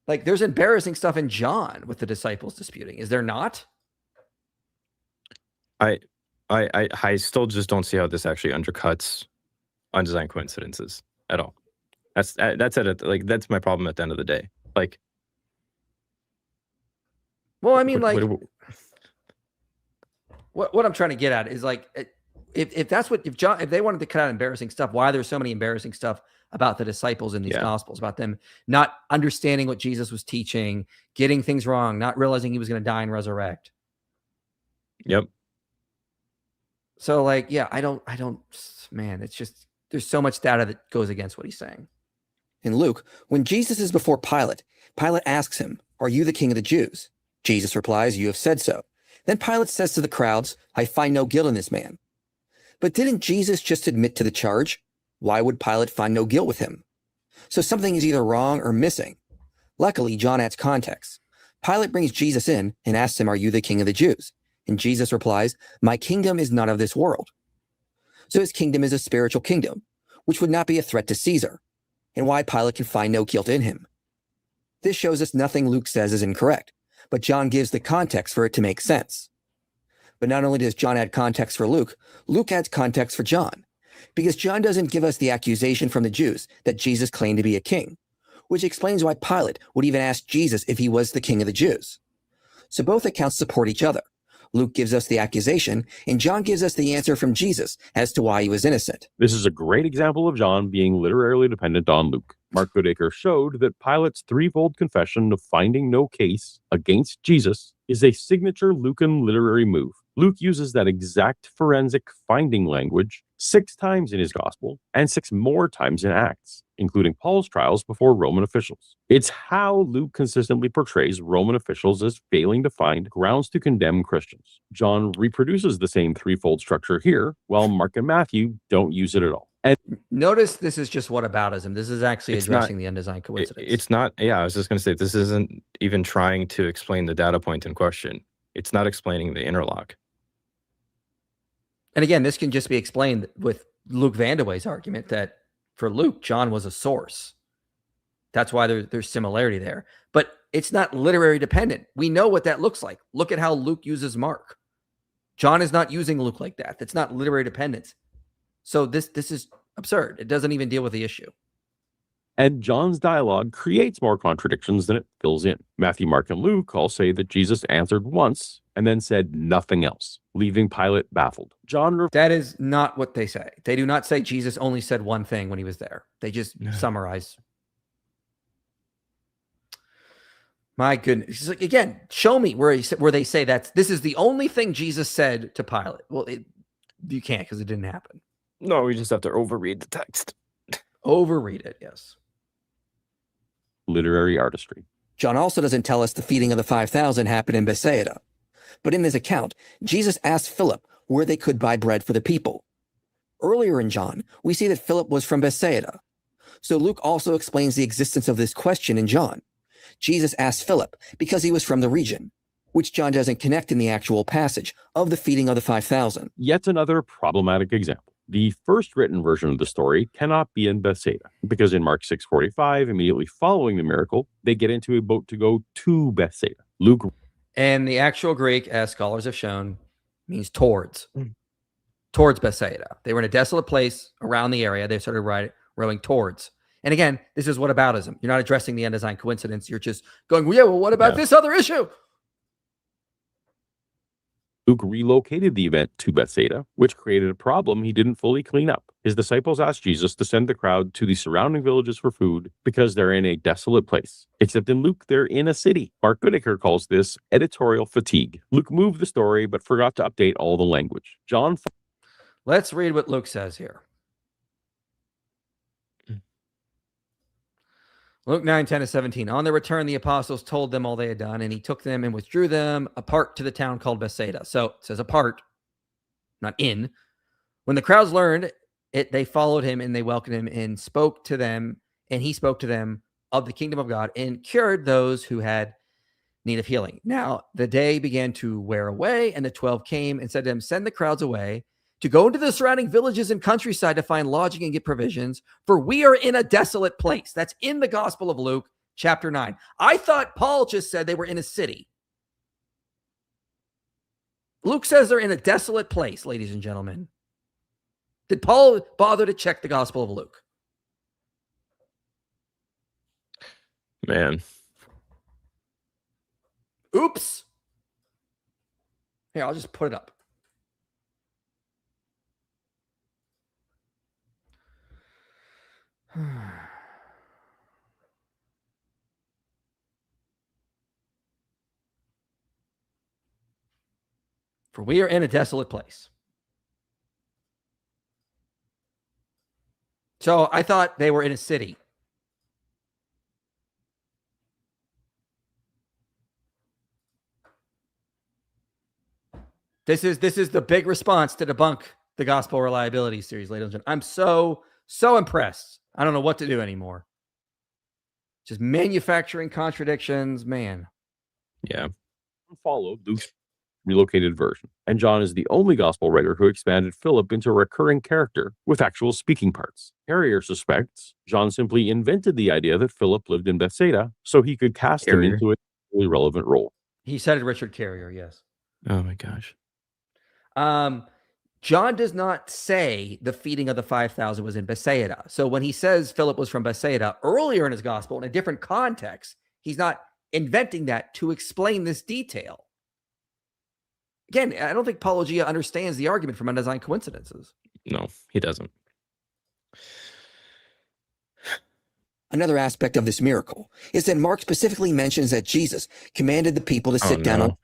like, there's embarrassing stuff in John with the disciples disputing. Is there not? I still just don't see how this actually undercuts undesigned coincidences at all. That's it. Like, that's my problem at the end of the day. Like, well, I mean, what I'm trying to get at is, like, if they wanted to cut out embarrassing stuff, why there's so many embarrassing stuff about the disciples in these gospels, about them not understanding what Jesus was teaching, getting things wrong, not realizing he was going to die and resurrect. Yep. So, like, yeah, I don't, man, it's just, there's so much data that goes against what he's saying. In Luke, when Jesus is before Pilate, Pilate asks him, "Are you the king of the Jews?" Jesus replies, "You have said so." Then Pilate says to the crowds, I find no guilt in this man. But didn't Jesus just admit to the charge? Why would Pilate find no guilt with him? So something is either wrong or missing. Luckily, John adds context. Pilate brings Jesus in and asks him, are you the king of the Jews? And Jesus replies, my kingdom is not of this world. So his kingdom is a spiritual kingdom, which would not be a threat to Caesar, and why Pilate can find no guilt in him. This shows us nothing Luke says is incorrect, but John gives the context for it to make sense. But not only does John add context for Luke, Luke adds context for John, because John doesn't give us the accusation from the Jews that Jesus claimed to be a king, which explains why Pilate would even ask Jesus if he was the king of the Jews. So both accounts support each other. Luke gives us the accusation, and John gives us the answer from Jesus as to why he was innocent. This is a great example of John being literarily dependent on Luke. Mark Goodacre showed that Pilate's threefold confession of finding no case against Jesus is a signature Lucan literary move. Luke uses that exact forensic finding language 6 times in his gospel and 6 more times in Acts, including Paul's trials before Roman officials. It's how Luke consistently portrays Roman officials as failing to find grounds to condemn Christians. John reproduces the same threefold structure here, while Mark and Matthew don't use it at all. And notice this is just whataboutism. This is actually addressing the undesigned coincidence. It's not, yeah, I was just going to say, this isn't even trying to explain the data point in question. It's not explaining the interlock. And again, this can just be explained with Luke Vandewey's argument that for Luke, John was a source. That's why there's similarity there. But it's not literary dependent. We know what that looks like. Look at how Luke uses Mark. John is not using Luke like that. That's not literary dependence. So this is absurd. It doesn't even deal with the issue. And John's dialogue creates more contradictions than it fills in. Matthew, Mark, and Luke all say that Jesus answered once and then said nothing else, leaving Pilate baffled. That is not what they say. They do not say Jesus only said one thing when he was there. They just summarize. My goodness. Like, again, show me where they say this is the only thing Jesus said to Pilate. Well, you can't because it didn't happen. No, we just have to overread the text. Overread it, yes. Literary artistry. John also doesn't tell us the feeding of the 5,000 happened in Bethsaida. But in this account, Jesus asked Philip where they could buy bread for the people. Earlier in John, we see that Philip was from Bethsaida. So Luke also explains the existence of this question in John. Jesus asked Philip because he was from the region, which John doesn't connect in the actual passage of the feeding of the 5,000. Yet another problematic example. The first written version of the story cannot be in Bethsaida, because in Mark 6:45, immediately following the miracle, they get into a boat to go to Bethsaida. Luke. And the actual Greek, as scholars have shown, means towards Bethsaida. They were in a desolate place around the area. They started rowing towards. And again, this is whataboutism. You're not addressing the undesigned coincidence. You're just going, well, yeah, well, what about this other issue? Luke relocated the event to Bethsaida, which created a problem he didn't fully clean up. His disciples asked Jesus to send the crowd to the surrounding villages for food because they're in a desolate place. Except in Luke, they're in a city. Mark Goodacre calls this editorial fatigue. Luke moved the story, but forgot to update all the language. Let's read what Luke says here. Luke 9:10-17. On their return, the apostles told them all they had done, and he took them and withdrew them apart to the town called Bethsaida. So it says apart, not in. When the crowds learned it, they followed him and they welcomed him and spoke to them, and he spoke to them of the kingdom of God and cured those who had need of healing. Now the day began to wear away, and the 12 came and said to him, send the crowds away to go into the surrounding villages and countryside to find lodging and get provisions, for we are in a desolate place. That's in the Gospel of Luke, chapter 9. I thought Paul just said they were in a city. Luke says they're in a desolate place, ladies and gentlemen. Did Paul bother to check the Gospel of Luke? Man. Oops. Here, I'll just put it up. For we are in a desolate place. So I thought they were in a city. This is the big response to debunk the gospel reliability series, ladies and gentlemen. I'm so impressed. I don't know what to do anymore. Just manufacturing contradictions, man. Yeah. Followed Luke's relocated version, and John is the only gospel writer who expanded Philip into a recurring character with actual speaking parts. Carrier suspects John simply invented the idea that Philip lived in Bethsaida so he could cast him into a really relevant role. He cited Richard Carrier, yes. Oh my gosh. John does not say the feeding of the 5,000 was in Bethsaida. So when he says Philip was from Bethsaida earlier in his gospel in a different context, he's not inventing that to explain this detail. Again, I don't think Paulogia understands the argument from undesigned coincidences. No, he doesn't. Another aspect of this miracle is that Mark specifically mentions that Jesus commanded the people to sit down on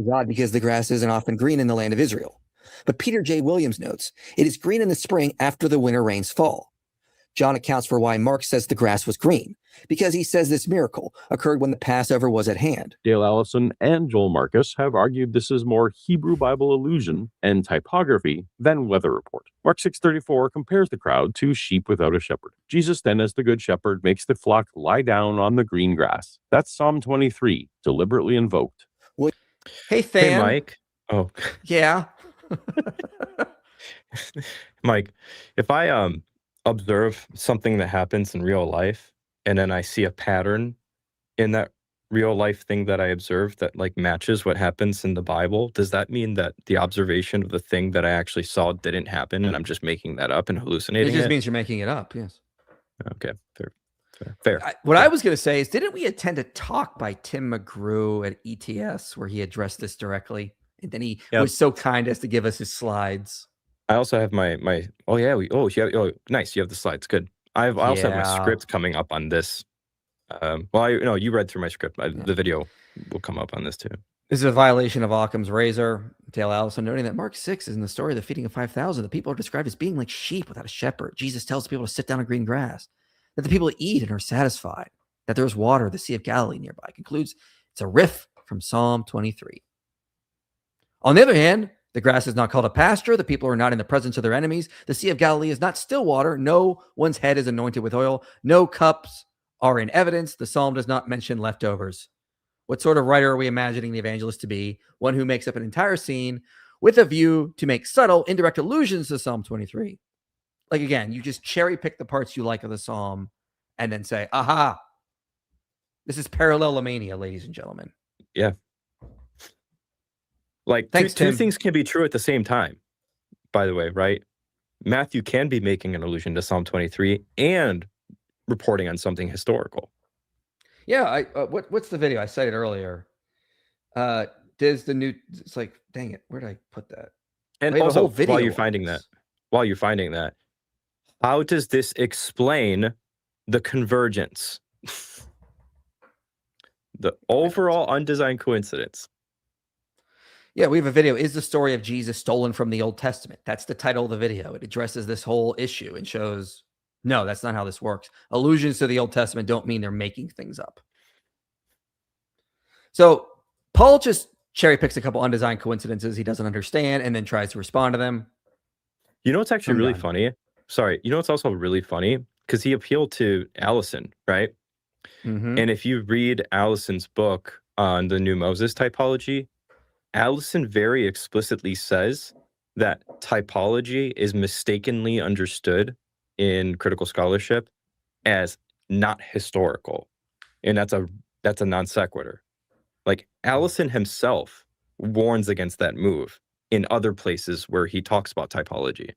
God because the grass isn't often green in the land of Israel. But Peter J. Williams notes, it is green in the spring after the winter rains fall. John accounts for why Mark says the grass was green, because he says this miracle occurred when the Passover was at hand. Dale Allison and Joel Marcus have argued this is more Hebrew Bible allusion and typography than weather report. Mark 6:34 compares the crowd to sheep without a shepherd. Jesus then, as the good shepherd, makes the flock lie down on the green grass. That's Psalm 23, deliberately invoked. Hey, Than. Hey, Mike. Oh. Yeah. Mike, if I observe something that happens in real life and then I see a pattern in that real life thing that I observed that like matches what happens in the Bible, does that mean that the observation of the thing that I actually saw didn't happen and I'm just making that up and hallucinating It just means you're making it up, yes. Okay, fair. What I was going to say is, didn't we attend a talk by Tim McGrew at ETS where he addressed this directly? And then he was so kind as to give us his slides. I also have my nice. You have the slides. Good. I also have my script coming up on this. You read through my script. The video will come up on this too. This is a violation of Occam's razor. Dale Allison noting that Mark 6 is in the story of the feeding of 5,000. The people are described as being like sheep without a shepherd. Jesus tells the people to sit down on green grass, that the people eat and are satisfied, that there's water, the Sea of Galilee nearby. Concludes it's a riff from Psalm 23. On the other hand, the grass is not called a pasture. The people are not in the presence of their enemies. The Sea of Galilee is not still water. No one's head is anointed with oil. No cups are in evidence. The psalm does not mention leftovers. What sort of writer are we imagining the evangelist to be? One who makes up an entire scene with a view to make subtle, indirect allusions to Psalm 23. Like, again, you just cherry pick the parts you like of the psalm and then say, aha, this is parallelomania, ladies and gentlemen. Yeah. Like, two things can be true at the same time, by the way, right? Matthew can be making an allusion to Psalm 23 and reporting on something historical. Yeah, what's the video I cited earlier? It's like, dang it, where did I put that? And also, while you're finding that, how does this explain the convergence? The overall undesigned coincidence. Yeah, we have a video. Is the story of Jesus stolen from the Old Testament? That's the title of the video. It addresses this whole issue and shows, no, that's not how this works. Allusions to the Old Testament don't mean they're making things up. So Paul just cherry picks a couple undesigned coincidences he doesn't understand and then tries to respond to them. You know what's actually really funny? Sorry. You know what's also really funny? Because he appealed to Allison, right? Mm-hmm. And if you read Allison's book on the new Moses typology, Allison very explicitly says that typology is mistakenly understood in critical scholarship as not historical. And that's a non sequitur. Like, Allison himself warns against that move in other places where he talks about typology.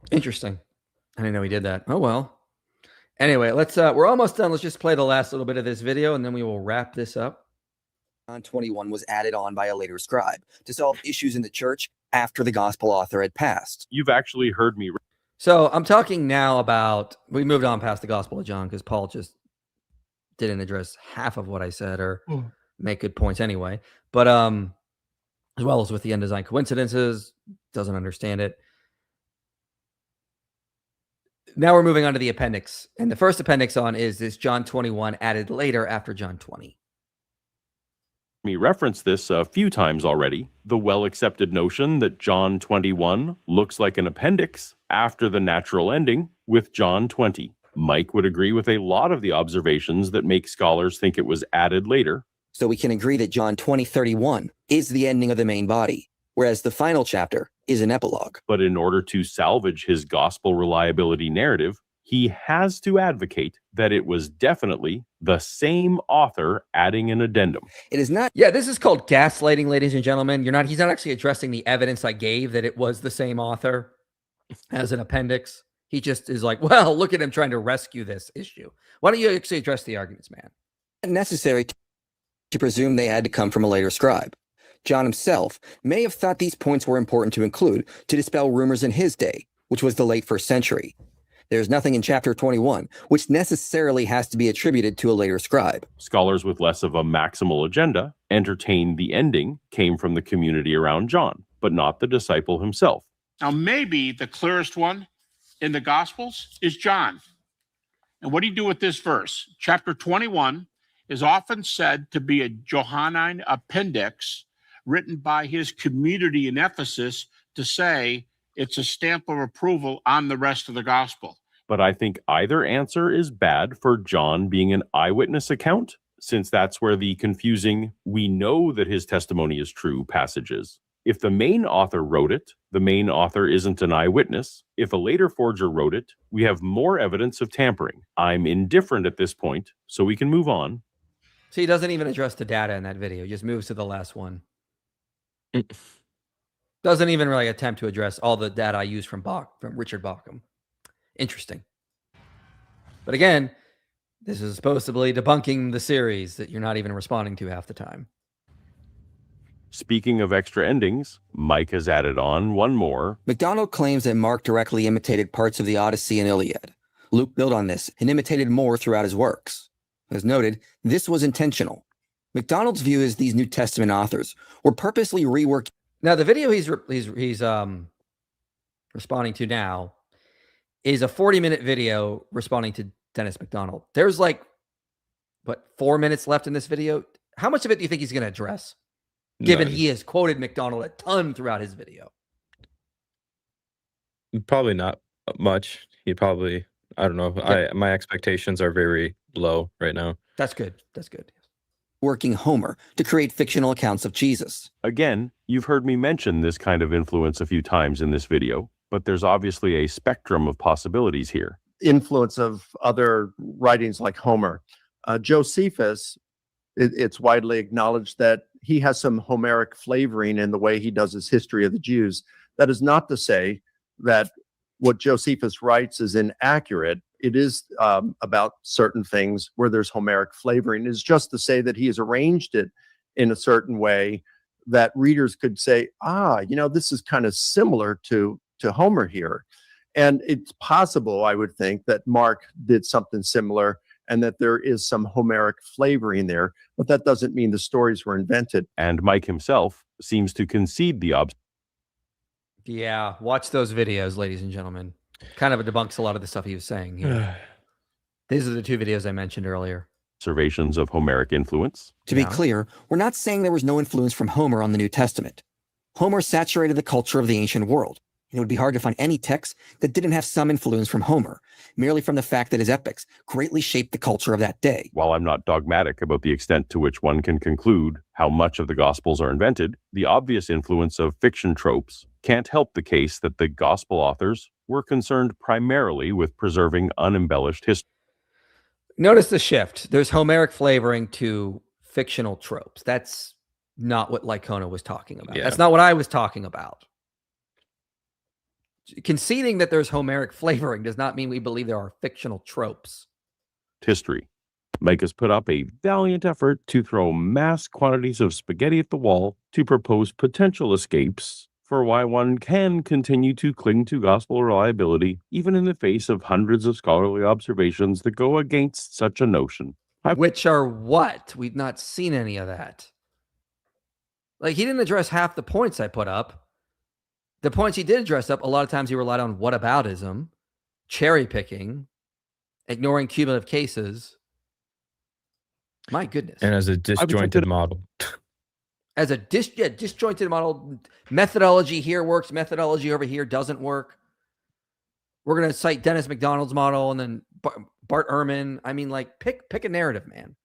Interesting. I didn't know he did that. Oh, well. Anyway, we're almost done. Let's just play the last little bit of this video and then we will wrap this up. John 21 was added on by a later scribe to solve issues in the church after the gospel author had passed. You've actually heard me. So I'm talking now about, we moved on past the Gospel of John because Paul just didn't address half of what I said or make good points anyway. But as well as with the undesigned coincidences, doesn't understand it. Now we're moving on to the appendix. And the first appendix on is this John 21 added later after John 20. Me referenced this a few times already. The well-accepted notion that John 21 looks like an appendix after the natural ending with John 20. Mike would agree with a lot of the observations that make scholars think it was added later. So we can agree that John 20:31 is the ending of the main body, whereas the final chapter is an epilogue. But in order to salvage his gospel reliability narrative, he has to advocate that it was definitely the same author adding an addendum. It is not. Yeah, this is called gaslighting, ladies and gentlemen. He's not actually addressing the evidence I gave that it was the same author as an appendix. He just is like, well, look at him trying to rescue this issue. Why don't you actually address the arguments, man? Necessary to presume they had to come from a later scribe. John himself may have thought these points were important to include to dispel rumors in his day, which was the late 1st century. There's nothing in chapter 21 which necessarily has to be attributed to a later scribe. Scholars with less of a maximal agenda entertain the ending came from the community around John, but not the disciple himself. Now, maybe the clearest one in the Gospels is John. And what do you do with this verse? Chapter 21 is often said to be a Johannine appendix written by his community in Ephesus to say it's a stamp of approval on the rest of the gospel. But I think either answer is bad for John being an eyewitness account, since that's where the confusing "we know that his testimony is true" passage is. If the main author wrote it, the main author isn't an eyewitness. If a later forger wrote it, we have more evidence of tampering. I'm indifferent at this point, so we can move on. So he doesn't even address the data in that video. He just moves to the last one. Doesn't even really attempt to address all the data I used from Richard Bauckham. Interesting. But again, this is supposedly debunking the series that you're not even responding to half the time. Speaking of extra endings, Mike has added on one more. MacDonald claims that Mark directly imitated parts of the Odyssey and Iliad. Luke built on this and imitated more throughout his works. As noted, this was intentional. MacDonald's view is these New Testament authors were purposely reworking. Now, the video he's responding to now is a 40-minute video responding to Dennis MacDonald. There's 4 minutes left in this video. How much of it do you think he's going to address? Given he has quoted MacDonald a ton throughout his video. Probably not much. He probably, I don't know. Yeah. My expectations are very low right now. That's good. That's good. Working Homer to create fictional accounts of Jesus. Again, you've heard me mention this kind of influence a few times in this video, but there's obviously a spectrum of possibilities here. Influence of other writings like Homer. Josephus, it's widely acknowledged that he has some Homeric flavoring in the way he does his history of the Jews. That is not to say that what Josephus writes is inaccurate. It is about certain things where there's Homeric flavoring. It's just to say that he has arranged it in a certain way that readers could say, this is kind of similar to Homer here. And it's possible, I would think, that Mark did something similar and that there is some Homeric flavoring there, but that doesn't mean the stories were invented. And Mike himself seems to concede the Yeah, watch those videos, ladies and gentlemen. Kind of debunks a lot of the stuff he was saying here. These are the two videos I mentioned earlier. Observations of Homeric influence. To be clear, we're not saying there was no influence from Homer on the New Testament. Homer saturated the culture of the ancient world. It would be hard to find any text that didn't have some influence from Homer, merely from the fact that his epics greatly shaped the culture of that day. While I'm not dogmatic about the extent to which one can conclude how much of the Gospels are invented, the obvious influence of fiction tropes can't help the case that the Gospel authors were concerned primarily with preserving unembellished history. Notice the shift. There's Homeric flavoring to fictional tropes. That's not what Lycona was talking about. Yeah. That's not what I was talking about. Conceding that there's Homeric flavoring does not mean we believe there are fictional tropes. History. Mike has put up a valiant effort to throw mass quantities of spaghetti at the wall to propose potential escapes for why one can continue to cling to gospel reliability, even in the face of hundreds of scholarly observations that go against such a notion. Which are what? We've not seen any of that. He didn't address half the points I put up. The points he did address up, a lot of times he relied on whataboutism, cherry picking, ignoring cumulative cases. My goodness. And as a disjointed model. as a disjointed model. Methodology here works. Methodology over here doesn't work. We're going to cite Dennis McDonald's model and then Bart Ehrman. I mean, like, pick a narrative, man.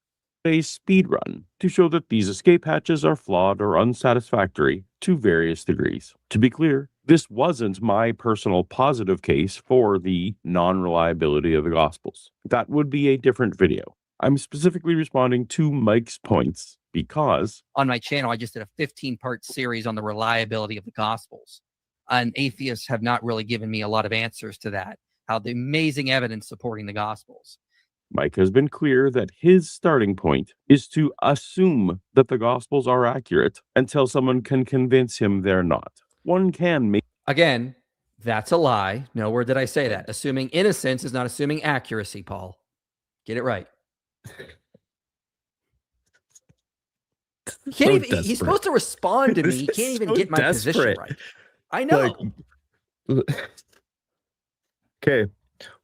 A speed run to show that these escape hatches are flawed or unsatisfactory to various degrees. To be clear, this wasn't my personal positive case for the non-reliability of the Gospels. That would be a different video. I'm specifically responding to Mike's points because on my channel, I just did a 15-part series on the reliability of the Gospels. And atheists have not really given me a lot of answers to that, how the amazing evidence supporting the Gospels. Mike has been clear that his starting point is to assume that the Gospels are accurate until someone can convince him they're not. One can make... Again, that's a lie. Nowhere did I say that. Assuming innocence is not assuming accuracy, Paul. Get it right. He's supposed to respond to me. He can't even get my position right. I know. Okay.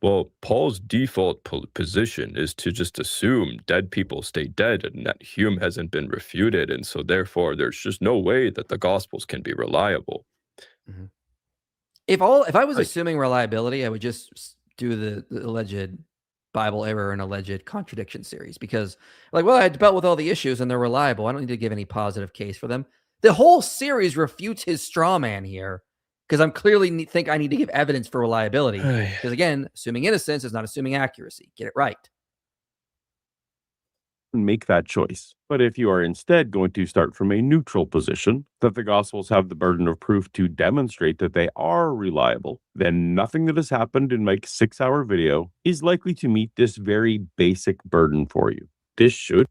Well, Paul's default position is to just assume dead people stay dead and that Hume hasn't been refuted. And so therefore, there's just no way that the Gospels can be reliable. Mm-hmm. If I was assuming reliability, I would just do the alleged Bible error and alleged contradiction series, because like, well, I dealt with all the issues and they're reliable. I don't need to give any positive case for them. The whole series refutes his straw man here, because I'm clearly think I need to give evidence for reliability. Because again, assuming innocence is not assuming accuracy. Get it right. Make that choice. But if you are instead going to start from a neutral position, that the Gospels have the burden of proof to demonstrate that they are reliable, then nothing that has happened in Mike's 6-hour video is likely to meet this very basic burden for you. This should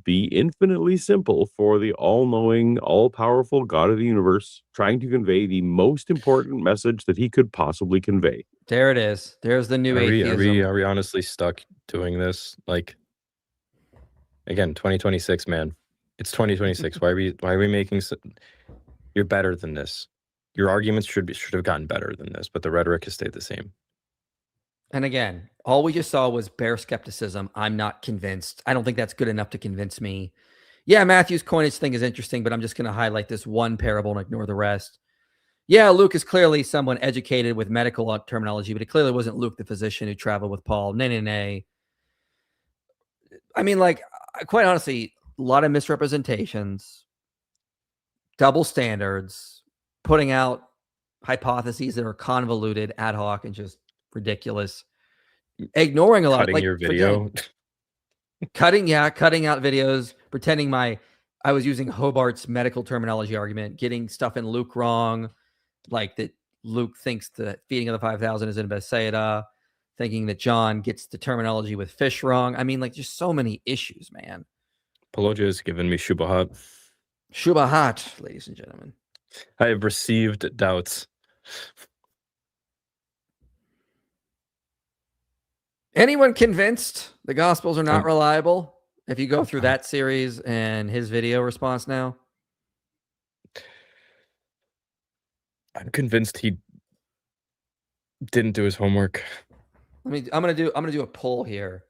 be infinitely simple for the all-knowing, all-powerful God of the universe trying to convey the most important message that he could possibly convey. There it is. There's the new atheism. Are we honestly stuck doing this? Like, again, 2026, man. It's 2026. Why are we making you're better than this. Your arguments should have gotten better than this, but the rhetoric has stayed the same. And again, all we just saw was bare skepticism. I'm not convinced. I don't think that's good enough to convince me. Yeah, Matthew's coinage thing is interesting, but I'm just going to highlight this one parable and ignore the rest. Yeah, Luke is clearly someone educated with medical terminology, but it clearly wasn't Luke, the physician who traveled with Paul. Nay. I mean, like, quite honestly, a lot of misrepresentations, double standards, putting out hypotheses that are convoluted, ad hoc, and just ridiculous, ignoring a lot. Cutting your video. Cutting out videos, pretending I was using Hobart's medical terminology argument, getting stuff in Luke wrong, like that Luke thinks the feeding of the 5,000 is in Bethsaida, thinking that John gets the terminology with fish wrong. I mean, like, just so many issues, man. Paulogia has given me shubahat. Shubahat, ladies and gentlemen. I have received doubts. Anyone convinced the Gospels are not reliable? If you go through that series and his video response now, I'm convinced he didn't do his homework. I'm gonna do a poll here.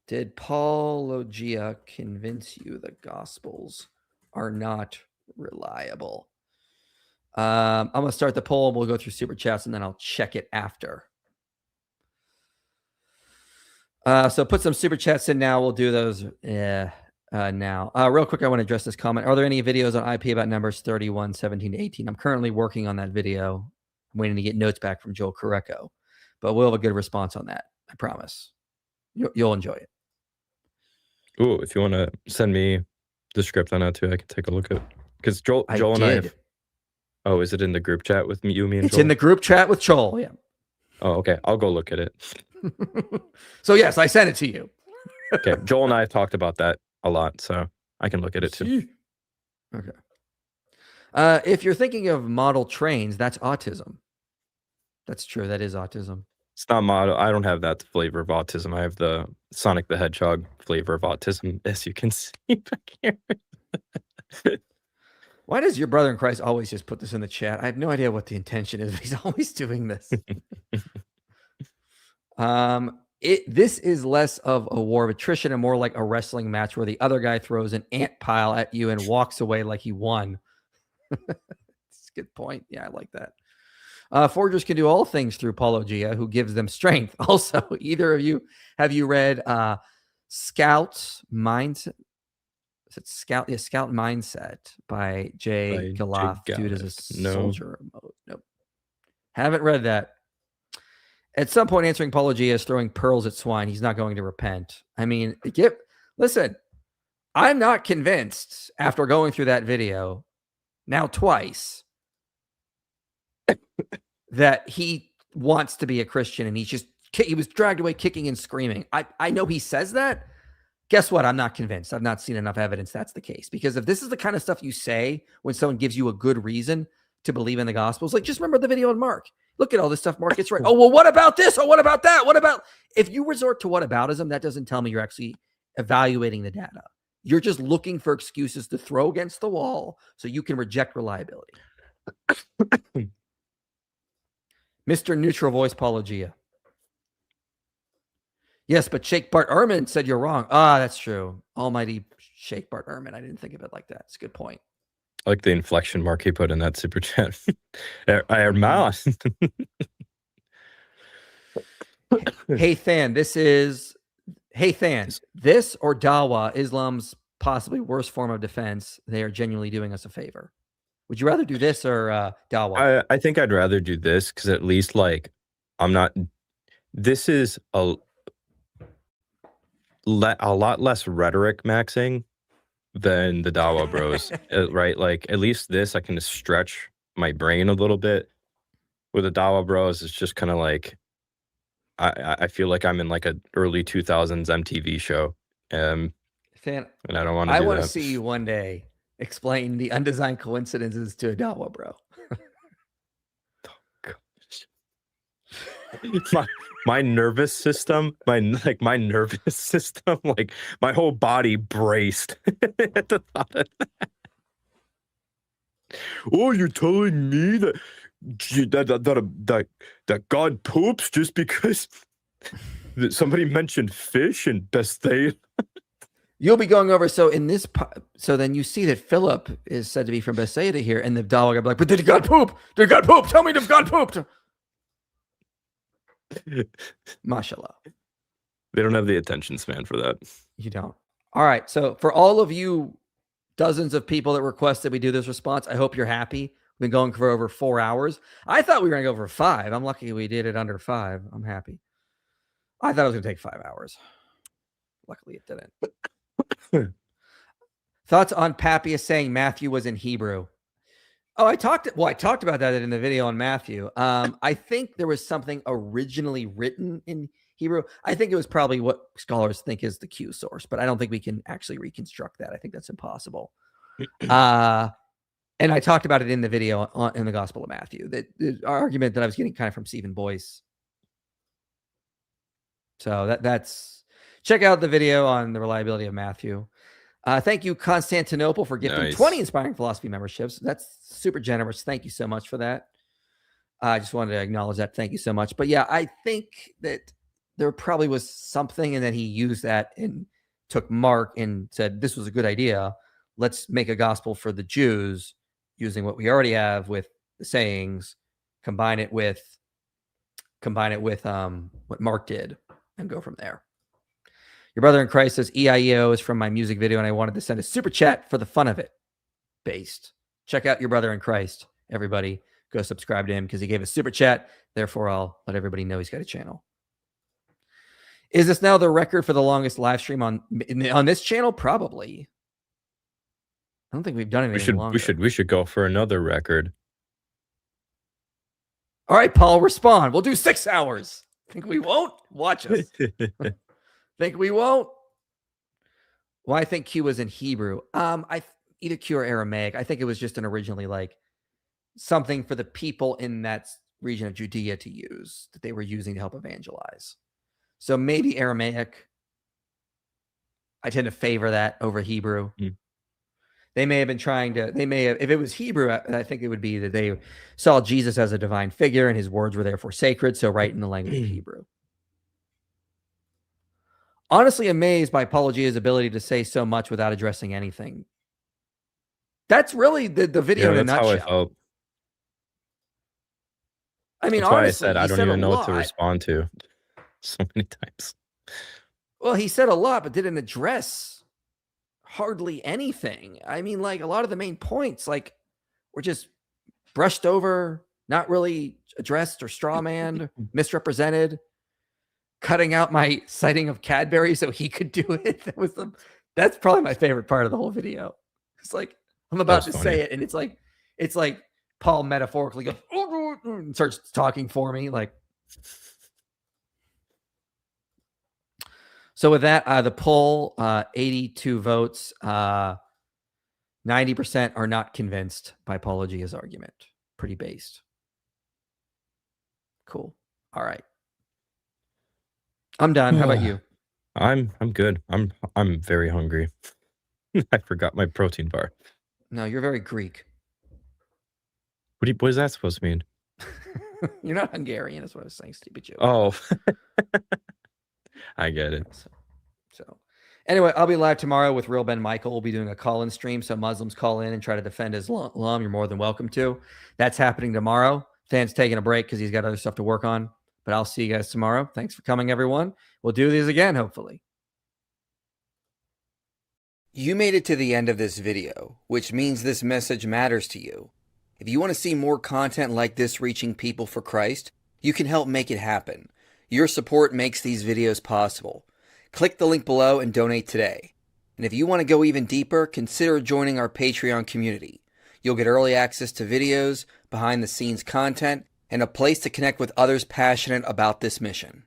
Did Paulogia convince you the Gospels are not reliable? I'm gonna start the poll. We'll go through super chats and then I'll check it after. So put some super chats in now. We'll do those now. Real quick, I want to address this comment. Are there any videos on IP about numbers 31, 17 to 18? I'm currently working on that video. I'm waiting to get notes back from Joel Correcco, but we'll have a good response on that. I promise. You'll enjoy it. Ooh, if you want to send me the script on that too, I can take a look at it. Because Joel and I have... Oh, is it in the group chat with you, me, and It's Joel? in the group chat with Joel, yeah. Oh, okay. I'll go look at it. So, yes, I sent it to you. Okay. Joel and I have talked about that a lot, so I can look at it too. Okay. If you're thinking of model trains, that's autism. That's true. That is autism. It's not model. I don't have that flavor of autism. I have the Sonic the Hedgehog flavor of autism, as you can see back here. Why does your brother in Christ always just put this in the chat? I have no idea what the intention is, but he's always doing this. This is less of a war of attrition and more like a wrestling match where the other guy throws an ant pile at you and walks away like he won. That's a good point. Yeah, I like that. Forgers can do all things through Paulogia, who gives them strength. Also, either of you, have you read Scout Mindset? Is it Scout? Yeah, Scout Mindset by Jay Galoff. Dude is a soldier mode. Nope. Haven't read that. At some point, answering Paulogia is throwing pearls at swine. He's not going to repent. I mean, listen, I'm not convinced after going through that video now twice that he wants to be a Christian and he was dragged away kicking and screaming. I know he says that. Guess what? I'm not convinced. I've not seen enough evidence that's the case. Because if this is the kind of stuff you say when someone gives you a good reason to believe in the Gospels, like just remember the video on Mark. Look at all this stuff Mark gets right. Oh, well, what about this? Oh, what about that? What about... If you resort to whataboutism, that doesn't tell me you're actually evaluating the data. You're just looking for excuses to throw against the wall so you can reject reliability. Mr. Neutral Voice Paulogia. Yes, but Sheikh Bart Ehrman said you're wrong. That's true. Almighty Sheikh Bart Ehrman. I didn't think of it like that. It's a good point. I like the inflection mark he put in that super chat. Herman. Hey, Than, this or Dawa, Islam's possibly worst form of defense. They are genuinely doing us a favor. Would you rather do this or Dawa? I think I'd rather do this because at least this is a lot less rhetoric maxing than the Dawa bros, right? Like at least this I can just stretch my brain a little bit. With the Dawa bros, it's just kind of like I feel like I'm in like a early 2000s MTV show, and I don't want to. I want to see you one day explain the undesigned coincidences to a Dawa bro. my nervous system, my nervous system, like my whole body braced at the thought of that. Oh, you're telling me that God poops just because somebody mentioned fish and Bethsaida? You'll be going over. So in this, so then you see that Philip is said to be from Bethsaida here, and the Dawa will be like, "But did God poop? Did God poop? Tell me, if God pooped?" Mashallah. They don't have the attention span for that. You don't. All right. So for all of you dozens of people that requested we do this response, I hope you're happy. We've been going for over 4 hours. I thought we were going to go for 5. I'm lucky we did it under 5. I'm happy. I thought it was going to take 5 hours. Luckily it didn't. Thoughts on Papias saying Matthew was in Hebrew? Oh, I talked about that in the video on Matthew. I think there was something originally written in Hebrew. I think it was probably what scholars think is the Q source, but I don't think we can actually reconstruct that. I think that's impossible. And I talked about it in the video in the Gospel of Matthew, that the argument that I was getting kind of from Stephen Boyce. So that's check out the video on the reliability of Matthew. Thank you, Constantinople, for gifting 20 Inspiring Philosophy memberships. That's super generous. Thank you so much for that. I just wanted to acknowledge that. Thank you so much. But yeah, I think that there probably was something, and then he used that and took Mark and said, this was a good idea. Let's make a gospel for the Jews using what we already have with the sayings, combine it with what Mark did, and go from there. Your brother in Christ says EIEO is from my music video, and I wanted to send a super chat for the fun of it. Based. Check out your brother in Christ, everybody. Go subscribe to him because he gave a super chat. Therefore, I'll let everybody know he's got a channel. Is this now the record for the longest live stream on this channel? Probably. I don't think we've done anything longer. We should go for another record. All right, Paul, respond. We'll do 6 hours. Think we won't? Watch us. Think we won't? Well, I think Q was in Hebrew. Either Q or Aramaic. I think it was just an originally like something for the people in that region of Judea to use that they were using to help evangelize. So maybe Aramaic. I tend to favor that over Hebrew. They may have been trying to, if it was Hebrew, I think it would be that they saw Jesus as a divine figure and his words were therefore sacred. So write in the language of Hebrew. honestly amazed by Paulogia's ability to say so much without addressing anything. That's really the video in a that's how nutshell. I felt. I mean, That's why honestly, I said I he don't said even a know what to lot. respond to so many times. Well, he said a lot, but didn't address hardly anything. I mean, like a lot of the main points, like were just brushed over, not really addressed or strawmanned, misrepresented. Cutting out my citing of Cadbury so he could do it. That's probably my favorite part of the whole video. It's like I'm about to say it, and it's like Paul metaphorically goes and starts talking for me. Like, so with that, the poll, 82 votes, 90% are not convinced by Paulogia's argument. Pretty based. Cool. All right. I'm done. How about you? I'm good. I'm very hungry. I forgot my protein bar. No, you're very Greek. What is that supposed to mean? You're not Hungarian, is what I was saying, stupid joke. Oh, I get it. So anyway, I'll be live tomorrow with Real Ben Michael. We'll be doing a call-in stream, so Muslims call in and try to defend Islam. You're more than welcome to. That's happening tomorrow. Dan's taking a break because he's got other stuff to work on. But I'll see you guys tomorrow. Thanks for coming, everyone. We'll do these again, hopefully. You made it to the end of this video, which means this message matters to you. If you want to see more content like this reaching people for Christ, you can help make it happen. Your support makes these videos possible. Click the link below and donate today. And if you want to go even deeper, consider joining our Patreon community. You'll get early access to videos, behind-the-scenes content, and a place to connect with others passionate about this mission.